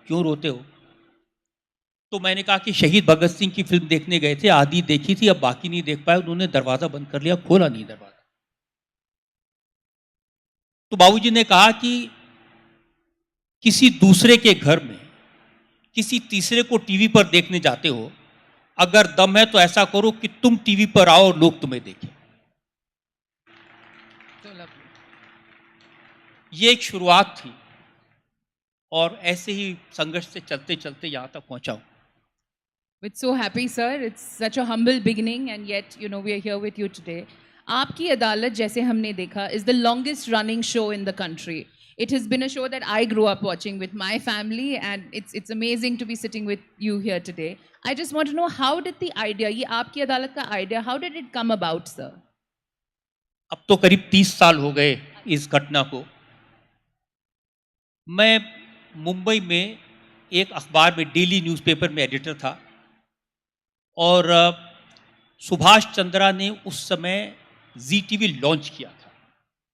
[SPEAKER 14] क्यों रोते हो? तो मैंने कहा कि शहीद भगत सिंह की फिल्म देखने गए थे, आधी देखी थी, अब बाकी नहीं देख पाए। उन्होंने दरवाज़ा बंद कर लिया, खोला नहीं दरवाज़ा। तो बाबूजी ने कहा कि किसी दूसरे के घर में किसी तीसरे को टीवी पर देखने जाते हो, अगर दम है तो ऐसा करो कि तुम टीवी पर आओ और लोग तुम्हें देखें। ये एक शुरुआत थी और ऐसे ही संघर्ष से चलते चलते यहाँ तक पहुँचा हूँ।
[SPEAKER 4] We're so happy, sir. It's such a humble beginning, and yet, we are here with you today. आपकी अदालत, जैसे हमने देखा, is the longest running show in the country. It has been a show that I grew up watching with my family, and it's amazing to be sitting with you here today. I just want to know, how did the idea, ये आपकी अदालत का idea, how did it come about, sir?
[SPEAKER 14] अब तो करीब 30 साल हो गए इस घटना को। मैं मुंबई में एक अखबार में, डेली न्यूज़पेपर में एडिटर था और सुभाष चंद्रा ने उस समय जी टीवी लॉन्च किया था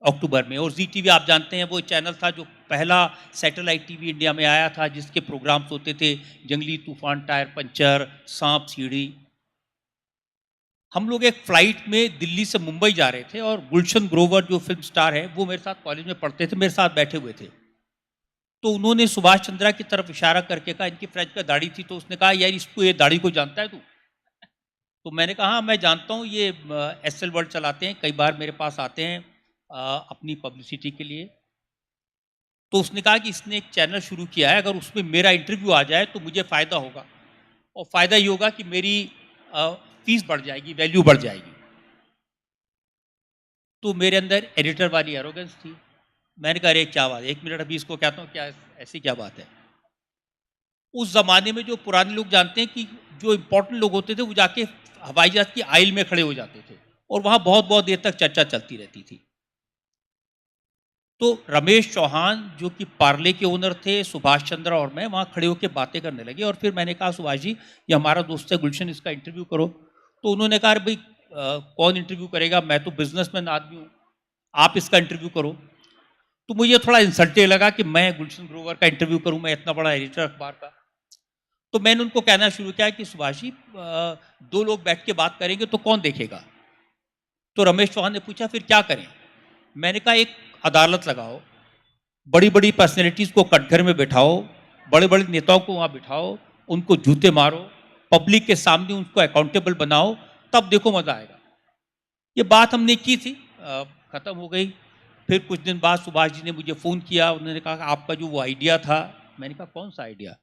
[SPEAKER 14] अक्टूबर में। और जी टीवी आप जानते हैं वो चैनल था जो पहला सैटेलाइट टीवी इंडिया में आया था, जिसके प्रोग्राम्स होते थे जंगली तूफान, टायर पंचर, सांप सीढ़ी। हम लोग एक फ्लाइट में दिल्ली से मुंबई जा रहे थे और गुलशन ग्रोवर जो फिल्म स्टार है वो मेरे साथ कॉलेज में पढ़ते थे, मेरे साथ बैठे हुए थे। तो उन्होंने सुभाष चंद्रा की तरफ इशारा करके कहा, इनकी फ्रेंच का दाढ़ी थी, तो उसने कहा यार इसको, ये दाढ़ी को जानता है तू? तो मैंने कहा हाँ मैं जानता हूँ, ये एसएल वर्ल्ड चलाते हैं, कई बार मेरे पास आते हैं अपनी पब्लिसिटी के लिए। तो उसने कहा कि इसने एक चैनल शुरू किया है, अगर उसमें मेरा इंटरव्यू आ जाए तो मुझे फ़ायदा होगा, और फ़ायदा ये होगा कि मेरी फीस बढ़ जाएगी, वैल्यू बढ़ जाएगी। तो मेरे अंदर एडिटर वाली एरोगेंस थी। मैंने कहा अरे क्या बात है, 1 मिनट अभी इसको कहता हूँ, क्या ऐसी क्या बात है। उस ज़माने में जो पुराने लोग जानते हैं कि जो इम्पोर्टेंट लोग होते थे वो जाके हवाई जहाज़ की आइल में खड़े हो जाते थे और वहाँ बहुत बहुत देर तक चर्चा चलती रहती थी। तो रमेश चौहान जो कि पार्ले के ओनर थे, सुभाष चंद्रा और मैं वहाँ खड़े होकर बातें करने लगे। और फिर मैंने कहा सुभाष जी ये हमारा दोस्त है गुलशन, इसका इंटरव्यू करो। तो उन्होंने कहा अरे भाई कौन इंटरव्यू करेगा, मैं तो बिजनेसमैन आदमी हूँ, आप इसका इंटरव्यू करो। तो मुझे थोड़ा इंसल्टिंग लगा कि मैं गुलशन ग्रोवर का इंटरव्यू करूँ, मैं इतना बड़ा एडिटर अखबार का। तो मैंने उनको कहना शुरू किया कि सुभाष जी 2 लोग बैठ के बात करेंगे तो कौन देखेगा। तो रमेश चौहान ने पूछा फिर क्या करें। मैंने कहा एक अदालत लगाओ, बड़ी बड़ी पर्सनैलिटीज़ को कटघरे में बिठाओ, बड़े बड़े नेताओं को वहाँ बिठाओ, उनको जूते मारो, पब्लिक के सामने उनको अकाउंटेबल बनाओ, तब देखो मज़ा आएगा। ये बात हमने की थी, ख़त्म हो गई। फिर कुछ दिन बाद सुभाष जी ने मुझे फ़ोन किया, उन्होंने कहा आपका जो वो आइडिया था। मैंने कहा कौन सा आइडिया?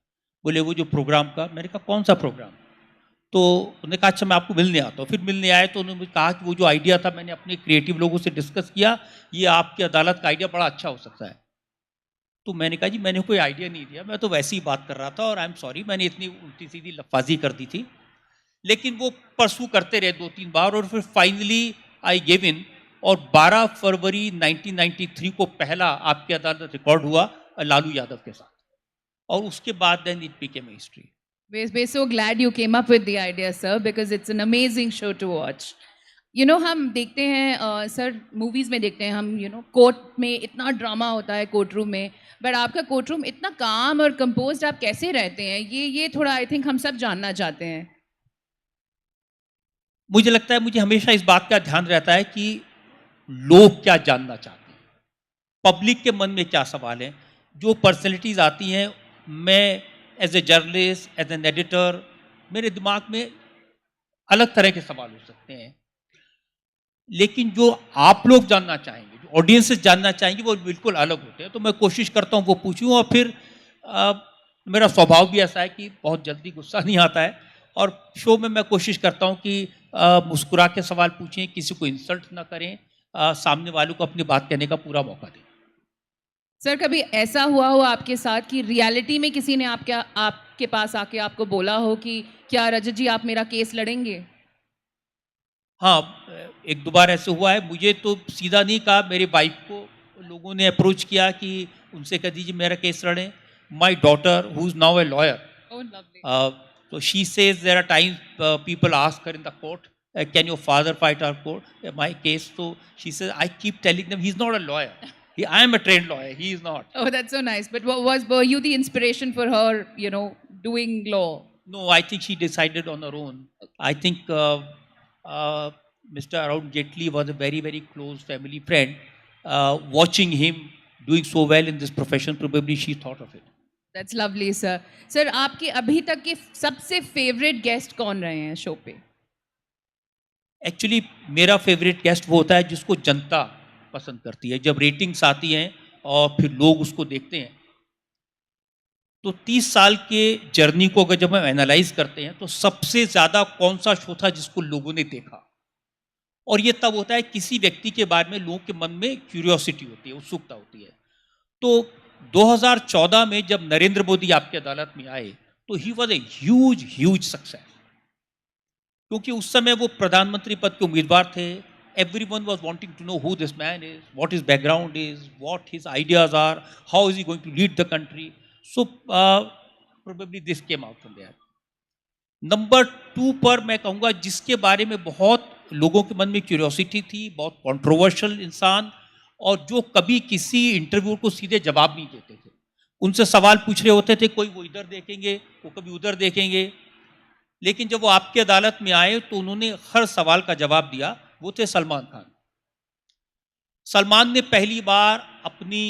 [SPEAKER 14] बोले वो जो प्रोग्राम का। मैंने कहा कौन सा प्रोग्राम? तो उन्होंने कहा अच्छा मैं आपको मिलने आता हूँ। फिर मिलने आए तो उन्होंने कहा कि वो जो आइडिया था मैंने अपने क्रिएटिव लोगों से डिस्कस किया, ये आपकी अदालत का आइडिया बड़ा अच्छा हो सकता है। तो मैंने कहा जी मैंने कोई आइडिया नहीं दिया, मैं तो वैसे ही बात कर रहा था और आई एम सॉरी मैंने इतनी उल्टी सीधी लफाजी कर दी थी। लेकिन वो परसू करते रहे 2-3 बार और फिर फाइनली आई गिव इन। और 12 फरवरी 1993 को पहला आपकी अदालत रिकॉर्ड हुआ लालू यादव के साथ। और उसके बाद then it became history.
[SPEAKER 4] We're so glad you came up with the idea, sir, because it's an amazing show to watch. You know, हम देखते हैं सर, मूवीज़ में देखते हैं हम, you know, कोर्ट में इतना ड्रामा होता है कोर्ट रूम में, बट आपका कोर्ट रूम इतना काम और कंपोज्ड आप कैसे रहते हैं, ये थोड़ा आई थिंक हम सब जानना चाहते हैं.
[SPEAKER 14] मुझे लगता है मुझे हमेशा इस बात का ध्यान रहता है कि लोग क्या जानना चाहते हैं, पब्लिक के मन में क्या सवाल हैं. जो पर्सनैलिटीज़ आती हैं, मैं as a journalist, as an editor, मेरे दिमाग में अलग तरह के सवाल हो सकते हैं, लेकिन जो आप लोग जानना चाहेंगे, जो ऑडियंसेस जानना चाहेंगे, वो बिल्कुल अलग होते हैं. तो मैं कोशिश करता हूँ वो पूछूँ, और फिर मेरा स्वभाव भी ऐसा है कि बहुत जल्दी गुस्सा नहीं आता है, और शो में मैं कोशिश करता हूँ कि मुस्कुरा के सवाल पूछें, किसी को इंसल्ट ना करें, सामने वालों को अपनी बात कहने का पूरा मौका दें.
[SPEAKER 4] सर, कभी ऐसा हुआ हो आपके साथ कि रियलिटी में किसी ने आपके पास आके आपको बोला हो कि क्या रजत जी आप मेरा केस लड़ेंगे?
[SPEAKER 14] हाँ, एक दो बार ऐसे हुआ है. मुझे तो सीधा नहीं कहा, मेरी वाइफ को लोगों ने अप्रोच किया कि उनसे कह दीजिए मेरा केस लड़ें. My daughter who is now a lawyer, so she says there are times people ask her in the court, can your father fight our court, my case? So she says, I keep telling them he's not a lawyer. I am a trained lawyer. He is not.
[SPEAKER 4] Oh, that's so nice. But were you the inspiration for her, you know, doing law?
[SPEAKER 14] No, I think she decided on her own. I think Mr. Arun Jaitley was a very, very close family friend. Watching him doing so well in this profession, probably she thought of it.
[SPEAKER 4] That's lovely, sir. Sir, आपके अभी तक के सबसे favorite guest कौन रहे हैं show पे?
[SPEAKER 14] Actually, मेरा favorite guest वो होता है जिसको जनता पसंद करती है. जब रेटिंग्स आती हैं और फिर लोग उसको देखते हैं, तो 30 साल के जर्नी को अगर जब हम एनालाइज करते हैं, तो सबसे ज़्यादा कौन सा शो था जिसको लोगों ने देखा. और ये तब होता है किसी व्यक्ति के बारे में लोगों के मन में क्यूरियोसिटी होती है, उत्सुकता होती है. तो 2014 में जब नरेंद्र मोदी आपकी अदालत में आए, तो ही वॉज ए ह्यूज सक्सेस, क्योंकि उस समय वो प्रधानमंत्री पद के उम्मीदवार थे. Everyone was wanting to know who this man is, what his background is, what his ideas are, how is he going to lead the country. So probably this came out from there. Number 2 पर मैं कहूँगा जिसके बारे में बहुत लोगों के मन में क्यूरियोसिटी थी, बहुत कंट्रोवर्शियल इंसान, और जो कभी किसी इंटरव्यू को सीधे जवाब नहीं देते थे. उनसे सवाल पूछ रहे होते थे, कोई वो इधर देखेंगे, वो कभी उधर देखेंगे, लेकिन जब वो आपकी अदालत में आए तो उन्होंने हर सवाल का जवाब दिया. वो थे सलमान खान. सलमान ने पहली बार अपनी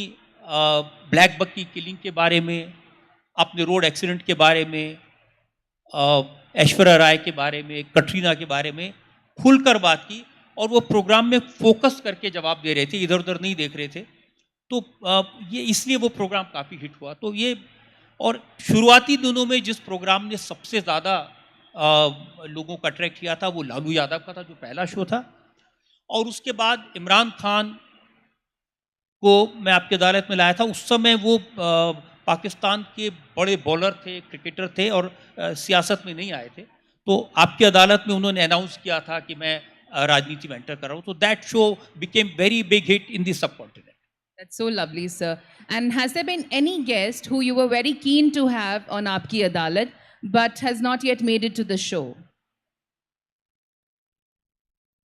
[SPEAKER 14] ब्लैक बक की किलिंग के बारे में, अपने रोड एक्सीडेंट के बारे में, ऐश्वर्या राय के बारे में, कटरीना के बारे में खुलकर बात की, और वो प्रोग्राम में फोकस करके जवाब दे रहे थे, इधर उधर नहीं देख रहे थे. तो ये इसलिए वो प्रोग्राम काफ़ी हिट हुआ. तो ये, और शुरुआती दिनों में जिस प्रोग्राम ने सबसे ज़्यादा लोगों को अट्रैक्ट किया था वो लालू यादव का था, जो पहला शो था. और उसके बाद इमरान खान को मैं आपकी अदालत में लाया था. उस समय वो पाकिस्तान के बड़े बॉलर थे, क्रिकेटर थे, और सियासत में नहीं आए थे. तो आपकी अदालत में उन्होंने अनाउंस किया था कि मैं राजनीति में एंटर कर रहा हूँ. तो that show became very big hit in the subcontinent.
[SPEAKER 4] That's so lovely, sir. And has there been any guest who you were very keen to have on Aapki Adalat but has not yet made it to the show?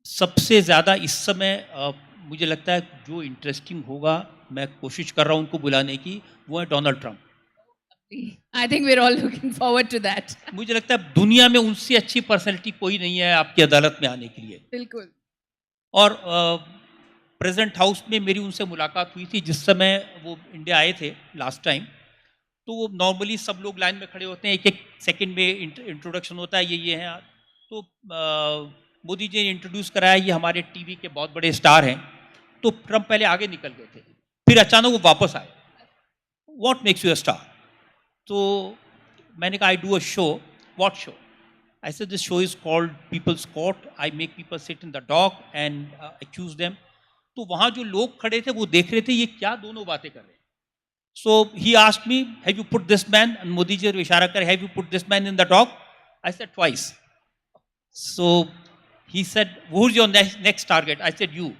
[SPEAKER 14] सबसे ज़्यादा इस समय मुझे लगता है जो interesting होगा, मैं कोशिश कर रहा हूँ उनको बुलाने की, वो है Donald Trump.
[SPEAKER 4] I think we're all looking forward to that.
[SPEAKER 14] मुझे लगता है दुनिया में उनसे अच्छी पर्सनैलिटी कोई नहीं है आपकी अदालत में आने के लिए.
[SPEAKER 4] बिल्कुल.
[SPEAKER 14] और प्रेजेंट हाउस में मेरी उनसे मुलाकात हुई थी जिस समय वो इंडिया आए थे लास्ट टाइम. तो वो नॉर्मली सब लोग लाइन में खड़े होते हैं, एक एक सेकंड में इंट्रोडक्शन होता है, ये हैं. तो मोदी जी ने इंट्रोड्यूस कराया, ये हमारे टीवी के बहुत बड़े स्टार हैं. तो ट्रंप पहले आगे निकल गए थे, फिर अचानक वो वापस आए. What makes you a star? तो मैंने कहा, I do a show. What show? I said this show is called people's court. I make people sit in the dock and accuse them. तो वहाँ जो लोग खड़े थे वो देख रहे थे ये क्या दोनों बातें कर रहे हैं. So he asked me, have you put this man, and Modi ji ishara kar, have you put this man in the dock? I said twice. So he said, who's your next target? I said, you.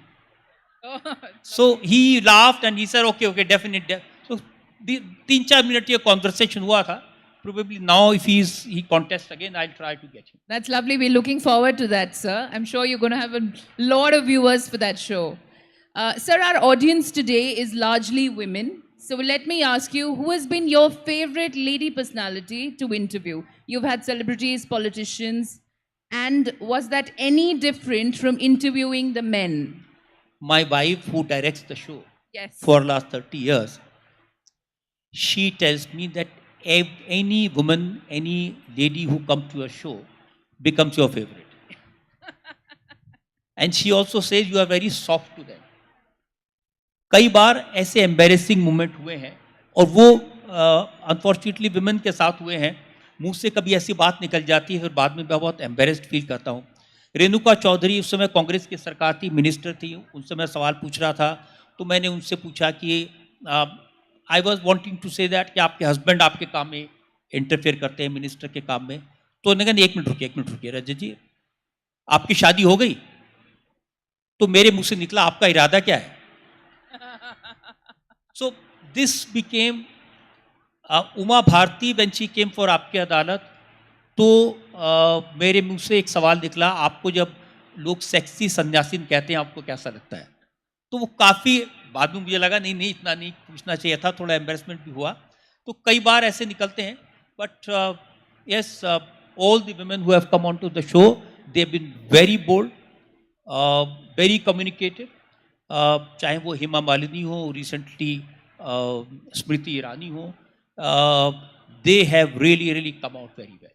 [SPEAKER 14] So he laughed and he said, okay, definitely. So 3-4 minute ये conversation हुआ था. Probably now if he contests again, I'll try to get him.
[SPEAKER 4] That's lovely. We're looking forward to that, sir. I'm sure you're going to have a lot of viewers for that show. Sir, our audience today is largely women. So let me ask you, who has been your favorite lady personality to interview? You've had celebrities, politicians, and was that any different from interviewing the men?
[SPEAKER 14] My wife, who directs the show
[SPEAKER 4] Yes.
[SPEAKER 14] for last 30 years, she tells me that any woman, any lady who comes to your show becomes your favorite. And she also says you are very soft to them. कई बार ऐसे embarrassing moment हुए हैं और वो unfortunately women के साथ हुए हैं. मुंह से कभी ऐसी बात निकल जाती है फिर बाद में मैं बहुत एम्बेरेस्ड फील करता हूँ. रेणुका चौधरी उस समय कांग्रेस की सरकार थी, मिनिस्टर थी, उनसे मैं सवाल पूछ रहा था तो मैंने उनसे पूछा कि I was wanting to say that कि आपके हस्बैंड आपके काम में इंटरफेयर करते हैं, मिनिस्टर के काम में. तो उन्होंने कहा एक मिनट रुकिए रजत जी, आपकी शादी हो गई? तो मेरे मुंह से निकला आपका इरादा क्या है? So this became Uma Bharti when she came for आपकी अदालत. तो मेरे मुंह से एक सवाल निकला, आपको जब लोग सेक्सी सन्यासीन कहते हैं आपको कैसा लगता है? तो वो काफ़ी बाद में मुझे लगा नहीं इतना नहीं पूछना चाहिए था, थोड़ा एम्बेरसमेंट भी हुआ. तो कई बार ऐसे निकलते हैं. But yes, all the women who have come on to the show they have been very bold, very communicative. चाहे वो हेमा मालिनी हो, रिसेंटली स्मृति ईरानी हो, they have really come out very well.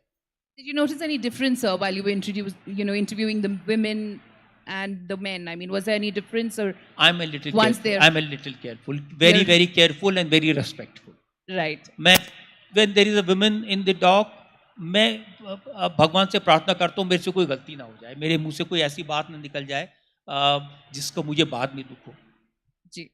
[SPEAKER 4] Did you notice any difference, sir, while you were interviewing the women and the men? I mean, was there any difference, or
[SPEAKER 14] I'm a little careful, very careful and very respectful.
[SPEAKER 4] Right.
[SPEAKER 14] When there is a woman in the dock, मैं भगवान से प्रार्थना करता हूँ मेरे से कोई गलती ना हो जाए, मेरे मुंह से कोई ऐसी बात ना निकल जाए जिसको मुझे बाद में दुख हो.
[SPEAKER 4] जी.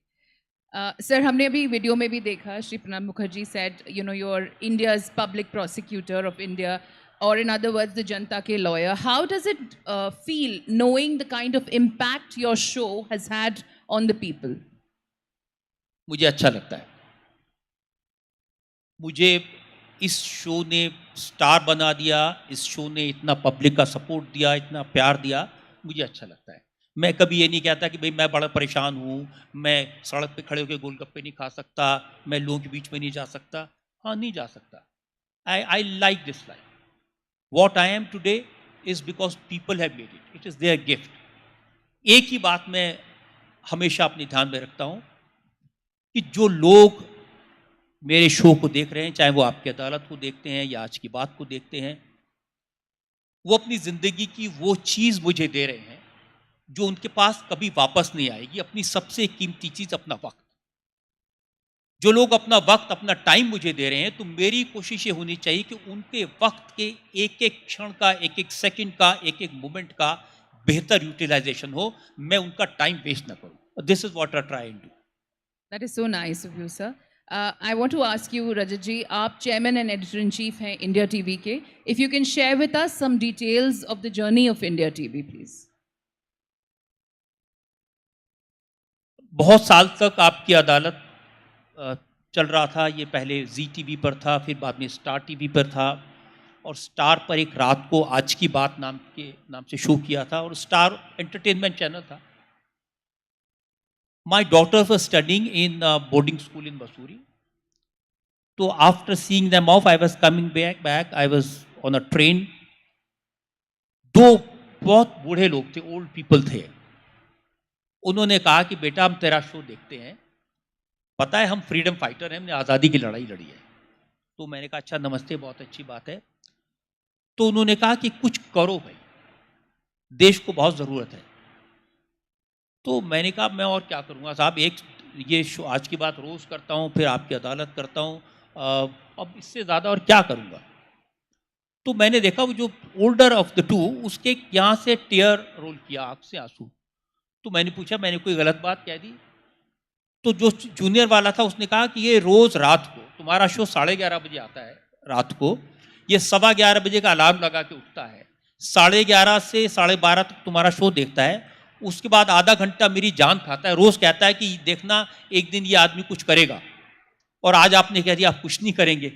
[SPEAKER 4] सर, हमने अभी वीडियो में भी देखा, Shri Pranab Mukherjee said, you are India's public prosecutor of India, or in other words, the जनता के lawyer. How does it feel knowing the kind of impact your show has had on the people?
[SPEAKER 14] मुझे अच्छा लगता है. मुझे इस शो ने star बना दिया, इस शो ने इतना पब्लिक का सपोर्ट दिया, इतना प्यार दिया, मुझे अच्छा लगता है. मैं कभी ये नहीं कहता कि भाई मैं बड़ा परेशान हूँ, मैं सड़क पे खड़े होकर गोलगप्पे नहीं खा सकता, मैं लोगों के बीच में नहीं जा सकता. हाँ, नहीं जा सकता. I like this life. What I am today is because people have made it. It is their gift. एक ही बात मैं हमेशा अपने ध्यान में रखता हूँ कि जो लोग मेरे शो को देख रहे हैं, चाहे वो आपकी अदालत को देखते हैं या आज की बात को देखते हैं, वो अपनी ज़िंदगी की वो चीज़ मुझे दे रहे हैं जो उनके पास कभी वापस नहीं आएगी. अपनी सबसे कीमती चीज़, अपना वक्त. जो लोग अपना वक्त, अपना टाइम मुझे दे रहे हैं, तो मेरी कोशिश ये होनी चाहिए कि उनके वक्त के एक एक क्षण का, एक एक सेकंड का, एक एक मोमेंट का बेहतर यूटिलाइजेशन हो, मैं उनका टाइम वेस्ट ना करूं. This is what I try to do.
[SPEAKER 4] That is so nice of you, sir. I want to ask you, Rajat ji, आप chairman and editor in chief हैं इंडिया टीवी के. If you can share with us some details of the journey of India TV, please.
[SPEAKER 14] बहुत साल तक आपकी अदालत चल रहा था. ये पहले जी टीवी पर था, फिर बाद में स्टार टीवी पर था, और स्टार पर एक रात को आज की बात नाम से शो किया था, और स्टार एंटरटेनमेंट चैनल था. My daughters were studying in boarding school in Mussoorie. So after seeing them off, I was coming back. I was on a train. दो बहुत बूढ़े लोग थे, ओल्ड पीपल थे. उन्होंने कहा कि बेटा हम तेरा शो देखते हैं, पता है हम फ्रीडम फाइटर हैं, हमने आज़ादी की लड़ाई लड़ी है. तो मैंने कहा अच्छा, नमस्ते, बहुत अच्छी बात है. तो उन्होंने कहा कि कुछ करो भाई, देश को बहुत ज़रूरत है. तो मैंने कहा मैं और क्या करूँगा साहब, एक ये शो आज की बात रोज़ करता हूँ, फिर आपकी अदालत करता हूँ, अब इससे ज़्यादा और क्या करूँगा. तो मैंने देखा वो जो ओल्डर ऑफ द टू, उसके यहाँ से टीयर रोल किया, आँख से आंसू. तो मैंने पूछा मैंने कोई गलत बात कह दी? तो जो जूनियर वाला था उसने कहा कि ये रोज़ रात को, तुम्हारा शो 11:30 बजे आता है रात को, ये 11:15 बजे का अलार्म लगा के उठता है, 11:30 से 12:30 तक तुम्हारा शो देखता है, उसके बाद आधा घंटा मेरी जान खाता है, रोज़ कहता है कि देखना एक दिन ये आदमी कुछ करेगा. और आज आपने कह दिया आप कुछ नहीं करेंगे।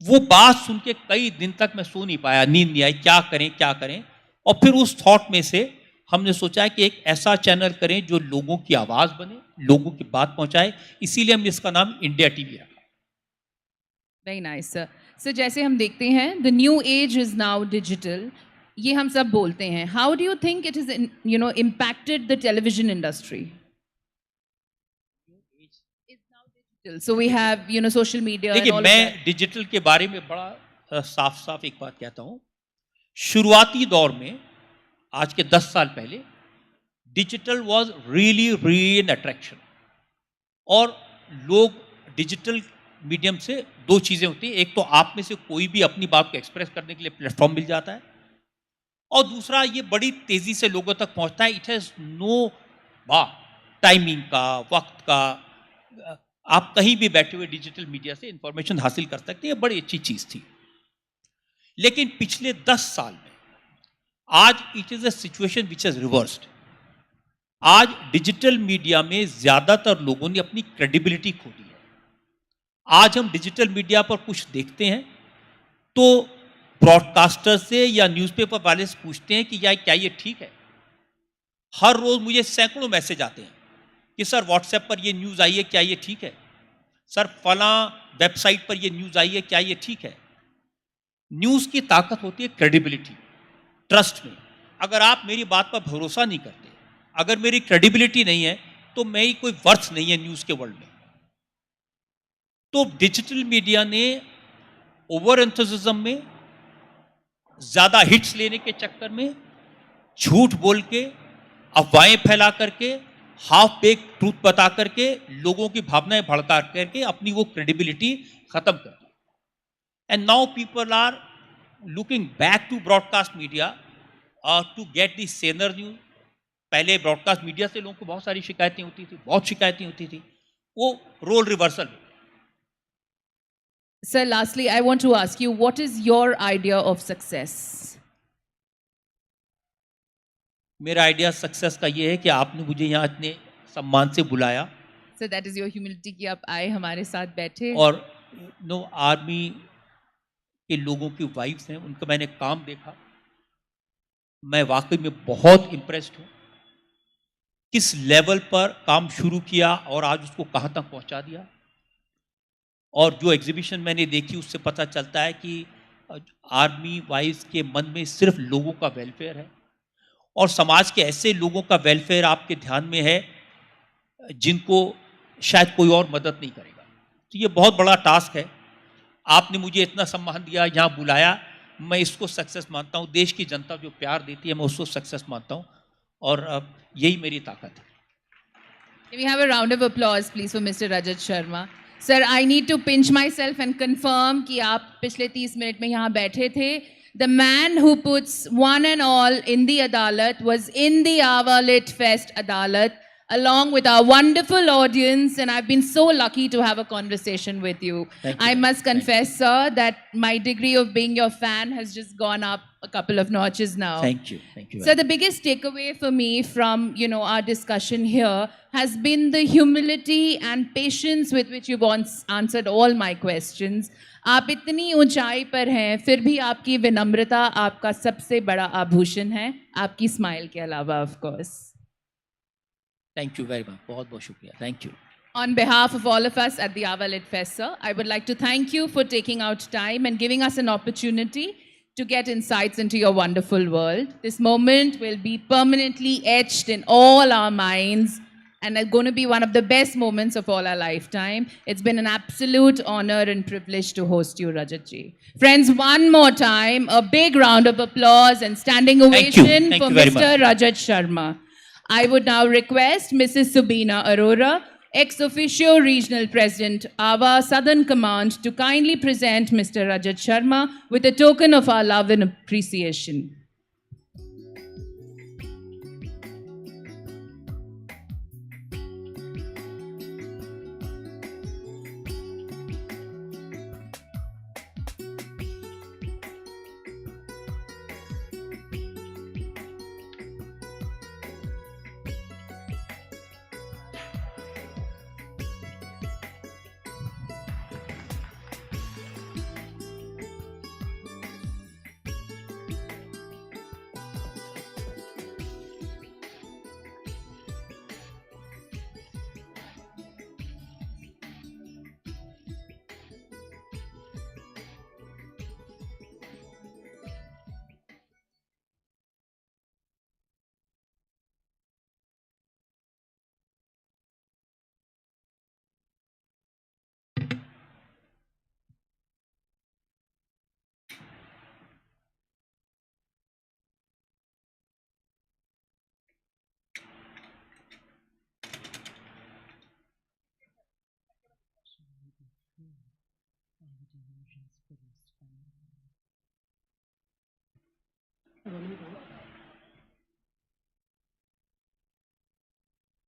[SPEAKER 14] वो बात सुन के कई दिन तक मैं सो नहीं पाया, नींद नहीं आई, क्या करें क्या करें। और फिर उस थॉट में से हमने सोचा कि एक ऐसा चैनल करें जो लोगों की आवाज बने, लोगों की बात पहुंचाए, इसीलिए हमने इसका नाम इंडिया टीवी रखा।
[SPEAKER 4] Very nice sir. सर जैसे हम देखते हैं the new age is now digital, ये हम सब बोलते हैं। How do you think it is impacted the television industry? So we have social media and
[SPEAKER 14] देखिए,
[SPEAKER 4] all of
[SPEAKER 14] मैं
[SPEAKER 4] that.
[SPEAKER 14] डिजिटल के बारे में बड़ा साफ साफ एक बात कहता हूं। शुरुआती दौर में, आज के 10 साल पहले, digital was really an attraction. और लोग डिजिटल मीडियम से दो चीजें होती हैं, एक तो आप में से कोई भी अपनी बात को एक्सप्रेस करने के लिए प्लेटफॉर्म मिल जाता है, और दूसरा ये बड़ी तेजी से लोगों तक पहुंचता है। इट हैज नो टाइमिंग का, वक्त का। आप कहीं भी बैठे हुए डिजिटल मीडिया से इंफॉर्मेशन हासिल कर सकते हैं, ये बड़ी अच्छी चीज थी। लेकिन पिछले 10 साल में आज it is a situation which is reversed. आज डिजिटल मीडिया में ज्यादातर लोगों ने अपनी क्रेडिबिलिटी खो दी है। आज हम डिजिटल मीडिया पर कुछ देखते हैं तो ब्रॉडकास्टर से या न्यूज़पेपर वाले से पूछते हैं कि यार क्या ये ठीक है। हर रोज मुझे सैकड़ों मैसेज आते हैं कि सर व्हाट्सएप पर ये न्यूज़ आई है, क्या ये ठीक है? सर फला वेबसाइट पर ये न्यूज़ आई है, क्या ये ठीक है? न्यूज़ की ताकत होती है क्रेडिबिलिटी, ट्रस्ट में। अगर आप मेरी बात पर भरोसा नहीं करते, अगर मेरी क्रेडिबिलिटी नहीं है, तो मैं ही कोई वर्थ नहीं है न्यूज़ के वर्ल्ड में। तो डिजिटल मीडिया ने ओवर एंथुसिज्म में, ज़्यादा हिट्स लेने के चक्कर में, झूठ बोल के, अफवाहें फैला करके, हाफ बेक ट्रूथ बता करके, लोगों की भावनाएं भड़का करके अपनी वो क्रेडिबिलिटी खत्म कर दी। And now people are looking back to broadcast media to get the saner news. पहले ब्रॉडकास्ट मीडिया से लोगों को बहुत सारी शिकायतें होती थी, बहुत शिकायतें होती थी, वो role reversal.
[SPEAKER 4] Sir, lastly, I want to ask you, what is your idea of success?
[SPEAKER 14] मेरा आइडिया सक्सेस का ये है कि आपने मुझे यहाँ इतने सम्मान से बुलाया।
[SPEAKER 4] So that is your humility कि आप आए हमारे साथ बैठे।
[SPEAKER 14] और आर्मी के लोगों की वाइफ्स हैं, उनका मैंने काम देखा, मैं वाकई में बहुत इम्प्रेस्ड हूँ। किस लेवल पर काम शुरू किया और आज उसको कहाँ तक पहुँचा दिया। और जो एग्जीबिशन मैंने देखी उससे पता चलता है कि आर्मी वाइफ्स के मन में सिर्फ लोगों का वेलफेयर है, और समाज के ऐसे लोगों का वेलफेयर आपके ध्यान में है जिनको शायद कोई और मदद नहीं करेगा। तो ये बहुत बड़ा टास्क है। आपने मुझे इतना सम्मान दिया, यहाँ बुलाया, मैं इसको सक्सेस मानता हूँ। देश की जनता जो प्यार देती है, मैं उसको सक्सेस मानता हूँ, और यही मेरी ताकत है।
[SPEAKER 4] Can we have a round of applause please for Mr. Rajat Sharma? Sir, I need to pinch myself and confirm कि आप पिछले 30 मिनट में यहाँ बैठे थे। The man who puts one and all in the Adalat was in the Ava Lit Fest Adalat along with our wonderful audience, and I've been so lucky to have a conversation with you. I must confess, sir, that my degree of being your fan has just gone up a couple of notches now.
[SPEAKER 14] Thank you. Thank you.
[SPEAKER 4] So the biggest takeaway for me from our discussion here has been the humility and patience with which you've answered all my questions. आप इतनी ऊंचाई पर हैं, फिर भी आपकी विनम्रता आपका सबसे बड़ा आभूषण है, आपकी स्माइल के अलावा, of course.
[SPEAKER 14] Thank you very much. बहुत बहुत शुक्रिया. Thank you.
[SPEAKER 4] On behalf of all of us at the Ava Lit Fest, sir, I would like to thank you for taking out time and giving us an opportunity to get insights into your wonderful world. This moment will be permanently etched in all our minds and it's going to be one of the best moments of all our lifetime. It's been an absolute honor and privilege to host you, Rajat ji. Friends, one more time, a big round of applause and standing ovation for Mr. Rajat Sharma. I would now request Mrs. Subina Arora, ex officio Regional President, Ava Southern Command, to kindly present Mr. Rajat Sharma with a token of our love and appreciation.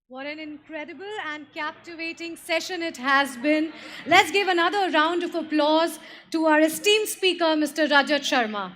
[SPEAKER 18] What an incredible and captivating session it has been. Let's give another round of applause to our esteemed speaker, Mr. Rajat Sharma.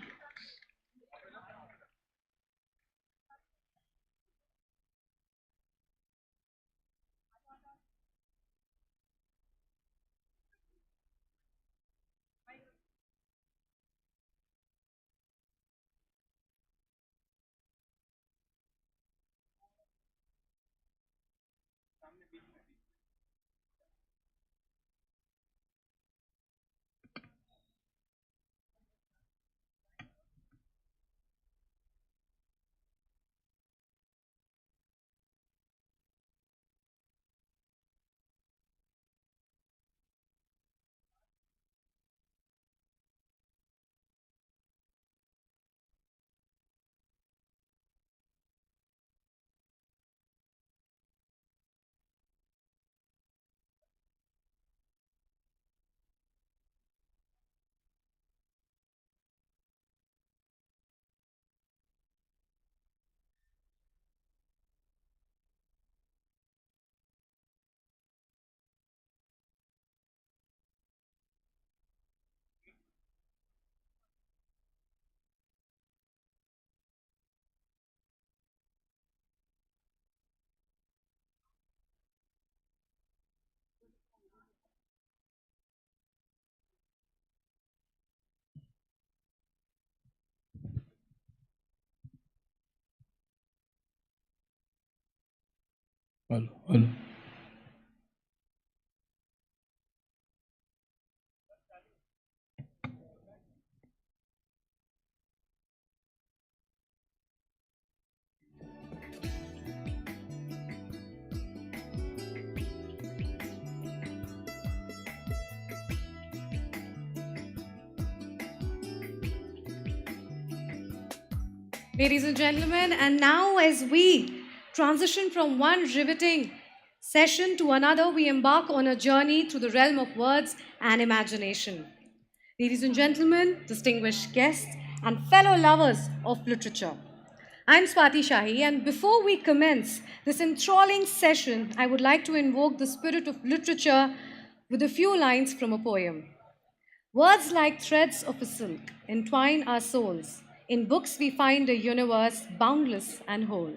[SPEAKER 17] Hello.
[SPEAKER 18] Ladies and gentlemen, and now as we transition from one riveting session to another, we embark on a journey through the realm of words and imagination. Ladies and gentlemen, distinguished guests, and fellow lovers of literature, I'm Swati Shahi, and before we commence this enthralling session, I would like to invoke the spirit of literature with a few lines from a poem. Words like threads of a silk entwine our souls. In books, we find a universe boundless and whole.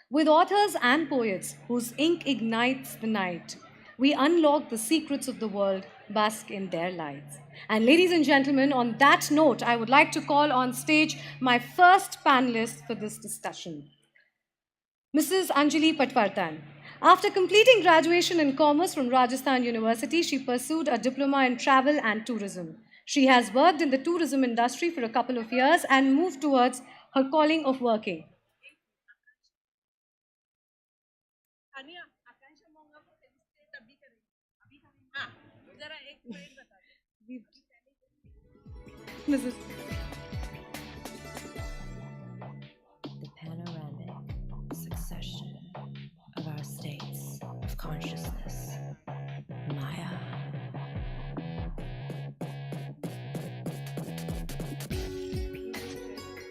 [SPEAKER 18] With authors and poets whose ink ignites the night, we unlock the secrets of the world, bask in their lights. And ladies and gentlemen, on that note, I would like to call on stage my first panelist for this discussion, Mrs. Anjali Patwartan. After completing graduation in commerce from Rajasthan University, she pursued a diploma in travel and tourism. She has worked in the tourism industry for a couple of years and moved towards her calling of working. Mrs.
[SPEAKER 19] The panoramic succession of our states of consciousness, Maya.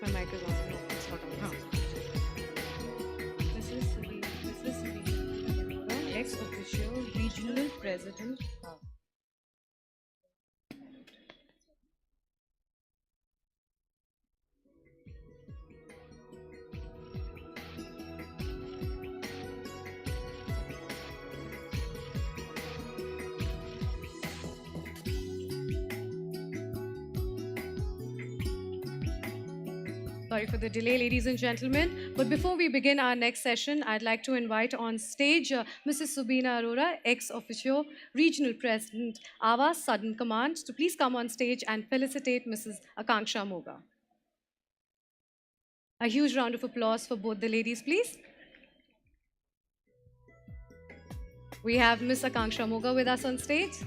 [SPEAKER 18] My mic is on. No, it's not on. Mrs. Sabina, ex-officio regional president. Sorry for the delay, ladies and gentlemen. But before we begin our next session, I'd like to invite on stage Mrs. Subina Arora, ex-officio Regional President, AWA Southern Command, to please come on stage and felicitate Mrs. Akanksha Moga. A huge round of applause for both the ladies, please. We have Ms. Akanksha Moga with us on stage.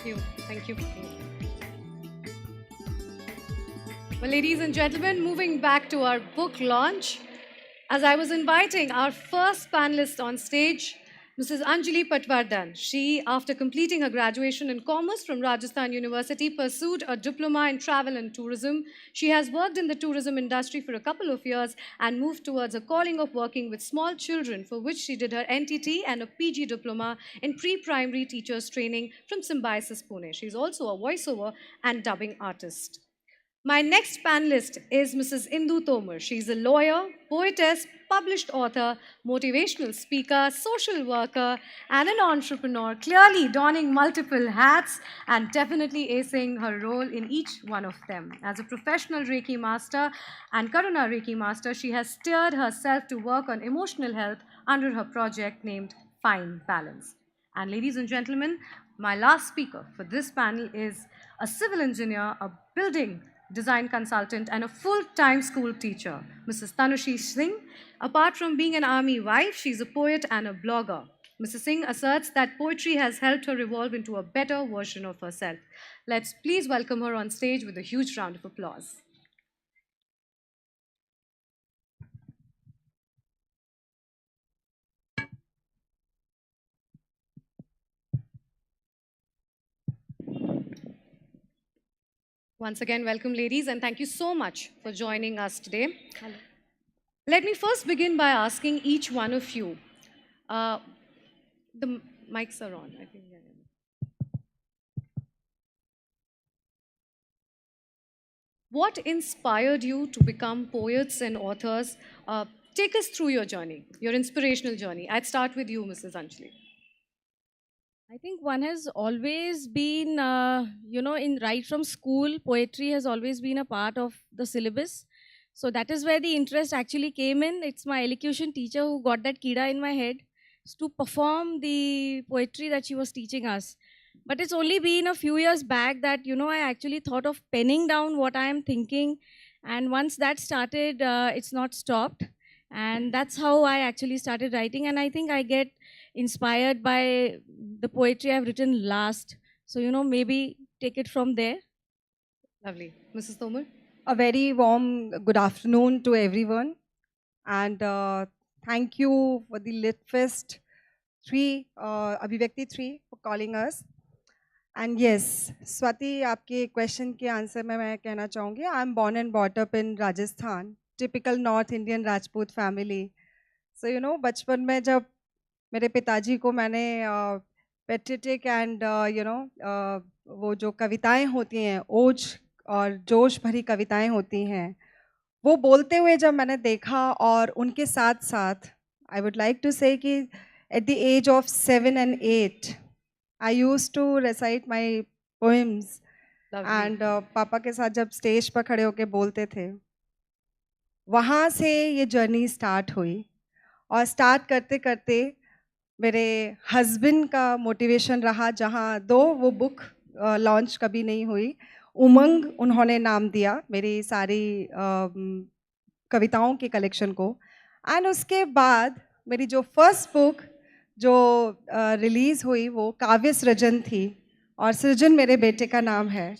[SPEAKER 18] Thank you. Thank you. Well, ladies and gentlemen, moving back to our book launch, as I was inviting our first panelist on stage, Mrs. Anjali Patwardhan. She, after completing her graduation in commerce from Rajasthan University, pursued a diploma in travel and tourism. She has worked in the tourism industry for a couple of years and moved towards a calling of working with small children, for which she did her NTT and a PG diploma in pre-primary teachers training from Symbiosis Pune. She's also a voiceover and dubbing artist. My next panelist is Mrs. Indu Tomar. She's a lawyer, poetess, published author, motivational speaker, social worker, and an entrepreneur, clearly donning multiple hats and definitely acing her role in each one of them. As a professional Reiki master and Karuna Reiki master, she has steered herself to work on emotional health under her project named Fine Balance. And ladies and gentlemen, my last speaker for this panel is a civil engineer, a building design consultant, and a full-time school teacher, Mrs. Tanushi Singh. Apart from being an army wife, she's a poet and a blogger. Mrs. Singh asserts that poetry has helped her evolve into a better version of herself. Let's please welcome her on stage with a huge round of applause. Once again, welcome, ladies, and thank you so much for joining us today. Hello. Let me first begin by asking each one of you. The mics are on, I think. What inspired you to become poets and authors? Take us through your journey, your inspirational journey. I'd start with you, Mrs. Anjali.
[SPEAKER 5] I think one has always been, in right from school, poetry has always been a part of the syllabus. So that is where the interest actually came in. It's my elocution teacher who got that kida in my head to perform the poetry that she was teaching us. But it's only been a few years back that, I actually thought of penning down what I am thinking. And once that started, it's not stopped. And that's how I actually started writing. And I think I get inspired by the poetry I've written last. So, maybe take it from there.
[SPEAKER 18] Lovely. Mrs. Tomar?
[SPEAKER 6] A very warm good afternoon to everyone. And thank you for the Litfest 3, Abhivyakti 3 for calling us. And yes, Swati, आपके question के answer में मैं कहना चाहूँगी. I'm born and brought up in Rajasthan, typical North Indian Rajput family. So, बचपन में जब मेरे पिताजी को मैंने पेट्रिटिक एंड वो जो कविताएं होती हैं, ओज और जोश भरी कविताएं होती हैं, वो बोलते हुए जब मैंने देखा, और उनके साथ साथ I would like to say कि at the age of 7 and 8 I used to recite my poems and पापा के साथ जब स्टेज पर खड़े होकर बोलते थे, वहाँ से ये जर्नी स्टार्ट हुई. और स्टार्ट करते करते मेरे हस्बैंड का मोटिवेशन रहा, जहाँ दो वो बुक लॉन्च कभी नहीं हुई. उमंग उन्होंने नाम दिया मेरी सारी कविताओं के कलेक्शन को. एंड उसके बाद मेरी जो फर्स्ट बुक जो रिलीज़ हुई वो काव्य सृजन थी, और सृजन मेरे बेटे का नाम है.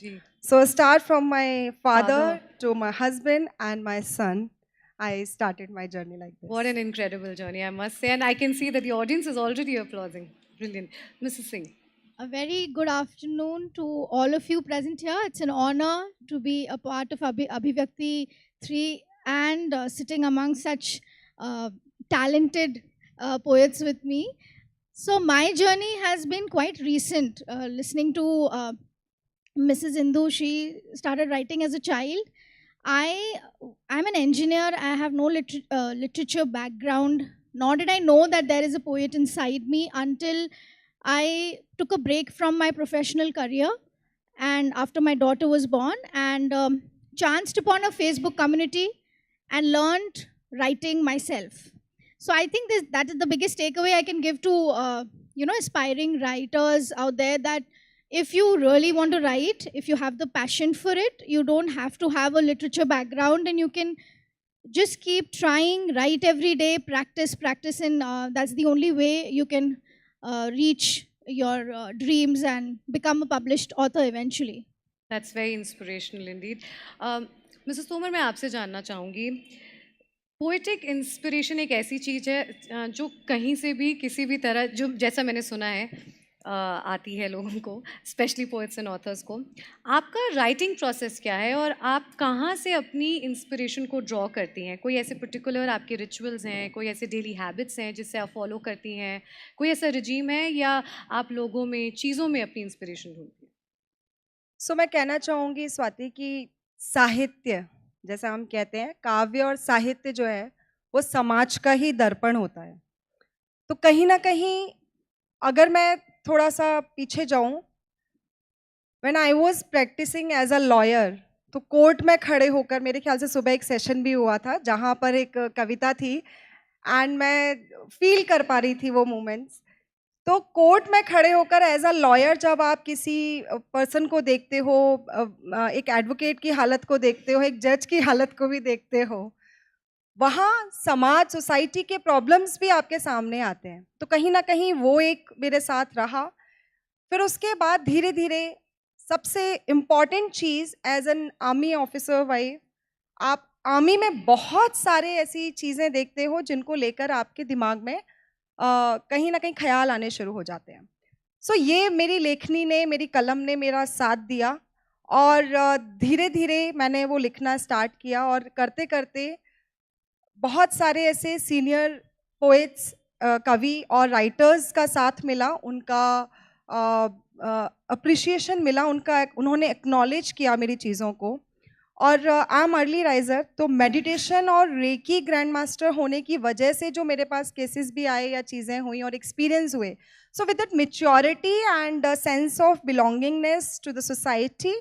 [SPEAKER 6] So start from my father to my husband and my son, I started my journey like this.
[SPEAKER 18] What an incredible journey, I must say. And I can see that the audience is already applauding. Brilliant. Mrs. Singh.
[SPEAKER 3] A very good afternoon to all of you present here. It's an honor to be a part of Abhivyakti 3 and sitting among such talented poets with me. So my journey has been quite recent. Listening to Mrs. Indu, she started writing as a child. I'm an engineer. I have no literature background, nor did I know that there is a poet inside me until I took a break from my professional career, and after my daughter was born, and chanced upon a Facebook community and learned writing myself. So I think that is the biggest takeaway I can give to aspiring writers out there, that if you really want to write, if you have the passion for it, you don't have to have a literature background, and you can just keep trying, write every day, practice, and that's the only way you can reach
[SPEAKER 1] your dreams and become a published author eventually.
[SPEAKER 18] That's very inspirational indeed. Mrs. Tomar, मैं आपसे जानना चाहूँगी, poetic inspiration एक ऐसी चीज़ है जो कहीं से भी किसी भी तरह, जो जैसा मैंने सुना है आती है लोगों को, स्पेशली पोएट्स एंड ऑथर्स को। आपका राइटिंग प्रोसेस क्या है और आप कहाँ से अपनी इंस्पिरेशन को ड्रॉ करती हैं? कोई ऐसे पर्टिकुलर आपके रिचुअल्स हैं, कोई ऐसे डेली हैबिट्स हैं जिससे आप फॉलो करती हैं, कोई ऐसा रिजीम है, या आप लोगों में, चीज़ों में अपनी इंस्पिरेशन ढूंढती हैं?
[SPEAKER 6] सो मैं कहना चाहूँगी स्वाति कि साहित्य, जैसे हम कहते हैं, काव्य और साहित्य जो है वो समाज का ही दर्पण होता है। तो कहीं ना कहीं अगर मैं थोड़ा सा पीछे जाऊं, when I was practising as a lawyer, तो कोर्ट में खड़े होकर, मेरे ख्याल से सुबह एक सेशन भी हुआ था जहां पर एक कविता थी एंड मैं फील कर पा रही थी वो मोमेंट्स। तो कोर्ट में खड़े होकर एज अ लॉयर जब आप किसी पर्सन को देखते हो, एक एडवोकेट की हालत को देखते हो, एक जज की हालत को भी देखते हो, वहाँ समाज, सोसाइटी के प्रॉब्लम्स भी आपके सामने आते हैं। तो कहीं ना कहीं वो एक मेरे साथ रहा। फिर उसके बाद धीरे धीरे सबसे इम्पॉर्टेंट चीज़, as an army officer wife, आप आर्मी में बहुत सारे ऐसी चीज़ें देखते हो जिनको लेकर आपके दिमाग में कहीं ना कहीं ख्याल आने शुरू हो जाते हैं। सो ये मेरी लेखनी ने, मेरी कलम ने मेरा साथ दिया और धीरे धीरे मैंने वो लिखना स्टार्ट किया और करते करते बहुत सारे ऐसे सीनियर पोएट्स, कवि और राइटर्स का साथ मिला, उनका अप्रिशिएशन मिला, उन्होंने एक्नॉलेज किया मेरी चीज़ों को। और आई एम अर्ली राइजर, तो मेडिटेशन और रेकी ग्रैंड मास्टर होने की वजह से जो मेरे पास केसेस भी आए या चीज़ें हुई और एक्सपीरियंस हुए, so with that maturity and sense of belongingness to the society,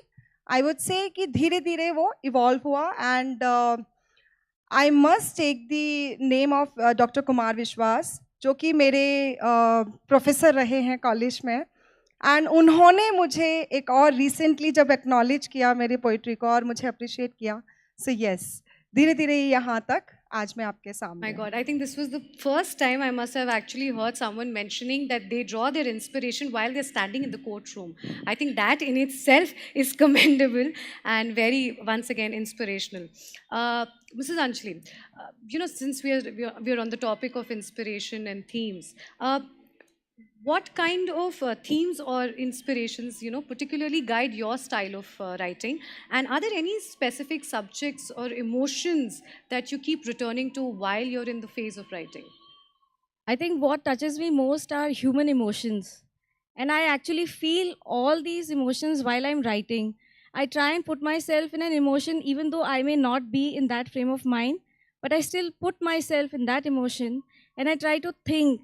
[SPEAKER 6] I would say कि धीरे धीरे वो इवॉल्व हुआ। And I must take the name of doctor Kumar Vishwas, जो कि मेरे प्रोफेसर रहे हैं कॉलेज में, एंड उन्होंने मुझे एक और रिसेंटली जब एक्नॉलेज किया मेरी पोइट्री को और मुझे अप्रिशिएट किया। सो यस, धीरे धीरे यहाँ तक आज मैं आपके सामने।
[SPEAKER 18] My God, I think this was the first time I must have actually heard someone mentioning that they draw their inspiration while they're standing in the courtroom. I think that in itself is commendable and very, once again, inspirational. Mrs. Anjali, since we're on the topic of inspiration and themes, what kind of themes or inspirations, particularly guide your style of writing? And are there any specific subjects or emotions that you keep returning to while you're in the phase of writing?
[SPEAKER 5] I think what touches me most are human emotions. And I actually feel all these emotions while I'm writing. I try and put myself in an emotion even though I may not be in that frame of mind, but I still put myself in that emotion and I try to think,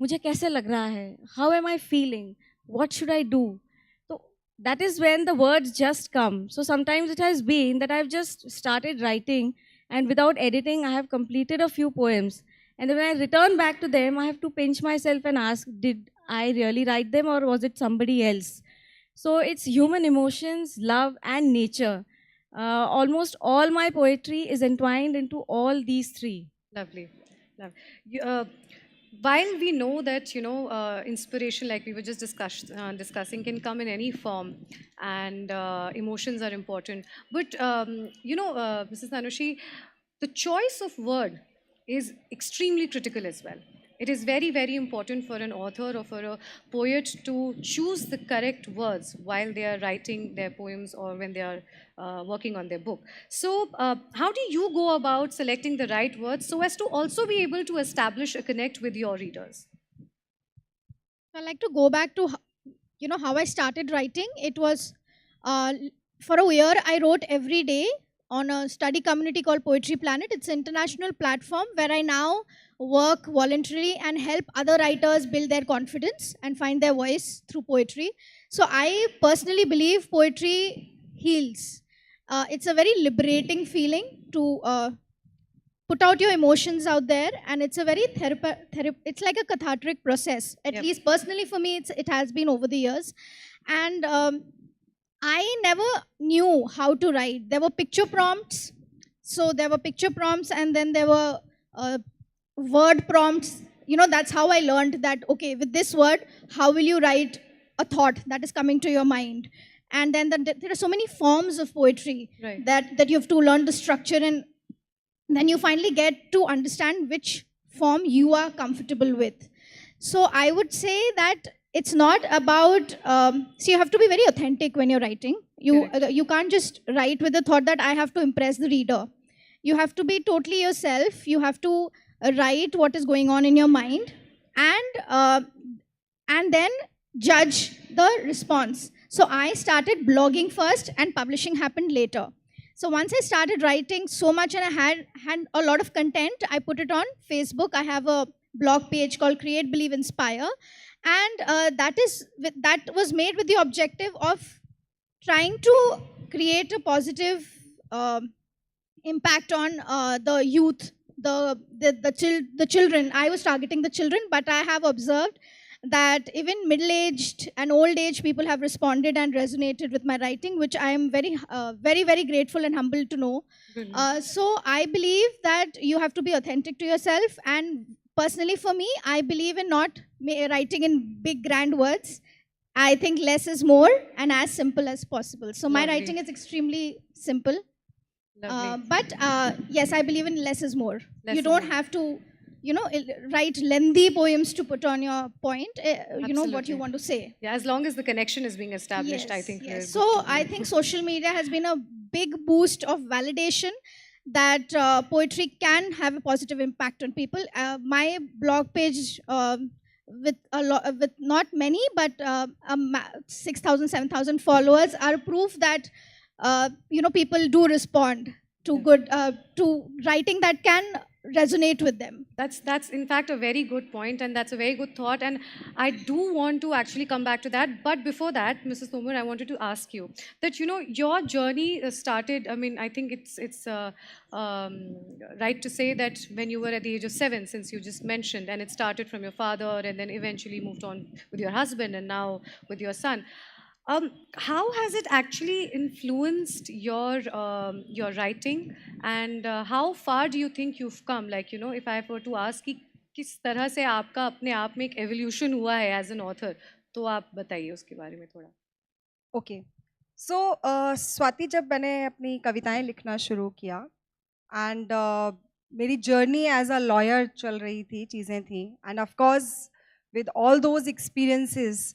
[SPEAKER 5] मुझे कैसे लग रहा है, how am I feeling, what should I do? So that is when the words just come. So sometimes it has been that I've just started writing and without editing I have completed a few poems, and then when I return back to them I have to pinch myself and ask, did I really write them or was it somebody else? So it's human emotions, love and nature. Almost all my poetry is entwined into all these three.
[SPEAKER 18] Lovely. While we know that, inspiration, like we were just discussing, can come in any form, and emotions are important. But, Mrs. Nanushi, the choice of word is extremely critical as well. It is very, very important for an author or for a poet to choose the correct words while they are writing their poems or when they are working on their book. So how do you go about selecting the right words so as to also be able to establish a connect with your readers?
[SPEAKER 1] I like to go back to how I started writing. It was for a year I wrote every day on a study community called Poetry Planet. It's an international platform where I now work voluntarily and help other writers build their confidence and find their voice through poetry. So I personally believe poetry heals. It's a very liberating feeling to put out your emotions out there, and it's a very it's like a cathartic process. At least personally for me, it has been over the years. And I never knew how to write. There were picture prompts. So there were picture prompts, and then there were word prompts that's how I learned that, okay, with this word, how will you write a thought that is coming to your mind? And then there are so many forms of poetry
[SPEAKER 18] Right.
[SPEAKER 1] that you have to learn the structure, and then you finally get to understand which form you are comfortable with. So I would say that it's not about, so you have to be very authentic when you're writing. You can't just write with the thought that I have to impress the reader. You have to be totally yourself. You have to write what is going on in your mind, and then judge the response. So I started blogging first, and publishing happened later. So once I started writing so much and I had a lot of content, I put it on Facebook. I have a blog page called Create, Believe, Inspire, and that was made with the objective of trying to create a positive impact on the youth, the children. I was targeting the children, but I have observed that even middle-aged and old-age people have responded and resonated with my writing, which I am very, very grateful and humbled to know. So I believe that you have to be authentic to yourself. And personally, for me, I believe in not writing in big, grand words. I think less is more, and as simple as possible. So my
[SPEAKER 18] Lovely.
[SPEAKER 1] writing is extremely simple.
[SPEAKER 18] Lovely.
[SPEAKER 1] But yes, I believe in less is more.
[SPEAKER 18] Less
[SPEAKER 1] You
[SPEAKER 18] is
[SPEAKER 1] don't
[SPEAKER 18] more.
[SPEAKER 1] have to, write lengthy poems to put on your point. You know what
[SPEAKER 18] Absolutely.
[SPEAKER 1] you want to say.
[SPEAKER 18] Yeah, as long as the connection is being established, I
[SPEAKER 1] Yes,
[SPEAKER 18] think. we're
[SPEAKER 1] yes.
[SPEAKER 18] good
[SPEAKER 1] So
[SPEAKER 18] to
[SPEAKER 1] I
[SPEAKER 18] go.
[SPEAKER 1] think social media has been a big boost of validation that poetry can have a positive impact on people. My blog page, with not many, but 6,000, 7,000 followers, are proof that people do respond to good to writing that can resonate with them.
[SPEAKER 18] That's in fact a very good point, and that's a very good thought. And I do want to actually come back to that. But before that, Mrs. Tomar, I wanted to ask you that your journey started. I mean, I think it's right to say that when you were at the age of 7, since you just mentioned, and it started from your father, and then eventually moved on with your husband, and now with your son. How has it actually influenced your writing, and how far do you think you've come? Like, if I were to ask कि किस तरह से आपका अपने आप में एक evolution हुआ है as an author, तो आप बताइए उसके बारे में थोड़ा.
[SPEAKER 6] ओके सो स्वाति, जब मैंने अपनी कविताएं लिखना शुरू किया एंड मेरी जर्नी एज अ लॉयर चल रही थी, चीज़ें थी, and of course with all those experiences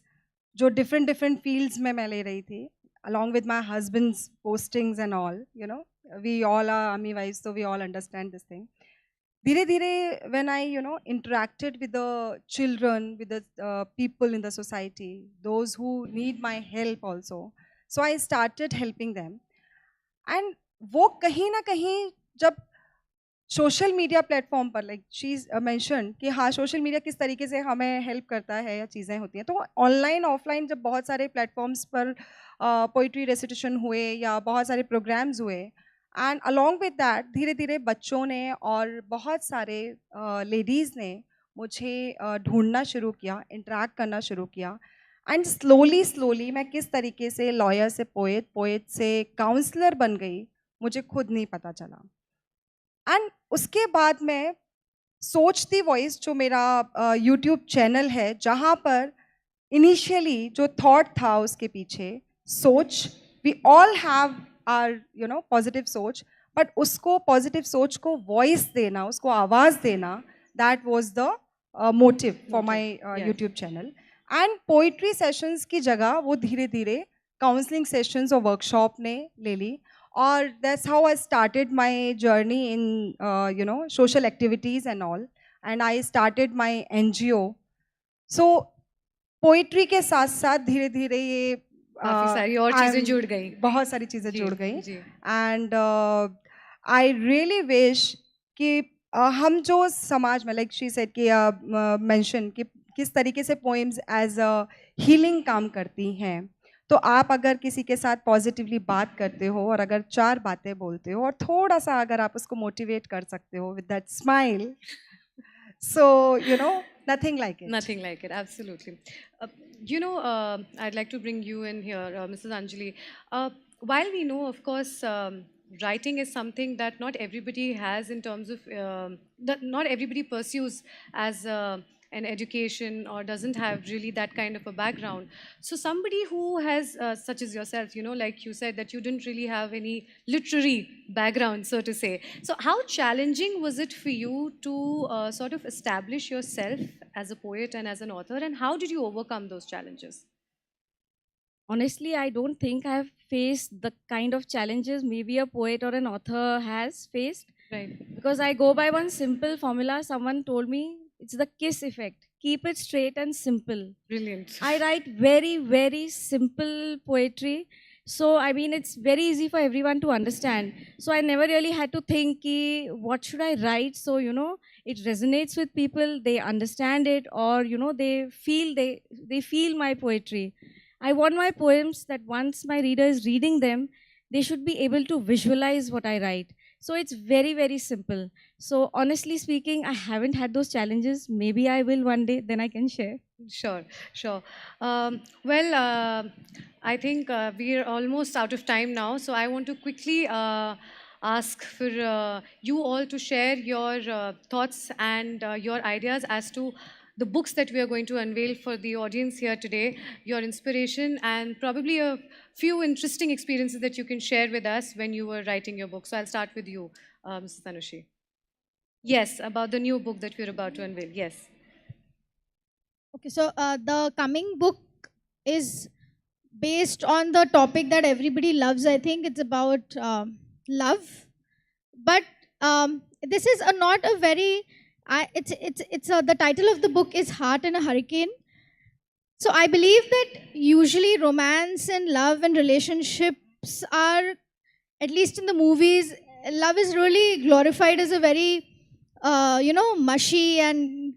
[SPEAKER 6] जो डिफरेंट डिफरेंट फील्ड्स में मैं ले रही थी, along with my husband's postings and all, we all are army wives, so we all understand this thing. धीरे धीरे when I interacted with the children, with the people in the society, those who need my help also, so I started helping them. And वो कहीं ना कहीं जब social media platform पर, like she mention कि हाँ, सोशल मीडिया किस तरीके से हमें हेल्प करता है या चीज़ें होती हैं, तो ऑनलाइन ऑफलाइन जब बहुत सारे प्लेटफॉर्म्स पर पोइट्री रेसिटेशन हुए या बहुत सारे प्रोग्राम्स हुए, एंड अलॉन्ग विद दैट धीरे धीरे बच्चों ने और बहुत सारे लेडीज़ ने मुझे ढूंढना शुरू किया, इंटरेक्ट करना शुरू किया, एंड स्लोली स्लोली मैं किस तरीके से लॉयर से पोएट, पोएट से काउंसलर बन गई, मुझे खुद नहीं पता चला. एंड उसके बाद मैं सोचती वॉइस, जो मेरा यूट्यूब चैनल है, जहाँ पर इनिशियली जो थॉट था उसके पीछे सोच, we all have our positive सोच, बट उसको पॉजिटिव सोच को वॉइस देना, उसको आवाज़ देना, that was the motive for my YouTube channel. And poetry sessions की जगह वो धीरे धीरे काउंसलिंग सेशंस और वर्कशॉप ने ले ली. Or that's how I started my journey in social activities and all, and I started my NGO. So poetry के साथ साथ धीरे धीरे ये
[SPEAKER 18] काफी सारी और चीजें जुड़ गई,
[SPEAKER 6] बहुत सारी चीज़ें जुड़ गई. And I really wish कि हम जो समाज में, like she said कि mention कि किस तरीके से poems as a healing काम करती हैं, तो आप अगर किसी के साथ पॉजिटिवली बात करते हो और अगर 4 बातें बोलते हो और थोड़ा सा अगर आप उसको मोटिवेट कर सकते हो with that smile, so nothing like it.
[SPEAKER 18] Nothing like it, absolutely. I'd like to bring you in here, Mrs. Anjali. While we know, of course, writing is something that not everybody has in terms of, that not everybody pursues as an education or doesn't have really that kind of a background. So somebody who has, such as yourself, you know, like you said that you didn't really have any literary background, so to say. So how challenging was it for you to sort of establish yourself as a poet and as an author, and how did you overcome those challenges?
[SPEAKER 5] Honestly, I don't think I've faced the kind of challenges maybe a poet or an author has faced.
[SPEAKER 18] Right.
[SPEAKER 5] Because I go by one simple formula. Someone told me it's the KISS effect. Keep it straight and simple.
[SPEAKER 18] Brilliant.
[SPEAKER 5] I write very, very simple poetry. So, I mean, it's very easy for everyone to understand. So, I never really had to think, ki, what should I write? So, you know, it resonates with people, they understand it, or, you know, they feel my poetry. I want my poems that once my reader is reading them, they should be able to visualize what I write. So it's very, very simple. So honestly speaking, I haven't had those challenges. Maybe I will one day, then I can share.
[SPEAKER 18] Sure, sure. I think we're almost out of time now, so I want to quickly ask for you all to share your thoughts and your ideas as to the books that we are going to unveil for the audience here today, your inspiration, and probably a few interesting experiences that you can share with us when you were writing your book. So I'll start with you, Mrs. Tanushi. Yes, about the new book that we're about to unveil. Yes.
[SPEAKER 1] Okay, so the coming book is based on the topic that everybody loves. I think it's about love, but this is not a very. The title of the book is Heart in a Hurricane. So I believe that usually romance and love and relationships are, at least in the movies, love is really glorified as a very mushy and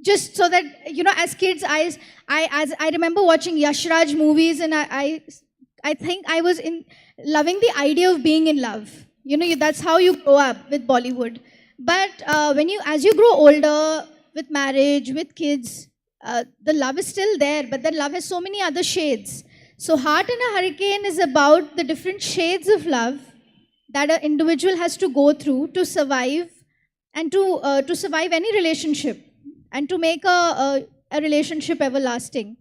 [SPEAKER 1] just so that, you know, as kids, I remember watching Yash Raj movies, and I think I was in loving the idea of being in love. You know, that's how you grow up with Bollywood. But as you grow older, with marriage, with kids, the love is still there, but that love has so many other shades. So Heart in a Hurricane is about the different shades of love that an individual has to go through to survive, and to survive any relationship, and to make a relationship everlasting.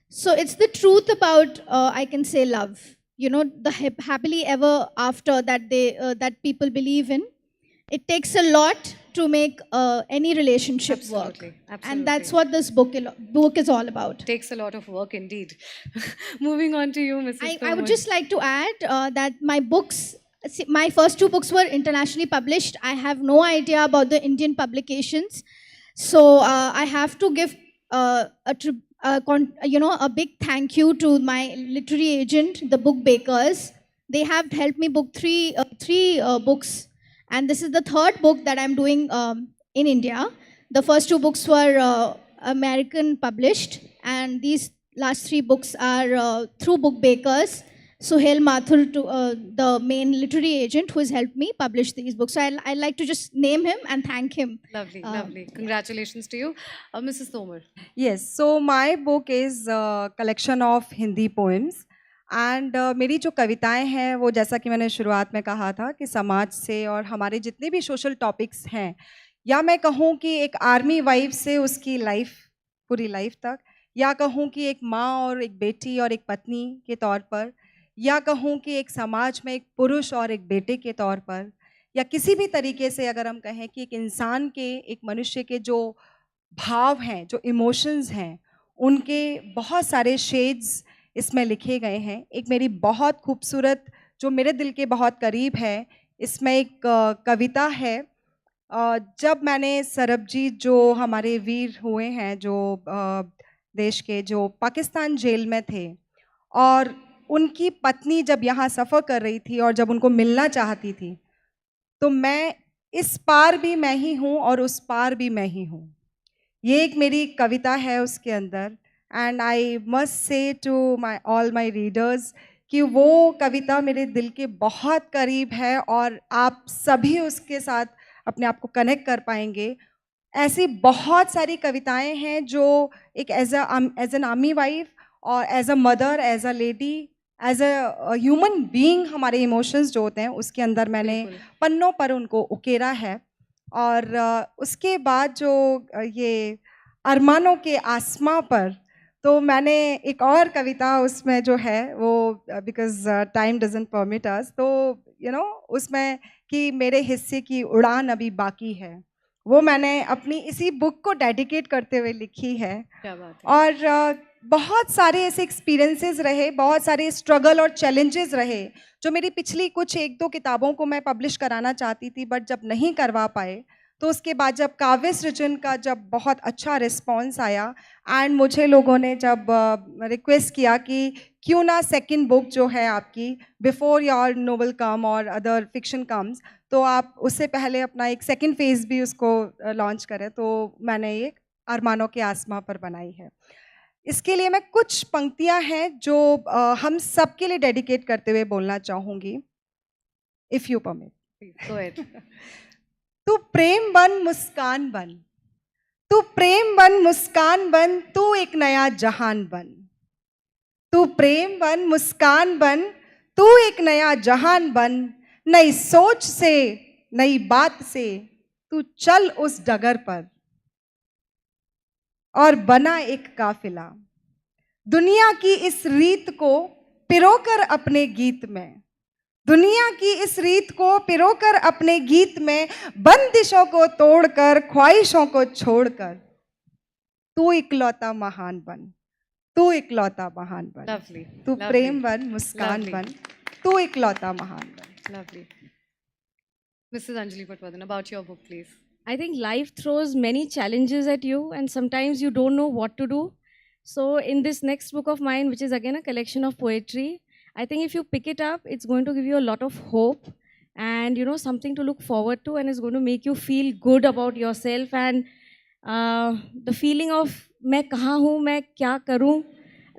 [SPEAKER 1] So it's the truth about, I can say, love. You know, the happily ever after that that people believe in. It takes a lot to make any relationship
[SPEAKER 18] Absolutely,
[SPEAKER 1] work.
[SPEAKER 18] absolutely.
[SPEAKER 1] And that's what this book is all about.
[SPEAKER 18] Takes a lot of work indeed. Moving on to you, Mrs.
[SPEAKER 1] I would
[SPEAKER 18] Tomar.
[SPEAKER 1] just like to add that my books, my first two books were internationally published. I have no idea about the Indian publications. So I have to give a big thank you to my literary agent, the Book Bakers. They have helped me book three books. And this is the third book that I'm doing in India. The first two books were American published, and these last three books are through Book Bakers. Suhail Mathur, the main literary agent who has helped me publish these books. So I'd like to just name him and thank him.
[SPEAKER 18] Lovely, lovely. Congratulations to you. Mrs. Tomar.
[SPEAKER 6] Yes, so my book is a collection of Hindi poems. And मेरी जो कविताएं हैं वो, जैसा कि मैंने शुरुआत में कहा था, कि समाज से और हमारे जितने भी सोशल टॉपिक्स हैं, या मैं कहूँ कि एक आर्मी वाइफ से उसकी लाइफ, पूरी लाइफ तक, या कहूँ कि एक माँ और एक बेटी और एक पत्नी के तौर पर, या कहूँ कि एक समाज में एक पुरुष और एक बेटे के तौर पर, या किसी भी तरीके से अगर हम कहें कि एक इंसान के, एक मनुष्य के जो भाव हैं, जो इमोशंस हैं, उनके बहुत सारे शेड्स इसमें लिखे गए हैं। एक मेरी बहुत खूबसूरत, जो मेरे दिल के बहुत करीब है, इसमें एक कविता है। जब मैंने सरबजीत, जो हमारे वीर हुए हैं, जो देश के, जो पाकिस्तान जेल में थे, और उनकी पत्नी जब यहाँ सफ़र कर रही थी और जब उनको मिलना चाहती थी, तो मैं इस पार भी मैं ही हूँ और उस पार भी मैं ही हूँ, ये एक मेरी कविता है उसके अंदर। And I must say to all my readers कि वो कविता मेरे दिल के बहुत करीब है और आप सभी उसके साथ अपने आप को कनेक्ट कर पाएंगे। ऐसी बहुत सारी कविताएं हैं जो एक एज एन आर्मी वाइफ और as a mother, as a lady as a human being हमारे इमोशंस जो होते हैं उसके अंदर मैंने पन्नों पर उनको उकेरा है। और उसके बाद जो ये अरमानों के आसमां पर, तो मैंने एक और कविता उसमें जो है वो, बिकॉज टाइम डजंट परमिट अस, तो उसमें कि मेरे हिस्से की उड़ान अभी बाकी है, वो मैंने अपनी इसी बुक को डेडिकेट करते हुए लिखी है।
[SPEAKER 18] क्या बात है।
[SPEAKER 6] और बहुत सारे ऐसे एक्सपीरियंसेस रहे, बहुत सारे स्ट्रगल और चैलेंजेस रहे जो मेरी पिछली कुछ 1-2 किताबों को मैं पब्लिश कराना चाहती थी, बट जब नहीं करवा पाए, तो उसके बाद जब काव्य सृजन का जब बहुत अच्छा रिस्पॉन्स आया एंड मुझे लोगों ने जब रिक्वेस्ट किया कि क्यों ना सेकंड बुक जो है आपकी, बिफोर योर नोवेल कम और अदर फिक्शन कम्स, तो आप उससे पहले अपना एक सेकंड फेज भी उसको लॉन्च करें, तो मैंने ये अरमानों के आसमां पर बनाई है। इसके लिए मैं कुछ पंक्तियां हैं जो हम सबके लिए डेडिकेट करते हुए बोलना चाहूँगी, इफ़ यू परमिट। तू प्रेम बन मुस्कान बन, तू प्रेम बन मुस्कान बन, तू एक नया जहान बन। तू प्रेम बन मुस्कान बन, तू एक नया जहान बन। नई सोच से, नई बात से तू चल उस डगर पर और बना एक काफिला। दुनिया की इस रीत को पिरोकर अपने गीत में, दुनिया की इस रीत को पिरोकर अपने गीत में, बंदिशों को तोड़कर, ख्वाहिशों को छोड़कर, तू इकलौता महान बन, तू इकलौता महान बन।
[SPEAKER 18] Lovely.
[SPEAKER 6] तू
[SPEAKER 18] Lovely.
[SPEAKER 6] प्रेम बन मुस्कान
[SPEAKER 18] Lovely.
[SPEAKER 6] बन, तू इकलौता महान बन।
[SPEAKER 18] Lovely. Mrs. Anjali Patwardhan, about your book, please.
[SPEAKER 5] I think life throws many challenges at you, and sometimes you don't know what to do. So, in this next book of mine, which is again a collection of poetry, I think if you pick it up, it's going to give you a lot of hope and something to look forward to, and it's going to make you feel good about yourself. And the feeling of मैं कहाँ हूँ, मैं क्या करूँ,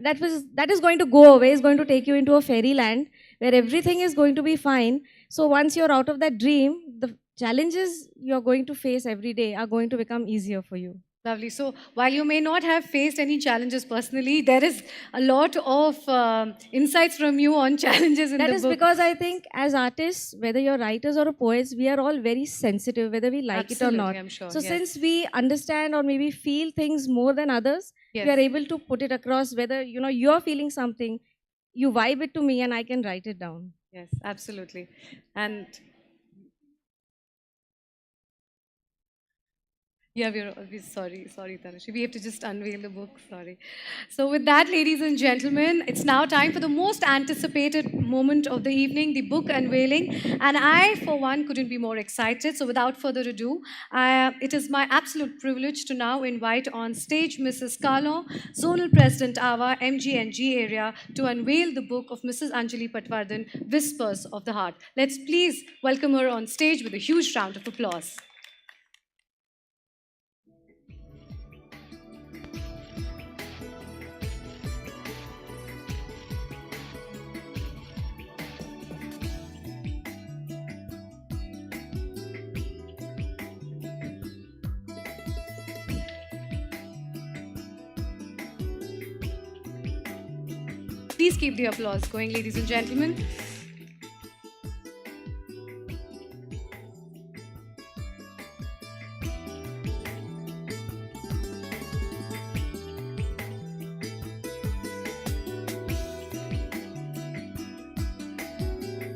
[SPEAKER 5] that is going to go away. It's going to take you into a fairyland where everything is going to be fine. So once you're out of that dream, the challenges you're going to face every day are going to become easier for you.
[SPEAKER 18] Lovely. So while you may not have faced any challenges personally, there is a lot of insights from you on challenges in
[SPEAKER 5] That
[SPEAKER 18] the
[SPEAKER 5] is
[SPEAKER 18] book.
[SPEAKER 5] because I think as artists, whether you're writers or poets, we are all very sensitive, whether we like it or
[SPEAKER 18] Absolutely,
[SPEAKER 5] not.
[SPEAKER 18] I'm sure,
[SPEAKER 5] So
[SPEAKER 18] yes.
[SPEAKER 5] since we understand or maybe feel things more than others,
[SPEAKER 18] Yes.
[SPEAKER 5] we are able to put it across, whether you're feeling something, you vibe it to me and I can write it down.
[SPEAKER 18] Yes, absolutely. And yeah, we're sorry, Tanushree. We have to just unveil the book, sorry. So with that, ladies and gentlemen, it's now time for the most anticipated moment of the evening, the book unveiling. And I, for one, couldn't be more excited. So without further ado, it is my absolute privilege to now invite on stage Mrs. Kalo, Zonal President AWA, MG&G area, to unveil the book of Mrs. Anjali Patwardhan, Whispers of the Heart. Let's please welcome her on stage with a huge round of applause. Please keep the applause going, ladies and gentlemen.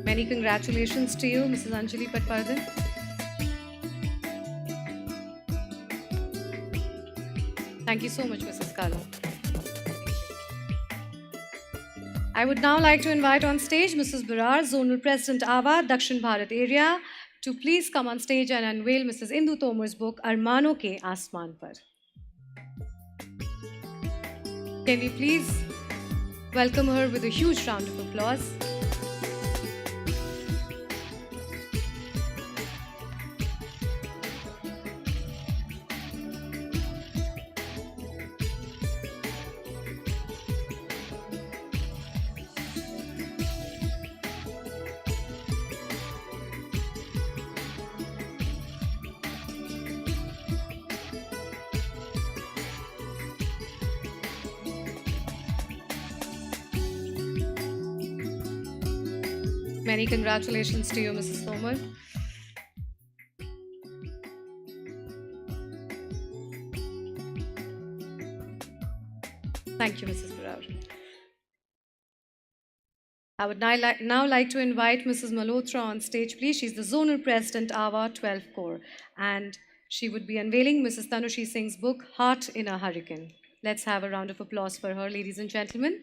[SPEAKER 18] Many congratulations to you, Mrs. Anjali Patwardhan. Thank you so much, Mrs. Kala. I would now like to invite on stage Mrs. Barar, Zonal President AWA, Dakshin Bharat area, to please come on stage and unveil Mrs. Indu Tomar's book, Armano Ke Asman Par. Can we please welcome her with a huge round of applause? Many congratulations to you, Mrs. Tomar. Thank you, Mrs. Barar. I would now like to invite Mrs. Malhotra on stage, please. She's the Zonal President, AWA 12 Corps, and she would be unveiling Mrs. Tanushi Singh's book, Heart in a Hurricane. Let's have a round of applause for her, ladies and gentlemen.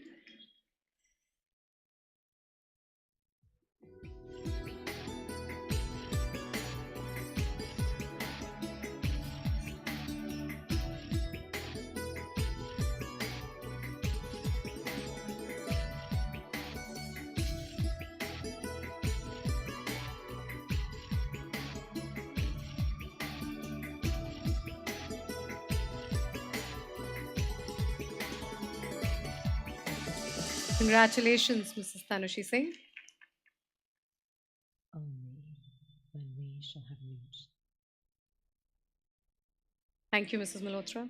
[SPEAKER 18] Congratulations, Mrs. Tanushi Singh.
[SPEAKER 19] When we shall have reached.
[SPEAKER 18] Thank you, Mrs. Malhotra.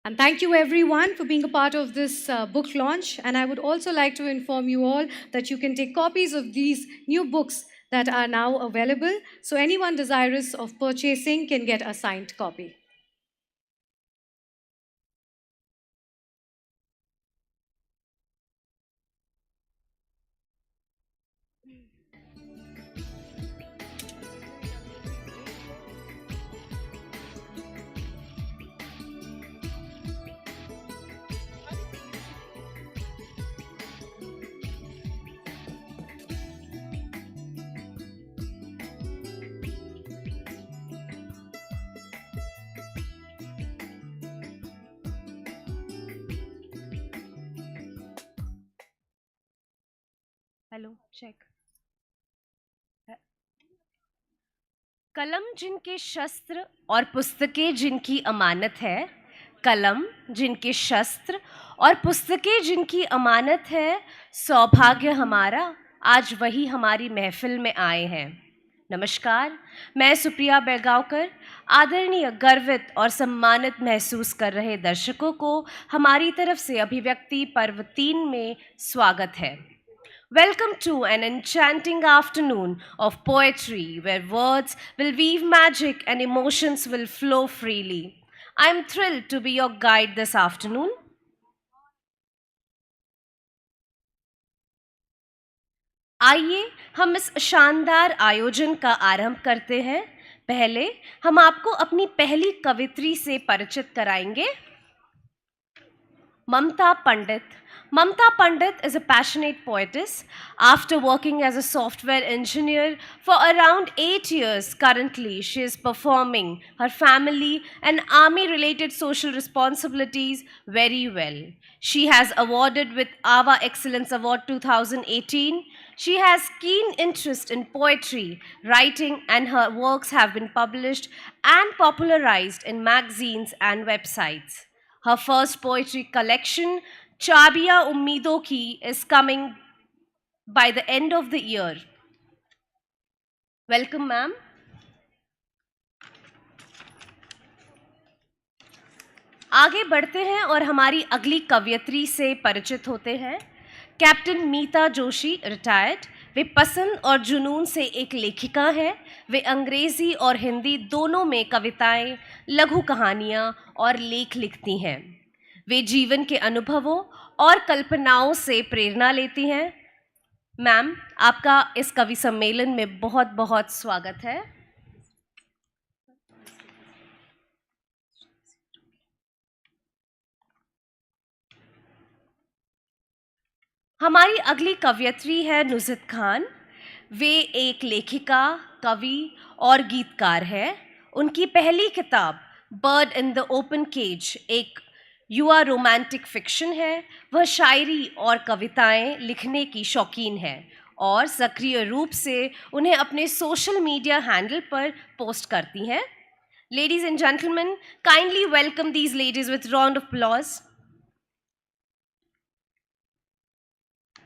[SPEAKER 18] And thank you everyone for being a part of this book launch. And I would also like to inform you all that you can take copies of these new books that are now available. So anyone desirous of purchasing can get a signed copy.
[SPEAKER 16] Hello check कलम जिनके शस्त्र और पुस्तकें जिनकी अमानत है कलम जिनके शस्त्र और पुस्तकें जिनकी अमानत है सौभाग्य हमारा आज वही हमारी महफिल में आए हैं नमस्कार मैं सुप्रिया बेलगांवकर आदरणीय गर्वित और सम्मानित महसूस कर रहे दर्शकों को हमारी तरफ से अभिव्यक्ति पर्व 3 में स्वागत है Welcome to an enchanting afternoon of poetry where words will weave magic and emotions will flow freely. I'm thrilled to be your guide this afternoon. आइए हम इस शानदार आयोजन का आरंभ करते हैं। पहले हम आपको अपनी पहली कवित्री से परिचित कराएंगे। Mamta Pandit. Mamta Pandit is a passionate poetess. After working as a software engineer for around 8 years, currently she is performing her family and army-related social responsibilities very well. She has awarded with AWA Excellence Award 2018. She has keen interest in poetry, writing, and her works have been published and popularized in magazines and websites. Her first poetry collection, Chabiya Ummeedon Ki, is coming by the end of the year. Welcome, ma'am. आगे बढ़ते हैं और हमारी अगली कवयित्री से परिचित होते हैं। कैप्टन मीता जोशी रिटायर्ड। वे पसंद और जुनून से एक लेखिका हैं। वे अंग्रेजी और हिंदी दोनों में कविताएं, लघु कहानियां और लेख लिखती हैं। वे जीवन के अनुभवों और कल्पनाओं से प्रेरणा लेती हैं। मैम, आपका इस कवि सम्मेलन में बहुत बहुत स्वागत है। हमारी अगली कवयित्री है नुज़ित खान। वे एक लेखिका, कवि और गीतकार हैं। उनकी पहली किताब bird in the open cage एक युवा रोमांटिक फिक्शन है। वह शायरी और कविताएं लिखने की शौकीन है और सक्रिय रूप से उन्हें अपने सोशल मीडिया हैंडल पर पोस्ट करती हैं। Ladies and gentlemen, kindly welcome these ladies with round of applause.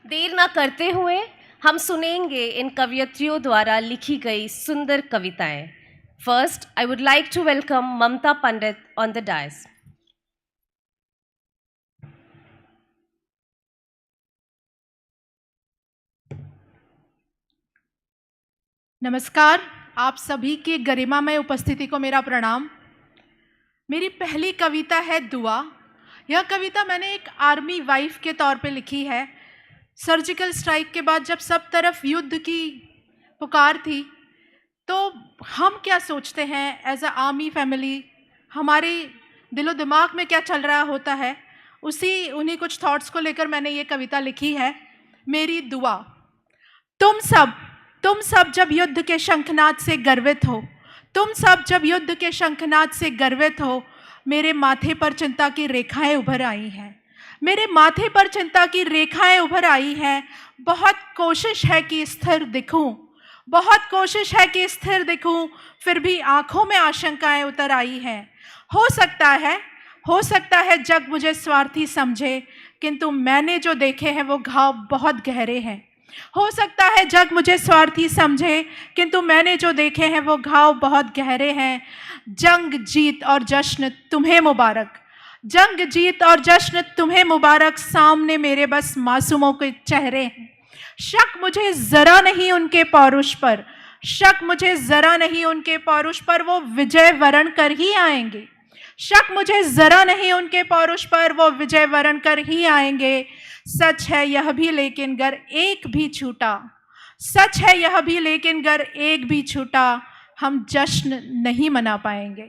[SPEAKER 16] देर ना करते हुए हम सुनेंगे इन कवयित्रियों द्वारा लिखी गई सुंदर कविताएं। First, I would like to welcome Mamta Pandit on the dais.
[SPEAKER 20] नमस्कार, आप सभी की गरिमामय उपस्थिति को मेरा प्रणाम। मेरी पहली कविता है दुआ। यह कविता मैंने एक आर्मी वाइफ के तौर पे लिखी है। सर्जिकल स्ट्राइक के बाद जब सब तरफ युद्ध की पुकार थी, तो हम क्या सोचते हैं एज अ आर्मी फैमिली, हमारे दिलो दिमाग में क्या चल रहा होता है, उन्हीं कुछ थॉट्स को लेकर मैंने ये कविता लिखी है। मेरी दुआ। तुम सब जब युद्ध के शंखनाद से गर्वित हो, तुम सब जब युद्ध के शंखनाद से गर्वित हो, मेरे माथे पर चिंता की रेखाएं उभर आई हैं, मेरे माथे पर चिंता की रेखाएं उभर आई हैं। बहुत कोशिश है कि स्थिर दिखूं, बहुत कोशिश है कि स्थिर दिखूं, फिर भी आंखों में आशंकाएं उतर आई हैं। हो सकता है जग मुझे स्वार्थी समझे, किंतु मैंने जो देखे हैं वो घाव बहुत गहरे हैं। हो सकता है जग मुझे स्वार्थी समझे, किंतु मैंने जो देखे हैं वो घाव बहुत गहरे हैं। जंग जीत और जश्न तुम्हें मुबारक, जंग जीत और जश्न तुम्हें मुबारक, सामने मेरे बस मासूमों के चेहरे हैं। शक मुझे जरा नहीं उनके पौरुष पर, शक मुझे जरा नहीं उनके पौरुष पर, वो विजय वरण कर ही आएंगे। शक मुझे जरा नहीं उनके पौरुष पर, वो विजय वरण कर ही आएंगे। सच है यह भी लेकिन गर एक भी छूटा, सच है यह भी लेकिन गर एक भी छूटा, हम जश्न नहीं मना पाएंगे।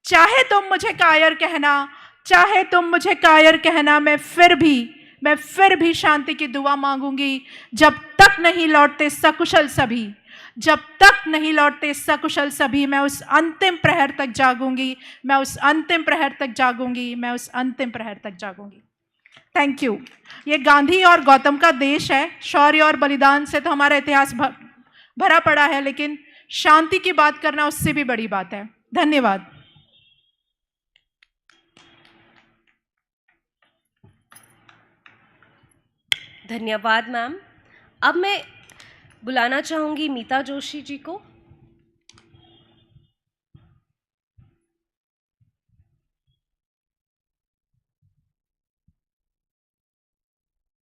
[SPEAKER 20] चाहे तुम मुझे कायर कहना, चाहे तुम मुझे कायर कहना, मैं फिर भी शांति की दुआ मांगूंगी। जब तक नहीं लौटते सकुशल सभी, जब तक नहीं लौटते सकुशल सभी, मैं उस अंतिम प्रहर तक जागूंगी, मैं उस अंतिम प्रहर तक जागूंगी, मैं उस अंतिम प्रहर तक जागूंगी। Thank you. ये गांधी और गौतम का देश है। शौर्य और बलिदान से तो हमारा इतिहास भरा पड़ा है, लेकिन शांति की बात करना उससे भी बड़ी बात है। धन्यवाद।
[SPEAKER 16] धन्यवाद मैम। अब मैं बुलाना चाहूंगी मीता जोशी जी को।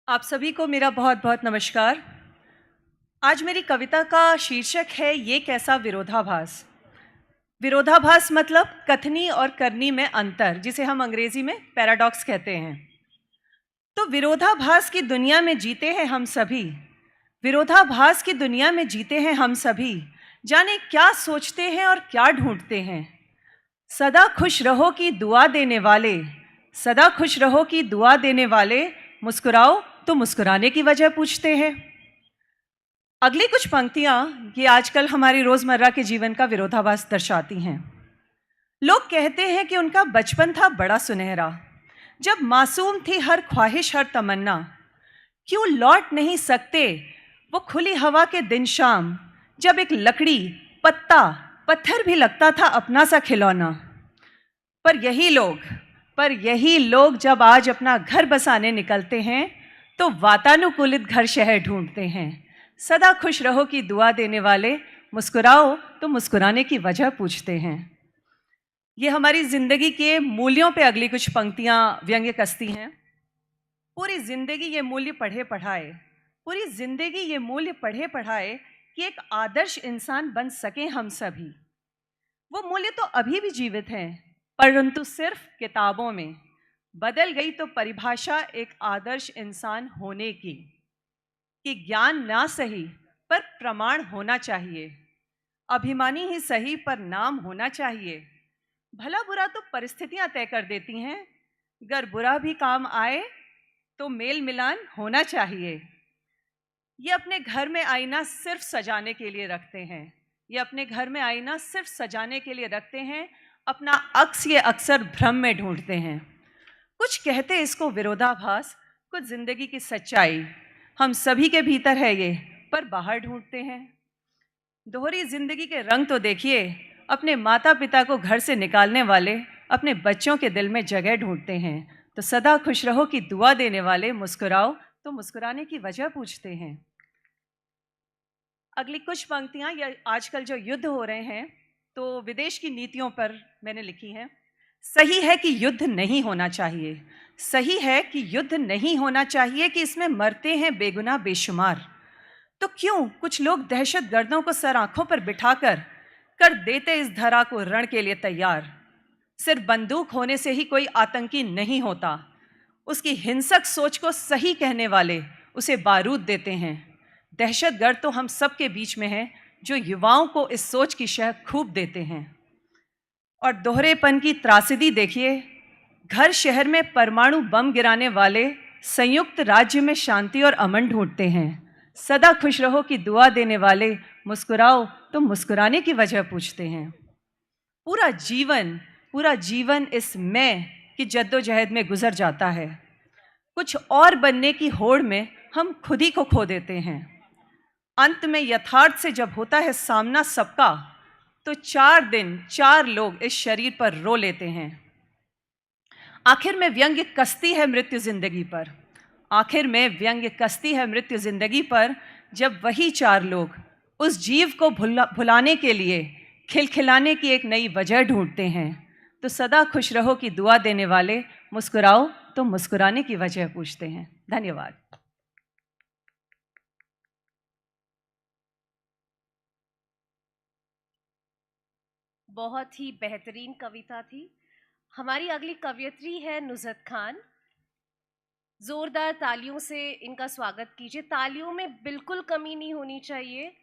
[SPEAKER 21] आप सभी को मेरा बहुत बहुत नमस्कार। आज मेरी कविता का शीर्षक है ये कैसा विरोधाभास। विरोधाभास मतलब कथनी और करनी में अंतर, जिसे हम अंग्रेजी में पैराडॉक्स कहते हैं। तो विरोधाभास की दुनिया में जीते हैं हम सभी, विरोधाभास की दुनिया में जीते हैं हम सभी। जाने क्या सोचते हैं और क्या ढूंढते हैं। सदा खुश रहो की दुआ देने वाले, सदा खुश रहो की दुआ देने वाले, मुस्कुराओ तो मुस्कुराने की वजह पूछते हैं। अगली कुछ पंक्तियां ये आजकल हमारी रोजमर्रा के जीवन का विरोधाभास दर्शाती हैं। लोग कहते हैं कि उनका बचपन था बड़ा सुनहरा, जब मासूम थी हर ख्वाहिश हर तमन्ना। क्यों लौट नहीं सकते वो खुली हवा के दिन शाम, जब एक लकड़ी पत्ता पत्थर भी लगता था अपना सा खिलौना। पर यही लोग जब आज अपना घर बसाने निकलते हैं, तो वातानुकूलित घर शहर ढूंढते हैं। सदा खुश रहो की दुआ देने वाले, मुस्कुराओ तो मुस्कुराने की वजह पूछते हैं। ये हमारी जिंदगी के मूल्यों पे अगली कुछ पंक्तियां व्यंग्य कसती हैं। पूरी जिंदगी ये मूल्य पढ़े पढ़ाए, पूरी जिंदगी ये मूल्य पढ़े पढ़ाए कि एक आदर्श इंसान बन सकें हम सभी। वो मूल्य तो अभी भी जीवित हैं, परंतु सिर्फ किताबों में। बदल गई तो परिभाषा एक आदर्श इंसान होने की, कि ज्ञान ना सही पर प्रमाण होना चाहिए, अभिमानी ही सही पर नाम होना चाहिए। भला बुरा तो परिस्थितियां तय कर देती हैं, अगर बुरा भी काम आए तो मेल मिलान होना चाहिए। ये अपने घर में आईना सिर्फ सजाने के लिए रखते हैं, ये अपने घर में आईना सिर्फ सजाने के लिए रखते हैं, अपना अक्स ये अक्सर भ्रम में ढूंढते हैं। कुछ कहते इसको विरोधाभास, कुछ जिंदगी की सच्चाई। हम सभी के भीतर है ये, पर बाहर ढूंढते हैं। दोहरी जिंदगी के रंग तो देखिए, अपने माता पिता को घर से निकालने वाले अपने बच्चों के दिल में जगह ढूंढते हैं। तो सदा खुश रहो की दुआ देने वाले, मुस्कुराओ तो मुस्कुराने की वजह पूछते हैं। अगली कुछ पंक्तियां या आजकल जो युद्ध हो रहे हैं, तो विदेश की नीतियों पर मैंने लिखी हैं। सही है कि युद्ध नहीं होना चाहिए, सही है कि युद्ध नहीं होना चाहिए, कि इसमें मरते हैं बेगुनाह बेशुमार। तो क्यों कुछ लोग दहशतगर्दों को सर आंखों पर बिठाकर कर देते इस धरा को रण के लिए तैयार। सिर्फ बंदूक होने से ही कोई आतंकी नहीं होता, उसकी हिंसक सोच को सही कहने वाले उसे बारूद देते हैं। दहशतगर्द तो हम सब के बीच में हैं, जो युवाओं को इस सोच की शह खूब देते हैं। और दोहरेपन की त्रासदी देखिए, घर शहर में परमाणु बम गिराने वाले संयुक्त राज्य में शांति और अमन ढूंढते हैं। सदा खुश रहो की दुआ देने वाले मुस्कुराओ तो मुस्कुराने की वजह पूछते हैं। पूरा जीवन इस मैं की जद्दोजहद में गुजर जाता है। कुछ और बनने की होड़ में हम खुद ही को खो देते हैं। अंत में यथार्थ से जब होता है सामना सबका, तो 4 दिन 4 लोग इस शरीर पर रो लेते हैं। आखिर में व्यंग्य कसती है मृत्यु जिंदगी पर, आखिर में व्यंग्य कसती है मृत्यु जिंदगी पर, जब वही 4 लोग उस जीव को भुलाने के लिए खिलखिलाने की एक नई वजह ढूंढते हैं। तो सदा खुश रहो की दुआ देने वाले मुस्कुराओ तो मुस्कुराने की वजह पूछते हैं। धन्यवाद।
[SPEAKER 16] बहुत ही बेहतरीन कविता थी। हमारी अगली कवयित्री है नुज़हत खान। जोरदार तालियों से इनका स्वागत कीजिए। तालियों में बिल्कुल कमी नहीं होनी चाहिए।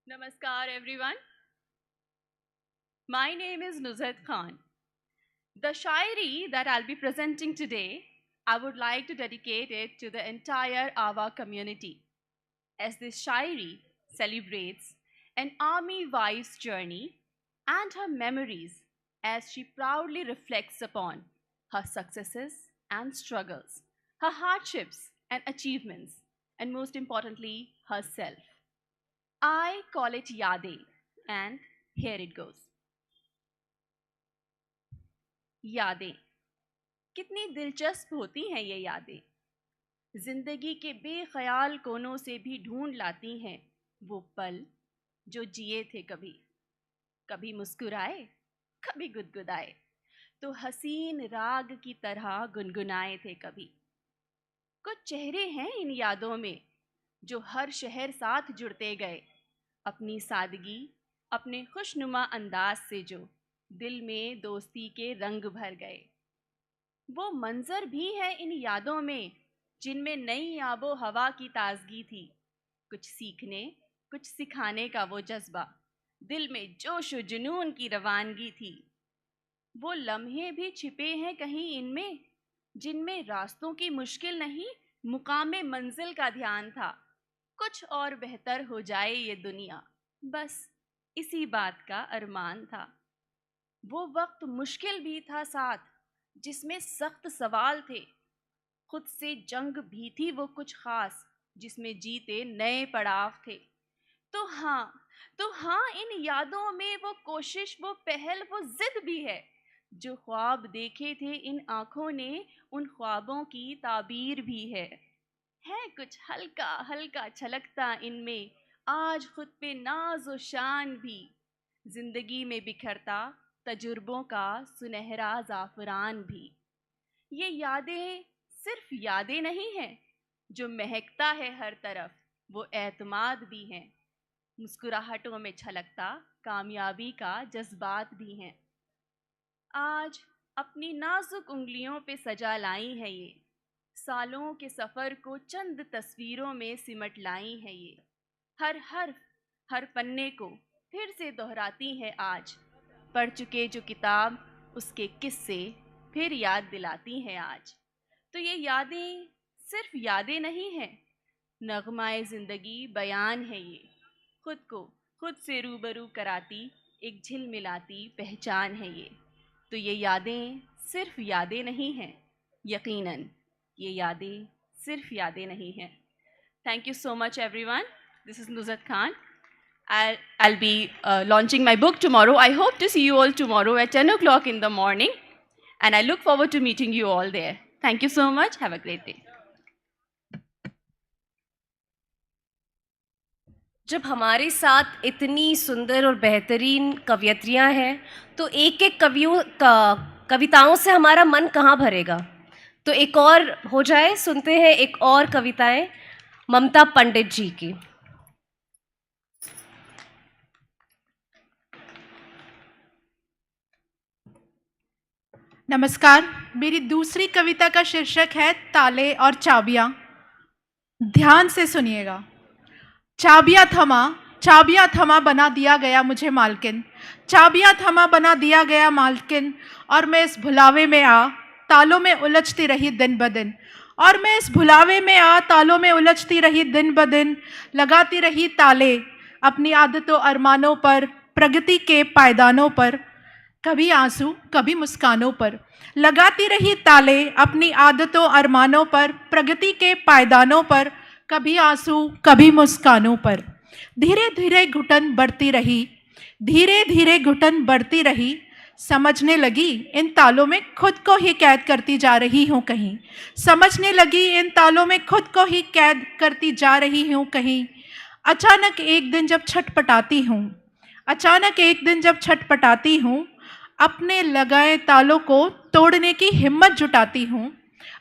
[SPEAKER 10] Namaskar everyone. My name is Nuzhat Khan. The shairi that I'll be presenting today, I would like to dedicate it to the entire Awa community, as this shairi celebrates an army wife's journey and her memories as she proudly reflects upon her successes and struggles, her hardships and achievements, and most importantly, herself. I call it Yade, and here it goes. यादें, कितनी दिलचस्प होती हैं ये यादें। जिंदगी के बेख्याल कोनों से भी ढूंढ लाती हैं वो पल जो जिए थे कभी। कभी मुस्कुराए, कभी गुदगुदाए, तो हसीन राग की तरह गुनगुनाए थे कभी। कुछ चेहरे हैं इन यादों में जो हर शहर साथ जुड़ते गए, अपनी सादगी, अपने खुशनुमा अंदाज से जो दिल में दोस्ती के रंग भर गए। वो मंजर भी है इन यादों में जिनमें नई आबो हवा की ताजगी थी। कुछ सीखने, कुछ सिखाने का वो जज्बा, दिल में जोश व जुनून की रवानगी थी। वो लम्हे भी छिपे हैं कहीं इनमें जिनमें रास्तों की मुश्किल नहीं, मुकामे मंजिल का ध्यान था। कुछ और बेहतर हो जाए ये दुनिया, बस इसी बात का अरमान था। वो वक्त मुश्किल भी था साथ, जिसमें सख्त सवाल थे। खुद से जंग भी थी वो कुछ खास, जिसमें जीते नए पड़ाव थे। तो हाँ इन यादों में वो कोशिश, वो पहल, वो जिद भी है। जो ख्वाब देखे थे इन आँखों ने, उन ख्वाबों की ताबीर भी है कुछ हल्का हल्का छलकता इनमें आज खुद पे नाज व शान भी। जिंदगी में बिखरता तजुर्बों का सुनहरा ज़ाफ़रान भी। ये यादें सिर्फ यादें नहीं हैं, जो महकता है हर तरफ वो एतमाद भी हैं। मुस्कुराहटों में छलकता कामयाबी का जज्बात भी हैं। आज अपनी नाजुक उंगलियों पे सजा लाई है ये, सालों के सफ़र को चंद तस्वीरों में सिमट लाई है ये। हर हर्फ, हर पन्ने को फिर से दोहराती है आज। पढ़ चुके जो किताब, उसके किस्से फिर याद दिलाती हैं आज। तो ये यादें सिर्फ यादें नहीं हैं, नगमाए ज़िंदगी बयान है ये। खुद को खुद से रूबरू कराती एक झिलमिलाती पहचान है ये। तो ये यादें सिर्फ यादें नहीं हैं, यकीनन ये यादें सिर्फ यादें नहीं हैं। Thank you so much everyone. This is Nuzhat Khan. I'll be launching my book tomorrow. I hope to see you all tomorrow at 10 o'clock in the morning. And I look forward to meeting you all there. Thank you so much. Have a great day.
[SPEAKER 16] जब हमारे साथ इतनी सुंदर और बेहतरीन कवयित्रियाँ हैं, तो एक एक कविताओं से हमारा मन कहाँ भरेगा। तो एक और हो जाए, सुनते हैं एक और कविताएं ममता पंडित जी की।
[SPEAKER 20] नमस्कार, मेरी दूसरी कविता का शीर्षक है ताले और चाबियां। ध्यान से सुनिएगा। चाबियां थमा बना दिया गया मुझे मालकिन, चाबियां थमा बना दिया गया मालकिन, और मैं इस भुलावे में आ तालों में उलझती रही दिन ब दिन, और मैं इस भुलावे में आ तालों में उलझती रही दिन ब दिन, लगाती रही ताले अपनी आदतों अरमानों पर, प्रगति के पायदानों पर, कभी आंसू कभी मुस्कानों पर, लगाती रही ताले अपनी आदतों अरमानों पर, प्रगति के पायदानों पर, कभी आंसू कभी मुस्कानों पर। धीरे धीरे घुटन बढ़ती रही, धीरे धीरे घुटन बढ़ती रही, समझने लगी इन तालों में खुद को ही कैद करती जा रही हूँ कहीं, समझने लगी इन तालों में खुद को ही कैद करती जा रही हूँ कहीं। अचानक एक दिन जब छटपटाती हूँ, अचानक एक दिन जब छटपटाती हूँ, अपने लगाए तालों को तोड़ने की हिम्मत जुटाती हूँ,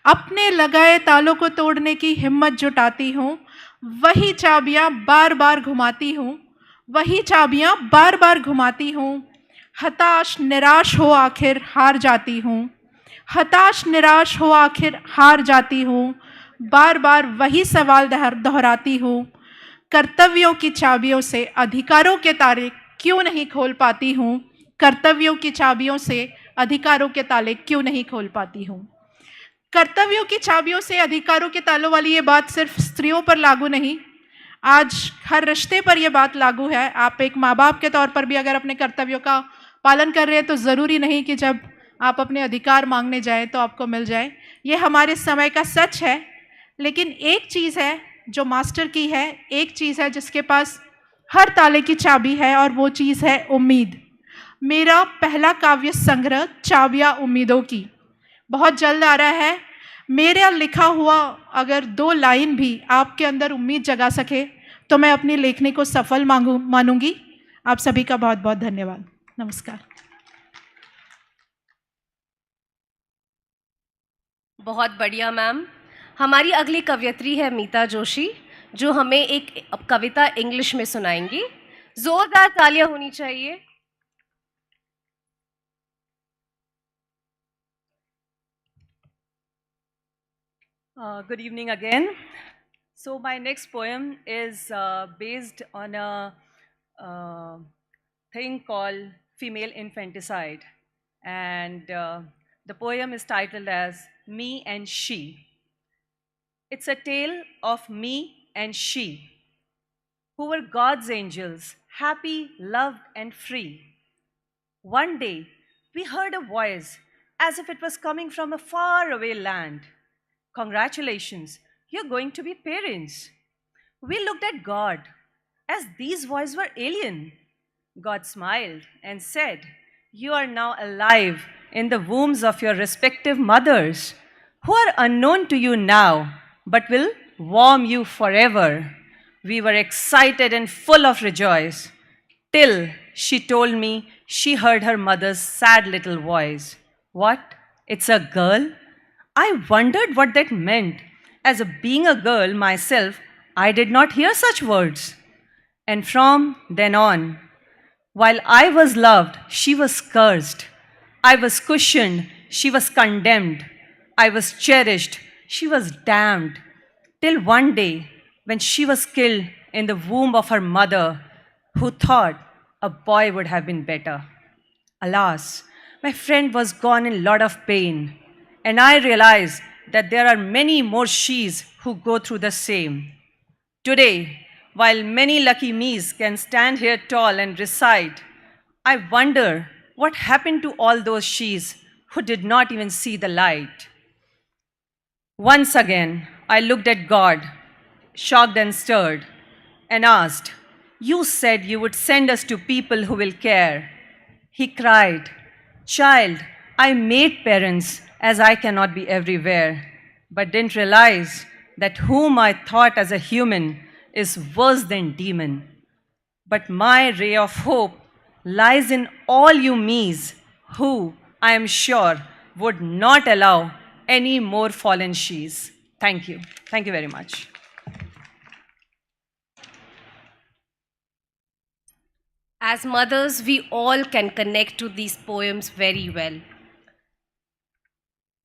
[SPEAKER 20] अपने लगाए तालों को तोड़ने की हिम्मत जुटाती हूँ। वही चाबियाँ बार बार घुमाती हूँ, वही चाबियाँ बार बार घुमाती हूँ। हताश निराश हो आखिर हार जाती हूँ, हताश निराश हो आखिर हार जाती हूँ। बार बार वही सवाल दोहराती हूँ, कर्तव्यों की चाबियों से अधिकारों के ताले क्यों नहीं खोल पाती हूँ, कर्तव्यों की चाबियों से अधिकारों के ताले क्यों नहीं खोल पाती हूँ। कर्तव्यों की चाबियों से अधिकारों के तालों वाली ये बात सिर्फ स्त्रियों पर लागू नहीं, आज हर रिश्ते पर यह बात लागू है। आप एक माँ बाप के तौर पर भी अगर अपने कर्तव्यों का पालन कर रहे हैं तो ज़रूरी नहीं कि जब आप अपने अधिकार मांगने जाएं तो आपको मिल जाए। ये हमारे समय का सच है। लेकिन एक चीज़ है जो मास्टर की है, एक चीज़ है जिसके पास हर ताले की चाबी है, और वो चीज़ है उम्मीद। मेरा पहला काव्य संग्रह चाबियां उम्मीदों की बहुत जल्द आ रहा है। मेरा लिखा हुआ अगर 2 लाइन भी आपके अंदर उम्मीद जगा सके तो मैं अपनी लेखनी को सफल मानूंगी। आप सभी का बहुत बहुत धन्यवाद। नमस्कार।
[SPEAKER 16] बहुत बढ़िया मैम। हमारी अगली कवयित्री है मीता जोशी, जो हमें एक कविता इंग्लिश में सुनाएंगी। जोरदार तालियां होनी चाहिए।
[SPEAKER 21] Good evening again. So my next poem is based on a thing called female infanticide, and the poem is titled as Me and She. It's a tale of me and she, who were God's angels, happy, loved, and free. One day, we heard a voice as if it was coming from a faraway land. Congratulations, you're going to be parents. We looked at God as these voices were alien. God smiled and said, You are now alive in the wombs of your respective mothers, who are unknown to you now, but will warm you forever. We were excited and full of rejoice, till she told me she heard her mother's sad little voice. What? It's a girl? I wondered what that meant. As being a girl myself, I did not hear such words. And from then on, while I was loved, she was cursed. I was cushioned, she was condemned. I was cherished, she was damned. Till one day, when she was killed in the womb of her mother, who thought a boy would have been better. Alas, my friend was gone in a lot of pain, and I realized that there are many more she's who go through the same. Today, while many lucky me's can stand here tall and recite, I wonder what happened to all those she's who did not even see the light. Once again, I looked at God, shocked and stirred, and asked, You said you would send us to people who will care. He cried, Child, I made parents as I cannot be everywhere, but didn't realize that whom I thought as a human is worse than demon. But my ray of hope lies in all you me's who, I am sure, would not allow any more fallen she's. Thank you. Thank you very much.
[SPEAKER 16] As mothers, we all can connect to these poems very well.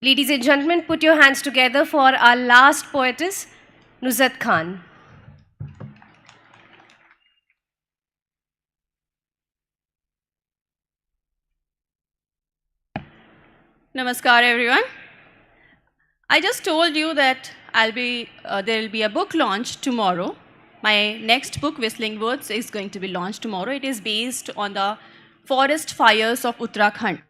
[SPEAKER 16] Ladies and gentlemen, put your hands together for our last poetess, Nuzhat Khan.
[SPEAKER 10] Namaskar, everyone. I just told you that there will be a book launch tomorrow. My next book, Whistling Woods, is going to be launched tomorrow. It is based on the forest fires of Uttarakhand.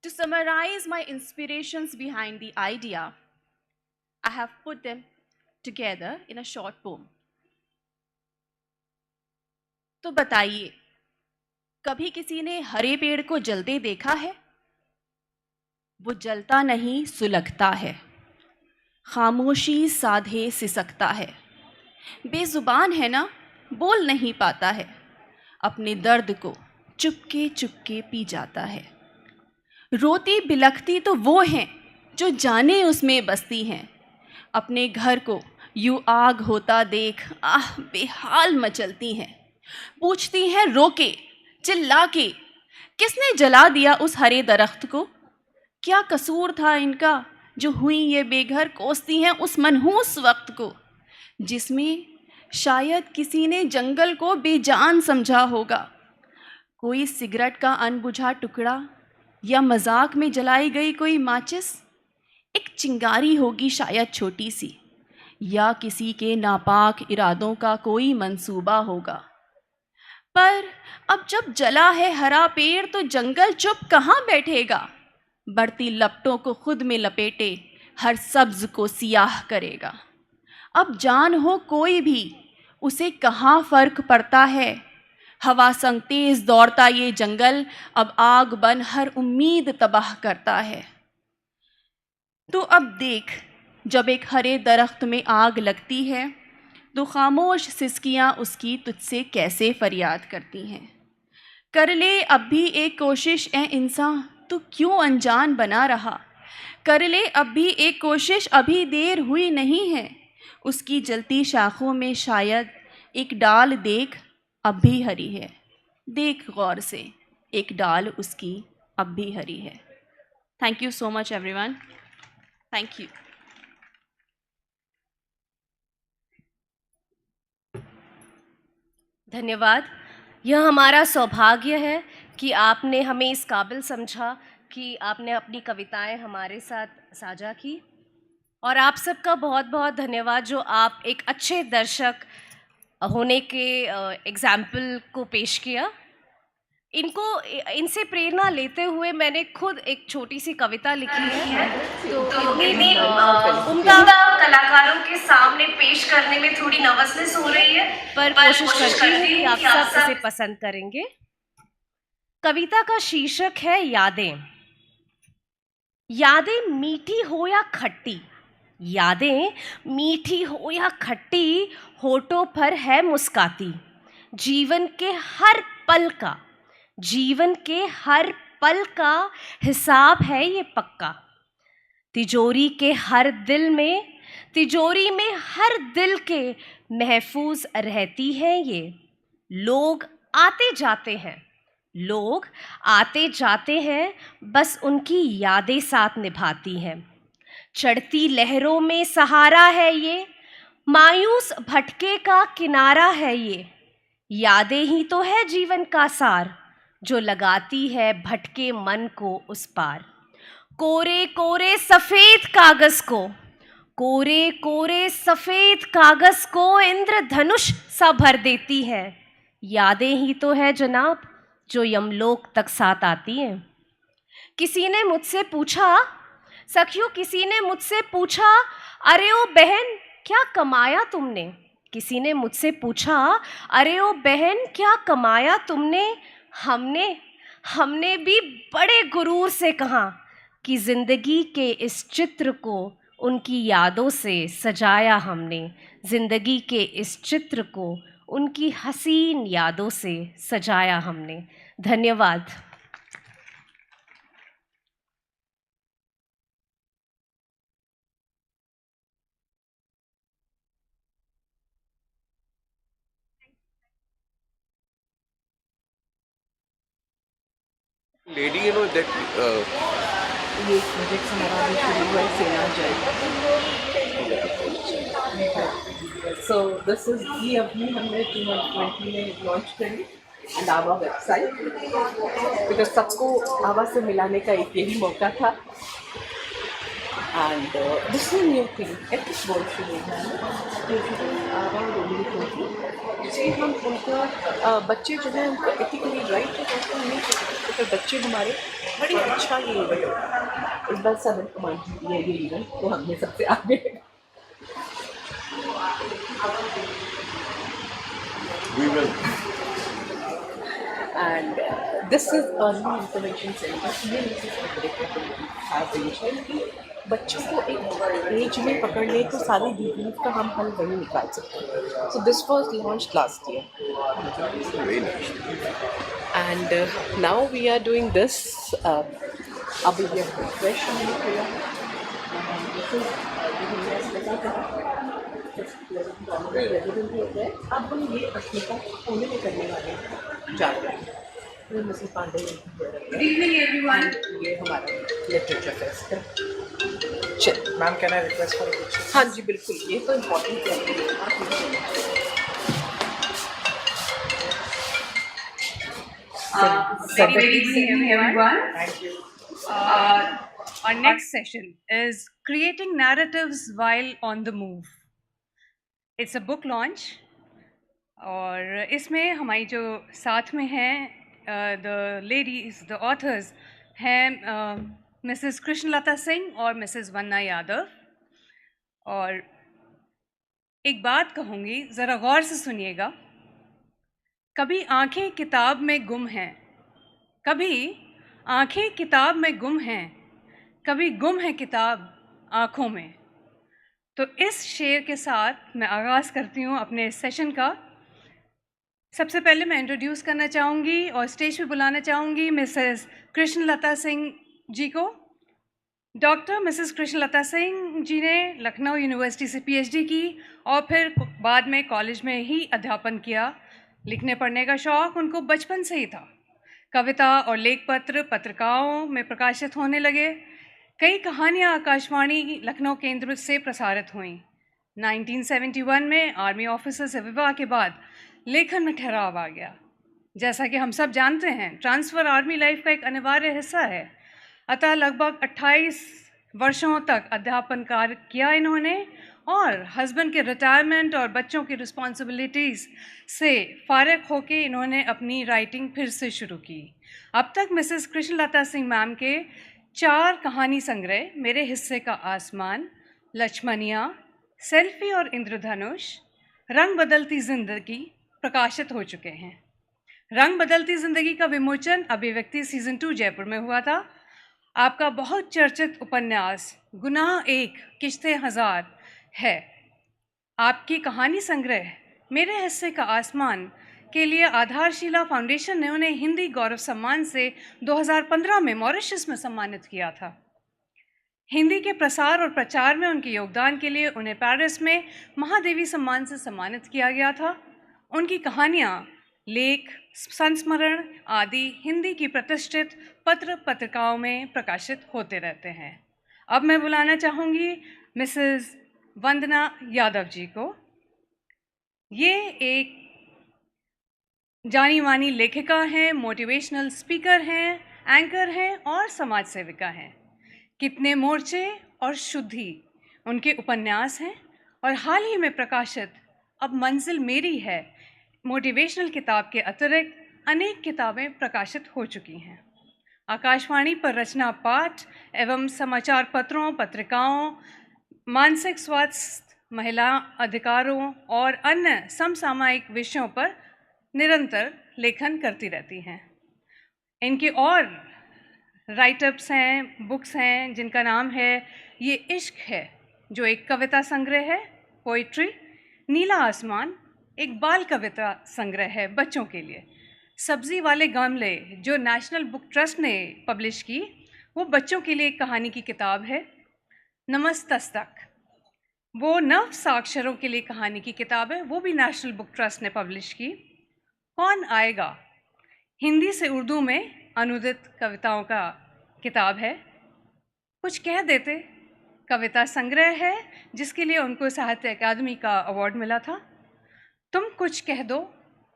[SPEAKER 10] To summarize my inspirations behind the idea, I have put them together in a short poem. तो बताइए, कभी किसी ने हरे पेड़ को जलते देखा है? वो जलता नहीं, सुलगता है, खामोशी साधे सिसकता है, बेजुबान है ना, बोल नहीं पाता है, अपने दर्द को चुपके चुपके पी जाता है। रोती बिलखती तो वो हैं जो जाने उसमें बसती हैं, अपने घर को यूं आग होता देख आह बेहाल मचलती हैं, पूछती हैं रोके चिल्ला के, किसने जला दिया उस हरे दरख्त को? क्या कसूर था इनका जो हुई ये बेघर, कोसती हैं उस मनहूस वक्त को जिसमें शायद किसी ने जंगल को बेजान समझा होगा। कोई सिगरेट का अनबुझा टुकड़ा या मजाक में जलाई गई कोई माचिस, एक चिंगारी होगी शायद छोटी सी, या किसी के नापाक इरादों का कोई मंसूबा होगा। पर अब जब जला है हरा पेड़ तो जंगल चुप कहाँ बैठेगा, बढ़ती लपटों को खुद में लपेटे हर सब्ज को सियाह करेगा। अब जान हो कोई भी उसे कहाँ फर्क पड़ता है, हवा संग तेज दौड़ता ये जंगल अब आग बन हर उम्मीद तबाह करता है। तो अब देख, जब एक हरे दरख्त में आग लगती है तो खामोश सिसकियाँ उसकी तुझसे कैसे फरियाद करती हैं। कर ले अब भी एक कोशिश ए इंसान, तू क्यों अनजान बना रहा, कर ले अब भी एक कोशिश, अभी देर हुई नहीं है। उसकी जलती शाखों में शायद एक डाल देख अब भी हरी है, देख गौर से एक डाल उसकी अब भी हरी है। Thank you so much everyone. Thank you.
[SPEAKER 16] धन्यवाद। यह हमारा सौभाग्य है कि आपने हमें इस काबिल समझा कि आपने अपनी कविताएं हमारे साथ साझा की, और आप सबका बहुत बहुत धन्यवाद जो आप एक अच्छे दर्शक होने के एग्जाम्पल को पेश किया। इनसे प्रेरणा लेते हुए मैंने खुद एक छोटी सी कविता लिखी है, तो इतनी उम्दा कलाकारों के सामने पेश करने में थोड़ी नर्वसनेस हो रही है, पर कोशिश करती हूँ कि आप सब इसे पसंद करेंगे। कविता का शीर्षक है यादें। यादें मीठी हो या खट्टी, यादें मीठी हो या खट्टी, होठों पर है मुस्काती, जीवन के हर पल का, जीवन के हर पल का हिसाब है ये पक्का। तिजोरी के हर दिल में, तिजोरी में हर दिल के महफूज रहती है ये। लोग आते जाते हैं, लोग आते जाते हैं, बस उनकी यादें साथ निभाती हैं। चढ़ती लहरों में सहारा है ये, मायूस भटके का किनारा है ये। यादें ही तो है जीवन का सार, जो लगाती है भटके मन को उस पार। कोरे कोरे सफेद कागज को, कोरे कोरे सफेद कागज को इंद्रधनुष सा भर देती है। यादें ही तो है जनाब जो यमलोक तक साथ आती हैं। किसी ने मुझसे पूछा, सखियों किसी ने मुझसे पूछा, अरे ओ बहन क्या कमाया तुमने। किसी ने मुझसे पूछा, अरे ओ बहन क्या कमाया तुमने। हमने भी बड़े गुरूर से कहा कि जिंदगी के इस चित्र को उनकी यादों से सजाया हमने। जिंदगी के इस चित्र को उनकी हसीन यादों से सजाया हमने। धन्यवाद।
[SPEAKER 2] Lady, you know that
[SPEAKER 13] ये प्रोजेक्ट हमारा अभी शुरू हुआ है सेना जय. So this is ये अभी हमने 2020 में लॉन्च करी and आवा वेबसाइट because सबको आवा से मिलाने का एक यही मौका था. And this is a new thing. Ethics board से लेना है. आवा रोमिंग होगी. जिससे हम उनका बच्चे जो हैं उनको एथिकली राइट है तो नहीं सकते. तो बच्चे हमारे बड़ी अच्छा ये इवेंट इस बार सदन कमांड ये इवेंट तो हमने सबसे आगे.
[SPEAKER 2] we will.
[SPEAKER 13] And this is early intervention center. ये बच्चों को एक एज में पकड़ने तो सारी डिजीज का हम हल वही निकाल सकते हैं. So this was launched last year.
[SPEAKER 2] Very nice.
[SPEAKER 13] And now we are doing this Abhivyakti fresh हमने किया. This is अब हम ये अस्मिता पुणे में करने वाले हैं. जा रहे हैं. Mrs Pandey.
[SPEAKER 7] Good evening, everyone.
[SPEAKER 13] ये हमारा लिटरेचर फेस्ट है. चल.
[SPEAKER 12] Ma'am, can I request for a picture?
[SPEAKER 13] हाँ जी बिल्कुल. ये तो इम्पोर्टेंट है.
[SPEAKER 7] Very good evening, everyone.
[SPEAKER 12] Thank you.
[SPEAKER 22] Our next session is Creating Narratives While on the Move. It's a book launch और इसमें हमारी जो साथ में हैं the ladies, the authors हैं Mrs. कृष्णलता सिंह और Mrs. वन्ना यादव. और एक बात कहूँगी, ज़रा गौर से सुनिएगा. कभी आंखें किताब में गुम हैं, कभी आंखें किताब में गुम हैं, कभी गुम है किताब आँखों में. तो इस शेर के साथ मैं आगाज़ करती हूँ अपने इस सेशन का. सबसे पहले मैं इंट्रोड्यूस करना चाहूँगी और स्टेज पे बुलाना चाहूँगी मिसेस कृष्णलता सिंह जी को. डॉक्टर मिसेस कृष्णलता सिंह जी ने लखनऊ यूनिवर्सिटी से पीएचडी की और फिर बाद में कॉलेज में ही अध्यापन किया. लिखने पढ़ने का शौक़ उनको बचपन से ही था. कविता और लेख पत्र पत्रिकाओं में प्रकाशित होने लगे. कई कहानियाँ आकाशवाणी लखनऊ केंद्र से प्रसारित हुईं. 1971 में आर्मी ऑफिसर से विवाह के बाद लेखन में ठहराव आ गया. जैसा कि हम सब जानते हैं, ट्रांसफ़र आर्मी लाइफ का एक अनिवार्य हिस्सा है. अतः लगभग 28 वर्षों तक अध्यापन कार्य किया इन्होंने और हस्बैंड के रिटायरमेंट और बच्चों की रिस्पॉन्सिबिलिटीज़ से फारिग होकर इन्होंने अपनी राइटिंग फिर से शुरू की. अब तक मिसेस कृष्णलता सिंह मैम के 4 कहानी संग्रह मेरे हिस्से का आसमान, लक्ष्मणिया, सेल्फी और इंद्रधनुष, रंग बदलती ज़िंदगी प्रकाशित हो चुके हैं. रंग बदलती ज़िंदगी का विमोचन अभिव्यक्ति सीज़न 2 जयपुर में हुआ था. आपका बहुत चर्चित उपन्यास गुनाह एक किश्ते हजार है. आपकी कहानी संग्रह मेरे हिस्से का आसमान के लिए आधारशिला फाउंडेशन ने उन्हें हिंदी गौरव सम्मान से 2015 में मॉरिशस में सम्मानित किया था. हिंदी के प्रसार और प्रचार में उनके योगदान के लिए उन्हें पेरिस में महादेवी सम्मान से सम्मानित किया गया था. उनकी कहानियाँ, लेख, संस्मरण आदि हिंदी की प्रतिष्ठित पत्र पत्रिकाओं में प्रकाशित होते रहते हैं. अब मैं बुलाना चाहूँगी मिसेस वंदना यादव जी को. ये एक जानी मानी लेखिका हैं, मोटिवेशनल स्पीकर हैं, एंकर हैं और समाज सेविका हैं. कितने मोर्चे और शुद्धि उनके उपन्यास हैं और हाल ही में प्रकाशित अब मंजिल मेरी है मोटिवेशनल किताब के अतिरिक्त अनेक किताबें प्रकाशित हो चुकी हैं. आकाशवाणी पर रचना पाठ एवं समाचार पत्रों, पत्रिकाओं, मानसिक स्वास्थ्य, महिला अधिकारों और अन्य समसामयिक विषयों पर निरंतर लेखन करती रहती हैं. इनके और राइटअप्स हैं, बुक्स हैं जिनका नाम है ये इश्क है, जो एक कविता संग्रह है, पोइट्री. नीला आसमान एक बाल कविता संग्रह है बच्चों के लिए. सब्जी वाले गमले जो नेशनल बुक ट्रस्ट ने पब्लिश की, वो बच्चों के लिए एक कहानी की किताब है. नमस्तस्तक वो नव साक्षरों के लिए कहानी की किताब है, वो भी नेशनल बुक ट्रस्ट ने पब्लिश की. कौन आएगा हिंदी से उर्दू में अनुदित कविताओं का किताब है। कुछ कह देते कविता संग्रह है जिसके लिए उनको साहित्य अकादमी का अवार्ड मिला था। तुम कुछ कह दो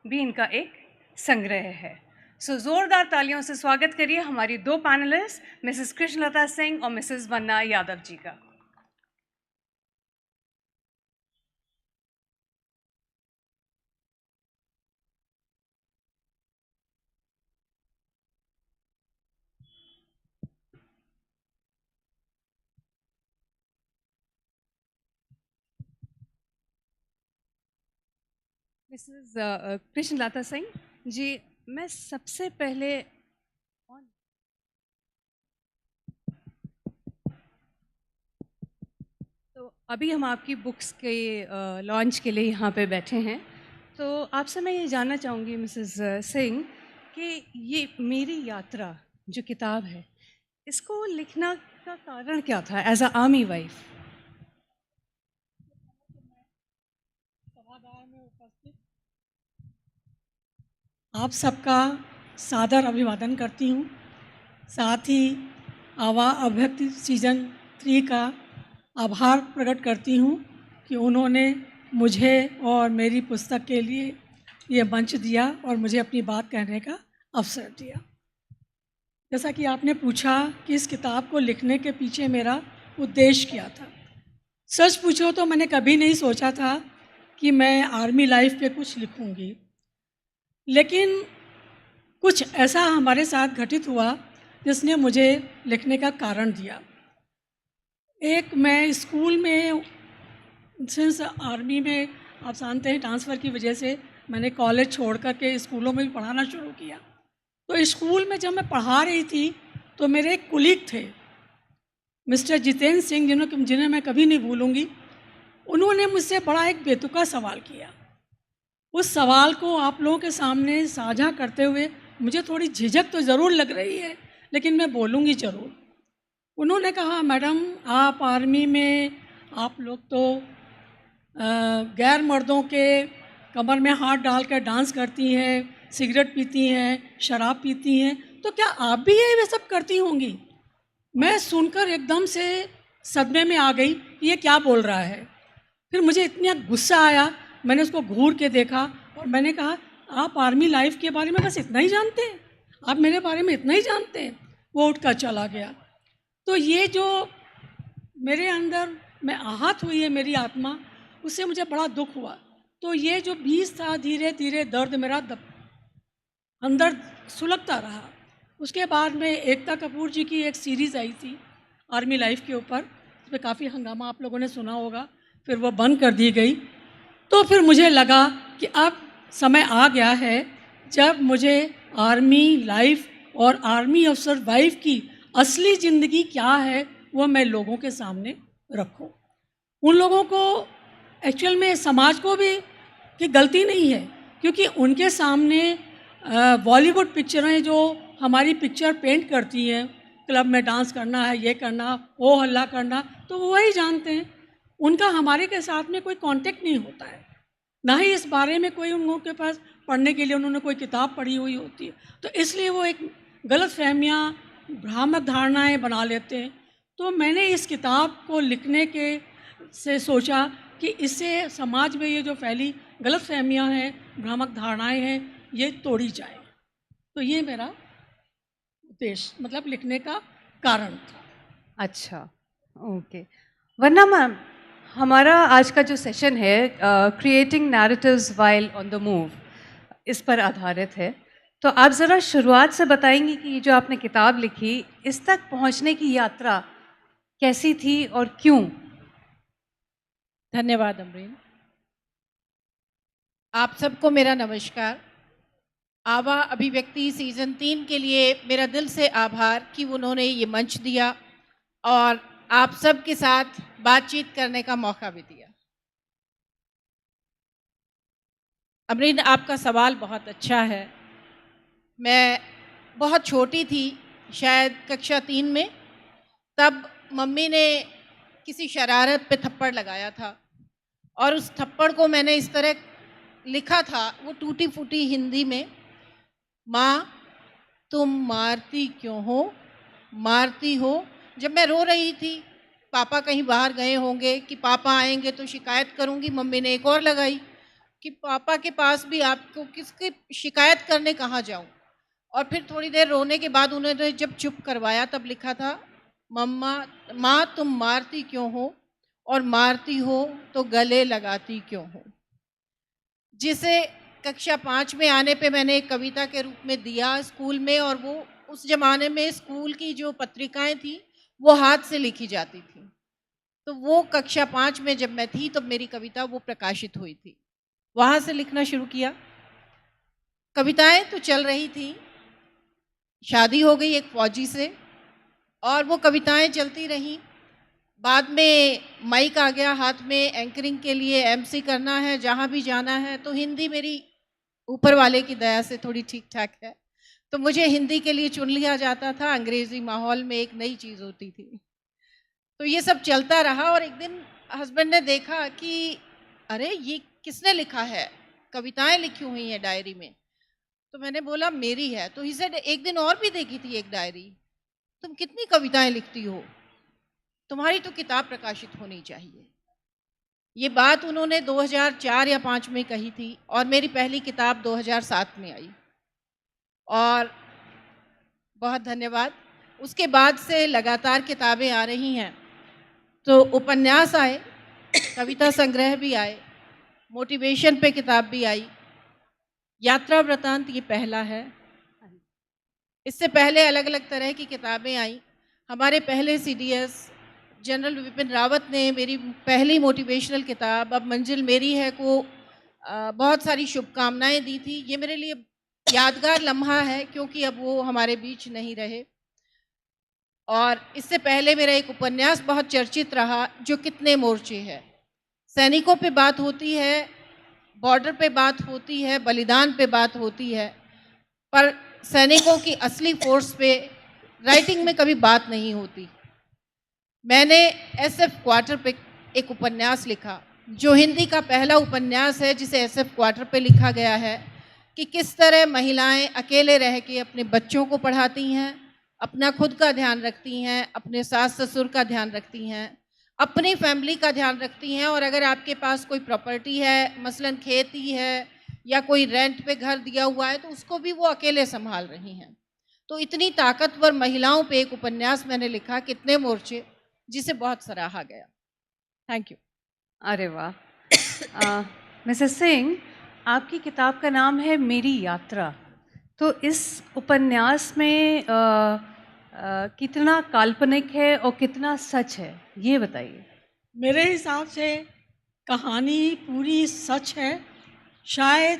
[SPEAKER 22] भी इनका एक संग्रह है। सो जोरदार तालियों से स्वागत करिए हमारी दो पैनलिस्ट, मिसेस कृष्णलता सिंह और मिसेस वन्ना यादव जी का। मिसेस कृष्णलता सिंह जी, मैं सबसे पहले तो अभी हम आपकी बुक्स के लॉन्च के लिए यहाँ पे बैठे हैं। तो आपसे मैं ये जानना चाहूँगी मिसेस सिंह कि ये मेरी यात्रा जो किताब है, इसको लिखना का कारण क्या था एज अ आर्मी वाइफ?
[SPEAKER 8] आप सबका सादर अभिवादन करती हूँ। साथ ही अभिव्यक्ति सीजन 3 का आभार प्रकट करती हूँ कि उन्होंने मुझे और मेरी पुस्तक के लिए ये मंच दिया और मुझे अपनी बात कहने का अवसर दिया। जैसा कि आपने पूछा कि इस किताब को लिखने के पीछे मेरा उद्देश्य क्या था, सच पूछो तो मैंने कभी नहीं सोचा था कि मैं आर्मी लाइफ पे कुछ लिखूंगी, लेकिन कुछ ऐसा हमारे साथ घटित हुआ जिसने मुझे लिखने का कारण दिया। एक, मैं स्कूल में सिंस आर्मी में आप जानते हैं ट्रांसफ़र की वजह से मैंने कॉलेज छोड़ कर के स्कूलों में भी पढ़ाना शुरू किया। तो स्कूल में जब मैं पढ़ा रही थी तो मेरे एक कुलीग थे मिस्टर जितेंद्र सिंह, जिन्हें मैं कभी नहीं भूलूंगी। उन्होंने मुझसे बड़ा एक बेतुका सवाल किया। उस सवाल को आप लोगों के सामने साझा करते हुए मुझे थोड़ी झिझक तो ज़रूर लग रही है, लेकिन मैं बोलूँगी ज़रूर। उन्होंने कहा, मैडम आप आर्मी में आप लोग तो गैर मर्दों के कमर में हाथ डाल कर डांस करती हैं, सिगरेट पीती हैं, शराब पीती हैं, तो क्या आप भी ये सब करती होंगी? मैं सुनकर एकदम से सदमे में आ गई, ये क्या बोल रहा है। फिर मुझे इतना गुस्सा आया, मैंने उसको घूर के देखा और मैंने कहा, आप आर्मी लाइफ के बारे में बस इतना ही जानते हैं? आप मेरे बारे में इतना ही जानते हैं? वो उठ कर चला गया। तो ये जो मेरे अंदर में आहत हुई है मेरी आत्मा, उससे मुझे बड़ा दुख हुआ। तो ये जो बीज था, धीरे धीरे दर्द मेरा अंदर सुलगता रहा। उसके बाद में एकता कपूर जी की एक सीरीज़ आई थी आर्मी लाइफ के ऊपर, उसमें काफ़ी हंगामा आप लोगों ने सुना होगा, फिर वो बंद कर दी गई। तो फिर मुझे लगा कि अब समय आ गया है जब मुझे आर्मी लाइफ और आर्मी अफसर वाइफ की असली ज़िंदगी क्या है वो मैं लोगों के सामने रखूं। उन लोगों को एक्चुअल में समाज को भी की गलती नहीं है, क्योंकि उनके सामने बॉलीवुड पिक्चरें जो हमारी पिक्चर पेंट करती हैं, क्लब में डांस करना है, ये करना, वो हल्ला करना, तो वो वही जानते हैं। उनका हमारे के साथ में कोई कांटेक्ट नहीं होता है, ना ही इस बारे में कोई उन लोगों के पास पढ़ने के लिए उन्होंने कोई किताब पढ़ी हुई होती है। तो इसलिए वो एक गलत फहमियाँ, भ्रामक धारणाएं बना लेते हैं। तो मैंने इस किताब को लिखने के से सोचा कि इससे समाज में ये जो फैली गलत फहमियाँ हैं, भ्रामक धारणाएं हैं, ये तोड़ी जाए। तो ये मेरा उद्देश्य, मतलब लिखने का कारण था।
[SPEAKER 22] अच्छा, ओके। वरना मैम, हमारा आज का जो सेशन है creating narratives while on the move, इस पर आधारित है। तो आप ज़रा शुरुआत से बताएंगी कि ये जो आपने किताब लिखी, इस तक पहुंचने की यात्रा कैसी थी और क्यों?
[SPEAKER 9] धन्यवाद अमरीन। आप सबको मेरा नमस्कार। आवा अभिव्यक्ति सीज़न 3 के लिए मेरा दिल से आभार कि उन्होंने ये मंच दिया और आप सब के साथ बातचीत करने का मौका भी दिया। अमरीन, आपका सवाल बहुत अच्छा है। मैं बहुत छोटी थी, शायद कक्षा 3 में, तब मम्मी ने किसी शरारत पे थप्पड़ लगाया था और उस थप्पड़ को मैंने इस तरह लिखा था, वो टूटी फूटी हिंदी में, माँ तुम मारती क्यों हो, मारती हो। जब मैं रो रही थी, पापा कहीं बाहर गए होंगे कि पापा आएंगे तो शिकायत करूंगी, मम्मी ने एक और लगाई कि पापा के पास भी आपको किसकी शिकायत करने कहाँ जाऊं। और फिर थोड़ी देर रोने के बाद उन्होंने जब चुप करवाया तब लिखा था, मम्मा माँ तुम मारती क्यों हो, और मारती हो तो गले लगाती क्यों हो। जिसे कक्षा 5 में आने पे मैंने एक कविता के रूप में दिया स्कूल में, और वो उस ज़माने में स्कूल की जो पत्रिकाएं थी वो हाथ से लिखी जाती थी। तो वो कक्षा 5 में जब मैं थी तब मेरी कविता वो प्रकाशित हुई थी। वहाँ से लिखना शुरू किया। कविताएं तो चल रही थी, शादी हो गई एक फौजी से, और वो कविताएं चलती रहीं। बाद में माइक आ गया हाथ में, एंकरिंग के लिए एमसी करना है, जहाँ भी जाना है। तो हिंदी मेरी ऊपर वाले की दया से थोड़ी ठीक ठाक है, तो मुझे हिंदी के लिए चुन लिया जाता था। अंग्रेजी माहौल में एक नई चीज़ होती थी। तो ये सब चलता रहा, और एक दिन हस्बैंड ने देखा कि अरे ये किसने लिखा है, कविताएं लिखी हुई हैं डायरी में। तो मैंने बोला मेरी है। तो ही सेड एक दिन और भी देखी थी एक डायरी, तुम कितनी कविताएं लिखती हो, तुम्हारी तो किताब प्रकाशित होनी चाहिए। ये बात उन्होंने 2004 या 5 में कही थी, और मेरी पहली किताब 2007 में आई। और बहुत धन्यवाद। उसके बाद से लगातार किताबें आ रही हैं। तो उपन्यास आए, कविता संग्रह भी आए, मोटिवेशन पे किताब भी आई, यात्रा वृतांत ये पहला है। इससे पहले अलग अलग तरह की किताबें आई। हमारे पहले सीडीएस जनरल विपिन रावत ने मेरी पहली मोटिवेशनल किताब अब मंजिल मेरी है को बहुत सारी शुभकामनाएं दी थी। ये मेरे लिए यादगार लम्हा है, क्योंकि अब वो हमारे बीच नहीं रहे। और इससे पहले मेरा एक उपन्यास बहुत चर्चित रहा, जो कितने मोर्चे है। सैनिकों पे बात होती है, बॉर्डर पे बात होती है, बलिदान पे बात होती है, पर सैनिकों की असली फोर्स पे राइटिंग में कभी बात नहीं होती। मैंने एसएफ क्वार्टर पे एक उपन्यास लिखा, जो हिंदी का पहला उपन्यास है जिसे एसएफ क्वार्टर पे लिखा गया है, कि किस तरह महिलाएं अकेले रह के अपने बच्चों को पढ़ाती हैं, अपना खुद का ध्यान रखती हैं, अपने सास ससुर का ध्यान रखती हैं, अपनी फैमिली का ध्यान रखती हैं। और अगर आपके पास कोई प्रॉपर्टी है, मसलन खेती है या कोई रेंट पे घर दिया हुआ है, तो उसको भी वो अकेले संभाल रही हैं। तो इतनी ताकतवर महिलाओं पे एक उपन्यास मैंने लिखा, कितने मोर्चे, जिसे बहुत सराहा गया। Thank you.
[SPEAKER 22] अरे वाह। मिसेस सिंह, आपकी किताब का नाम है मेरी यात्रा। तो इस उपन्यास में कितना काल्पनिक है और कितना सच है, ये बताइए।
[SPEAKER 8] मेरे हिसाब से कहानी पूरी सच है, शायद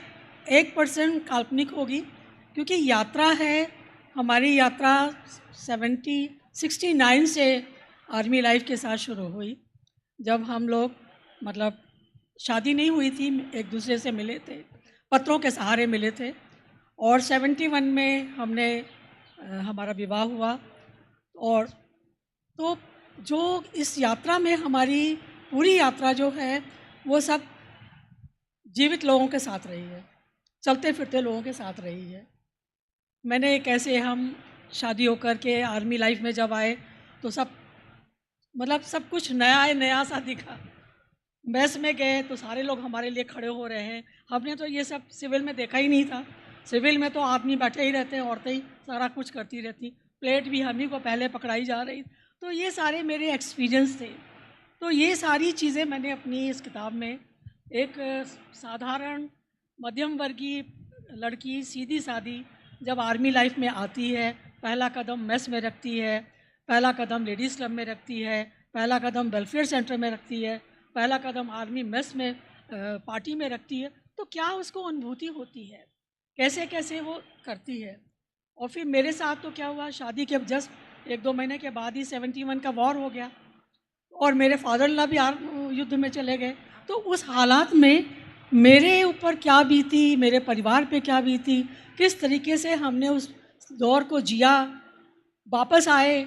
[SPEAKER 8] 1% काल्पनिक होगी, क्योंकि यात्रा है। हमारी यात्रा 69 से आर्मी लाइफ के साथ शुरू हुई, जब हम लोग मतलब शादी नहीं हुई थी, एक दूसरे से मिले थे, पत्रों के सहारे मिले थे। और 71 में हमने हमारा विवाह हुआ। और तो जो इस यात्रा में हमारी पूरी यात्रा जो है वो सब जीवित लोगों के साथ रही है, चलते फिरते लोगों के साथ रही है। मैंने कैसे हम शादी होकर के आर्मी लाइफ में जब आए तो सब कुछ नया सा दिखा। मैस में गए तो सारे लोग हमारे लिए खड़े हो रहे हैं। हमने तो ये सब सिविल में देखा ही नहीं था। सिविल में तो आदमी बैठे ही रहते हैं, औरतें ही सारा कुछ करती रहती, प्लेट भी हम ही को पहले पकड़ाई जा रही। तो ये सारे मेरे एक्सपीरियंस थे। तो ये सारी चीज़ें मैंने अपनी इस किताब में, एक साधारण मध्यम वर्गीय लड़की सीधी सादी जब आर्मी लाइफ में आती है, पहला कदम मेस में रखती है, पहला कदम लेडीज़ क्लब में रखती है, पहला कदम वेलफेयर सेंटर में रखती है, पहला कदम आर्मी मेस में पार्टी में रखती है, तो क्या उसको अनुभूति होती है, कैसे कैसे वो करती है। और फिर मेरे साथ तो क्या हुआ, शादी के जस्ट 1-2 महीने के बाद ही 71 का वॉर हो गया, और मेरे फादर इन लॉ भी युद्ध में चले गए। तो उस हालात में मेरे ऊपर क्या बीती, मेरे परिवार पे क्या बीती, किस तरीके से हमने उस दौर को जिया, वापस आए,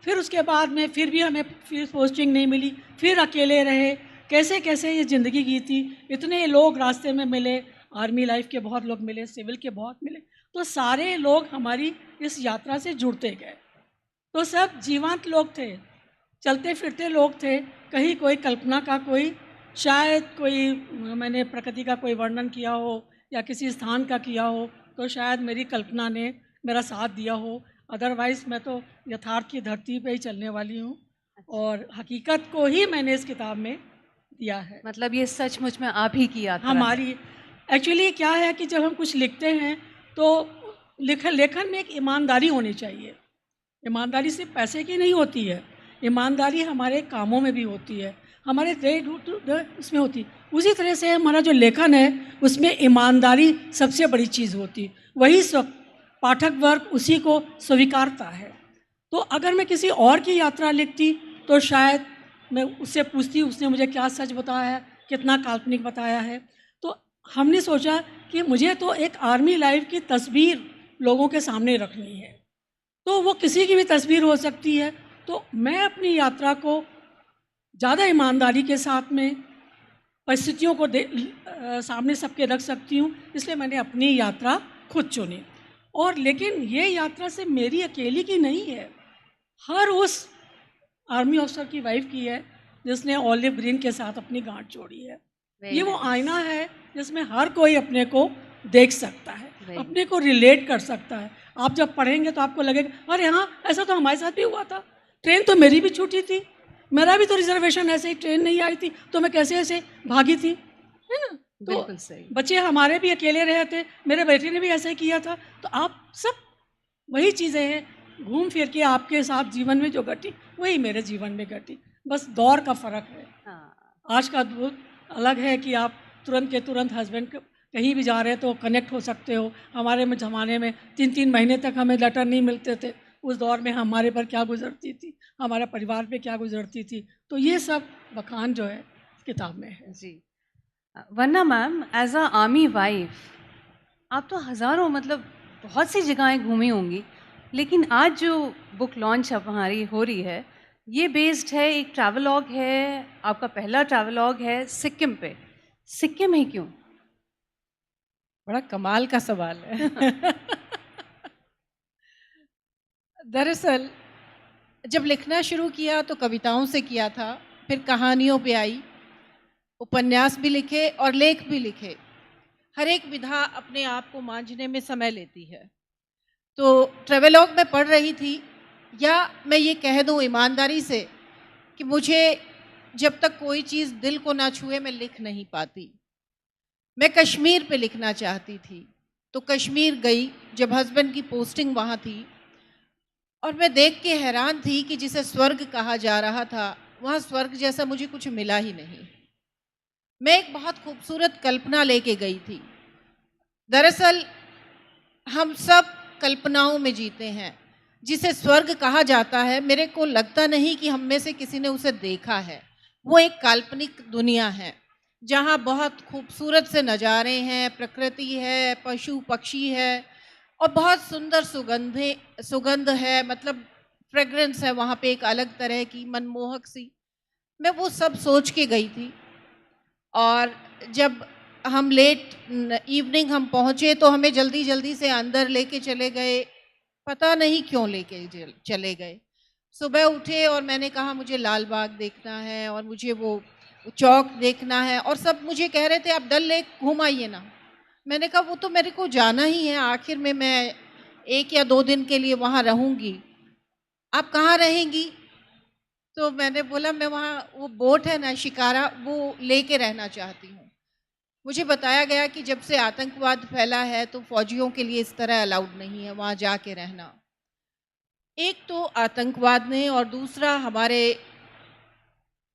[SPEAKER 8] फिर उसके बाद में फिर भी हमें फिर पोस्टिंग नहीं मिली, फिर अकेले रहे, कैसे कैसे ये ज़िंदगी की थी। इतने लोग रास्ते में मिले, आर्मी लाइफ के बहुत लोग मिले, सिविल के बहुत मिले। तो सारे लोग हमारी इस यात्रा से जुड़ते गए। तो सब जीवंत लोग थे, चलते फिरते लोग थे। कहीं कोई कल्पना का, कोई शायद कोई मैंने प्रकृति का कोई वर्णन किया हो या किसी स्थान का किया हो, तो शायद मेरी कल्पना ने मेरा साथ दिया हो। अदरवाइज़ मैं तो यथार्थ की धरती पे ही चलने वाली हूँ और हकीकत को ही मैंने इस किताब में दिया है।
[SPEAKER 19] मतलब ये सचमुच में आप ही की यात्रा है।
[SPEAKER 8] हमारी एक्चुअली क्या है कि जब हम कुछ लिखते हैं तो लेखन में एक ईमानदारी होनी चाहिए। ईमानदारी सिर्फ पैसे की नहीं होती है, ईमानदारी हमारे कामों में भी होती है, हमारे उसमें होती है। उसी तरह से हमारा जो लेखन है उसमें ईमानदारी सबसे बड़ी चीज़ होती, वही पाठक वर्ग उसी को स्वीकारता है। तो अगर मैं किसी और की यात्रा लिखती तो शायद मैं उससे पूछती उसने मुझे क्या सच बताया है, कितना काल्पनिक बताया है। तो हमने सोचा कि मुझे तो एक आर्मी लाइफ की तस्वीर लोगों के सामने रखनी है, तो वो किसी की भी तस्वीर हो सकती है। तो मैं अपनी यात्रा को ज़्यादा ईमानदारी के साथ में परिस्थितियों को सामने सबके रख सकती हूँ, इसलिए मैंने अपनी यात्रा खुद चुनी। और लेकिन ये यात्रा से मेरी अकेली की नहीं है, हर उस आर्मी ऑफिसर की वाइफ की है जिसने ऑलिव ग्रीन के साथ अपनी गांठ जोड़ी है। ये वो आईना है जिसमें हर कोई अपने को देख सकता है, अपने को रिलेट कर सकता है। आप जब पढ़ेंगे तो आपको लगेगा अरे हाँ, ऐसा तो हमारे साथ भी हुआ था, ट्रेन तो मेरी भी छूटी थी, मेरा भी तो रिजर्वेशन ऐसे ही, ट्रेन नहीं आई थी तो मैं कैसे ऐसे भागी थी, है ना। तो
[SPEAKER 19] बिल्कुल सही।
[SPEAKER 8] बच्चे हमारे भी अकेले रहे थे, मेरे बेटे ने भी ऐसे ही किया था। तो आप सब वही चीज़ें हैं, घूम फिर के आपके साथ जीवन में जो घटी वही मेरे जीवन में घटी, बस दौर का फ़र्क है। आज का दौर अलग है कि आप तुरंत के तुरंत हस्बैंड कहीं भी जा रहे हैं तो कनेक्ट हो सकते हो। हमारे में ज़माने में 3-3 महीने तक हमें लेटर नहीं मिलते थे। उस दौर में हमारे पर क्या गुजरती थी, हमारे परिवार पे क्या गुजरती थी। तो ये सब बखान जो है किताब में है।
[SPEAKER 19] जी। वरना ma'am, as a army wife आप तो हज़ारों, मतलब बहुत सी जगहें घूमी होंगी, लेकिन आज जो बुक लॉन्च अब हमारी हो रही है ये बेस्ड है, एक ट्रैवलॉग है, आपका पहला ट्रैवलॉग है सिक्किम पे। सिक्किम ही क्यों?
[SPEAKER 9] बड़ा कमाल का सवाल है। दरअसल जब लिखना शुरू किया तो कविताओं से किया था, फिर कहानियों पे आई, उपन्यास भी लिखे और लेख भी लिखे। हर एक विधा अपने आप को मांझने में समय लेती है। तो ट्रेवलॉग में पढ़ रही थी, या मैं ये कह दूँ ईमानदारी से कि मुझे जब तक कोई चीज़ दिल को ना छुए मैं लिख नहीं पाती। मैं कश्मीर पे लिखना चाहती थी, तो कश्मीर गई जब हस्बैंड की पोस्टिंग वहाँ थी, और मैं देख के हैरान थी कि जिसे स्वर्ग कहा जा रहा था वहाँ स्वर्ग जैसा मुझे कुछ मिला ही नहीं। मैं एक बहुत खूबसूरत कल्पना लेके गई थी। दरअसल हम सब कल्पनाओं में जीते हैं। जिसे स्वर्ग कहा जाता है, मेरे को लगता नहीं कि हम में से किसी ने उसे देखा है। वो एक काल्पनिक दुनिया है जहाँ बहुत खूबसूरत से नज़ारे हैं, प्रकृति है, पशु पक्षी है और बहुत सुंदर सुगंध है, मतलब फ्रेग्रेंस है वहाँ पे एक अलग तरह की मनमोहक सी। मैं वो सब सोच के गई थी, और जब हम लेट इवनिंग हम पहुँचे तो हमें जल्दी जल्दी से अंदर लेके चले गए, पता नहीं क्यों लेके चले गए। सुबह उठे और मैंने कहा मुझे लाल बाग देखना है और मुझे वो चौक देखना है, और सब मुझे कह रहे थे आप डल लेक घूम आइए ना। मैंने कहा वो तो मेरे को जाना ही है, आखिर में मैं 1 या 2 दिन के लिए वहाँ रहूँगी। आप कहाँ रहेंगी? तो मैंने बोला मैं वहाँ, वो बोट है ना शिकारा, वो लेके रहना चाहती हूँ। मुझे बताया गया कि जब से आतंकवाद फैला है तो फौजियों के लिए इस तरह अलाउड नहीं है वहाँ जाके रहना। एक तो आतंकवाद ने, और दूसरा हमारे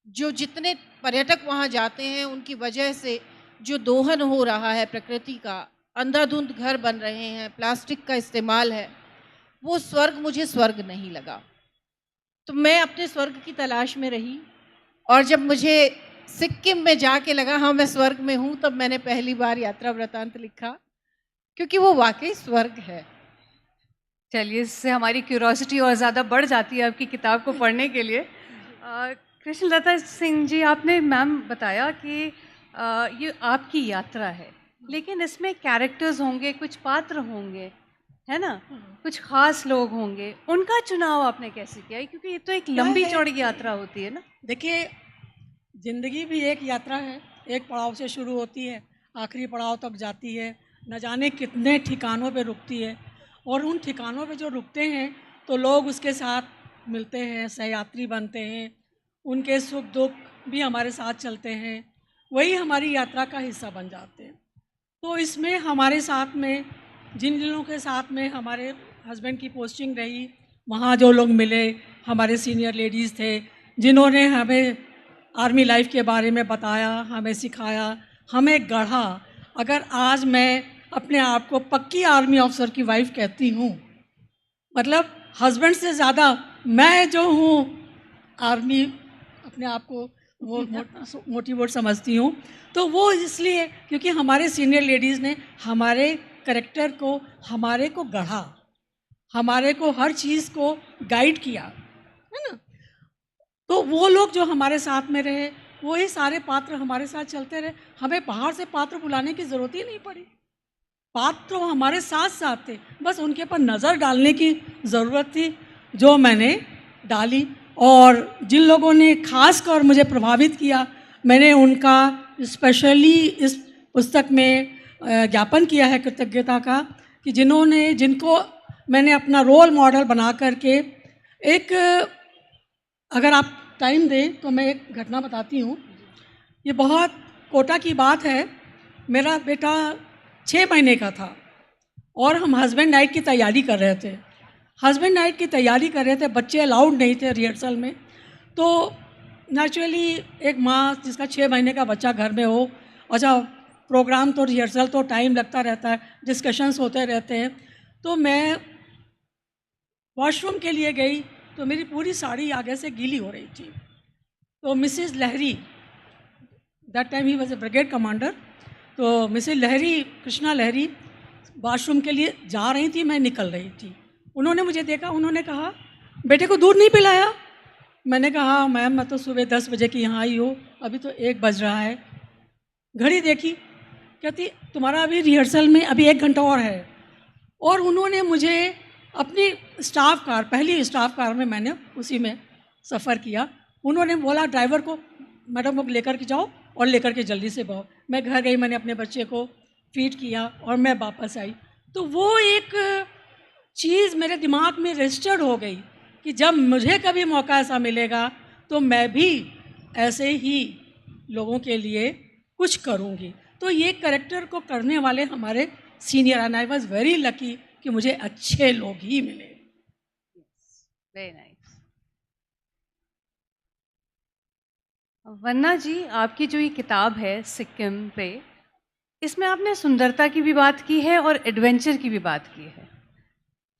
[SPEAKER 9] जो जितने पर्यटक वहाँ जाते हैं उनकी वजह से जो दोहन हो रहा है प्रकृति का, अंधाधुंध घर बन रहे हैं, प्लास्टिक का इस्तेमाल है, वो स्वर्ग मुझे स्वर्ग नहीं लगा। तो मैं अपने स्वर्ग की तलाश में रही, और जब मुझे सिक्किम में जाके लगा हाँ मैं स्वर्ग में हूँ, तब मैंने पहली बार यात्रा वृतांत लिखा, क्योंकि वो वाकई स्वर्ग है।
[SPEAKER 19] चलिए, इससे हमारी क्यूरोसिटी और ज़्यादा बढ़ जाती है आपकी किताब को पढ़ने के लिए। कृष्णलता सिंह जी, आपने मैम बताया कि ये आपकी यात्रा है, लेकिन इसमें कैरेक्टर्स होंगे, कुछ पात्र होंगे, है ना? कुछ खास लोग होंगे, उनका चुनाव आपने कैसे किया? क्योंकि ये तो एक लंबी चौड़ी यात्रा होती है ना?
[SPEAKER 8] देखिए, ज़िंदगी भी एक यात्रा है, एक पड़ाव से शुरू होती है, आखिरी पड़ाव तक जाती है, न जाने कितने ठिकानों पे रुकती है, और उन ठिकानों पे जो रुकते हैं तो लोग उसके साथ मिलते हैं, सहयात्री बनते हैं, उनके सुख दुख भी हमारे साथ चलते हैं, वही हमारी यात्रा का हिस्सा बन जाते हैं। तो इसमें हमारे साथ में जिन लोगों के साथ में हमारे हस्बैंड की पोस्टिंग रही, वहाँ जो लोग मिले, हमारे सीनियर लेडीज़ थे, जिन्होंने हमें आर्मी लाइफ के बारे में बताया, हमें सिखाया, हमें गढ़ा। अगर आज मैं अपने आप को पक्की आर्मी ऑफिसर की वाइफ कहती हूँ, मतलब हस्बैंड से ज़्यादा मैं जो हूँ आर्मी अपने आप को वो मोटिवेट समझती हूँ। तो वो इसलिए क्योंकि हमारे सीनियर लेडीज़ ने हमारे कैरेक्टर को, हमारे को गढ़ा, हमारे को हर चीज़ को गाइड किया, है ना? तो वो लोग जो हमारे साथ में रहे, वही सारे पात्र हमारे साथ चलते रहे। हमें बाहर से पात्र बुलाने की ज़रूरत ही नहीं पड़ी। पात्र तो हमारे साथ साथ थे, बस उनके ऊपर नज़र डालने की ज़रूरत थी, जो मैंने डाली। और जिन लोगों ने खास कर मुझे प्रभावित किया, मैंने उनका स्पेशली इस पुस्तक में ज्ञापन किया है कृतज्ञता का, कि जिनको मैंने अपना रोल मॉडल बना करके एक, अगर आप टाइम दें तो मैं एक घटना बताती हूँ। ये बहुत कोटा की बात है। मेरा बेटा 6 महीने का था और हम हस्बैंड नाइट की तैयारी कर रहे थे। हस्बैंड नाइट की तैयारी कर रहे थे, बच्चे अलाउड नहीं थे रिहर्सल में। तो नेचुरली एक माँ जिसका 6 महीने का बच्चा घर में हो, अच्छा प्रोग्राम तो रिहर्सल तो टाइम लगता रहता है, डिस्कशंस होते रहते हैं। तो मैं वॉशरूम के लिए गई तो मेरी पूरी साड़ी आगे से गीली हो रही थी। तो मिसेस लहरी, दैट टाइम ही वॉज ए ब्रिगेड कमांडर, तो मिसेस लहरी, कृष्णा लहरी वॉशरूम के लिए जा रही थी, मैं निकल रही थी। उन्होंने मुझे देखा, उन्होंने कहा बेटे को दूध नहीं पिलाया? मैंने कहा मैम मैं तो सुबह 10 बजे की यहाँ आई हूँ, अभी तो 1 बज रहा है। घड़ी देखी, कहती तुम्हारा अभी रिहर्सल में अभी 1 घंटा और है। और उन्होंने मुझे अपनी स्टाफ कार, पहली स्टाफ कार में मैंने उसी में सफ़र किया। उन्होंने बोला ड्राइवर को मैडम को लेकर के जाओ और लेकर के जल्दी से आओ। मैं घर गई, मैंने अपने बच्चे को फीड किया और मैं वापस आई। तो वो एक चीज़ मेरे दिमाग में रजिस्टर्ड हो गई कि जब मुझे कभी मौका ऐसा मिलेगा तो मैं भी ऐसे ही लोगों के लिए कुछ करूँगी। तो ये कैरेक्टर को करने वाले हमारे senior, and I was very lucky कि मुझे अच्छे लोग ही मिले।
[SPEAKER 19] Very nice. वन्ना जी, आपकी जो ये किताब है सिक्किम पे, इसमें आपने सुंदरता की भी बात की है और एडवेंचर की भी बात की है।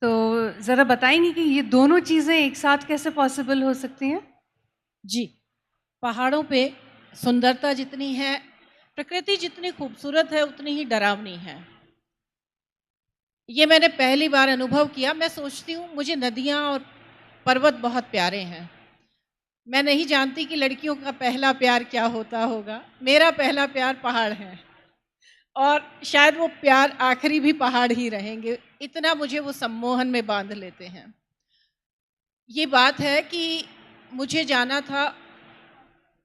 [SPEAKER 19] तो ज़रा बताएंगी कि ये दोनों चीज़ें एक साथ कैसे पॉसिबल हो सकती हैं?
[SPEAKER 9] जी, पहाड़ों पे सुंदरता जितनी है, प्रकृति जितनी खूबसूरत है, उतनी ही डरावनी है। ये मैंने पहली बार अनुभव किया। मैं सोचती हूँ मुझे नदियाँ और पर्वत बहुत प्यारे हैं। मैं नहीं जानती कि लड़कियों का पहला प्यार क्या होता होगा। मेरा पहला प्यार पहाड़ है और शायद वो प्यार आखिरी भी पहाड़ ही रहेंगे, इतना मुझे वो सम्मोहन में बांध लेते हैं। ये बात है कि मुझे जाना था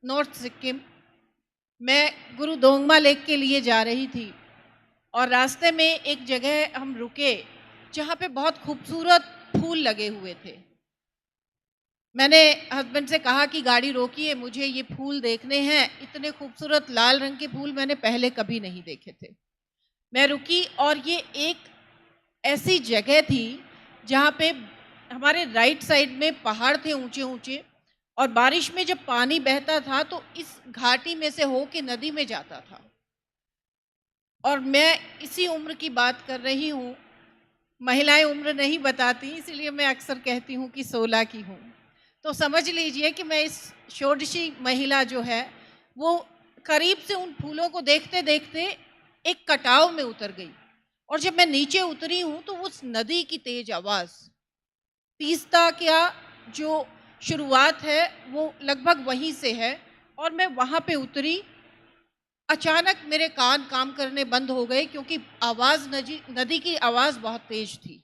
[SPEAKER 9] नॉर्थ सिक्किम। मैं गुरु दोंगमा लेक के लिए जा रही थी और रास्ते में एक जगह हम रुके जहाँ पे बहुत खूबसूरत फूल लगे हुए थे। मैंने हस्बैंड से कहा कि गाड़ी रोकिए, मुझे ये फूल देखने हैं। इतने खूबसूरत लाल रंग के फूल मैंने पहले कभी नहीं देखे थे। मैं रुकी और ये एक ऐसी जगह थी जहाँ पे हमारे राइट साइड में पहाड़ थे ऊंचे ऊंचे, और बारिश में जब पानी बहता था तो इस घाटी में से हो के नदी में जाता था। और मैं इसी उम्र की बात कर रही हूँ। महिलाएं उम्र नहीं बताती, इसलिए मैं अक्सर कहती हूँ कि 16 की हूँ। तो समझ लीजिए कि मैं इस षोडशी महिला जो है वो करीब से उन फूलों को देखते देखते एक कटाव में उतर गई। और जब मैं नीचे उतरी हूँ तो उस नदी की तेज आवाज़, तीस्ता क्या जो शुरुआत है वो लगभग वहीं से है, और मैं वहाँ पे उतरी। अचानक मेरे कान काम करने बंद हो गए क्योंकि आवाज़ नदी की आवाज़ बहुत तेज थी।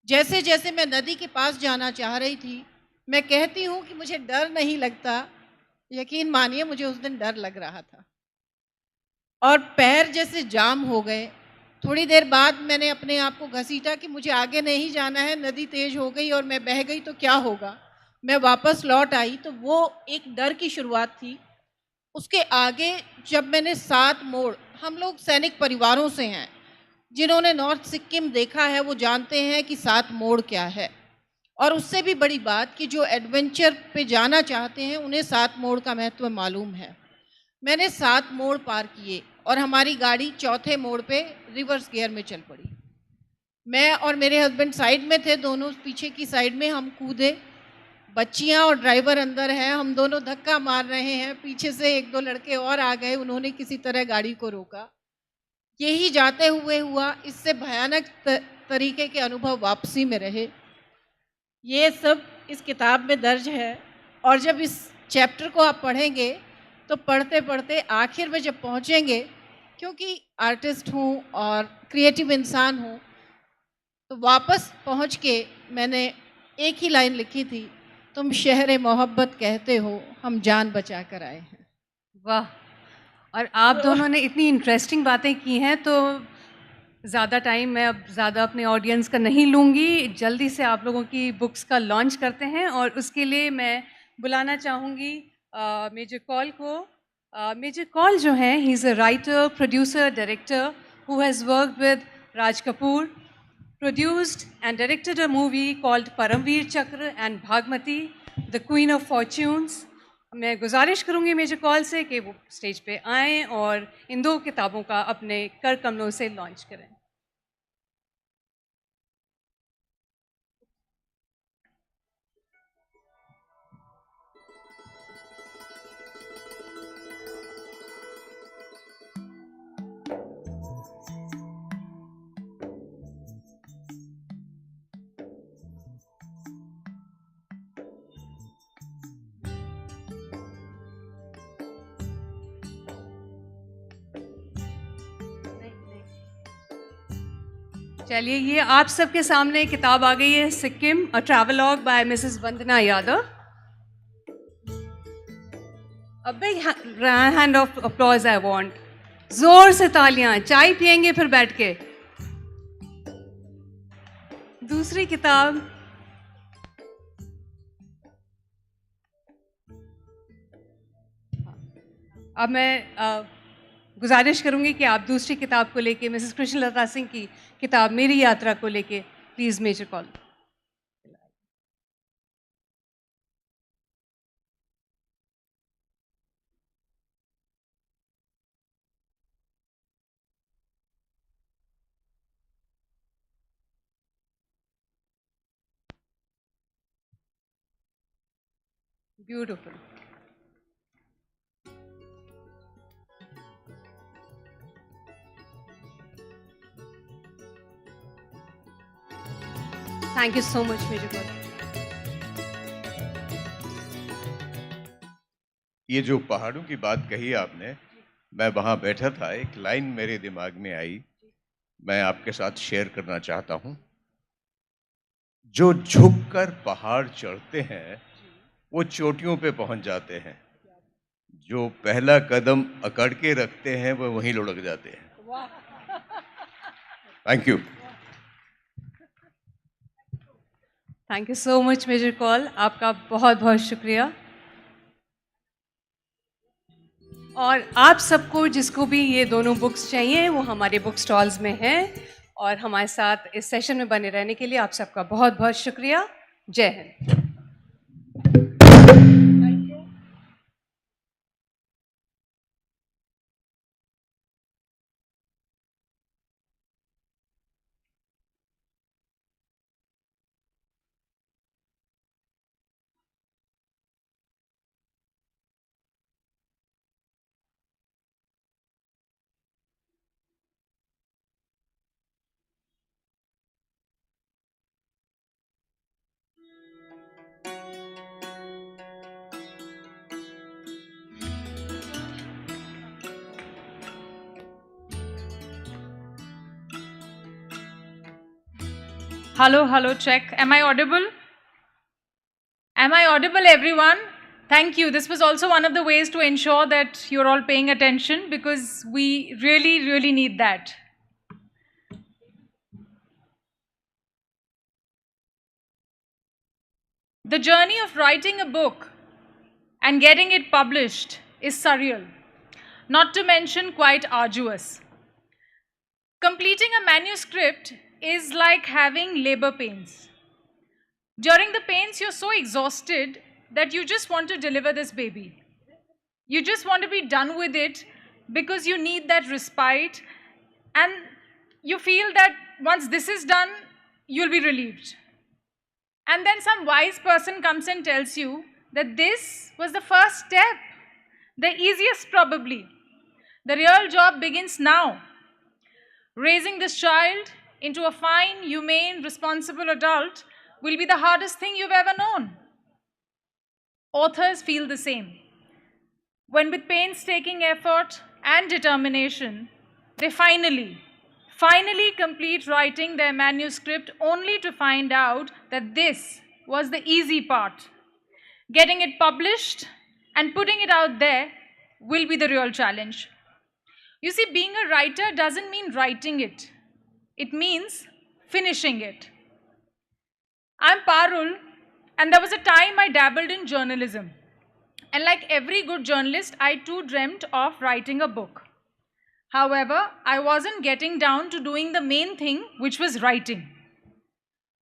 [SPEAKER 9] जैसे जैसे मैं नदी के पास जाना चाह रही थी, मैं कहती हूँ कि मुझे डर नहीं लगता, यकीन मानिए मुझे उस दिन डर लग रहा था और पैर जैसे जाम हो गए। थोड़ी देर बाद मैंने अपने आप को घसीटा कि मुझे आगे नहीं जाना है, नदी तेज हो गई और मैं बह गई तो क्या होगा। मैं वापस लौट आई तो वो एक डर की शुरुआत थी। उसके आगे जब मैंने 7 मोड़, हम लोग सैनिक परिवारों से हैं, जिन्होंने नॉर्थ सिक्किम देखा है वो जानते हैं कि 7 मोड़ क्या है। और उससे भी बड़ी बात कि जो एडवेंचर पे जाना चाहते हैं उन्हें 7 मोड़ का महत्व मालूम है। मैंने 7 मोड़ पार किए और हमारी गाड़ी चौथे मोड़ पे रिवर्स गियर में चल पड़ी। मैं और मेरे हस्बैंड साइड में थे, दोनों पीछे की साइड में हम कूदे। बच्चियां और ड्राइवर अंदर हैं, हम दोनों धक्का मार रहे हैं। पीछे से 1-2 लड़के और आ गए, उन्होंने किसी तरह गाड़ी को रोका। यही जाते हुए हुआ, इससे भयानक तरीके के अनुभव वापसी में रहे। ये सब इस किताब में दर्ज है और जब इस चैप्टर को आप पढ़ेंगे तो पढ़ते पढ़ते आखिर में जब पहुंचेंगे, क्योंकि आर्टिस्ट हूँ और क्रिएटिव इंसान हूँ, तो वापस पहुंच के मैंने एक ही लाइन लिखी थी, तुम शहर मोहब्बत कहते हो, हम जान बचा कर आए हैं।
[SPEAKER 19] वाह! और आप दोनों ने इतनी इंटरेस्टिंग बातें की हैं, तो ज़्यादा टाइम मैं अब ज़्यादा अपने ऑडियंस का नहीं लूँगी। जल्दी से आप लोगों की बुक्स का लॉन्च करते हैं और उसके लिए मैं बुलाना चाहूँगी मेजर कॉल को। मेजर कॉल जो हैं, he is a writer, producer, director who has worked with Raj Kapoor, produced and directed a movie called Paramvir Chakra and Bhagmati, The Queen of Fortunes. मैं गुजारिश करूँगी मेजर कॉल से कि वो स्टेज पे आएँ और इन 2 किताबों का अपने कर कमलों से लॉन्च करें। चलिए, ये आप सबके सामने किताब आ गई है, Sikkim a travelogue by Mrs Vandana Yadav. A big hand of applause I want. जोर से तालियां, चाय पियेंगे फिर बैठ के। दूसरी किताब अब मैं गुजारिश करूंगी कि आप दूसरी किताब को लेके, मिसेस कृष्णलता सिंह की किताब मेरी यात्रा को लेके, please major Kaul. Beautiful. Thank you so much major Kaul.
[SPEAKER 2] ये जो पहाड़ों की बात कही आपने, मैं वहाँ बैठा था, एक लाइन मेरे दिमाग में आई, मैं आपके साथ शेयर करना चाहता हूँ। जो झुककर पहाड़ चढ़ते हैं वो चोटियों पे पहुंच जाते हैं, जो पहला कदम अकड़ के रखते हैं वो वहीं लुढ़क जाते हैं। Thank you.
[SPEAKER 19] Thank you so much major Kaul, आपका बहुत बहुत शुक्रिया। और आप सबको जिसको भी ये दोनों बुक्स चाहिए वो हमारे बुक स्टॉल्स में हैं और हमारे साथ इस सेशन में बने रहने के लिए आप सबका बहुत बहुत शुक्रिया। जय Hind.
[SPEAKER 11] Hello, hello, check. Am I audible? Am I audible, everyone? Thank you. This was also one of the ways to ensure that you're all paying attention because we really, really need that. The journey of writing a book and getting it published is surreal, not to mention quite arduous. Completing a manuscript is like having labor pains. During the pains, you're so exhausted that you just want to deliver this baby. You just want to be done with it because you need that respite, and you feel that once this is done, you'll be relieved. And then some wise person comes and tells you that this was the first step, the easiest probably. The real job begins now. Raising this child into a fine, humane, responsible adult will be the hardest thing you've ever known. Authors feel the same. When with painstaking effort and determination, they finally complete writing their manuscript only to find out that this was the easy part. Getting it published and putting it out there will be the real challenge. You see, being a writer doesn't mean writing it. It means finishing it. I'm Parul, and there was a time I dabbled in journalism. And like every good journalist, I too dreamt of writing a book. However, I wasn't getting down to doing the main thing, which was writing.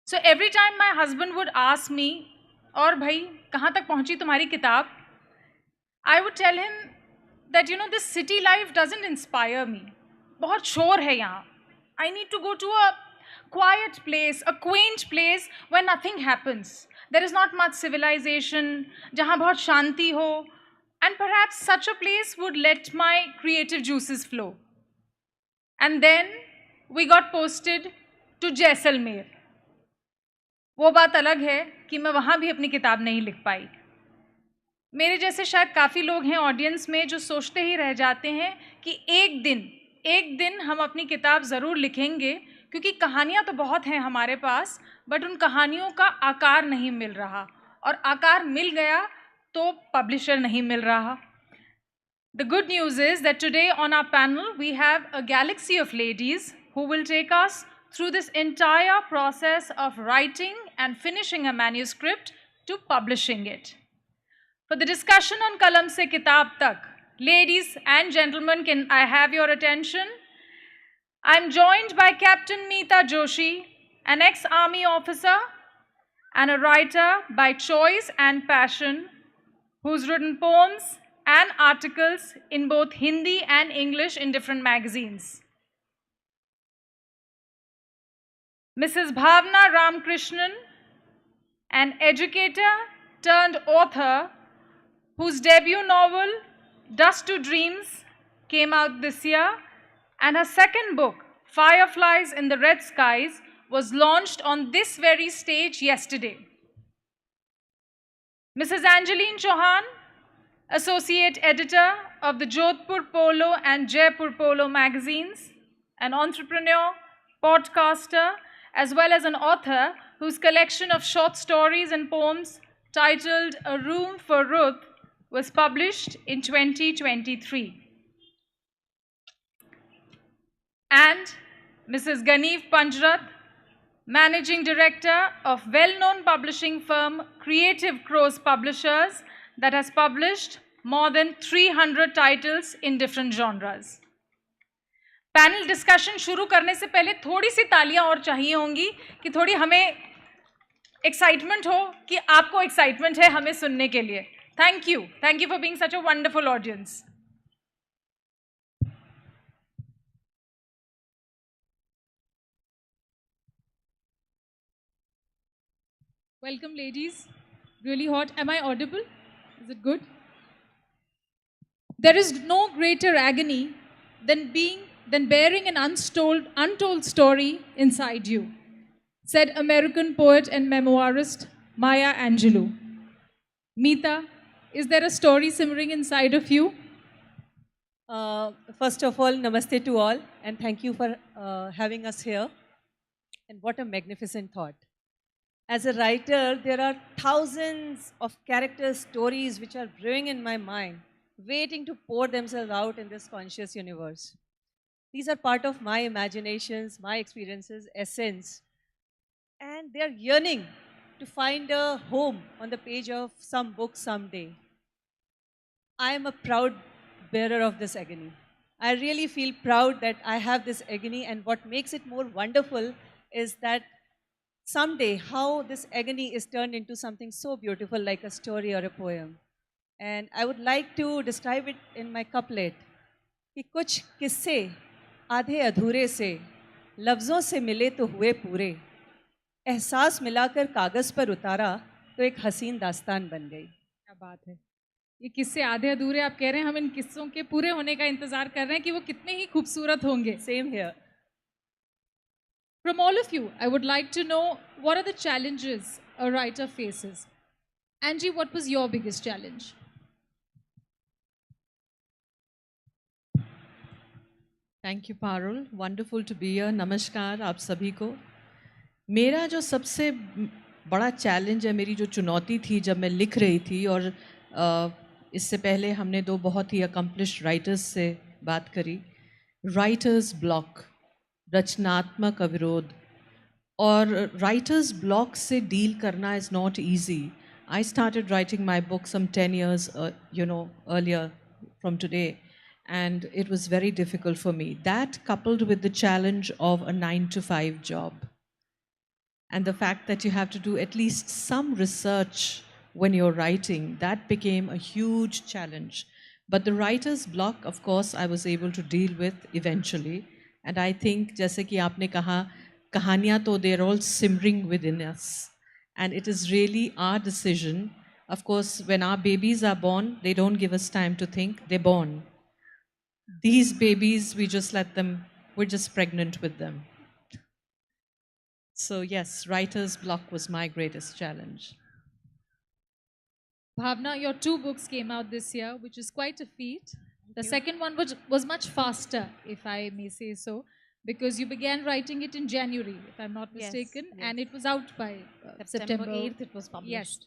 [SPEAKER 11] So every time my husband would ask me, "और भाई, कहाँ तक पहुँची तुम्हारी किताब?" I would tell him that, this city life doesn't inspire me. बहुत शोर है यहाँ. I need to go to a quiet place, a quaint place where nothing happens. There is not much civilization, जहाँ बहुत शांति हो, and perhaps such a place would let my creative juices flow. And then we got posted to Jaisalmer. वो बात अलग है कि मैं वहाँ भी अपनी किताब नहीं लिख पाई. मेरे जैसे शायद काफ़ी लोग हैं ऑडियंस में जो सोचते ही रह जाते हैं कि एक दिन हम अपनी किताब ज़रूर लिखेंगे, क्योंकि कहानियाँ तो बहुत हैं हमारे पास, बट उन कहानियों का आकार नहीं मिल रहा, और आकार मिल गया तो पब्लिशर नहीं मिल रहा. The good news is that today on our panel we have a galaxy of ladies who will take us through this entire process of writing and finishing a manuscript to publishing it. For the discussion on Kalam Se Kitab Tak, ladies and gentlemen, can I have your attention? I'm joined by Captain Meeta Joshi, an ex-army officer and a writer by choice and passion, who's written poems and articles in both Hindi and English in different magazines. Mrs. Bhavna Ramkrishnan, an educator turned author whose debut novel, Dust to Dreams, came out this year, and her second book, Fireflies in the Red Skies, was launched on this very stage yesterday. Mrs. Angeline Chauhan, Associate Editor of the Jodhpur Polo and Jaipur Polo magazines, an entrepreneur, podcaster, as well as an author whose collection of short stories and poems titled A Room for Ruth was published in 2023. And Mrs. Ganeev Panjrat, Managing Director of well-known publishing firm Creative Crows Publishers, that has published more than 300 titles in different genres. Panel discussion शुरू करने से पहले थोड़ी सी तालियां और चाहिए होंगी कि थोड़ी हमें एक्साइटमेंट हो कि आपको एक्साइटमेंट है हमें सुनने के लिए. Thank you for being such a wonderful audience. Welcome, ladies. Really hot. Am I audible? Is it good? There is no greater agony than bearing an untold story inside you, said American poet and memoirist Maya Angelou. Meeta, is there a story simmering inside of you?
[SPEAKER 15] First of all, namaste to all, and thank you for having us here.
[SPEAKER 14] And what a magnificent thought. As a writer, there are thousands of character stories which are brewing in my mind, waiting to pour themselves out in this conscious universe. These are part of my imaginations, my experiences, essence, and they're yearning to find a home on the page of some book someday. I am a proud bearer of this agony. I really feel proud that I have this agony, and what makes it more wonderful is that someday how this agony is turned into something so beautiful like a story or a poem. And I would like to describe it in my couplet कि कुछ किस्से आधे अधूरे से लफ्ज़ों से मिले तो हुए पूरे, एहसास मिलाकर कागज़ पर उतारा तो एक हसीन दास्तान बन गई.
[SPEAKER 11] क्या बात है. ये किस्से आधे अधूरे आप कह रहे हैं, हम इन किस्सों के पूरे होने का इंतजार कर रहे हैं कि वो कितने ही खूबसूरत होंगे.
[SPEAKER 14] Same here.
[SPEAKER 11] From all of you, I would like to know what are the challenges a writer faces. Angie, what was your biggest challenge?
[SPEAKER 15] Thank you Parul, wonderful to be here. नमस्कार आप सभी को. मेरा जो सबसे बड़ा चैलेंज है, मेरी जो चुनौती थी जब मैं लिख रही थी, और इससे पहले हमने दो बहुत ही अकम्पलिश्ड राइटर्स से बात करी. राइटर्स ब्लॉक, रचनात्मक अवरोध. और राइटर्स ब्लॉक से डील करना is not easy. I started writing my book some 10 years earlier from today, and it was very difficult for me. That, coupled with the challenge of a 9 to 5 job, and the fact that you have to do at least some research when you're writing, that became a huge challenge. But the writer's block, of course, I was able to deal with eventually. And I think, जैसे कि आपने कहा, कहानियाँ तो they're all simmering within us. And it is really our decision. Of course, when our babies are born, they don't give us time to think, they're born. These babies, we just let them, we're just pregnant with them. So yes, writer's block was my greatest challenge.
[SPEAKER 11] Bhavna, your 2 books came out this year, which is quite a feat. The second one was much faster, if I may say so, because you began writing it in January, if I'm not mistaken,
[SPEAKER 23] Yes.
[SPEAKER 11] and it was out by
[SPEAKER 23] September 8th it was published.
[SPEAKER 11] Yes.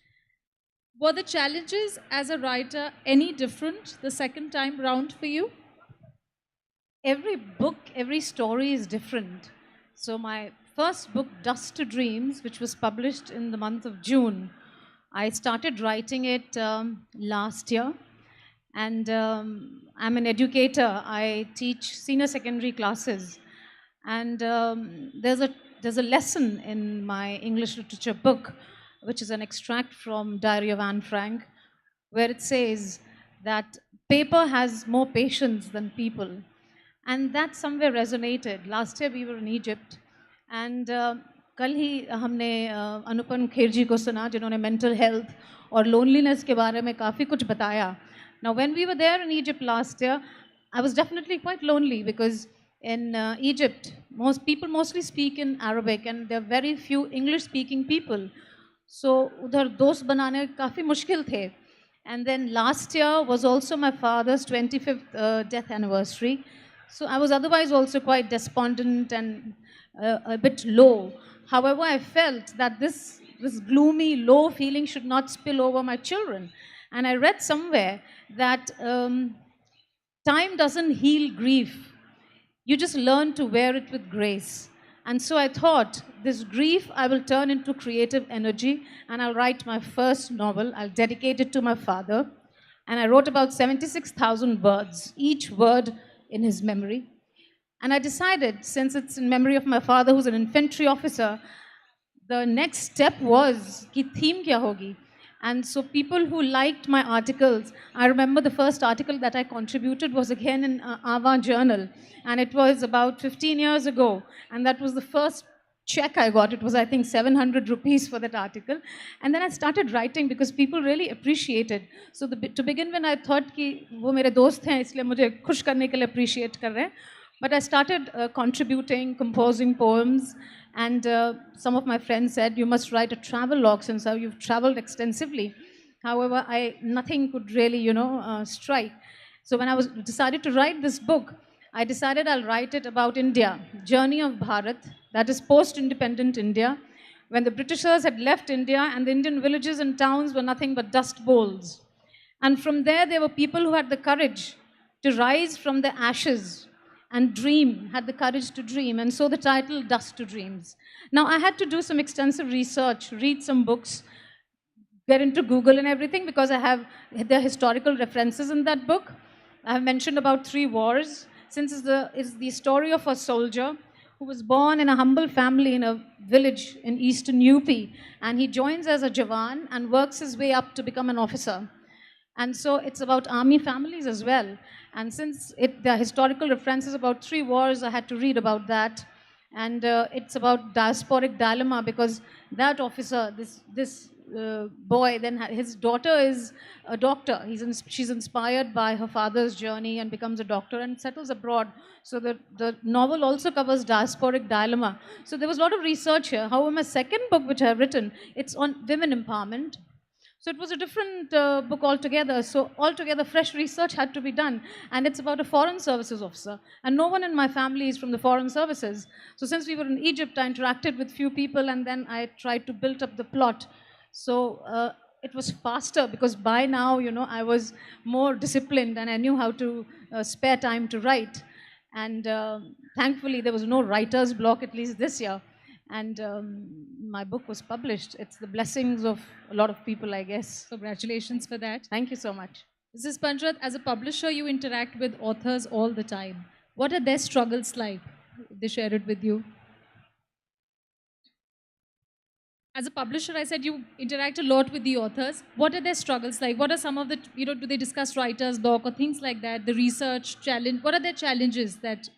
[SPEAKER 11] Were the challenges as a writer any different the second time round for you?
[SPEAKER 23] Every book, every story is different. So my first book, Dust to Dreams, which was published in the month of June, I started writing it last year. And I'm an educator. I teach senior secondary classes. And there's a lesson in my English literature book, which is an extract from Diary of Anne Frank, where it says that paper has more patience than people. And that somewhere resonated. Last year we were in Egypt, and कल ही हमने अनुपम खेर जी को सुना, जिन्होंने mental health और loneliness के बारे में काफ़ी कुछ बताया. Now, when we were there in Egypt last year, I was definitely quite lonely because in Egypt, most people mostly speak in Arabic, and there are very few English-speaking people. So, उधर दोस्त बनाने काफ़ी मुश्किल थे. And then last year was also my father's 25th death anniversary. So I was otherwise also quite despondent and a bit low. However, I felt that this gloomy, low feeling should not spill over my children. And I read somewhere that time doesn't heal grief. You just learn to wear it with grace. And so I thought, this grief I will turn into creative energy, and I'll write my first novel. I'll dedicate it to my father. And I wrote about 76,000 words, each word in his memory. And I decided, since it's in memory of my father, who's an infantry officer, the next step was, ki theme kya hogi? And so people who liked my articles, I remember the first article that I contributed was again in Ava Journal. And it was about 15 years ago. And that was the first check I got. It was, I think, 700 rupees for that article. And then I started writing because people really appreciated. So to begin with, I thought कि वो मेरे दोस्त हैं, इसलिए मुझे खुश करने के लिए appreciate कर रहे हैं. But I started contributing, composing poems. And some of my friends said, you must write a travel log since you've traveled extensively. However, nothing could really, strike. So when I decided to write this book, I decided I'll write it about India, journey of Bharat, that is post-independent India, when the Britishers had left India and the Indian villages and towns were nothing but dust bowls. And from there were people who had the courage to rise from the ashes and dream, had the courage to dream. And so the title, Dust to Dreams. Now, I had to do some extensive research, read some books, get into Google and everything because I have the historical references in that book. I have mentioned about 3 wars, since it's the story of a soldier who was born in a humble family in a village in eastern UP, and he joins as a Jawan and works his way up to become an officer. And so it's about army families as well. And since there are historical references about 3 wars, I had to read about that. And it's about diasporic dilemma because that officer, this boy, then his daughter is a doctor. She's inspired by her father's journey and becomes a doctor and settles abroad. So the novel also covers diasporic dilemma. So there was a lot of research here. However, my second book, which I've written, it's on women empowerment. So it was a different book altogether. So altogether, fresh research had to be done. And it's about a foreign services officer. And no one in my family is from the foreign services. So since we were in Egypt, I interacted with few people and then I tried to build up the plot. So it was faster because by now, I was more disciplined and I knew how to spare time to write. And thankfully, there was no writer's block, at least this year. And my book was published. It's the blessings of a lot of people, I guess.
[SPEAKER 3] Congratulations for that.
[SPEAKER 23] Thank you so much.
[SPEAKER 3] Mrs. Panjwat, as a publisher, you interact with authors all the time. What are their struggles like? They share it with you. As a publisher, I said you interact a lot with the authors. What are their struggles like? What are some of the, do they discuss writer's block or things like that? The research challenge. What are their challenges that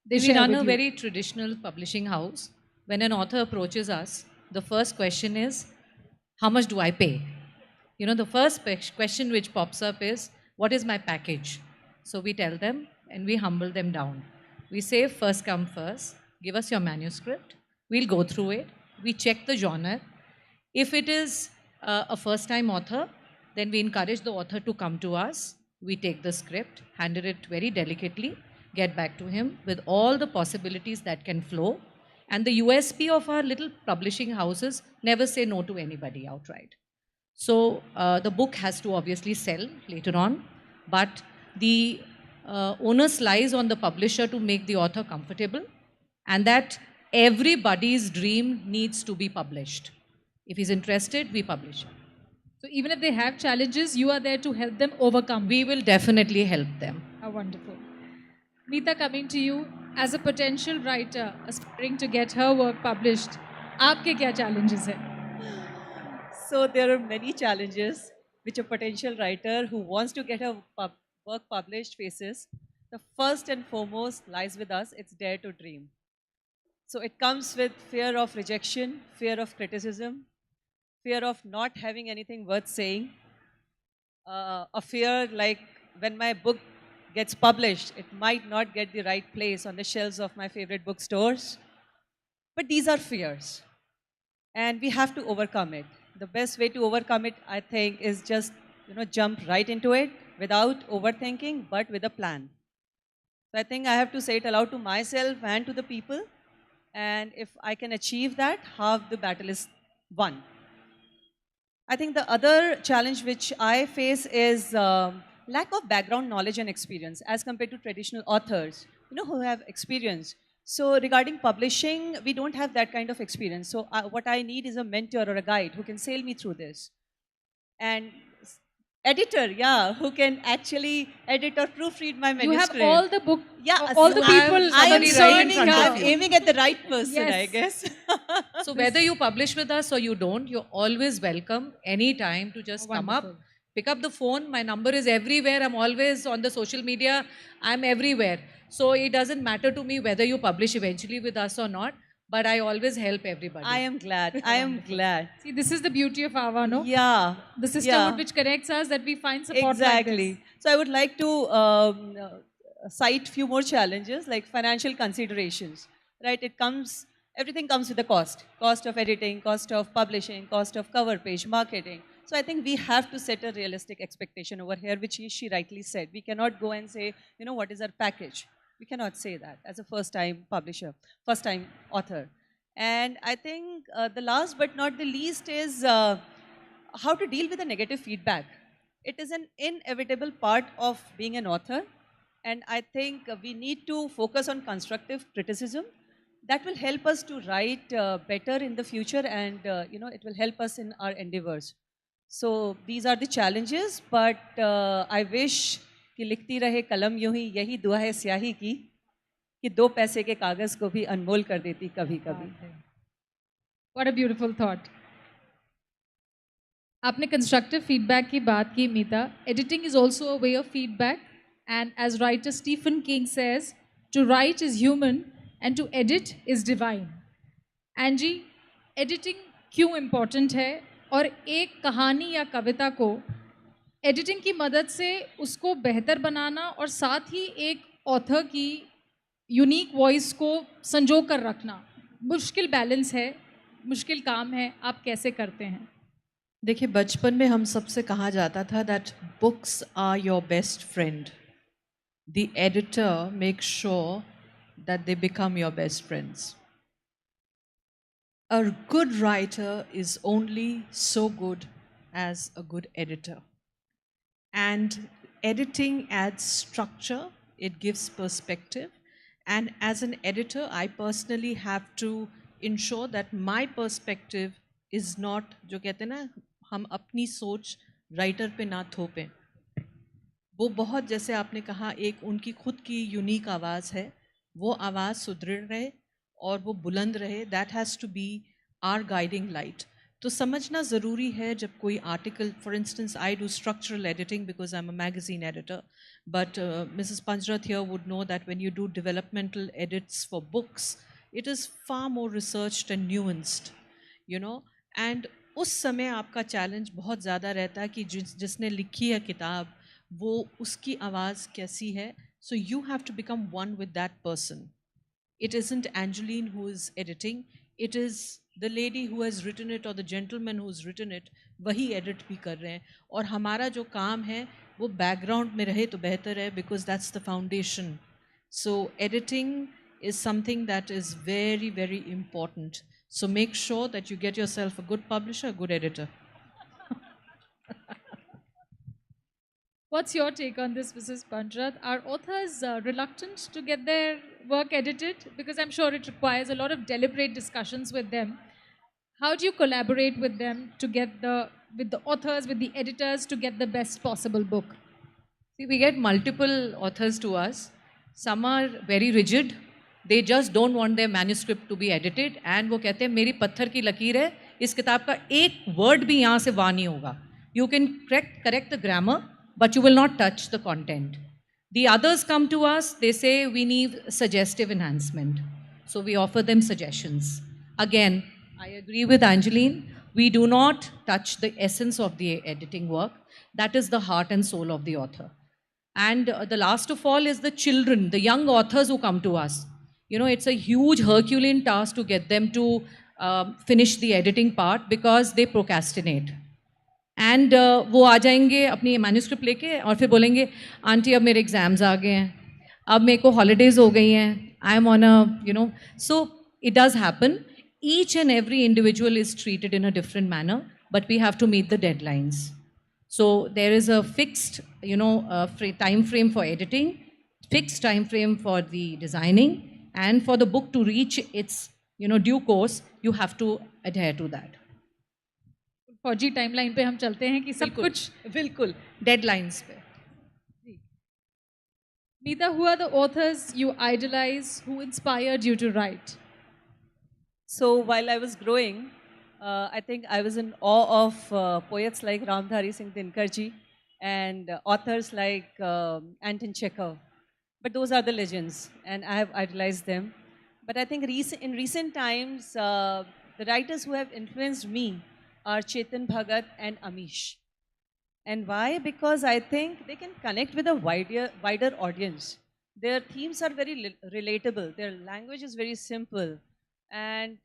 [SPEAKER 3] they
[SPEAKER 15] We
[SPEAKER 3] share
[SPEAKER 15] run
[SPEAKER 3] with
[SPEAKER 15] a
[SPEAKER 3] you?
[SPEAKER 15] very traditional publishing house. When an author approaches us, the first question is, how much do I pay? The first question which pops up is, what is my package? So we tell them and we humble them down. We say, first come first, give us your manuscript. We'll go through it. We check the genre. If it is a first-time author, then we encourage the author to come to us. We take the script, handle it very delicately, get back to him with all the possibilities that can flow. And the USP of our little publishing houses, never say no to anybody outright. So the book has to obviously sell later on, but the onus lies on the publisher to make the author comfortable and that everybody's dream needs to be published. If he's interested, we publish it.
[SPEAKER 3] So even if they have challenges, you are there to help them overcome.
[SPEAKER 15] We will definitely help them.
[SPEAKER 3] How wonderful. Meeta, coming to you, as a potential writer aspiring to get her work published, आपके क्या challenges हैं?
[SPEAKER 14] So there are many challenges which a potential writer who wants to get her work published faces. The first and foremost lies with us, it's dare to dream. So it comes with fear of rejection, fear of criticism, fear of not having anything worth saying, a fear like when my book gets published, it might not get the right place on the shelves of my favorite bookstores. But these are fears, and we have to overcome it. The best way to overcome it, I think, is just jump right into it without overthinking, but with a plan. So I think I have to say it aloud to myself and to the people. And if I can achieve that, half the battle is won. I think the other challenge which I face is lack of background knowledge and experience as compared to traditional authors, who have experience. So regarding publishing, we don't have that kind of experience. So what I need is a mentor or a guide who can sail me through this. And editor, who can actually edit or proofread my manuscript.
[SPEAKER 3] You have all the book,
[SPEAKER 14] all
[SPEAKER 3] the people.
[SPEAKER 14] I'm aiming at the right person,
[SPEAKER 3] Yes.
[SPEAKER 14] I guess.
[SPEAKER 15] So whether you publish with us or you don't, you're always welcome anytime to just come up, pick up the phone. My number is everywhere. I'm always on the social media. I'm everywhere. So it doesn't matter to me whether you publish eventually with us or not, but I always help everybody.
[SPEAKER 14] I am glad. I am glad.
[SPEAKER 3] See, this is the beauty of AVA, no?
[SPEAKER 14] Yeah.
[SPEAKER 3] The sisterhood which connects us, that we find support
[SPEAKER 14] Exactly.
[SPEAKER 3] like this.
[SPEAKER 14] So I would like to cite few more challenges like financial considerations, right? Everything comes with a cost. Cost of editing, cost of publishing, cost of cover page, marketing. So I think we have to set a realistic expectation over here, which she rightly said. We cannot go and say, what is our package? We cannot say that as a first-time publisher, first-time author. And I think the last but not the least is how to deal with the negative feedback. It is an inevitable part of being an author. And I think we need to focus on constructive criticism. That will help us to write better in the future, and it will help us in our endeavors. So these are the challenges, but I wish कि लिखती रहे कलम यूं ही, यही दुआ है स्याही की कि 2 पैसे के कागज को भी अनमोल कर देती कभी कभी.
[SPEAKER 3] What a beautiful thought. आपने constructive feedback की बात की मीता. Editing is also a way of feedback, and as writer Stephen King says, to write is human and to edit is divine. Angie, editing क्यों important है और एक कहानी या कविता को एडिटिंग की मदद से उसको बेहतर बनाना और साथ ही एक ऑथर की यूनिक वॉइस को संजो कर रखना मुश्किल बैलेंस है, मुश्किल काम है, आप कैसे करते हैं?
[SPEAKER 15] देखिए, बचपन में हम सबसे कहा जाता था that books are your best friend. The editor make sure that they become your best friends. A good writer is only so good as a good editor. And editing adds structure, it gives perspective. And as an editor, I personally have to ensure that my perspective is not, जो कहते हैं ना, हम अपनी सोच writer पे ना थोपें. वो बहुत, जैसे आपने कहा, एक उनकी खुद की यूनिक आवाज़ है. वो आवाज़ सुदृढ़ रहे और वो बुलंद रहे. That has to be our guiding light. तो समझना ज़रूरी है जब कोई article, for instance I do structural editing because I am a magazine editor, but Mrs Panjrat here would know that when you do developmental edits for books, it is far more researched and nuanced, you know. And उस समय आपका challenge बहुत ज़्यादा रहता है कि जिसने लिखी है किताब, वो उसकी आवाज़ कैसी है. So you have to become one with that person. It isn't Angeline who is editing, it is the lady who has written it or the gentleman who's written it, वही edit भी कर रहे हैं. और हमारा जो काम है वो background में रहे तो बेहतर है, because that's the foundation. So editing is something that is very, very important. So make sure that you get yourself a good publisher, a good editor.
[SPEAKER 3] What's your take on this, Mrs. Panjrat? Are authors reluctant to get their work edited? Because I'm sure it requires a lot of deliberate discussions with them. How do you collaborate with them to get with the authors, with the editors, to get the best possible book?
[SPEAKER 1] See, we get multiple authors to us. Some are very rigid. They just don't want their manuscript to be edited. And वो कहते हैं मेरी पत्थर की लकीर है, इस किताब का एक word भी यहाँ से वहाँ नहीं होगा. You can correct the grammar, but you will not touch the content. The others come to us, they say we need suggestive enhancement. So we offer them suggestions. Again, I agree with Angeline, we do not touch the essence of the editing work. That is the heart and soul of the author. And the last of all is the children, the young authors who come to us. You know, it's a huge Herculean task to get them to finish the editing part because they procrastinate. And वो आ जाएंगे अपनी manuscript लेके और फिर बोलेंगे aunty अब मेरे exams आ गए हैं, अब मेरे को हॉलीडेज़ हो गई हैं, I am on a so it does happen. Each and every individual is treated in a different manner, but we have to meet the deadlines. So there is a fixed time frame for editing, fixed time frame for the designing, and for the book to reach its due course you have to adhere to that.
[SPEAKER 3] फौजी timeline पे हम चलते हैं कि सब कुछ
[SPEAKER 1] बिल्कुल deadlines पे.
[SPEAKER 3] Meeta, who are the authors you idolize, who inspired you to write?
[SPEAKER 14] So while I was growing, I think I was in awe of poets like Ramdhari Singh Dinkarji and authors like Anton Chekhov. But those are the legends, and I have idolized them. But I think in recent times, the writers who have influenced me are Chetan Bhagat and Amish. And why? Because I think they can connect with a wider audience. Their themes are very relatable. Their language is very simple. And,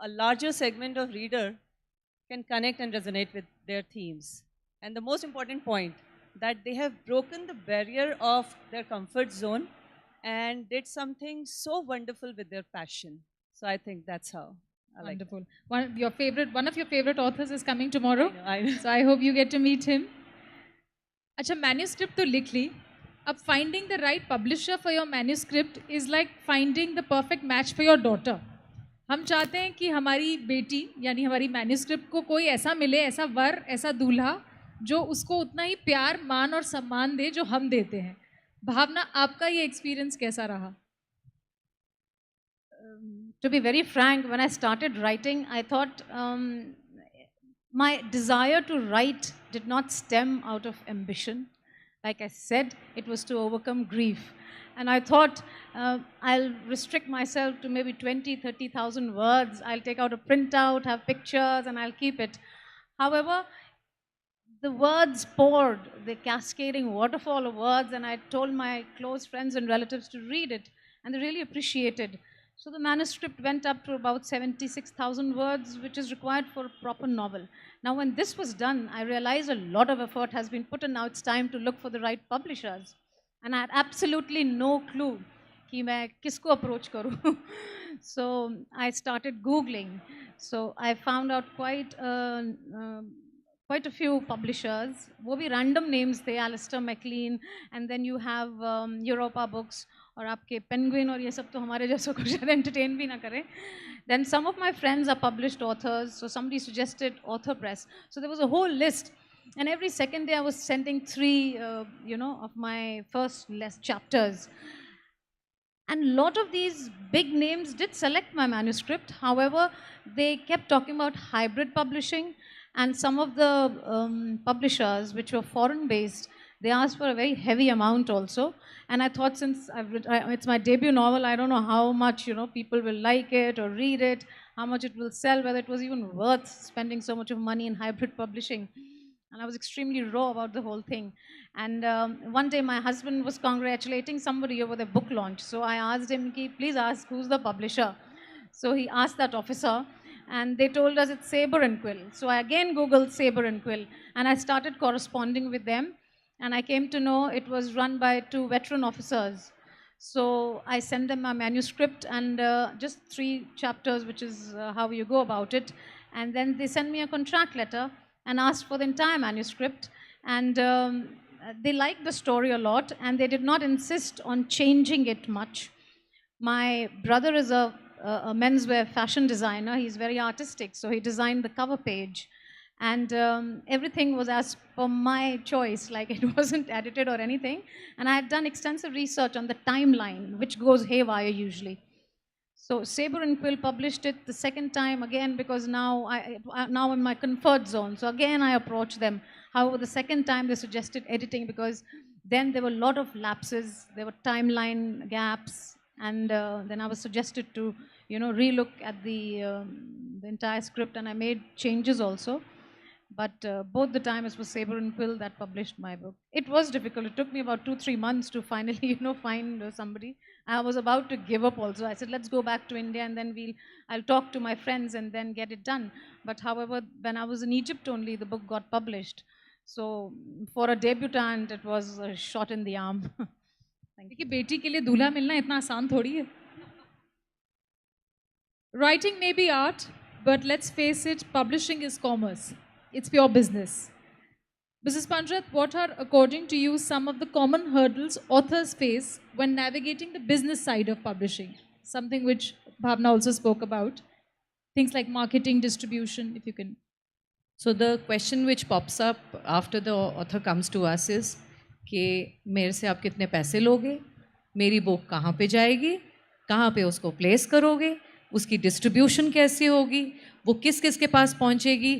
[SPEAKER 14] a larger segment of reader can connect and resonate with their themes. And the most important point, that they have broken the barrier of their comfort zone and did something so wonderful with their passion. So I think that's how I like that.
[SPEAKER 3] Wonderful. One of your favorite authors is coming tomorrow.
[SPEAKER 14] I know.
[SPEAKER 3] So I hope you get to meet him. अच्छा manuscript तो लिख ली अब finding the right publisher for your manuscript is like finding the perfect match for your daughter हम चाहते हैं कि हमारी बेटी यानी हमारी मैन्यूस्क्रिप्ट को कोई ऐसा मिले ऐसा वर ऐसा दूल्हा जो उसको उतना ही प्यार मान और सम्मान दे जो हम देते हैं भावना आपका ये एक्सपीरियंस कैसा रहा
[SPEAKER 23] To be very frank, when I started writing, I thought my desire to write did not stem out of ambition. Like I said, it was to overcome grief. And I thought I'll restrict myself to maybe 20, 30,000 words. I'll take out a printout, have pictures, and I'll keep it. However, the words poured, the cascading waterfall of words, and I told my close friends and relatives to read it, and they really appreciated. So the manuscript went up to about 76,000 words, which is required for a proper novel. Now, when this was done, I realized a lot of effort has been put in. Now it's time to look for the right publishers. And I had absolutely no clue कि मैं किसको approach करूँ. So I started Googling. So I found out quite a few publishers. वो भी random names थे, Alistair MacLean, and then you have Europa Books. और आपके penguin और ये सब तो हमारे जैसों को शायद एंटरटेन भी ना करें then some of my friends are published authors so somebody suggested author press so there was a whole list and every second day I was sending 3 of my first chapters and a lot of these big names did select my manuscript however they kept talking about hybrid publishing and some of the publishers which were foreign based they asked for a very heavy amount also and I thought since it's my debut novel I don't know how much people will like it or read it how much it will sell whether it was even worth spending so much of money in hybrid publishing and I was extremely raw about the whole thing and one day my husband was congratulating somebody over their book launch so I asked him please ask who's the publisher so he asked that officer and they told us it's Saber and Quill so I again googled Saber and Quill and I started corresponding with them and I came to know it was run by 2 veteran officers. So I sent them my manuscript and just 3 chapters, which is how you go about it. And then they sent me a contract letter and asked for the entire manuscript. And they liked the story a lot and they did not insist on changing it much. My brother is a menswear fashion designer. He's very artistic, so he designed the cover page. And everything was as per my choice, like it wasn't edited or anything. And I had done extensive research on the timeline, which goes haywire usually. So Saber and Quill published it the second time again because now I'm in my comfort zone. So again I approached them. However, the second time they suggested editing because then there were a lot of lapses, there were timeline gaps, and then I was suggested to relook at the entire script, and I made changes also. But both the time it was Saber and Quill that published my book. It was difficult. It took me about 2-3 months to finally, find somebody. I was about to give up also. I said, let's go back to India and then I'll talk to my friends and then get it done. But however, when I was in Egypt only, the book got published. So for a debutante, it was a shot in the arm.
[SPEAKER 3] देखिए बेटी के लिए दूल्हा मिलना इतना आसान थोड़ी है. Writing may be art, but let's face it, publishing is commerce. It's pure business. Mrs. Panjat, what are, according to you, some of the common hurdles authors face when navigating the business side of publishing? Something which Bhavna also spoke about. Things like marketing, distribution, if you can.
[SPEAKER 1] So the question which pops up after the author comes to us is कि मेरे से आप कितने पैसे लोगे, मेरी book कहाँ पे जाएगी, कहाँ पे उसको प्लेस करोगे, उसकी डिस्ट्रीब्यूशन कैसी होगी, वो किस किस के पास पहुँचेगी,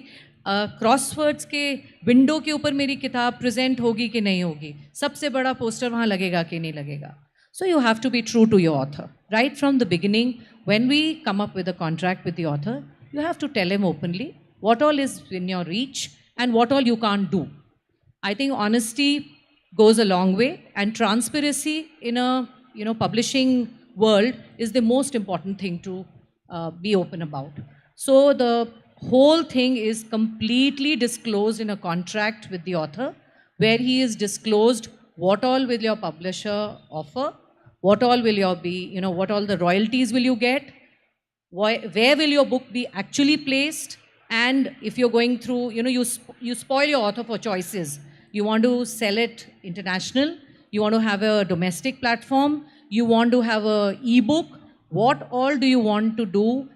[SPEAKER 1] क्रॉसवर्ड्स के विंडो के ऊपर मेरी किताब प्रेजेंट होगी कि नहीं होगी, सबसे बड़ा पोस्टर वहाँ लगेगा कि नहीं लगेगा. So you have to be true to your author. Right from the beginning, when we come up with a contract with the author, you have to tell him openly what all is in your reach and what all you can't do. I think honesty goes a long way, and transparency in a publishing world is the most important thing to be open about. So the whole thing is completely disclosed in a contract with the author, where he is disclosed what all will your publisher offer, What all will your be, what all the royalties will you get? Where will your book be actually placed? And if you're going through, you spoil your author for choices. You want to sell it international, you want to have a domestic platform, you want to have a ebook. What all do you want to do?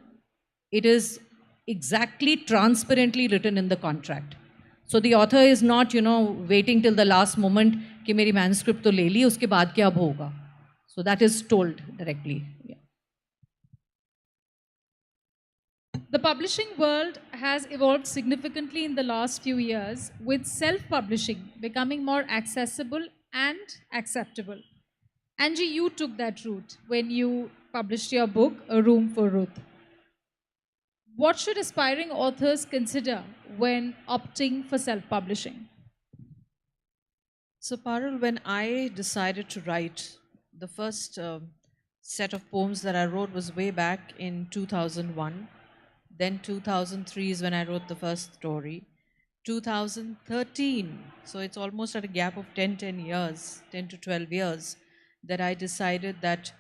[SPEAKER 1] It is exactly transparently written in the contract. So the author is not, waiting till the last moment कि मेरी manuscript तो ले ली, उसके बाद क्या अब होगा. So that is told directly. Yeah.
[SPEAKER 3] The publishing world has evolved significantly in the last few years, with self publishing becoming more accessible and acceptable. Angie, you took that route when you published your book, A Room for Ruth. What should aspiring authors consider when opting for self publishing?
[SPEAKER 15] So, Parul, when I decided to write, the first set of poems that I wrote was way back in 2001. Then 2003 is when I wrote the first story. 2013, so it's almost at a gap of 10 years, 10 to 12 years, that I decided that,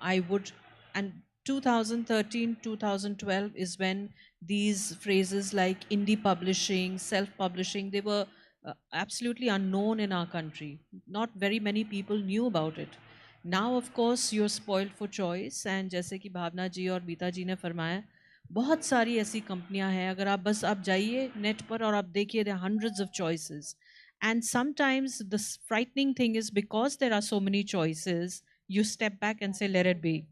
[SPEAKER 15] I would, and 2013, 2012 is when these phrases like indie publishing, self-publishing, they were absolutely unknown in our country. Not very many people knew about it. Now, of course, you're spoiled for choice, and जैसे कि भावना जी और बीता जी ने फरमाया, बहुत सारी ऐसी कंपनियां हैं, अगर आप जाइए नेट पर और आप देखिए there are hundreds of choices. And sometimes the frightening thing is because there are so many choices, you step back and say, let it be.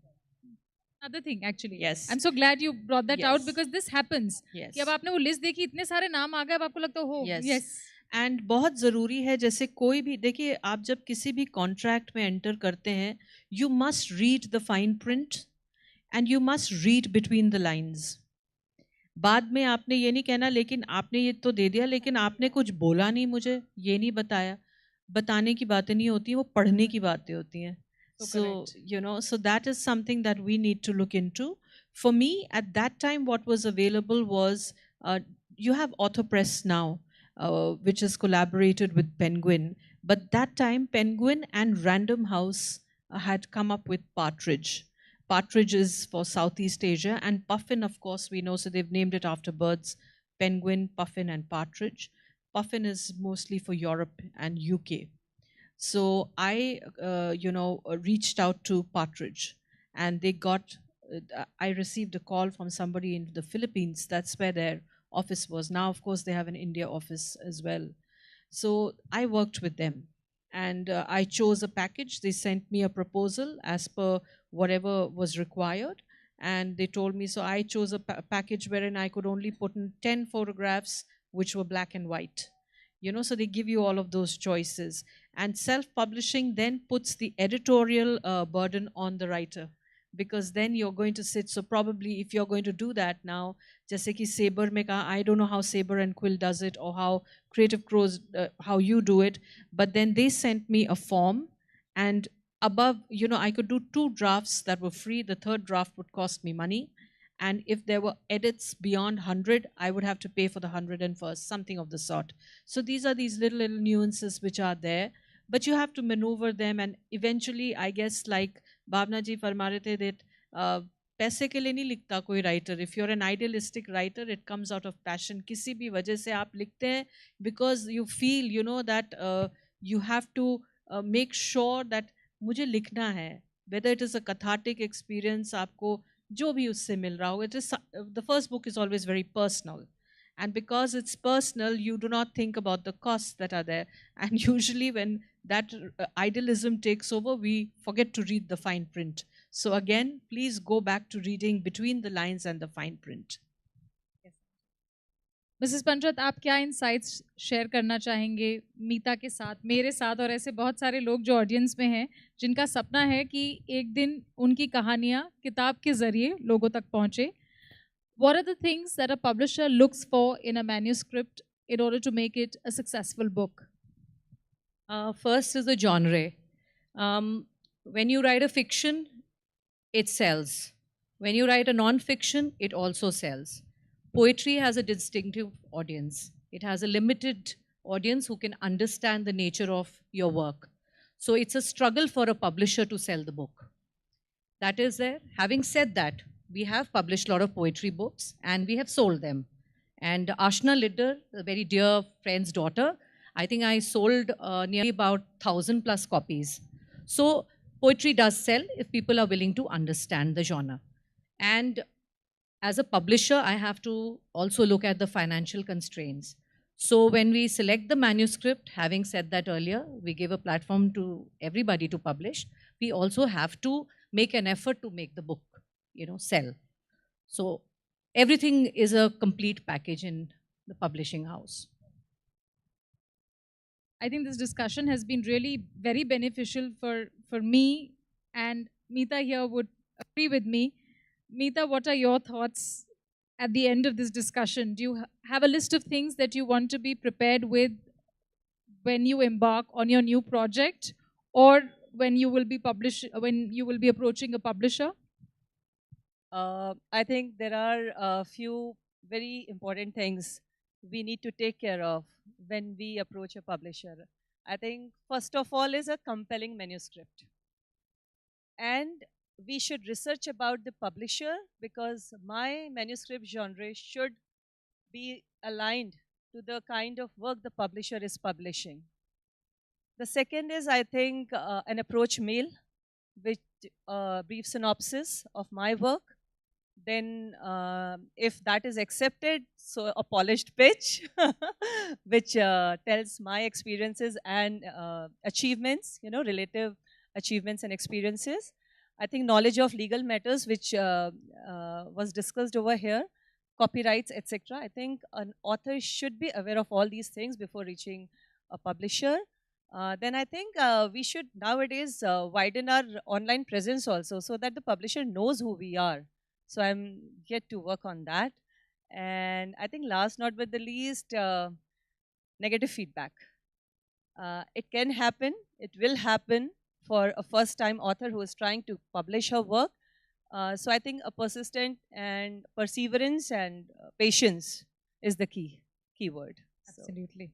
[SPEAKER 3] Another thing, actually.
[SPEAKER 15] Yes.
[SPEAKER 3] I'm so glad you brought that out
[SPEAKER 15] Yes.
[SPEAKER 3] because this happens.
[SPEAKER 15] Yes.
[SPEAKER 3] कि अब आपने वो list देखी, इतने सारे नाम आ गए, अब आपको लगता हो, yes.
[SPEAKER 15] एंड बहुत ज़रूरी है, जैसे कोई भी देखिए, आप जब किसी भी कॉन्ट्रैक्ट में एंटर करते हैं, you must read the fine print and you must read between the lines. बाद में आपने ये नहीं कहना लेकिन आपने ये तो दे दिया लेकिन आपने कुछ बोला नहीं, मुझे ये नहीं बताया. बताने की बातें नहीं होती हैं, वो पढ़ने की बातें होती हैं. So that is something that we need to look into. For me, at that time, what was available was, you have Author Press now, which has collaborated with Penguin. But that time, Penguin and Random House had come up with Partridge. Partridge is for Southeast Asia, and Puffin, of course, we know, so they've named it after birds. Penguin, Puffin, and Partridge. Puffin is mostly for Europe and UK. So I, reached out to Partridge, and they got, I received a call from somebody in the Philippines. That's where their office was. Now, of course, they have an India office as well. So I worked with them, and I chose a package. They sent me a proposal as per whatever was required, and they told me, so I chose a package wherein I could only put in 10 photographs which were black and white. So they give you all of those choices. And self-publishing then puts the editorial burden on the writer, because then you're going to sit, so probably if you're going to do that now, जैसे कि Sabre में कहा, I don't know how Sabre and Quill does it, or how Creative Crows, how you do it, but then they sent me a form, and above, I could do 2 drafts that were free, the 3rd draft would cost me money, and if there were edits beyond 100, I would have to pay for the 101st, something of the sort. So these are these little nuances which are there, but you have to maneuver them, and eventually, I guess, like Bhavna ji farma rahe the, that पैसे के लिए नहीं लिखता कोई writer. If you are an idealistic writer, it comes out of passion. किसी भी वजह से आप लिखते हैं because you feel that you have to make sure that मुझे लिखना है, whether it is a cathartic experience, आपको जो भी उससे मिल रहा हो. It is the first book is always very personal, and because it's personal, you do not think about the costs that are there, and usually when that idealism takes over, we forget to read the fine print. So again, please go back to reading between the lines and the fine print.
[SPEAKER 3] Mrs Panchat, आप क्या insights share करना चाहेंगे मीता के साथ, मेरे साथ, और ऐसे बहुत सारे लोग जो ऑडियंस में हैं जिनका सपना है कि एक दिन उनकी कहानियाँ किताब के ज़रिए लोगों तक पहुँचे? What are the things that a publisher looks for in a manuscript in order to make it a successful book?
[SPEAKER 1] First is the genre. When you write a fiction, it sells. When you write a non-fiction, it also sells. Poetry has a distinctive audience. It has a limited audience who can understand the nature of your work. So it's a struggle for a publisher to sell the book. That is there. Having said that, we have published a lot of poetry books and we have sold them. And Ashna Lidder, a very dear friend's daughter, I think I sold nearly about 1,000 plus copies. So poetry does sell if people are willing to understand the genre. And as a publisher, I have to also look at the financial constraints. So when we select the manuscript, having said that earlier, we give a platform to everybody to publish. We also have to make an effort to make the book, sell. So everything is a complete package in the publishing house.
[SPEAKER 3] I think this discussion has been really very beneficial for me, and Meeta here would agree with me. Meeta, what are your thoughts at the end of this discussion? Do you have a list of things that you want to be prepared with when you embark on your new project, or when you will be approaching a publisher?
[SPEAKER 14] I think there are a few very important things we need to take care of when we approach a publisher. I think first of all is a compelling manuscript. And we should research about the publisher, because my manuscript genre should be aligned to the kind of work the publisher is publishing. The second is, I think, an approach mail with a brief synopsis of my work. Then, if that is accepted, so a polished pitch, which tells my experiences and achievements, relative achievements and experiences. I think knowledge of legal matters, which was discussed over here, copyrights, etc. I think an author should be aware of all these things before reaching a publisher. Then I think we should nowadays widen our online presence also, so that the publisher knows who we are. So I'm yet to work on that. And I think last not but the least, negative feedback. It can happen, it will happen for a first-time author who is trying to publish her work. So I think a persistent and perseverance and patience is the keyword.
[SPEAKER 3] Absolutely.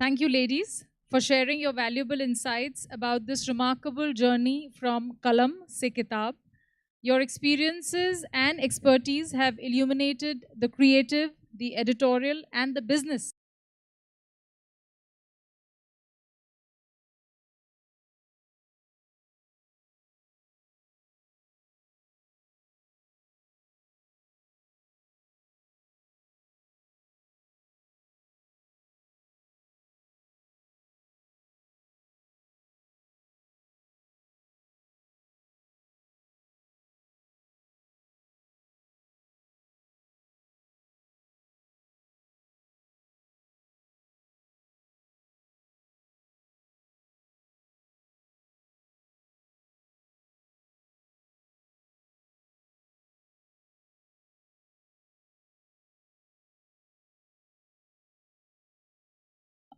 [SPEAKER 3] Thank you, ladies, for sharing your valuable insights about this remarkable journey from Kalam se Kitab. Your experiences and expertise have illuminated the creative, the editorial, and the business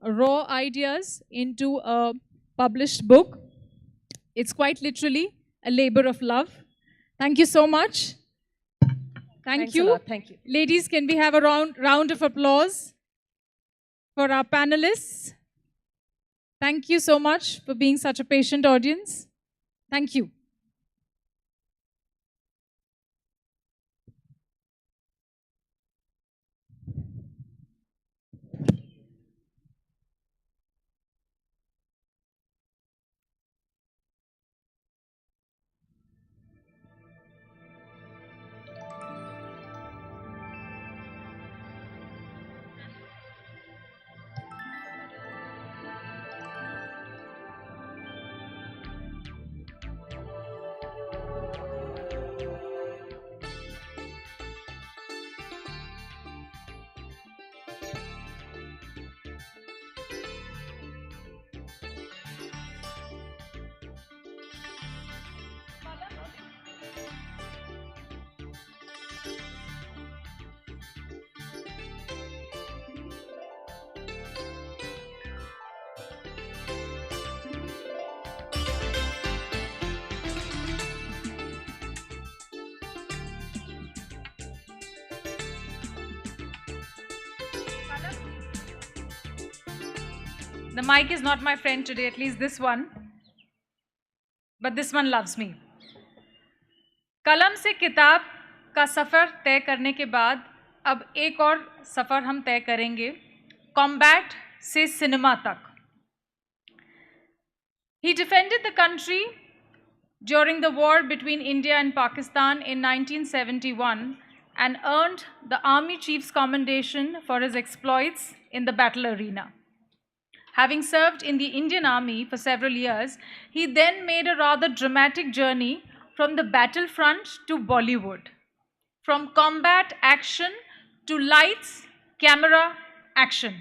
[SPEAKER 3] raw ideas into a published book. It's quite literally a labor of love. Thank you so much.
[SPEAKER 14] Thanks a lot. Thank you.
[SPEAKER 3] Ladies, can we have a round of applause for our panelists? Thank you so much for being such a patient audience. Thank you.
[SPEAKER 11] The mic is not my friend today, at least this one. But this one loves me. कलम से किताब का सफ़र तय करने के बाद अब एक और सफ़र हम तय करेंगे, कॉम्बैट से सिनेमा तक. He defended the country during the war between India and Pakistan in 1971 and earned the Army Chief's Commendation for his exploits in the battle arena. Having served in the Indian Army for several years, he then made a rather dramatic journey from the battlefront to Bollywood, from combat action to lights, camera, action.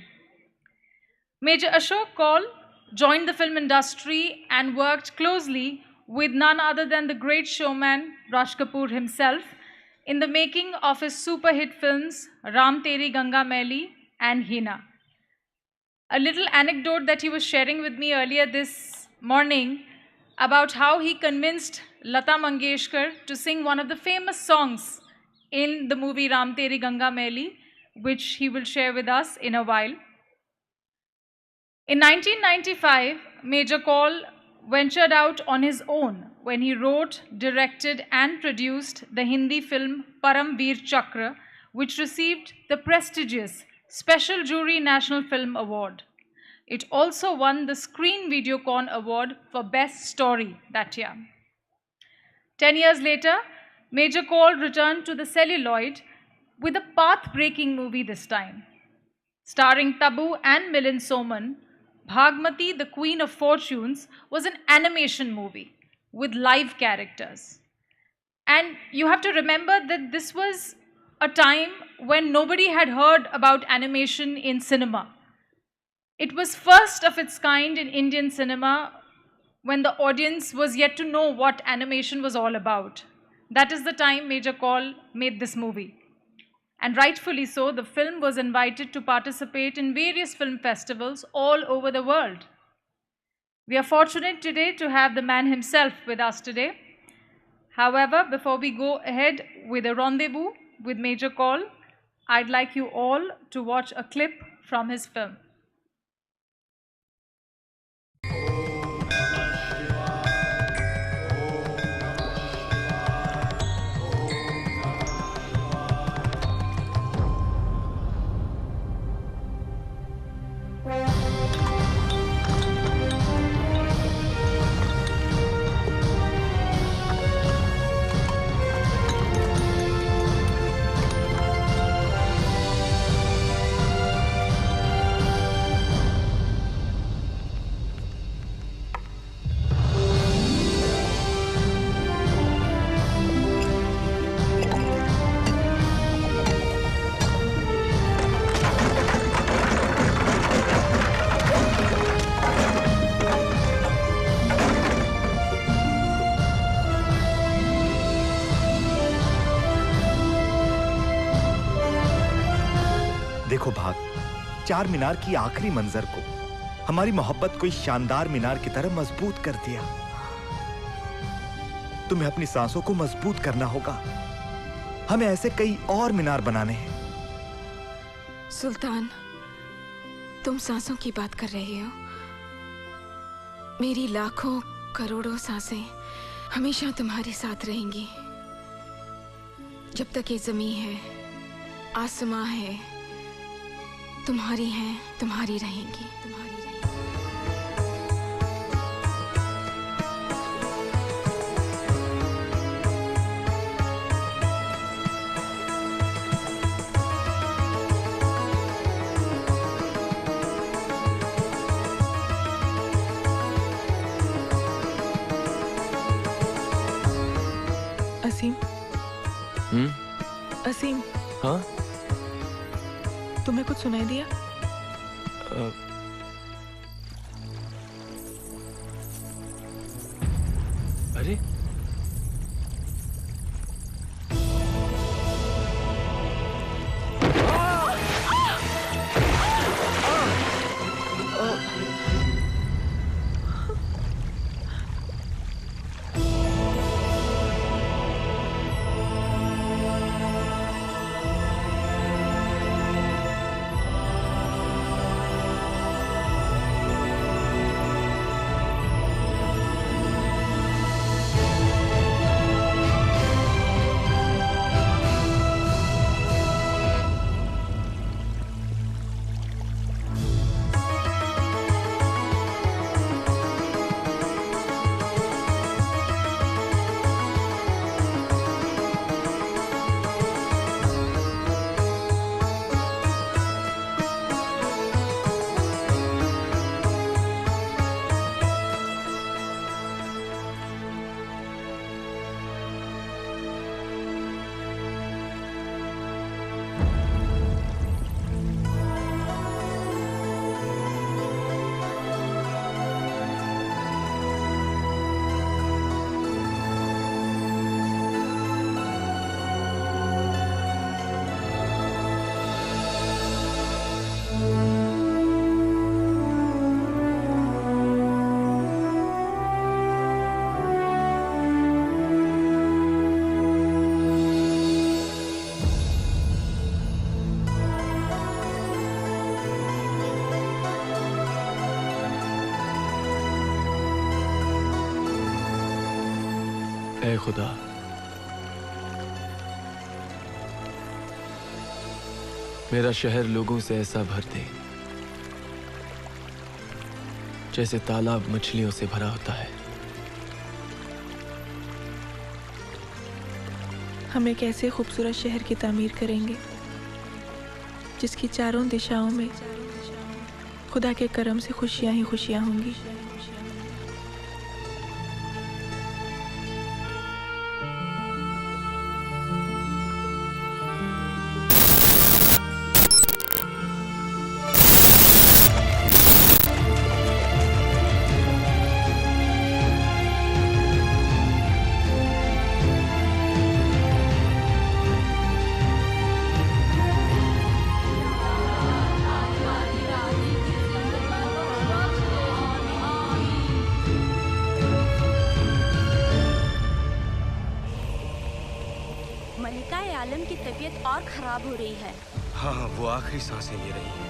[SPEAKER 11] Major Ashok Kaul joined the film industry and worked closely with none other than the great showman Raj Kapoor himself in the making of his super hit films Ram Teri Ganga Maili and Hina. A little anecdote that he was sharing with me earlier this morning about how he convinced Lata Mangeshkar to sing one of the famous songs in the movie Ram Teri Ganga Maili, which he will share with us in a while. In 1995, Major Kaul ventured out on his own when he wrote, directed and produced the Hindi film Param Veer Chakra, which received the prestigious Special Jury National Film Award. It also won the Screen Videocon Award for Best Story that year. 10 years later, Major Kaul returned to the celluloid with a path-breaking movie this time. Starring Tabu and Milind Soman, Bhagmati, the Queen of Fortunes, was an animation movie with live characters. And you have to remember that this was a time when nobody had heard about animation in cinema. It was first of its kind in Indian cinema when the audience was yet to know what animation was all about. That is the time Major Kaul made this movie. And rightfully so, the film was invited to participate in various film festivals all over the world. We are fortunate today to have the man himself with us today. However, before we go ahead with a rendezvous with Major Kaul, I'd like you all to watch a clip from his film.
[SPEAKER 4] देखो भाग, चार मीनार की आखिरी मंजर को हमारी मोहब्बत को इस शानदार मीनार की तरह मजबूत कर दिया। तुम्हें अपनी सांसों को मजबूत करना होगा। हमें ऐसे कई और मीनार बनाने हैं।
[SPEAKER 6] सुल्तान, तुम सांसों की बात कर रहे हो। मेरी लाखों करोड़ों सांसें हमेशा तुम्हारे साथ रहेंगी। जब तक ये जमीन है, आसमां है, तुम्हारी हैं, तुम्हारी रहेंगी, तुम्हारी रहेंगी।
[SPEAKER 17] असीम, असीम,
[SPEAKER 24] हाँ?
[SPEAKER 17] तुम्हें कुछ सुनाई दिया?
[SPEAKER 24] अरे
[SPEAKER 5] ऐ खुदा, मेरा शहर लोगों से ऐसा भर दे जैसे तालाब मछलियों से भरा होता है।
[SPEAKER 17] हम एक ऐसे खूबसूरत शहर की तामीर करेंगे जिसकी चारों दिशाओं में खुदा के करम से खुशियां ही खुशियां होंगी।
[SPEAKER 18] आलम की तबीयत और खराब हो रही है।
[SPEAKER 20] हाँ, वो आखिरी सांसें ले रही है।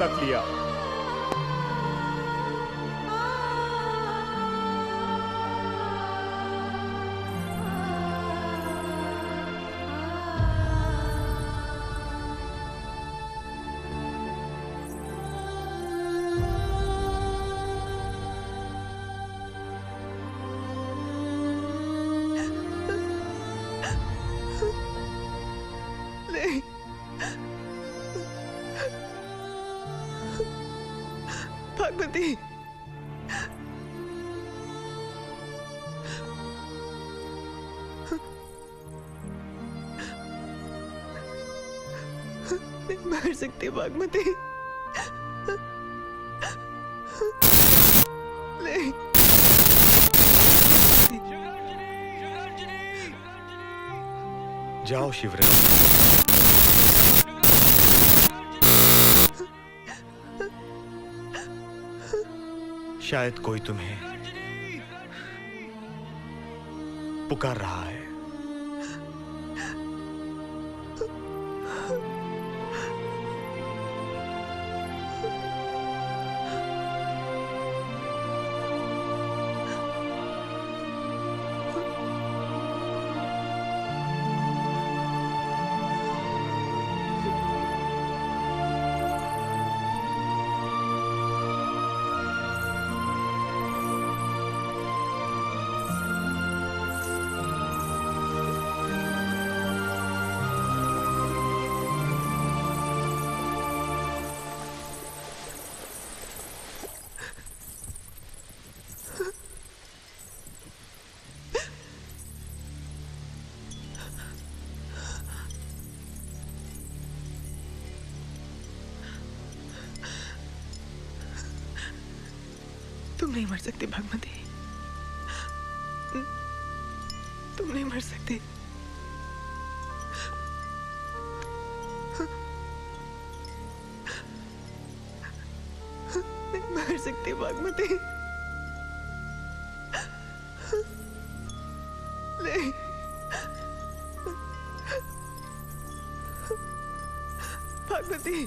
[SPEAKER 4] तक लिया।
[SPEAKER 17] नहीं, भागवती, नहीं मार सकती भागवती, नहीं।
[SPEAKER 4] जाओ शिवराज। शायद कोई तुम्हें पुकार रहा है।
[SPEAKER 17] तुम नहीं मर सकती भागवती, तुम नहीं मर सकती। नहीं मर सकती भागवती, नहीं। भागवती,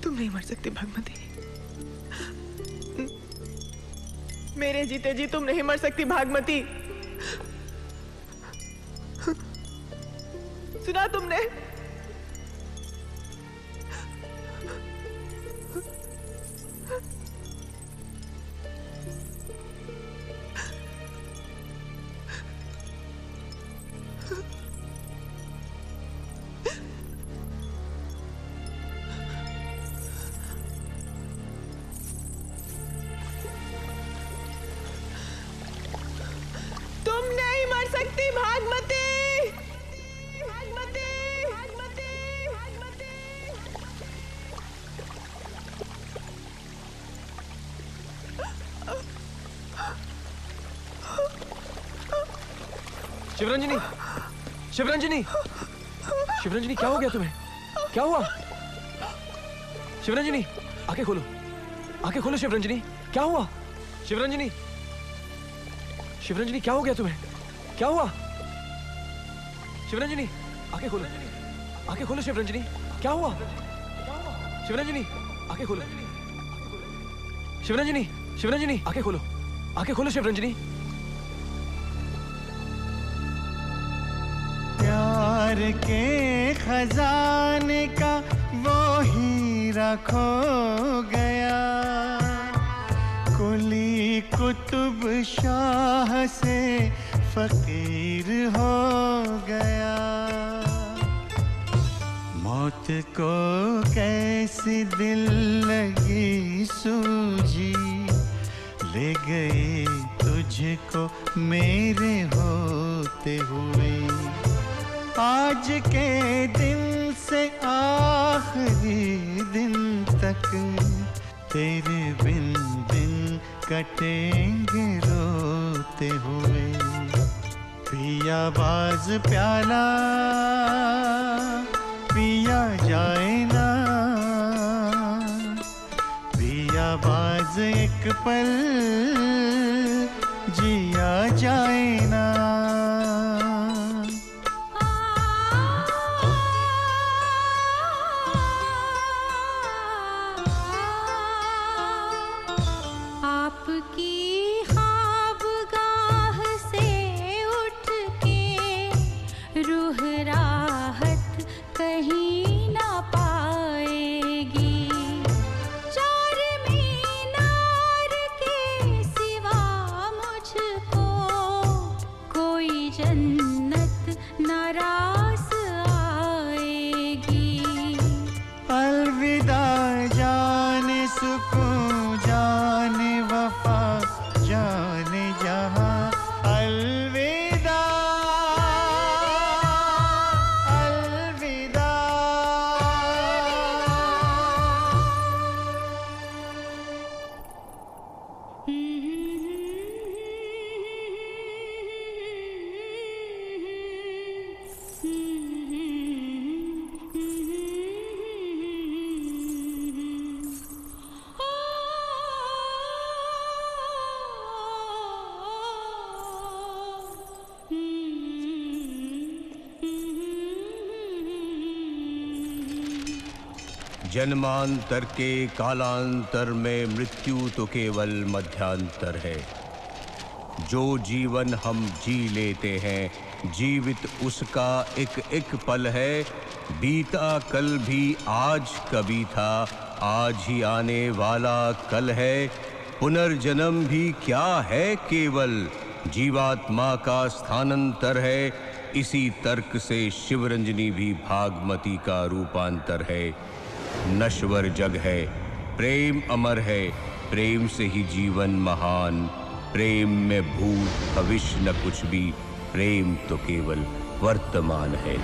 [SPEAKER 17] तुम नहीं मर सकती भागवती, मेरे जीते जी तुम नहीं मर सकती भागवती। सुना तुमने?
[SPEAKER 10] तुम नहीं मर सकती भागमती। भागमती, भागमती, भागमती।
[SPEAKER 20] शिवरंजनी, शिवरंजनी, शिवरंजनी क्या हो गया तुम्हें? क्या हुआ? शिवरंजनी आंखें खोलो, आंखें खोलो शिवरंजनी, क्या हुआ? शिवरंजनी, शिवरंजनी क्या हो गया तुम्हें? क्या हुआ? शिवरंजनी आंखें खोलो, आंखें खोलो शिवरंजनी, क्या हुआ? शिवरंजनी आंखें खोलो, शिवरंजनी, शिवरंजनी आंखें खोलो, आंखें खोलो शिवरंजनी।
[SPEAKER 16] प्यार के खजाने का वो हीरा खो गया, कुली कुतुब शाह से फकीर हो गया। मौत को कैसी दिल लगी सूझी, ले गई तुझको मेरे होते हुए। आज के दिन से आखिरी दिन तक तेरे बिन दिन कटेंगे रोते हुए। पिया बाज प्याला पिया जाए ना, पिया बाज एक पल जिया जाए ना।
[SPEAKER 2] जन्मांतर के कालांतर में मृत्यु तो केवल मध्यांतर है। जो जीवन हम जी लेते हैं जीवित उसका एक एक पल है। बीता कल भी आज कभी था, आज ही आने वाला कल है। पुनर्जन्म भी क्या है, केवल जीवात्मा का स्थानांतर है। इसी तर्क से शिवरंजनी भी भागमती का रूपांतर है। नश्वर जग है, प्रेम अमर है, प्रेम से ही जीवन महान। प्रेम में भूत भविष्य न कुछ भी, प्रेम तो केवल वर्तमान है।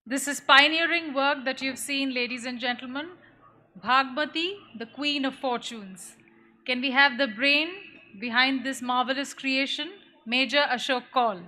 [SPEAKER 11] This is pioneering work that you've seen, ladies and gentlemen. Bhagmati, the Queen of Fortunes. Can we have the brain behind this marvelous creation, Major Ashok Kaul?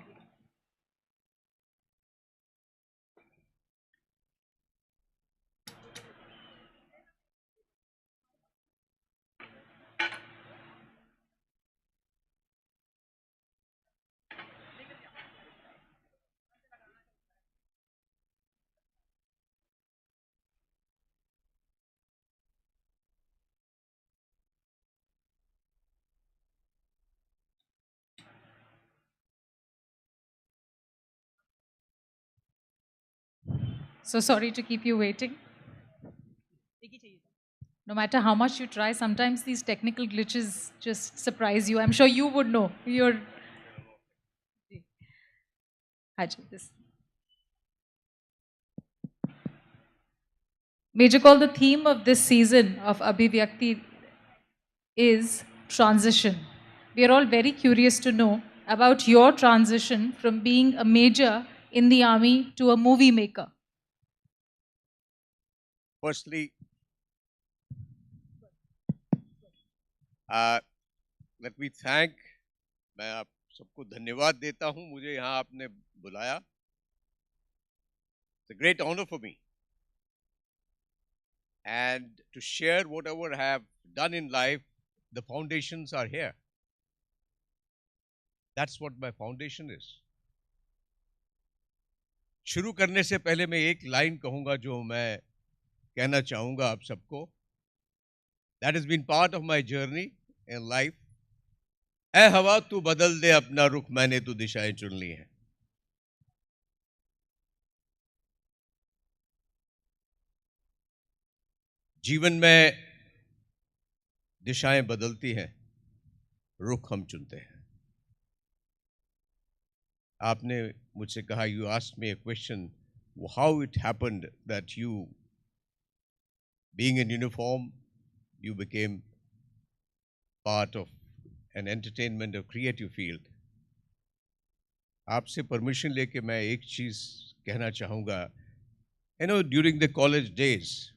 [SPEAKER 11] So sorry to keep you waiting. No matter how much you try, sometimes these technical glitches just surprise you. I'm sure you would know. You're. Haji, this. Major Call, the theme of this season of Abhivyakti is transition. We are all very curious to know about your transition from being a major in the army to a movie maker.
[SPEAKER 2] Firstly, let me thank, मैं आप सबको धन्यवाद देता हूं, मुझे यहाँ आपने बुलाया. It's a great honor for me. And to share whatever I have done in life, the foundations are here. That's what my foundation is. शुरू करने से पहले मैं एक लाइन कहूंगा जो मैं कहना चाहूंगा आप सबको. That has been part of my journey in life. ऐ हवा तू बदल दे अपना रुख, मैंने तो दिशाएं चुन ली हैं. जीवन में दिशाएं बदलती हैं, रुख हम चुनते हैं. आपने मुझसे कहा, you asked me a question, how it happened that you, being in uniform, you became part of an entertainment or creative field. आपसे परमिशन लेके मैं एक चीज कहना चाहूंगा. You know, during the college days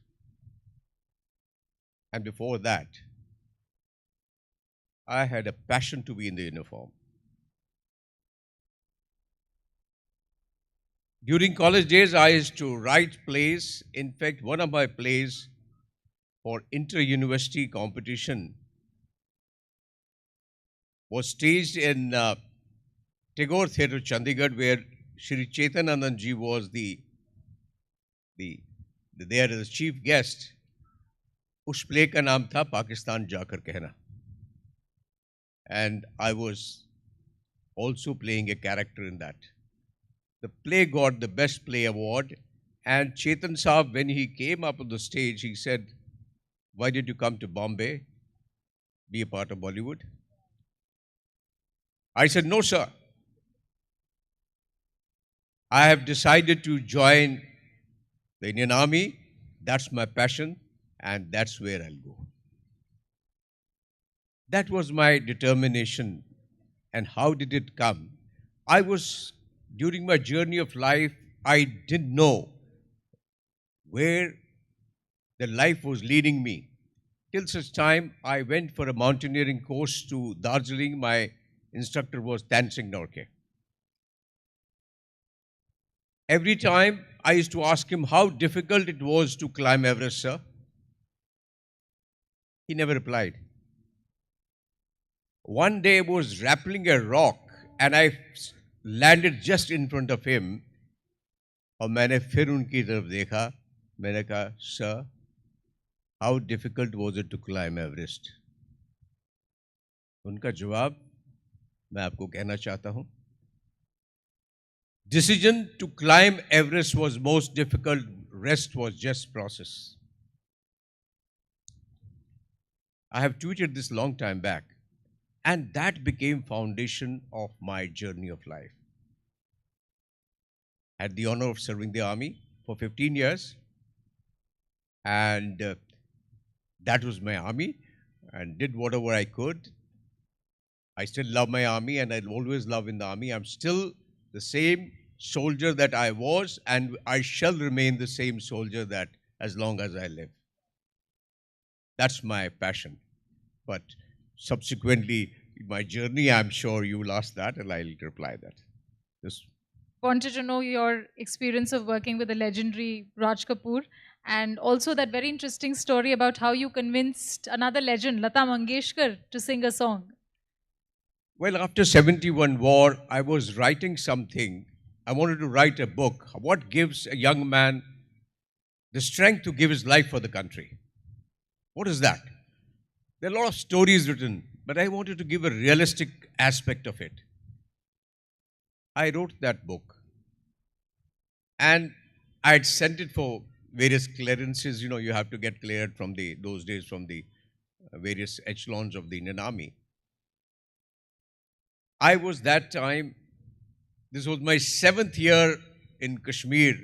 [SPEAKER 2] and before that, I had a passion to be in the uniform. During college days, I used to write plays. In fact, one of my plays for inter-university competition was staged in Tagore Theatre, Chandigarh, where Shri Chetananand ji was there as chief guest. उस play का नाम था पाकिस्तान जाकर कहना. And I was also playing a character in that. The play got the Best Play Award, and Chetan Saab, when he came up on the stage, he said, "Why did you come to Bombay, be a part of Bollywood?" I said, "No, sir. I have decided to join the Indian Army. That's my passion, and that's where I'll go." That was my determination. And how did it come? During my journey of life, I didn't know where the life was leading me. Till such time, I went for a mountaineering course to Darjeeling. My instructor was Tan Singh Norke. Every time I used to ask him how difficult it was to climb Everest, sir. He never replied. One day I was rappelling a rock and I landed just in front of him. और मैंने फिर उनकी तरफ देखा. मैंने कहा, "Sir, how difficult was it to climb Everest?" उनका जवाब मैं आपको कहना चाहता हूं. Decision to climb Everest was most difficult. Rest was just process. I have tweeted this long time back, and that became foundation of my journey of life. I had the honor of serving the army for 15 years, and that was my army, and did whatever I could. I still love my army, and I'll always love in the army. I'm still the same soldier that I was, and I shall remain the same soldier that as long as I live. That's my passion. But subsequently, my journey, I'm sure you will ask that, and I'll reply that. This
[SPEAKER 11] Wanted to know your experience of working with the legendary Raj Kapoor, and also that very interesting story about how you convinced another legend, Lata Mangeshkar, to sing a song.
[SPEAKER 2] Well, after 71 war, I was writing something. I wanted to write a book. What gives a young man the strength to give his life for the country? What is that? There are a lot of stories written, but I wanted to give a realistic aspect of it. I wrote that book. And I had sent it for various clearances. You know, you have to get cleared from those days from the various echelons of the Indian Army. I was that time, this was my 7th year in Kashmir,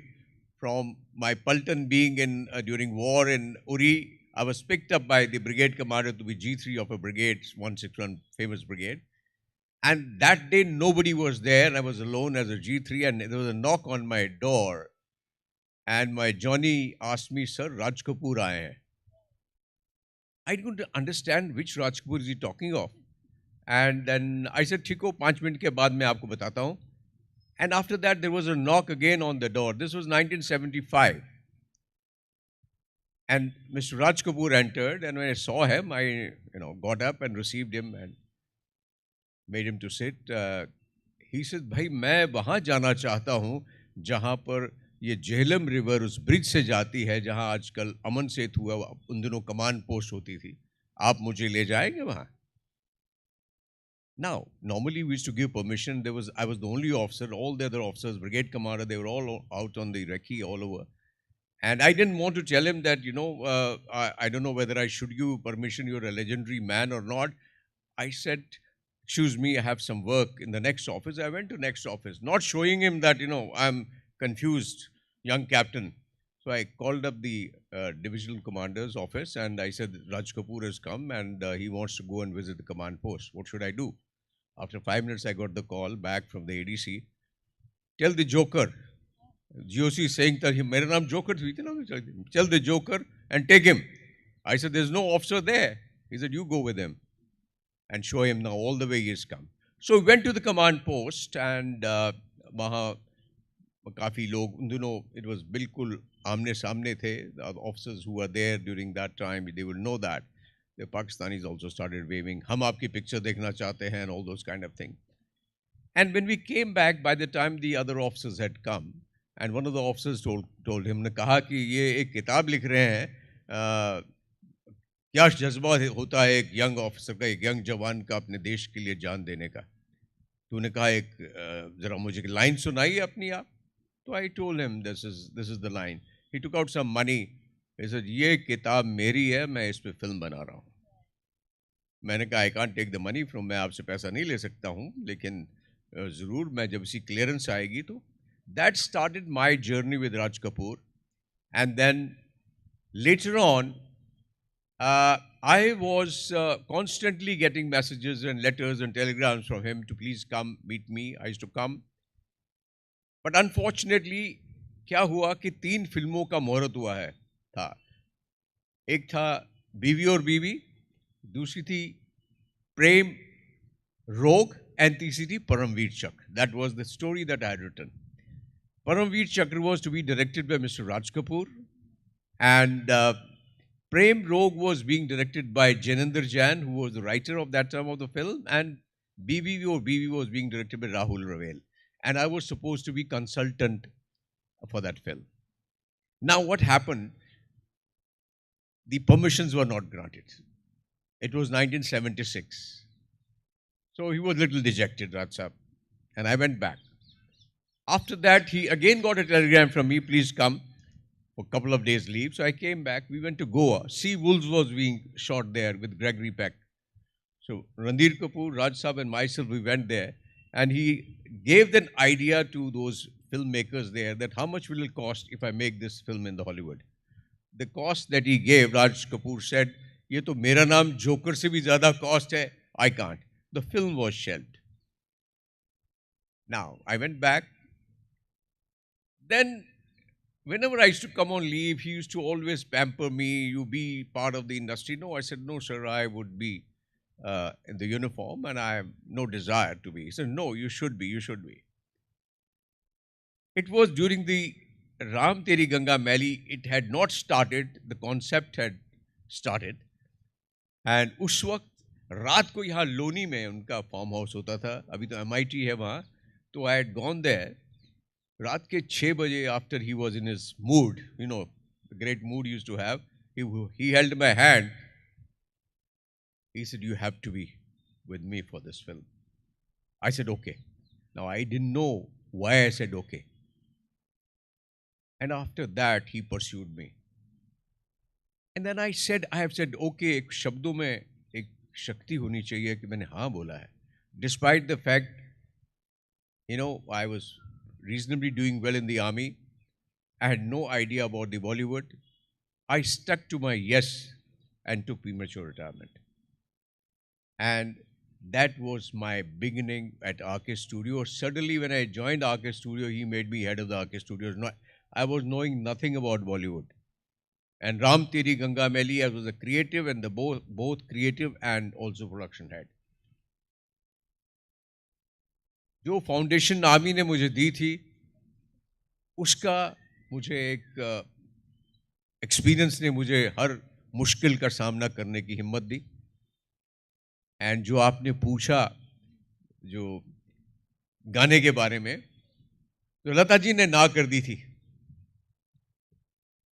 [SPEAKER 2] from my Paltan being in during war in Uri. I was picked up by the brigade commander to be G3 of a brigade, 161 famous brigade. And that day, nobody was there. I was alone as a G3, and there was a knock on my door. And my Johnny asked me, "Sir, Raj Kapoor aaye hain." I didn't understand which Raj Kapoor is he talking of. And then I said, "Thiko, 5 minute ke baad main aapko batata hu." And after that, there was a knock again on the door. This was 1975. And Mr. Raj Kapoor entered, and when I saw him, I got up and received him and made him to sit. He said, "Bhai, मैं वहाँ जाना चाहता हूँ जहाँ पर ये Jhelum river उस bridge से जाती है जहाँ आजकल अमन सेतु हुआ, उन दिनों कमान पोस्ट होती थी, आप मुझे ले जाएंगे वहाँ?" Now, normally we used to give permission. I was the only officer. All the other officers, brigade commander, they were all out on the recce all over. And I didn't want to tell him that, I don't know whether I should give permission. You're a legendary man or not. I said, "Excuse me, I have some work in the next office." I went to next office, not showing him that, I'm confused, young captain. So I called up the divisional commander's office and I said, "Raj Kapoor has come and he wants to go and visit the command post. What should I do?" After 5 minutes, I got the call back from the ADC. "Tell the Joker." GOC is saying that मेरा नाम Joker थी, "Tell the Joker and take him." I said, "There's no officer there." He said, "You go with him and show him now all the way he has come." So we went to the command post and वहाँ काफ़ी लोग, उन दिनों it was बिल्कुल आमने सामने थे. The officers who were there during that time, they will know that. The Pakistanis also started waving, "Hum aapki picture dekhna chahte hain," and all those kind of things. And when we came back, by the time the other officers had come, and one of the officers told him, ने कहा कि ये एक किताब लिख रहे हैं, क्या जज्बा होता है एक यंग ऑफिसर का, एक यंग जवान का अपने देश के लिए जान देने का. तूने कहा एक जरा मुझे लाइन सुनाइए अपनी आप. तो I told him, this is the line. He took out some money. He said, "ये किताब मेरी है, मैं इस पे फिल्म बना रहा हूँ." मैंने कहा, "I can't take the money from, मैं आपसे पैसा नहीं ले सकता हूँ, लेकिन ज़रूर मैं जब इसी क्लियरेंस आएगी तो." That started my journey with Raj Kapoor. And then later on, I was constantly getting messages and letters and telegrams from him to please come meet me. I used to come. But unfortunately, क्या हुआ कि 3 फिल्मों का मुहूर्त हुआ था. एक था बीवी और बीवी, दूसरी थी प्रेम रोग, and तीसरी थी परमवीर चक्र. That was the story that I had written. Paramveer Chakra was to be directed by Mr. Raj Kapoor, and Prem Rog was being directed by Janendra Jain, who was the writer of that time of the film, and BB was being directed by Rahul Ravel. And I was supposed to be consultant for that film. Now what happened? The permissions were not granted. It was 1976. So he was a little dejected, Raj Sahab, and I went back. After that, he again got a telegram from me, "Please come for a couple of days leave." So I came back. We went to Goa. Sea Wolves was being shot there with Gregory Peck. So Ranbir Kapoor, Raj Sahab and myself, we went there. And he gave an idea to those filmmakers there that how much will it cost if I make this film in the Hollywood. The cost that he gave, Raj Kapoor said, "ये तो मेरा नाम joker से भी ज़्यादा cost है. I can't." The film was shelved. Now, I went back. Then, whenever I used to come on leave, he used to always pamper me. You be part of the industry. No, I said, no, sir, I would be in the uniform and I have no desire to be. He said, no, you should be, you should be. It was during the Ram Teri Ganga Meli, it had not started, the concept had started. And उस वक्त रात को यहाँ लोनी में उनका farm house होता था, अभी तो MIT है वहाँ, तो I had gone there. रात के 6 बजे, after he was in his mood, you know, the great mood he used to have, he held my hand. He said, you have to be with me for this film. I said, okay. Now, I didn't know why I said okay. And after that, he pursued me. And then I have said, okay, एक शब्दों में एक शक्ति होनी चाहिए कि मैंने हाँ बोला है. Despite the fact, you know, I was reasonably doing well in the army. I had no idea about the Bollywood. I stuck to my yes and took premature retirement. And that was my beginning at RK Studio. Suddenly, when I joined RK Studio, he made me head of the RK Studios. No, I was knowing nothing about Bollywood. And Ram Teri Ganga Meli, I was a creative and the both creative and also production head. जो foundation army ने मुझे दी थी, उसका मुझे एक experience ने मुझे हर मुश्किल का सामना करने की हिम्मत दी. एंड जो आपने पूछा जो गाने के बारे में, तो लता जी ने ना कर दी थी.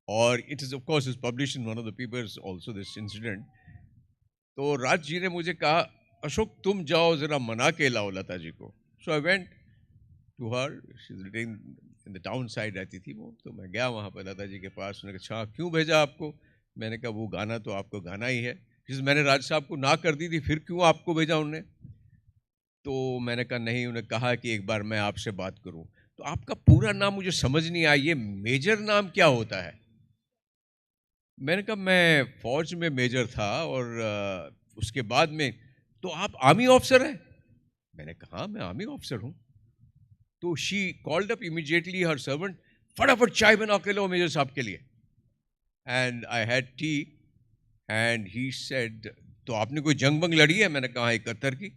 [SPEAKER 2] और it is of course is publish in one of the papers also this incident. तो राज जी ने मुझे कहा, अशोक तुम जाओ जरा मना के लाओ लता जी को. So I went to her. She is living in the town side रहती थी वो. तो मैं गया वहाँ पर लता जी के पास. उन्होंने कहा, अच्छा क्यों भेजा आपको? मैंने कहा, वो गाना तो आपको गाना ही है. जिस मैंने राज साहब को ना कर दी थी, फिर क्यों आपको भेजा उन्होंने? तो मैंने कहा नहीं, उन्होंने कहा कि एक बार मैं आपसे बात करूं. तो आपका पूरा नाम मुझे समझ नहीं आया, ये मेजर नाम क्या होता है? मैंने कहा मैं फौज में मेजर था और उसके बाद में. तो आप आर्मी ऑफिसर हैं? मैंने कहा हाँ मैं आर्मी ऑफिसर हूँ. तो she called up immediately her servant, फटाफट चाय बना के लो मेजर साहब के लिए. And I had T. And he said, तो आपने कोई जंग बंग लड़ी है? मैंने कहा 71 की.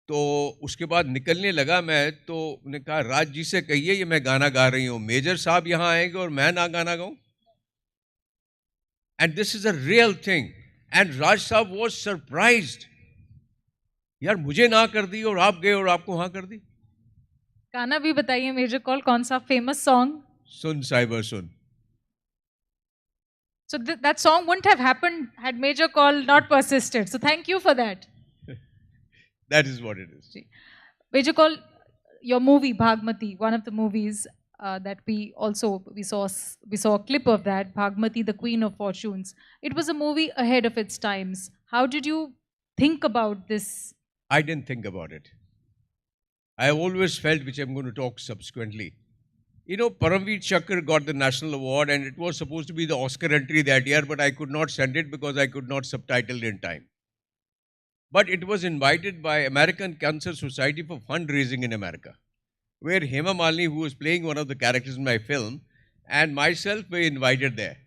[SPEAKER 2] तो उसके बाद निकलने लगा मैं, तो उन्होंने कहा राज जी से कहिए ये मैं गाना गा रही हूँ, मेजर साहब यहाँ आएंगे और मैं ना गाना गाऊं. And this is a real thing. And Raj साहब वॉज सरप्राइज्ड, यार मुझे ना कर दी और आप गए और आपको हाँ कर दी.
[SPEAKER 11] गाना भी बताइए मेजर कॉल, कौन सा famous song?
[SPEAKER 2] Soon cyber soon.
[SPEAKER 11] So that song wouldn't have happened had Major Call not persisted. So thank you for that.
[SPEAKER 2] That is what it is.
[SPEAKER 11] Major Call, your movie Bhagmati, one of the movies that we saw a clip of that, Bhagmati, the Queen of Fortunes. It was a movie ahead of its times. How did you think about this?
[SPEAKER 2] I didn't think about it. I always felt, which I'm going to talk subsequently. You know, Paramveer Chakra got the national award and it was supposed to be the Oscar entry that year, but I could not send it because I could not subtitle in time. But it was invited by American Cancer Society for fundraising in America, where Hema Malini, who was playing one of the characters in my film, and myself were invited there.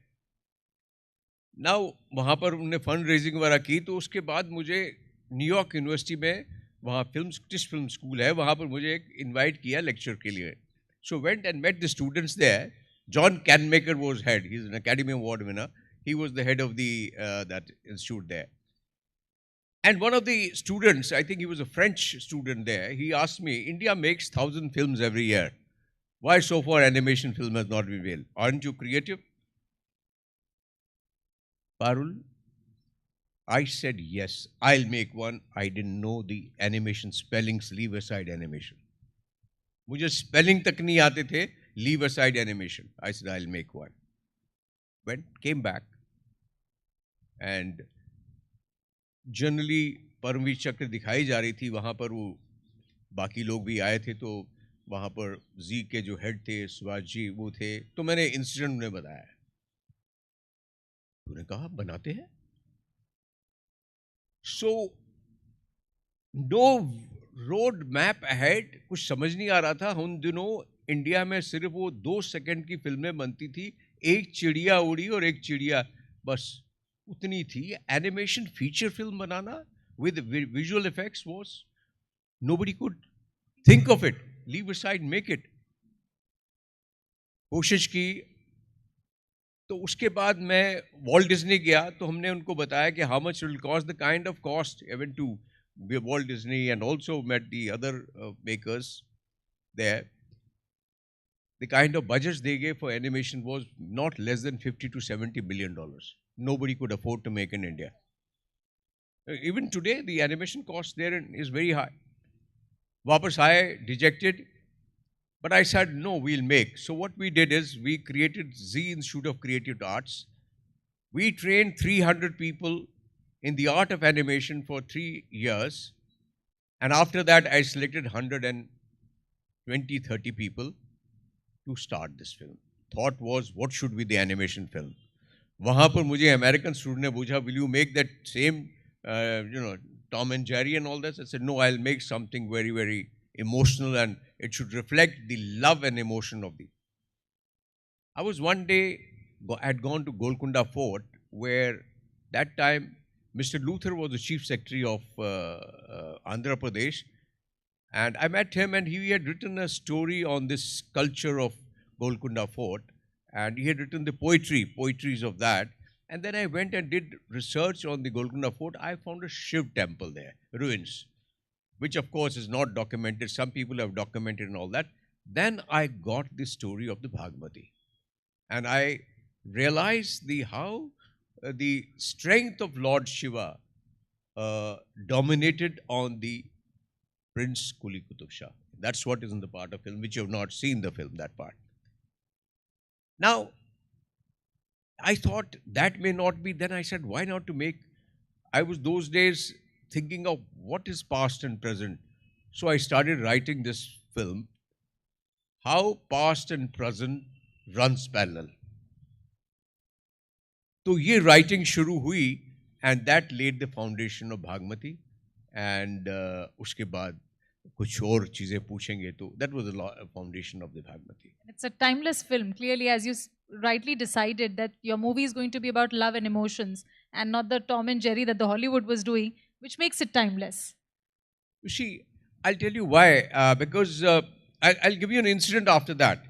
[SPEAKER 2] Now, वहाँ पर उन्होंने fundraising वगैरह की, तो उसके बाद मुझे New York university में वहाँ फिल्म स्कूल है, वहाँ पर मुझे एक इन्वाइट किया लेक्चर के लिए. So went and met the students there. John Canmaker was head. He's an Academy Award winner. He was the head of the that institute there. And one of the students, I think he was a French student there, he asked me, India makes 1,000 films every year. Why so far animation film has not been made? Aren't you creative? Parul, I said yes, I'll make one. I didn't know the animation spellings, leave aside animation. मुझे spelling तक नहीं आते थे, leave aside animation. I said I will make one. Went, came back and generally Paramvir Chakra दिखाई जा रही थी वहाँ पर. वो बाकी लोग भी आए थे, तो वहाँ पर जी के जो हेड थे सुभाष जी वो थे. तो मैंने इंसिडेंट उन्हें बताया. उन्होंने कहा बनाते हैं. So no road map ahead, कुछ समझ नहीं आ रहा था. उन दिनों इंडिया में सिर्फ वो 2 सेकंड की फिल्में बनती थी, एक चिड़िया उड़ी और एक चिड़िया, बस उतनी थी. Animation feature film banana with visual effects was, nobody could think of it. Leave aside, make it. कोशिश की. तो उसके बाद मैं वॉल्ट डिज्नी गया, तो हमने उनको बताया कि how much will cost, the kind of cost. I went to Walt Disney and also met the other makers there. The kind of budgets they gave for animation was not less than $50 to $70 billion. Nobody could afford to make in India. Even today, the animation cost there is very high. Wapas aaye, dejected, but I said, no, we'll make. So what we did is, we created Z Institute of Creative Arts. We trained 300 people in the art of animation for 3 years. And after that, I selected 120, 30 people to start this film. Thought was, what should be the animation film? वहाँ पर मुझे American student ने पूछा, will you make that same, Tom and Jerry and all this? I said, no, I'll make something very, very emotional, and it should reflect the love and emotion of the. I was one day, had gone to Golconda Fort, where that time Mr. Luther was the chief secretary of Andhra Pradesh. And I met him, and he had written a story on this culture of Golconda Fort, and he had written the poetries of that. And then I went and did research on the Golconda Fort. I found a Shiv temple there, ruins, which of course is not documented. Some people have documented and all that. Then I got the story of the Bhagmati, and I realized the strength of Lord Shiva dominated on the Prince Kuli Qutub Shah. That's what is in the part of film, which you have not seen the film, that part. Now, I thought that may not be, then I said, why not to make, I was those days thinking of what is past and present. So I started writing this film, how past and present runs parallel. तो ये writing शुरू हुई, and that laid the foundation of Bhagmati. And उसके बाद कुछ और चीजें पूछेंगे, तो that was the foundation of the Bhagmati.
[SPEAKER 11] It's a timeless film. Clearly, as you rightly decided, that your movie is going to be about love and emotions, and not the Tom and Jerry that the Hollywood was doing, which makes it timeless.
[SPEAKER 2] You see, I'll tell you why. Because I'll give you an incident after that.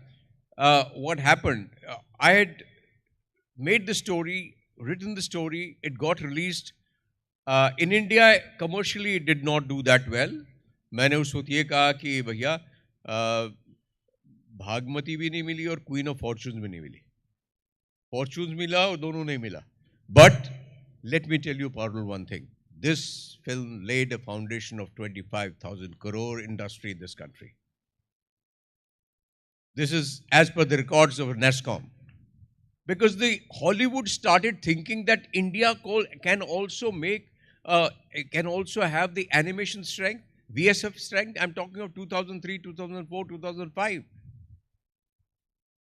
[SPEAKER 2] What happened? I had made the story, written the story, it got released. In India, commercially, it did not do that well. मैंने उस वक्त ये कहा कि भैया भागमती भी नहीं मिली और क्वीन ऑफ फॉर्चून्स भी नहीं मिली. फॉर्चून्स मिला और दोनों नहीं मिला. But let me tell you, Parul, one thing. This film laid a foundation of 25,000 crore industry in this country. This is as per the records of NESCOM. Because the Hollywood started thinking that India can also make, can also have the animation strength, VSF strength. I'm talking of 2003, 2004, 2005.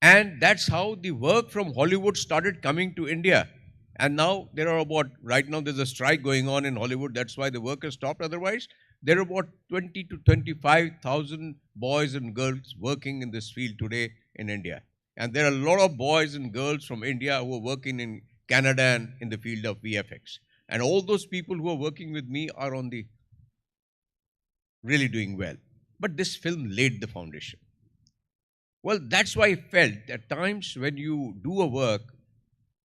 [SPEAKER 2] And that's how the work from Hollywood started coming to India. And now there are about, right now there's a strike going on in Hollywood. That's why the work has stopped. Otherwise, there are about 20 to 25,000 boys and girls working in this field today in India. And there are a lot of boys and girls from India who are working in Canada and in the field of VFX. And all those people who are working with me are on the really doing well. But this film laid the foundation. Well, that's why I felt at times when you do a work,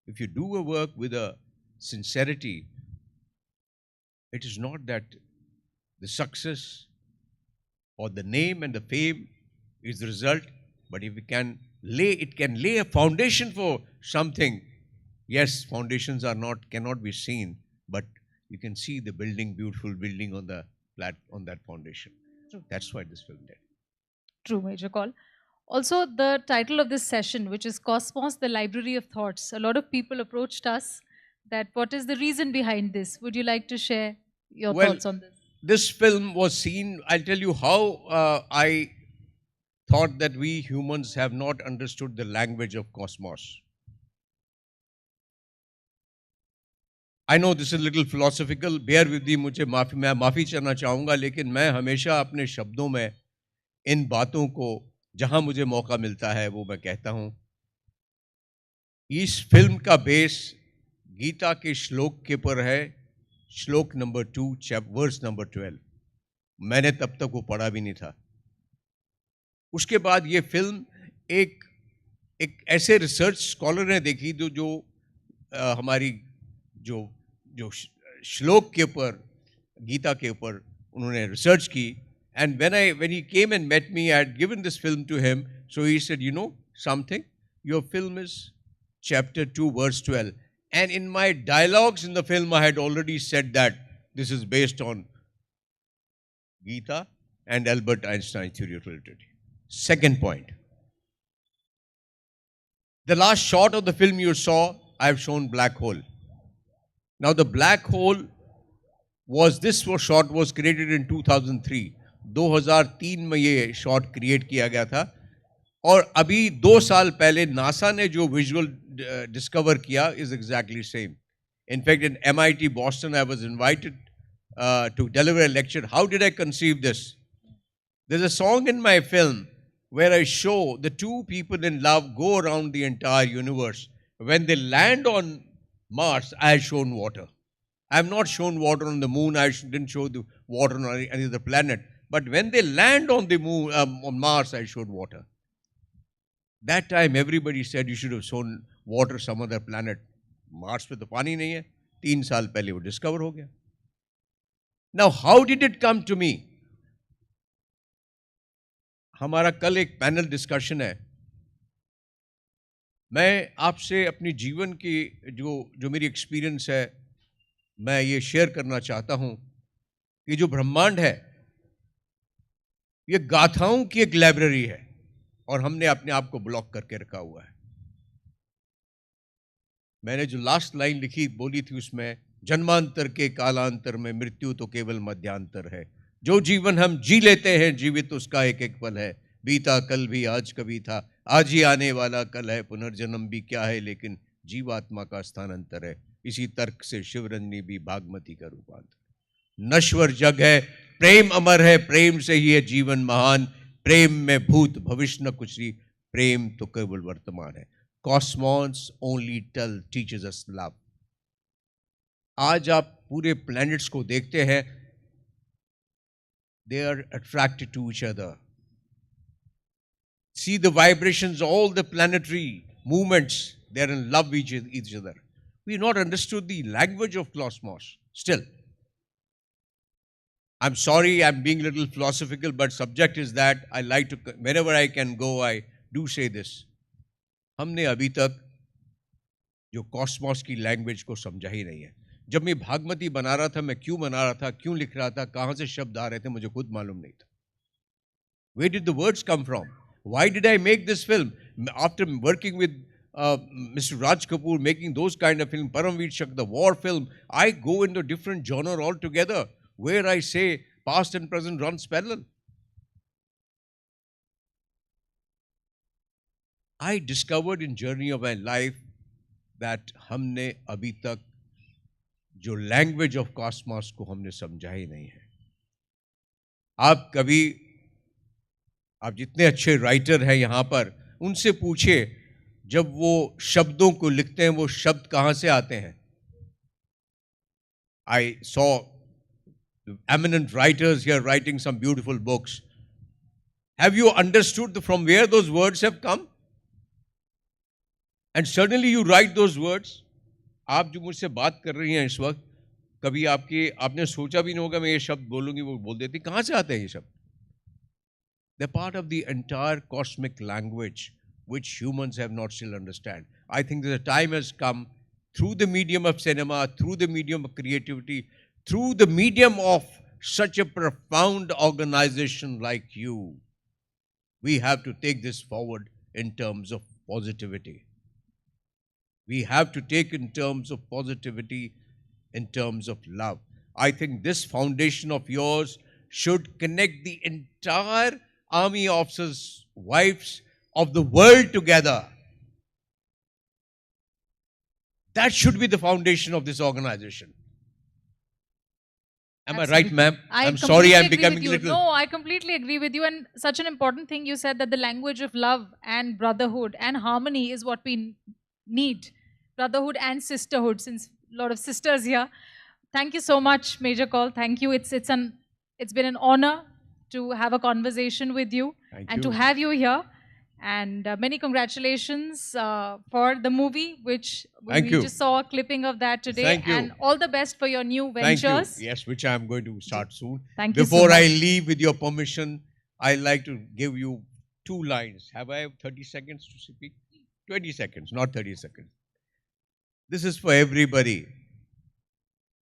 [SPEAKER 2] if you do a work with a sincerity, it is not that the success or the name and the fame is the result, but if it can lay a foundation for something. Yes, foundations cannot be seen, but you can see the building, beautiful building on that foundation.
[SPEAKER 11] True.
[SPEAKER 2] That's why this film did.
[SPEAKER 11] True, Major Call. Also, the title of this session, which is Cosmos, the Library of Thoughts. A lot of people approached us that what is the reason behind this? Would you like to share your thoughts on this?
[SPEAKER 2] This film was seen, I'll tell you how I thought that we humans have not understood the language of cosmos. I know this is a little philosophical, bear with me, मैं माफ़ी चाहना चाहूँगा, लेकिन मैं हमेशा अपने शब्दों में इन बातों को जहां मुझे मौका मिलता है वो मैं कहता हूं। इस फिल्म का बेस गीता के श्लोक के ऊपर है, श्लोक नंबर 2 वर्स नंबर 12। मैंने तब तक वो पढ़ा भी नहीं था। उसके बाद ये फिल्म एक एक ऐसे रिसर्च स्कॉलर ने देखी जो हमारी जो जो श्लोक के ऊपर, गीता के ऊपर उन्होंने रिसर्च की। And when he came and met me, I had given this film to him. So he said, you know something, your film is chapter 2 verse 12, and in my dialogues in the film I had already said that this is based on Gita and Albert Einstein's theory of relativity. Second point, the last shot of the film you saw, I have shown black hole. Now the black hole shot was created in 2003. 2003 में ये shot create किया गया था, और अभी 2 साल पहले NASA ने जो विजुअल डिस्कवर किया is exactly same. In fact in MIT Boston I was invited to deliver a lecture. How did I conceive this? There's a song in my film where I show the two people in love go around the entire universe. When they land on Mars, I have shown water. I have not shown water on the moon. I didn't show the water on any other planet. But when they land on the moon, on Mars, I showed water. That time, everybody said you should have shown water some other planet. Mars पे तो पानी नहीं है. 3 साल पहले वो discover हो गया. Now, how did it come to me? हमारा कल एक पैनल डिस्कशन है. मैं आपसे अपनी जीवन की जो मेरी एक्सपीरियंस है, मैं ये शेयर करना चाहता हूं कि जो ब्रह्मांड है ये गाथाओं की एक लाइब्रेरी है, और हमने अपने आप को ब्लॉक करके रखा हुआ है. मैंने जो लास्ट लाइन लिखी बोली थी उसमें, जन्मांतर के कालांतर में मृत्यु तो केवल मध्यांतर है. जो जीवन हम जी लेते हैं जीवित उसका एक एक पल है. बीता कल भी आज कभी था, आज ही आने वाला कल है. पुनर्जन्म भी क्या है लेकिन जीवात्मा का स्थानांतर है. इसी तर्क से शिवरंजनी भी भागमती का रूपांतर. नश्वर जग है, प्रेम अमर है, प्रेम से ही है जीवन महान. प्रेम में भूत भविष्य न कुछ ही, प्रेम तो केवल वर्तमान है. Cosmos only teaches us love. आज आप पूरे प्लैनेट्स को देखते हैं, they are attracted to each other. See the vibrations, all the planetary movements, they are in love with each other. We have not understood the language of cosmos still. I'm sorry, I'm being a little philosophical, but subject is that I like to, wherever I can go, I do say this. हमने अभी तक जो Cosmos की language को समझा ही नहीं है. जब मैं भागमती बना रहा था, मैं क्यों बना रहा था, क्यों लिख रहा था, कहाँ से शब्द आ रहे थे, मुझे खुद मालूम नहीं था. Where did the words come from? Why did I make this film? After working with Mr. Raj Kapoor, making those kind of film, Paramveer Shak, the war film, I go into different genre altogether, where I say past and present runs parallel. I discovered in journey of my life that हमने अभी तक जो language of Cosmos को हमने समझा ही नहीं है. आप जितने अच्छे राइटर हैं यहाँ पर, उनसे पूछिए जब वो शब्दों को लिखते हैं वो शब्द कहाँ से आते हैं. I saw eminent writers here writing some beautiful books. Have you understood from where those words have come? And suddenly you write those words. आप जो मुझसे बात कर रही हैं इस वक्त, कभी आपने सोचा भी नहीं होगा मैं ये शब्द बोलूंगी, वो बोल देती. कहाँ से आते हैं ये शब्द? They're part of the entire cosmic language which humans have not still understand. I think that the time has come, through the medium of cinema, through the medium of creativity, through the medium of such a profound organization like you, we have to take this forward in terms of positivity. We have to take in terms of positivity, in terms of love. I think this foundation of yours should connect the entire army officers, wives of the world together. That should be the foundation of this organization. Am I right, ma'am?
[SPEAKER 11] I
[SPEAKER 2] I'm sorry, I'm
[SPEAKER 11] completely agree
[SPEAKER 2] becoming
[SPEAKER 11] with you.
[SPEAKER 2] little.
[SPEAKER 11] No, I completely agree with you. And such an important thing you said, that the language of love and brotherhood and harmony is what we need. Brotherhood and sisterhood, since a lot of sisters here. Thank you so much, Major Call. Thank you. It's been an honor to have a conversation with you and to
[SPEAKER 2] you.
[SPEAKER 11] have you here. And many congratulations for the movie, which
[SPEAKER 2] Thank
[SPEAKER 11] we
[SPEAKER 2] you.
[SPEAKER 11] just saw a clipping of that today.
[SPEAKER 2] Thank you.
[SPEAKER 11] And all the best for your new
[SPEAKER 2] Thank
[SPEAKER 11] ventures.
[SPEAKER 2] you. Yes, which I'm going to start soon.
[SPEAKER 11] Thank you so
[SPEAKER 2] Before I
[SPEAKER 11] much.
[SPEAKER 2] leave, with your permission, I'd like to give you 2 lines. Have I 30 seconds to speak? 20 seconds, not 30 seconds. This is for everybody.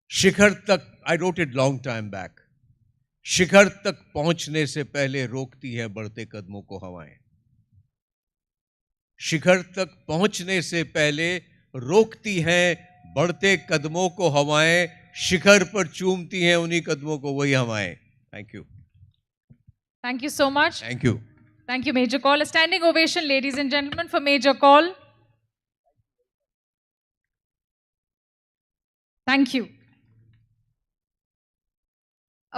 [SPEAKER 2] शिखर तक, I wrote it long time back. शिखर तक पहुंचने से पहले रोकती है बढ़ते कदमों को हवाएं. शिखर तक पहुंचने से पहले रोकती हैं बढ़ते कदमों को हवाएं. शिखर पर चूमती हैं उन्हीं कदमों को वही हवाएं. Thank you.
[SPEAKER 11] Thank you so much.
[SPEAKER 2] Thank you.
[SPEAKER 11] Thank you, Major Call. A standing ovation, ladies and gentlemen, for Major Call. Thank you.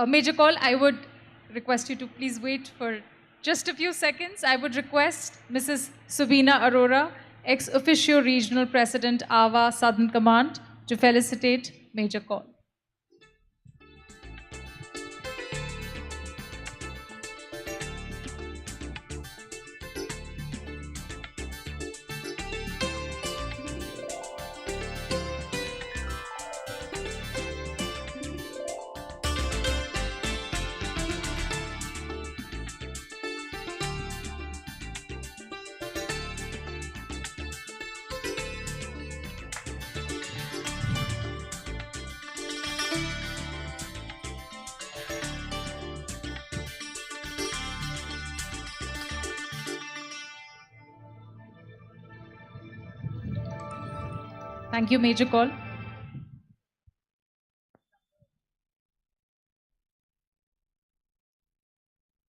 [SPEAKER 11] Major Call, I would request you to please wait for just a few seconds. I would request Mrs. Subina Arora, ex officio Regional President, AWA Southern Command, to felicitate Major Call. Thank you, Major Call.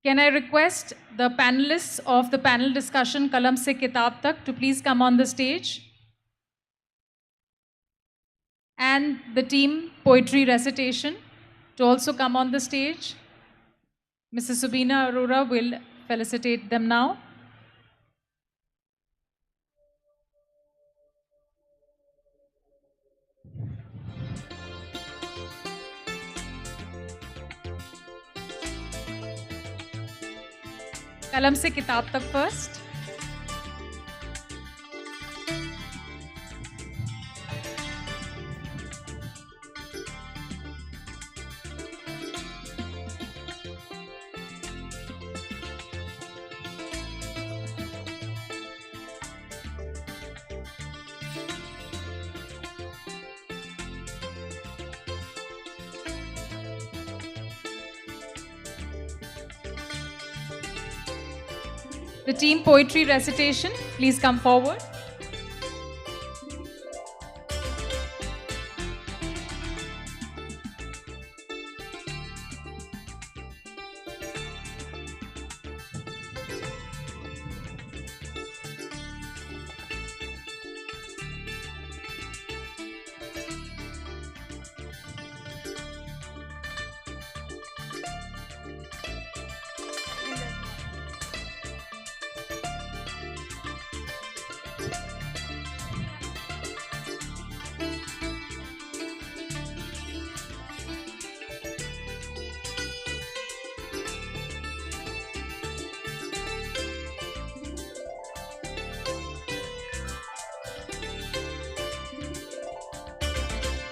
[SPEAKER 11] Can I request the panelists of the panel discussion Kalam Se Kitab Tak to please come on the stage? And the team poetry recitation to also come on the stage. Mrs. Subina Arora will felicitate them now. कलम से किताब तक first. The team poetry recitation, please come forward.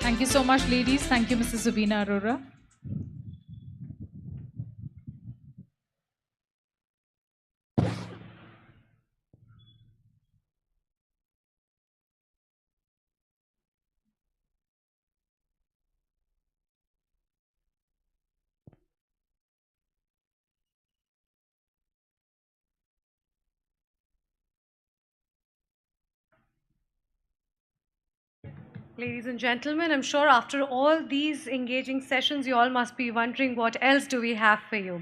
[SPEAKER 11] Thank you so much, ladies. Thank you, Mrs. Subina Arora.
[SPEAKER 7] Ladies and gentlemen, I'm sure after all these engaging sessions, you all must be wondering what else do we have for you.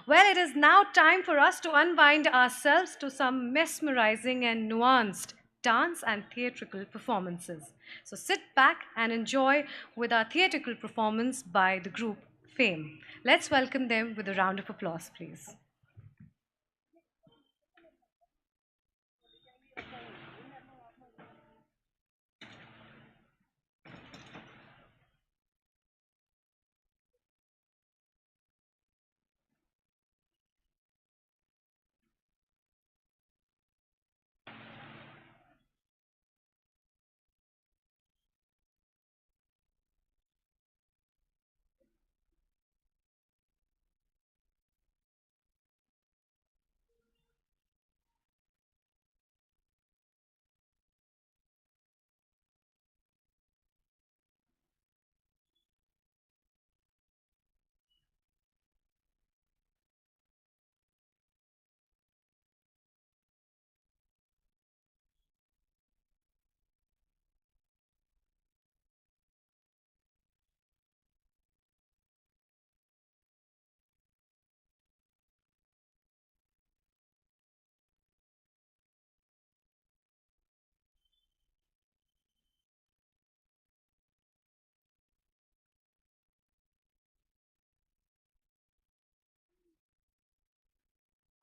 [SPEAKER 7] Well, it is now time for us to unwind ourselves to some mesmerizing and nuanced dance and theatrical performances. So sit back and enjoy with our theatrical performance by the group fame. Let's welcome them with a round of applause, please.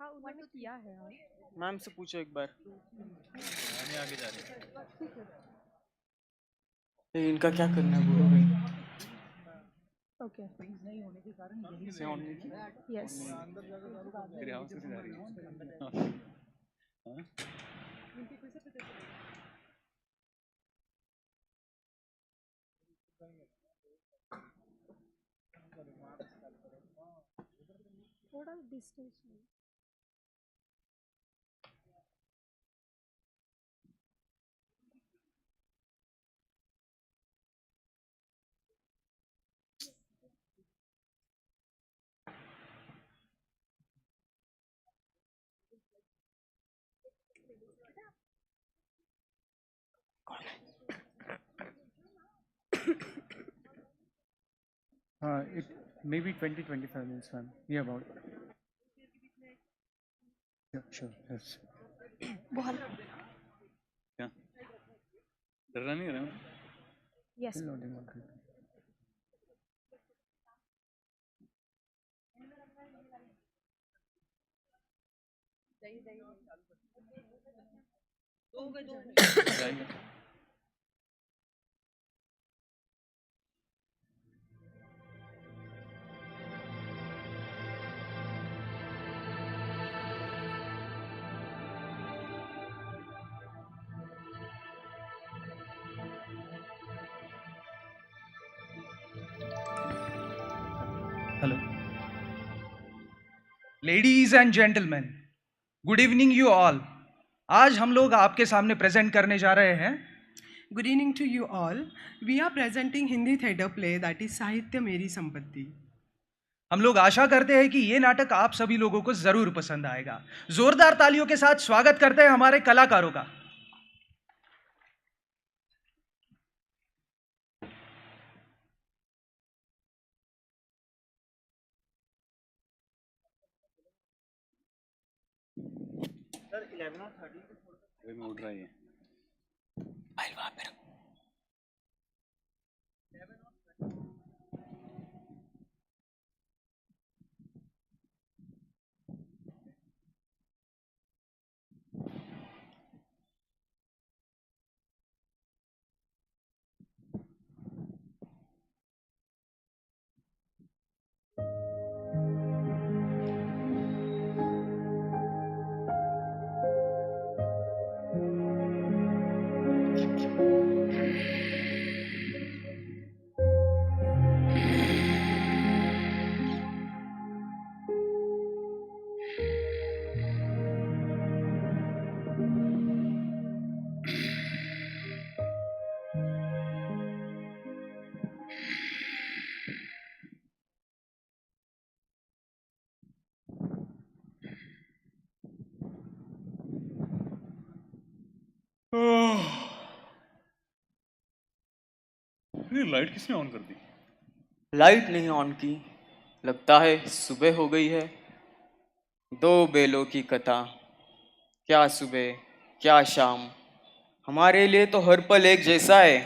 [SPEAKER 12] हाँ उन्होंने किया है हाँ।
[SPEAKER 13] Ma'am से पूछो एक बार। मैंने आगे जा रही है। इनका क्या करना है बोलो भाई।
[SPEAKER 12] ओके नहीं होने के कारण
[SPEAKER 13] से ऑन नहीं की।
[SPEAKER 12] यस
[SPEAKER 13] तेरे हाउस से जा रही है। हाँ?
[SPEAKER 12] थोड़ा डिस्टेंस में
[SPEAKER 21] it maybe 20-25 minutes, ma'am. Yeah, about. Yeah, sure. Yes.
[SPEAKER 13] क्या? डरना नहीं है ना?
[SPEAKER 12] यस
[SPEAKER 13] जाएंगे।
[SPEAKER 24] Hello. Ladies and gentlemen, good evening you all. आज हम लोग आपके सामने प्रेजेंट करने जा रहे हैं
[SPEAKER 25] Good evening to you all. We are presenting Hindi theatre play that is साहित्य मेरी संपत्ति.
[SPEAKER 24] हम लोग आशा करते हैं कि ये नाटक आप सभी लोगों को जरूर पसंद आएगा। जोरदार तालियों के साथ स्वागत करते हैं हमारे कलाकारों का।
[SPEAKER 13] सर 11 और 13 में उड़ रही है। फाइल वहाँ पे रखो।
[SPEAKER 20] ये लाइट किसने ऑन कर दी?
[SPEAKER 13] लाइट नहीं ऑन की, लगता है सुबह हो गई है। दो बेलों की कथा, क्या सुबह क्या शाम, हमारे लिए तो हर पल एक जैसा है।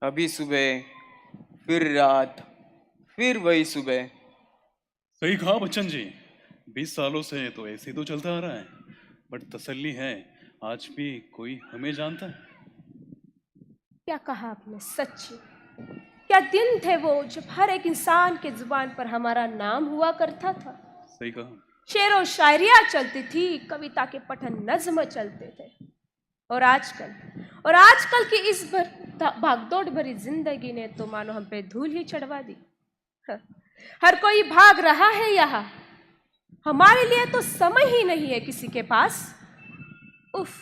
[SPEAKER 13] अभी सुबह फिर रात फिर वही सुबह।
[SPEAKER 8] सही कहा बच्चन जी, 20 सालों से तो ऐसे ही तो चलता आ रहा है, बट तसल्ली है आज भी कोई हमें जानता है।
[SPEAKER 10] क्या कहा आपने, सच। क्या दिन थे वो जब हर एक इंसान के जुबान पर हमारा नाम हुआ करता था।
[SPEAKER 8] सही कहा।
[SPEAKER 10] शेर और शायरियाँ चलती थी, कविता के पठन नज्म चलते थे। और आजकल की इस भागदौड़ भरी जिंदगी ने तो मानो हम पे धूल ही चढ़वा दी। हर कोई भाग रहा है यहाँ, हमारे लिए तो समय ही नहीं है किसी के पास। उफ,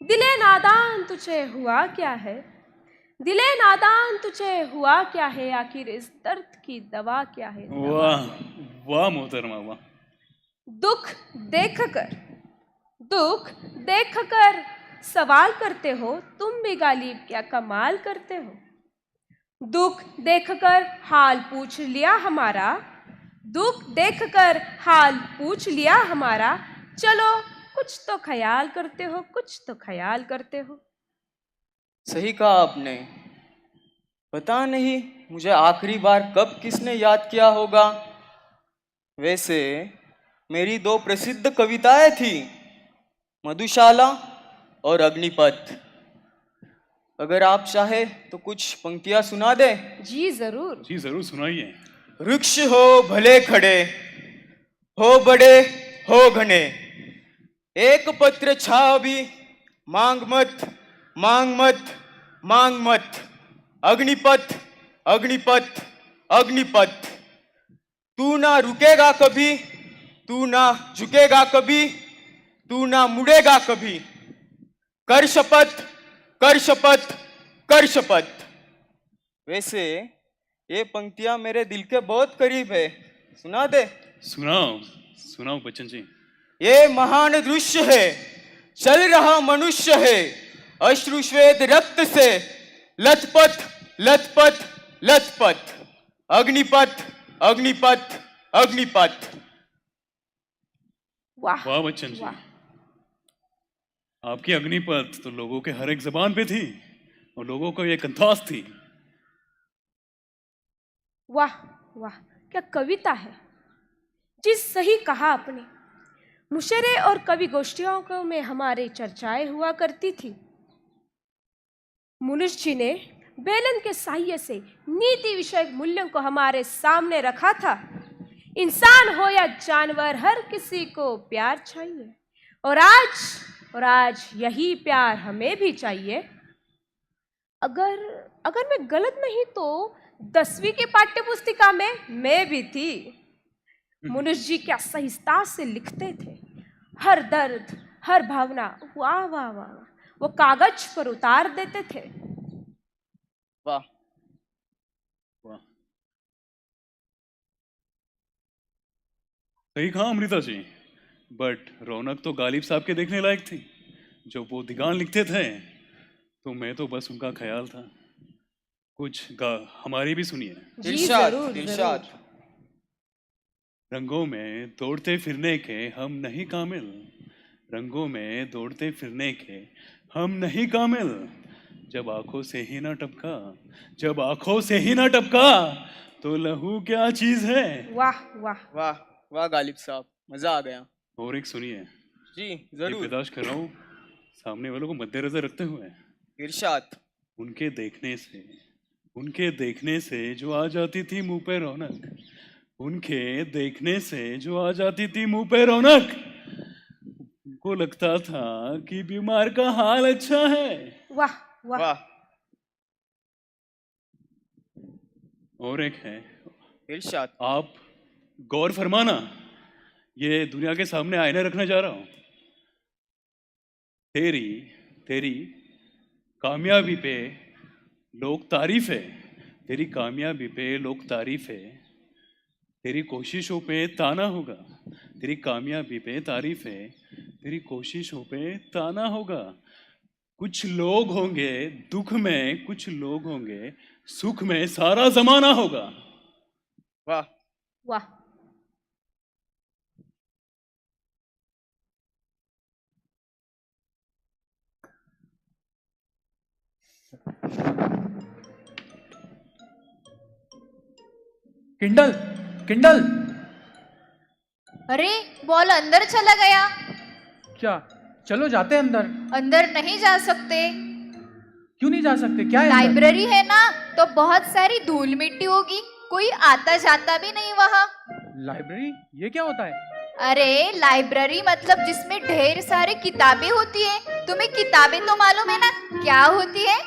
[SPEAKER 10] दिले नादान तुझे हुआ क्या है, दिले नादान तुझे हुआ क्या है, आखिर इस दर्द की दवा क्या है।
[SPEAKER 8] वाह वाह मोहतरमा वाह।
[SPEAKER 10] दुख देखकर सवाल करते हो, तुम भी गालिब क्या कमाल करते हो। दुख देखकर हाल पूछ लिया हमारा, दुख देखकर हाल पूछ लिया हमारा, चलो कुछ तो ख्याल करते हो, कुछ तो ख्याल करते हो।
[SPEAKER 13] सही कहा आपने। पता नहीं मुझे आखिरी बार कब किसने याद किया होगा। वैसे मेरी 2 प्रसिद्ध कविताएं थी, मधुशाला और अग्निपथ। अगर आप चाहे तो कुछ पंक्तियां सुना दे।
[SPEAKER 10] जी जरूर।
[SPEAKER 8] जी जरूर सुनाइए।
[SPEAKER 13] वृक्ष हो भले खड़े, हो बड़े हो घने, एक पत्र छाव भी मांग मत मांग मत मांग मत। अग्निपथ अग्निपथ अग्निपथ, तू ना रुकेगा कभी, तू ना झुकेगा कभी, तू ना मुड़ेगा कभी। कर शपथ कर शपथ कर शपथ। वैसे ये पंक्तियां मेरे दिल के बहुत करीब है, सुना दे।
[SPEAKER 8] सुनाओ सुनाओ बच्चन जी।
[SPEAKER 13] ये महान दृश्य है, चल रहा मनुष्य है, अश्रु श्वेत रक्त से लथपथ लथपथ लथपथ। अग्निपथ अग्निपथ अग्निपथ।
[SPEAKER 10] वाह
[SPEAKER 8] वाह बच्चन जी, आपकी अग्निपथ तो लोगों के हर एक जबान पे थी और लोगों को ये कंठास थी।
[SPEAKER 10] वाह वाह, क्या कविता है। जिस सही कहा आपने। मुशरे और कवि गोष्ठियों को में हमारे चर्चाएं हुआ करती थी। मनुष्य जी ने बेलन के साह्य से नीति विषयक मूल्यों को हमारे सामने रखा था। इंसान हो या जानवर, हर किसी को प्यार चाहिए, और आज यही प्यार हमें भी चाहिए। अगर मैं गलत नहीं तो 10वीं की पाठ्य पुस्तिका में मैं भी थी। मनुष्य जी क्या सहजता से लिखते थे, हर दर्द हर भावना वाह वाह वाह वो कागज पर उतार देते थे।
[SPEAKER 13] वाह
[SPEAKER 8] वाह, सही कहा अमृता जी, बट रौनक तो गालिब साहब के देखने लायक थी। जो वो दिगान लिखते थे तो मैं तो बस उनका ख्याल था। कुछ हमारी भी सुनिए।
[SPEAKER 13] इरशाद इरशाद।
[SPEAKER 8] रंगों में दौड़ते फिरने के हम नहीं कामिल, रंगों में दौड़ते फिरने के हम नहीं कामिल। जब आंखों से ही ना टपका, जब आंखों से ही ना टपका तो लहू क्या चीज है।
[SPEAKER 10] वाह वाह
[SPEAKER 13] वाह वाह गालिब साहब, मजा आ गया।
[SPEAKER 8] और एक सुनिए।
[SPEAKER 13] जी जरूर।
[SPEAKER 8] बर्दाश्त कर रहा हूँ सामने वालों को मद्देनजर रखते हुए।
[SPEAKER 13] इरशाद।
[SPEAKER 8] उनके देखने से जो आ जाती थी मुंह पे रौनक, उनके देखने से जो आ जाती थी मुंह पे रौनक, उनको लगता था कि बीमार का हाल अच्छा है।
[SPEAKER 10] वाह वाह वाह।
[SPEAKER 8] और एक है
[SPEAKER 13] इरशाद।
[SPEAKER 8] आप गौर फरमाना, ये दुनिया के सामने आईने रखने जा रहा हूं। तेरी कामयाबी पे लोग तारीफ है, तेरी कामयाबी पे लोग तारीफ है, तेरी कोशिशों पे ताना होगा। तेरी कामयाबी पे तारीफ है, तेरी कोशिशों पे ताना होगा। कुछ लोग होंगे दुख में, कुछ लोग होंगे सुख में, सारा जमाना होगा।
[SPEAKER 13] वाह
[SPEAKER 10] वाह।
[SPEAKER 24] किंडल किंडल
[SPEAKER 9] अरे बॉल अंदर चला गया।
[SPEAKER 24] क्या? चलो जाते हैं अंदर।
[SPEAKER 9] अंदर नहीं जा सकते।
[SPEAKER 24] क्यों नहीं जा सकते? क्या है अंदर?
[SPEAKER 9] लाइब्रेरी है ना, तो बहुत सारी धूल मिट्टी होगी, कोई आता जाता भी नहीं वहाँ।
[SPEAKER 24] लाइब्रेरी? ये क्या होता है?
[SPEAKER 9] अरे लाइब्रेरी मतलब जिसमें ढेर सारी किताबें होती है। तुम्हें किताबें तो मालूम है ना क्या होती है?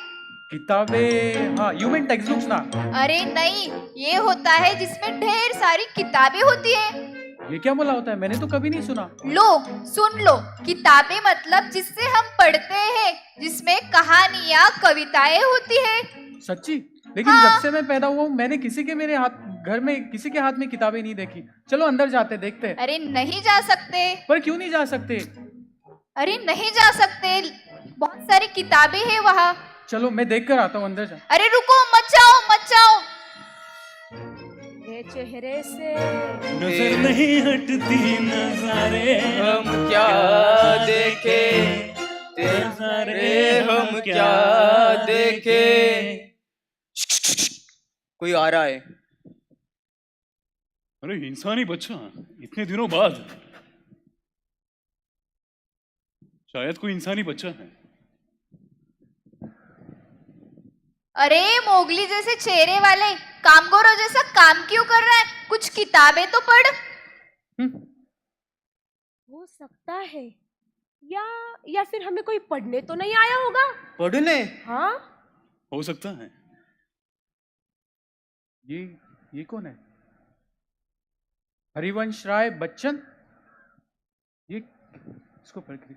[SPEAKER 24] किताबें? हाँ, यू मीन टेक्स्ट बुक्स ना?
[SPEAKER 9] अरे नहीं, ये होता है जिसमें ढेर सारी किताबें होती है।
[SPEAKER 24] ये क्या बोला होता है? मैंने तो कभी नहीं सुना।
[SPEAKER 9] लो सुन लो, किताबें मतलब जिससे हम पढ़ते हैं, जिसमें कहानियाँ कविताएं होती है।
[SPEAKER 24] सच्ची? लेकिन
[SPEAKER 9] हाँ।
[SPEAKER 24] जब से मैं पैदा हुआ हूँ मैंने किसी के मेरे हाथ घर में किसी के हाथ में किताबें नहीं देखी। चलो अंदर जाते देखते हैं।
[SPEAKER 9] अरे नहीं जा सकते।
[SPEAKER 24] पर क्यों नहीं जा सकते?
[SPEAKER 9] अरे नहीं जा सकते, बहुत सारी किताबें हैं वहाँ।
[SPEAKER 24] चलो मैं देख कर आता हूँ, अंदर जा।
[SPEAKER 9] अरे रुको, मत जाओ मत जाओ।
[SPEAKER 10] ये चेहरे से
[SPEAKER 8] नजर नहीं हटती नजारे
[SPEAKER 13] हम क्या देखे, नजारे हम क्या देखे। कोई आ रहा है।
[SPEAKER 8] अरे इंसानी बच्चा, इतने दिनों बाद। शायद कोई इंसानी बच्चा है।
[SPEAKER 9] अरे मोगली जैसे चेहरे वाले कामगोरों जैसा काम क्यों कर रहा है? कुछ किताबें तो पढ़।
[SPEAKER 10] हो सकता है, या फिर हमें कोई पढ़ने तो नहीं आया होगा।
[SPEAKER 13] पढ़ने?
[SPEAKER 10] हाँ
[SPEAKER 8] हो सकता है।
[SPEAKER 24] ये कौन है? हरिवंश राय बच्चन? ये इसको पढ़ के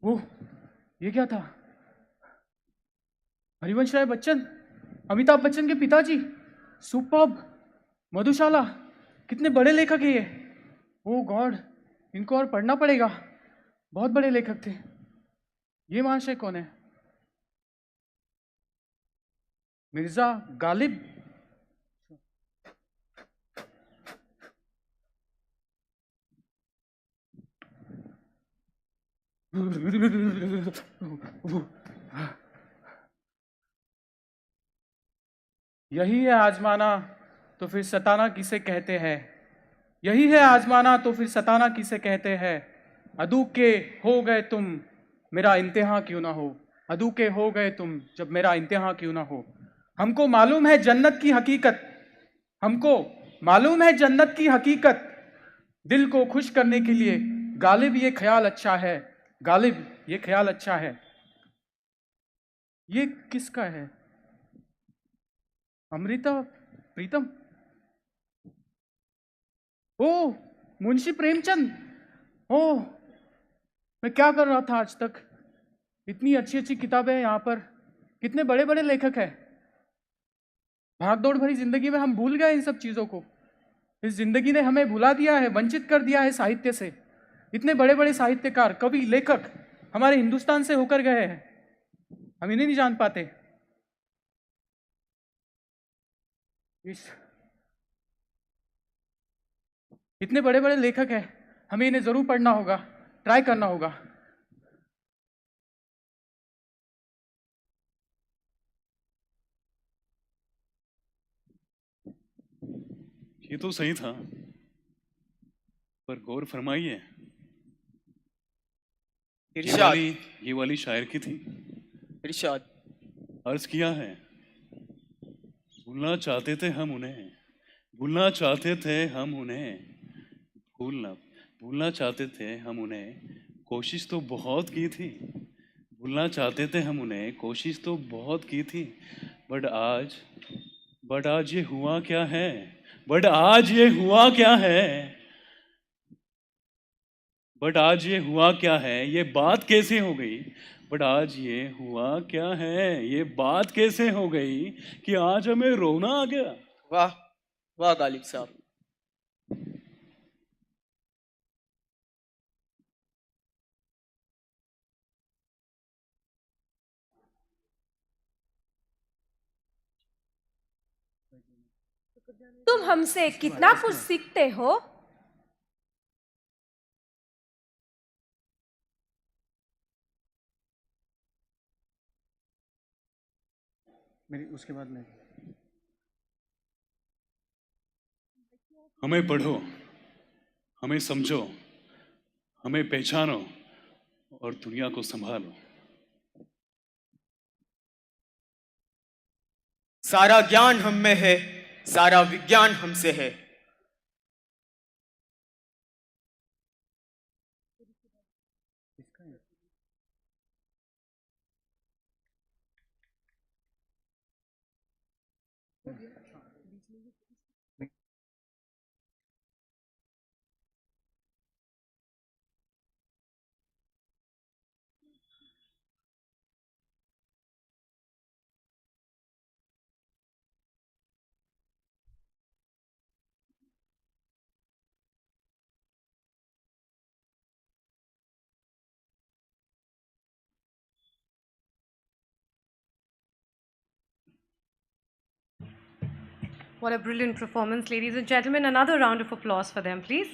[SPEAKER 24] वो ये क्या था? हरिवंश राय बच्चन, अमिताभ बच्चन के पिताजी। सुपर्ब! मधुशाला, कितने बड़े लेखक है ये। ओ गॉड, इनको और पढ़ना पड़ेगा। बहुत बड़े लेखक थे। ये महाशय कौन है? मिर्जा गालिब? यही है आजमाना तो फिर सताना किसे कहते हैं। यही है आजमाना तो फिर सताना किसे कहते हैं। अदू के हो गए तुम, मेरा इम्तिहान क्यों ना हो। अदू के हो गए तुम, जब मेरा इम्तिहान क्यों ना हो। हमको मालूम है जन्नत की हकीकत, हमको मालूम है जन्नत की हकीकत। दिल को खुश करने के लिए गालिब ये ख्याल अच्छा है, गालिब ये ख्याल अच्छा है। ये किसका है? अमृता प्रीतम? ओ मुंशी प्रेमचंद! ओ मैं क्या कर रहा था आज तक? इतनी अच्छी अच्छी किताबें हैं यहाँ पर, कितने बड़े बड़े लेखक हैं। भागदौड़ भरी जिंदगी में हम भूल गए इन सब चीजों को। इस जिंदगी ने हमें भुला दिया है, वंचित कर दिया है साहित्य से। इतने बड़े बड़े साहित्यकार, कवि, लेखक हमारे हिंदुस्तान से होकर गए हैं, हम इन्हें नहीं जान पाते। इतने बड़े बड़े लेखक हैं, हमें इन्हें जरूर पढ़ना होगा, ट्राई करना होगा।
[SPEAKER 8] ये तो सही था, पर गौर फरमाइए, ये वाली शायर की थी।
[SPEAKER 13] इरशाद।
[SPEAKER 8] अर्ज किया है, भूलना चाहते थे हम उन्हें, भूलना चाहते थे हम उन्हें, भूलना चाहते थे हम उन्हें, कोशिश तो बहुत की थी। भूलना चाहते थे हम उन्हें, कोशिश तो बहुत की थी। बट आज ये हुआ क्या है? बट आज ये हुआ क्या है? बट आज ये हुआ क्या है? ये बात कैसे हो गई? बट आज ये हुआ क्या है? ये बात कैसे हो गई कि आज हमें रोना आ गया?
[SPEAKER 13] वाह वाह गालिब साहब।
[SPEAKER 10] तुम हमसे कितना कुछ सीखते हो।
[SPEAKER 21] मेरी उसके बाद नहीं।
[SPEAKER 8] हमें पढ़ो, हमें समझो, हमें पहचानो और दुनिया को संभालो।
[SPEAKER 13] सारा ज्ञान हम में है, सारा विज्ञान हमसे है।
[SPEAKER 7] What a brilliant performance, ladies and gentlemen. Another round of applause for them, please.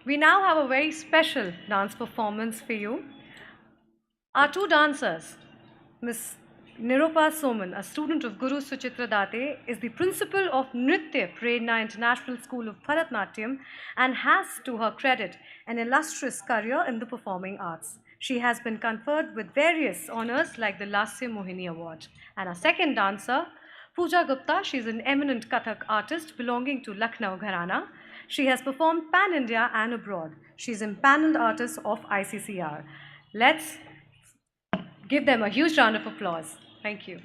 [SPEAKER 7] We now have a very special dance performance for you. Our two dancers, Miss Nirupa Soman, a student of Guru Suchitra Date, is the principal of Nritya Prerna International School of Bharatnatyam and has, to her credit, an illustrious career in the performing arts. She has been conferred with various honors like the Lasya Mohini Award. And our second dancer, Pooja Gupta, she is an eminent Kathak artist belonging to Lucknow Gharana. She has performed pan-India and abroad. She is empaneled artist of ICCR. Let's give them a huge round of applause. Thank you.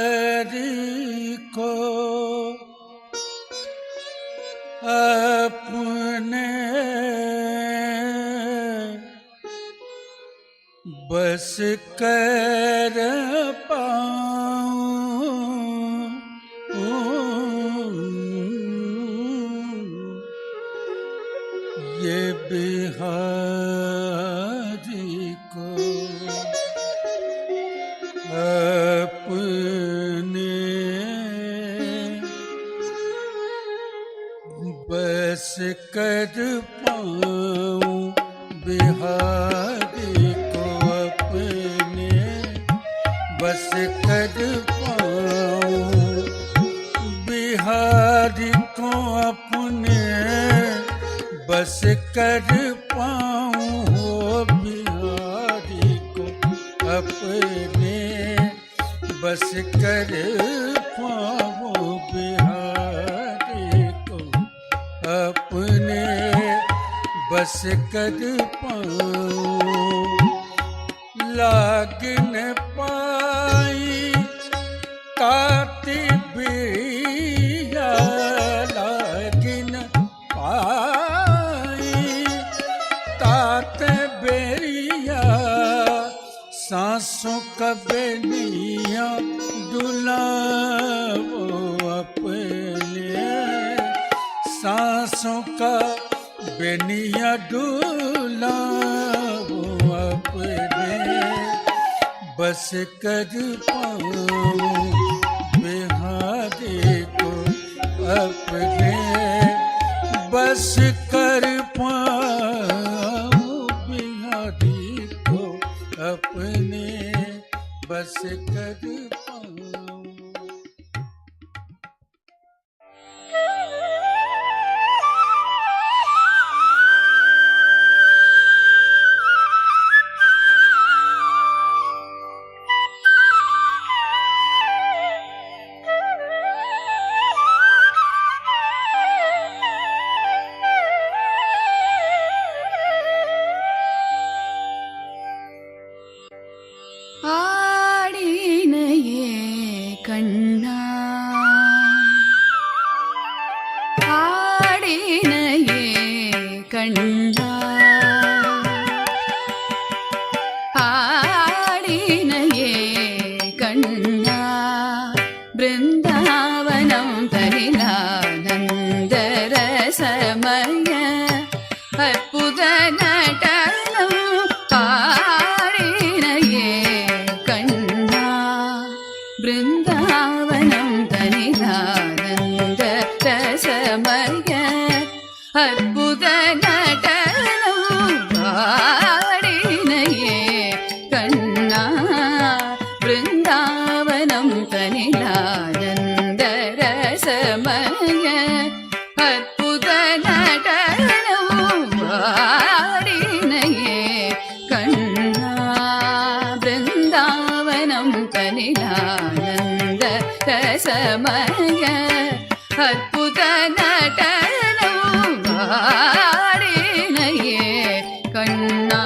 [SPEAKER 16] Bihari को अपने बस कर ये बिहारी को अपने बस कर पाऊं, बिहारी को अपने बस कर पाऊं, बिहारी को अपने बस कर पाऊं, हो बिहारी को अपने बस कर पाऊं, बिहारी को अपने बस कर पाऊं। लाग न पाई काती बिया, लाग न पाई तात बेरिया, सांसों का बेनिया डुलाओ अपने, सांसों का बेनिया डुलाओ अपने बस कर पाऊं, बिहारी को अपने बस कर पाऊं, बिहारी को अपने बस कर पाऊं।
[SPEAKER 6] ஆடினையே கண்ணா ஆடினையே கண்ணா ஆடினையே கண்ணா பிருந்தாவனம் தனிலானந்தரசமய அற்புத நடனம் ஆடினையே கண்ணா பிருந்தாவனம் தனிலானந்த ரசமய அற்புத நடனம் ஆடினையே கண்ணா பிருந்தாவனம் தனிலானந்த ரசமய அற்புத நடனம் ஆடினையே கண்ணா பிருந்தாவனம் தனிலானந்த ரசமய அற்புத நடனம் ஆடினையே கண்ணா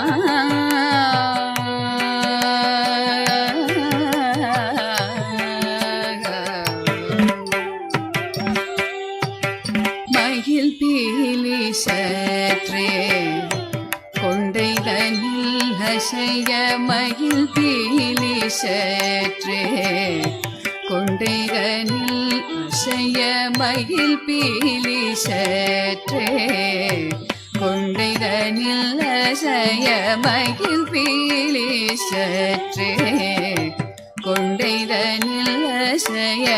[SPEAKER 6] மயில் பீலி சற்றே கொண்டைதனில் அசைய மயில் பீலி சற்றே கொண்டைதனில் அசைய மயில் பீலி சற்றே கொண்டைதனில் அசைய மயில் பீலி சற்றே கொண்டைதனில் அசைய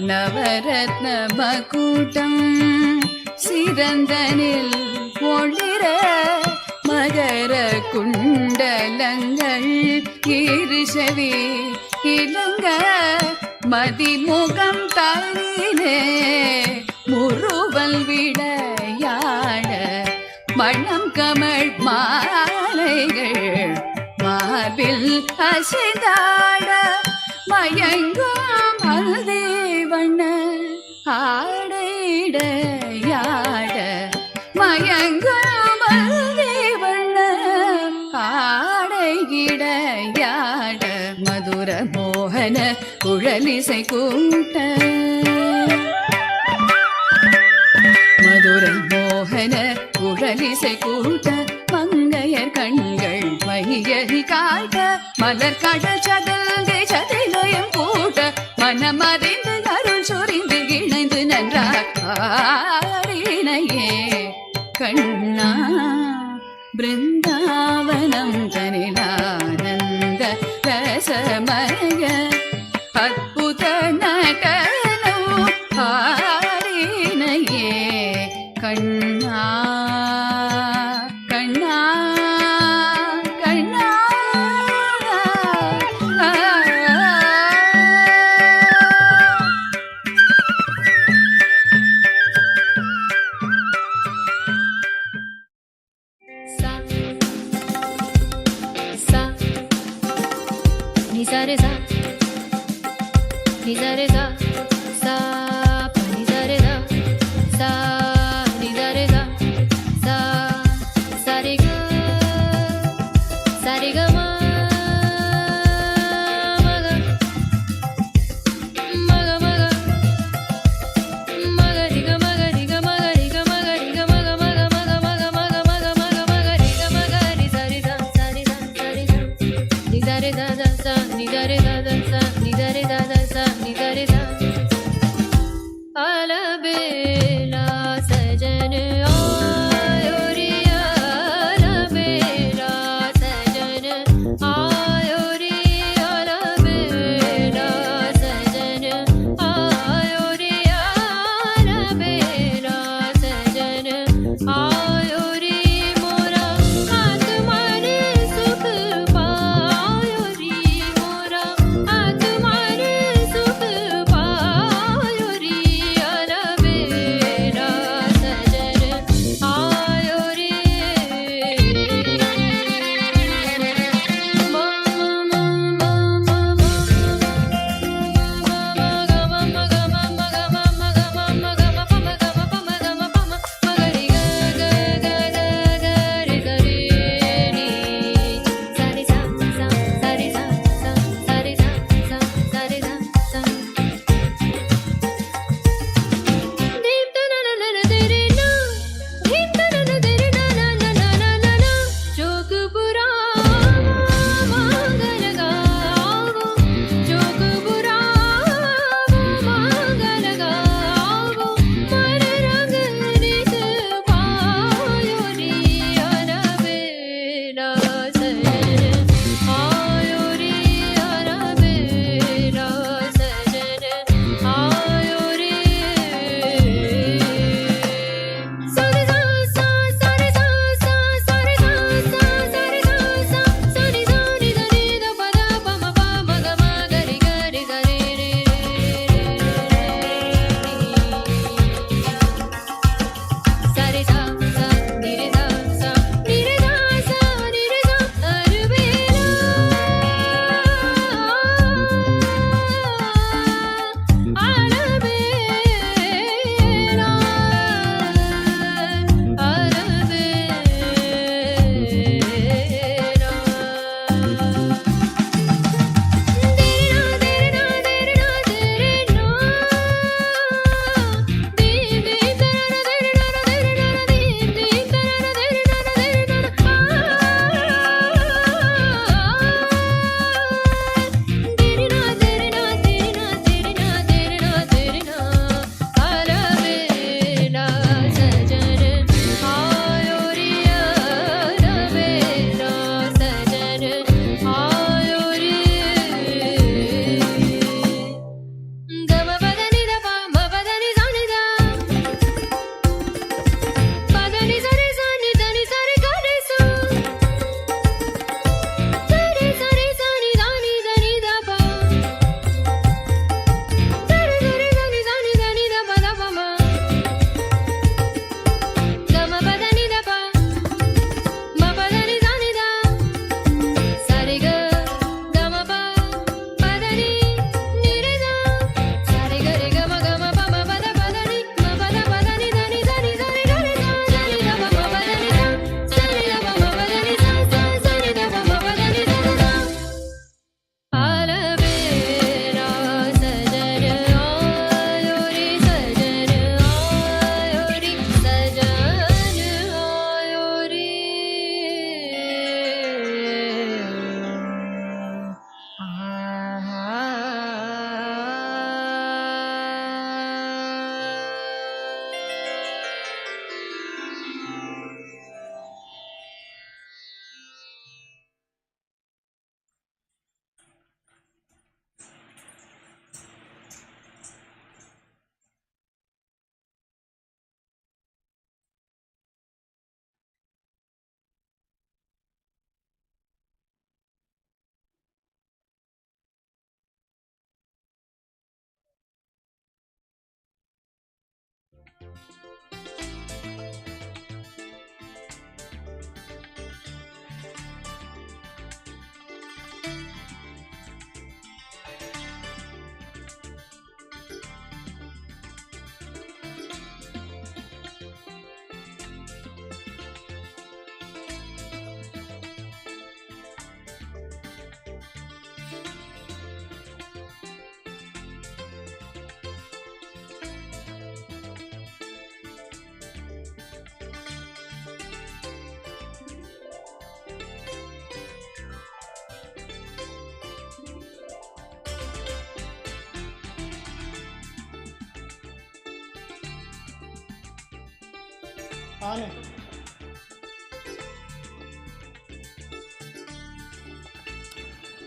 [SPEAKER 6] நவரத்ன மகுடம் சிறந்தனில் ஒளிர மகர குண்டலங்கள் இருசவி இலங்க மதிமுகம் தாயிலே முறுவல் விடையாட மணம் கமழ் மாலைகள் மார்பில் அசைந்தாட மயங்கும் மல்தேவண்ண ஆடைடையாட மயங்கும் மல்தேவண்ண ஆடையிடையாட மதுர மோகன குழலிசை கூட்ட மதுர மோகன குழலிசை கூட்ட மங்கையர் கண்கள் மையறி காட்ட மலர் கடல் சதல்கை சதிலயம் கூட்ட மனமறிந்து அருள் சொரிந்து இணைந்து நன்றாக ஆடினையே கண்ணா பிருந்தாவனம் தனிலானந்த ரசமய அற்புத நடனம் ஆடினையே கண்ணா கண்ணா கண்ணா
[SPEAKER 1] ni sa re sa ni sa re sa sa pa ni sa re sa sa ni sa re sa sa sa re ga ma ma ga ma ga ma ga ma ga ri ga ma ga ri ga ma ga ri ga ma ga ri ga ma ga ma ga ma ga ma ga ma ga ma ga ma ga ma ga ri ga ma ga ri sa ri sa sa ri sa sa ri sa ni sa re sa sa ni sa re sa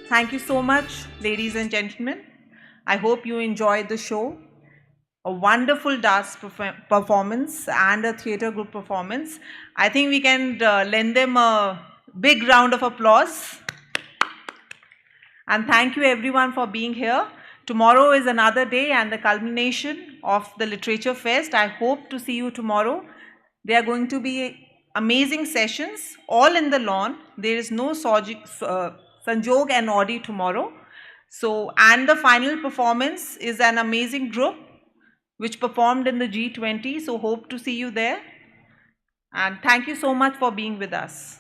[SPEAKER 14] Thank you so much, ladies and gentlemen. I hope you enjoyed the show. A wonderful dance performance and a theatre group performance. I think we can lend them a big round of applause. And thank you everyone for being here. Tomorrow is another day and the culmination of the Literature Fest. I hope to see you tomorrow. There are going to be amazing sessions, all in the lawn. There is no Sanjog and Audi tomorrow. So, and the final performance is an amazing group which performed in the G20. So, hope to see you there. And thank you so much for being with us.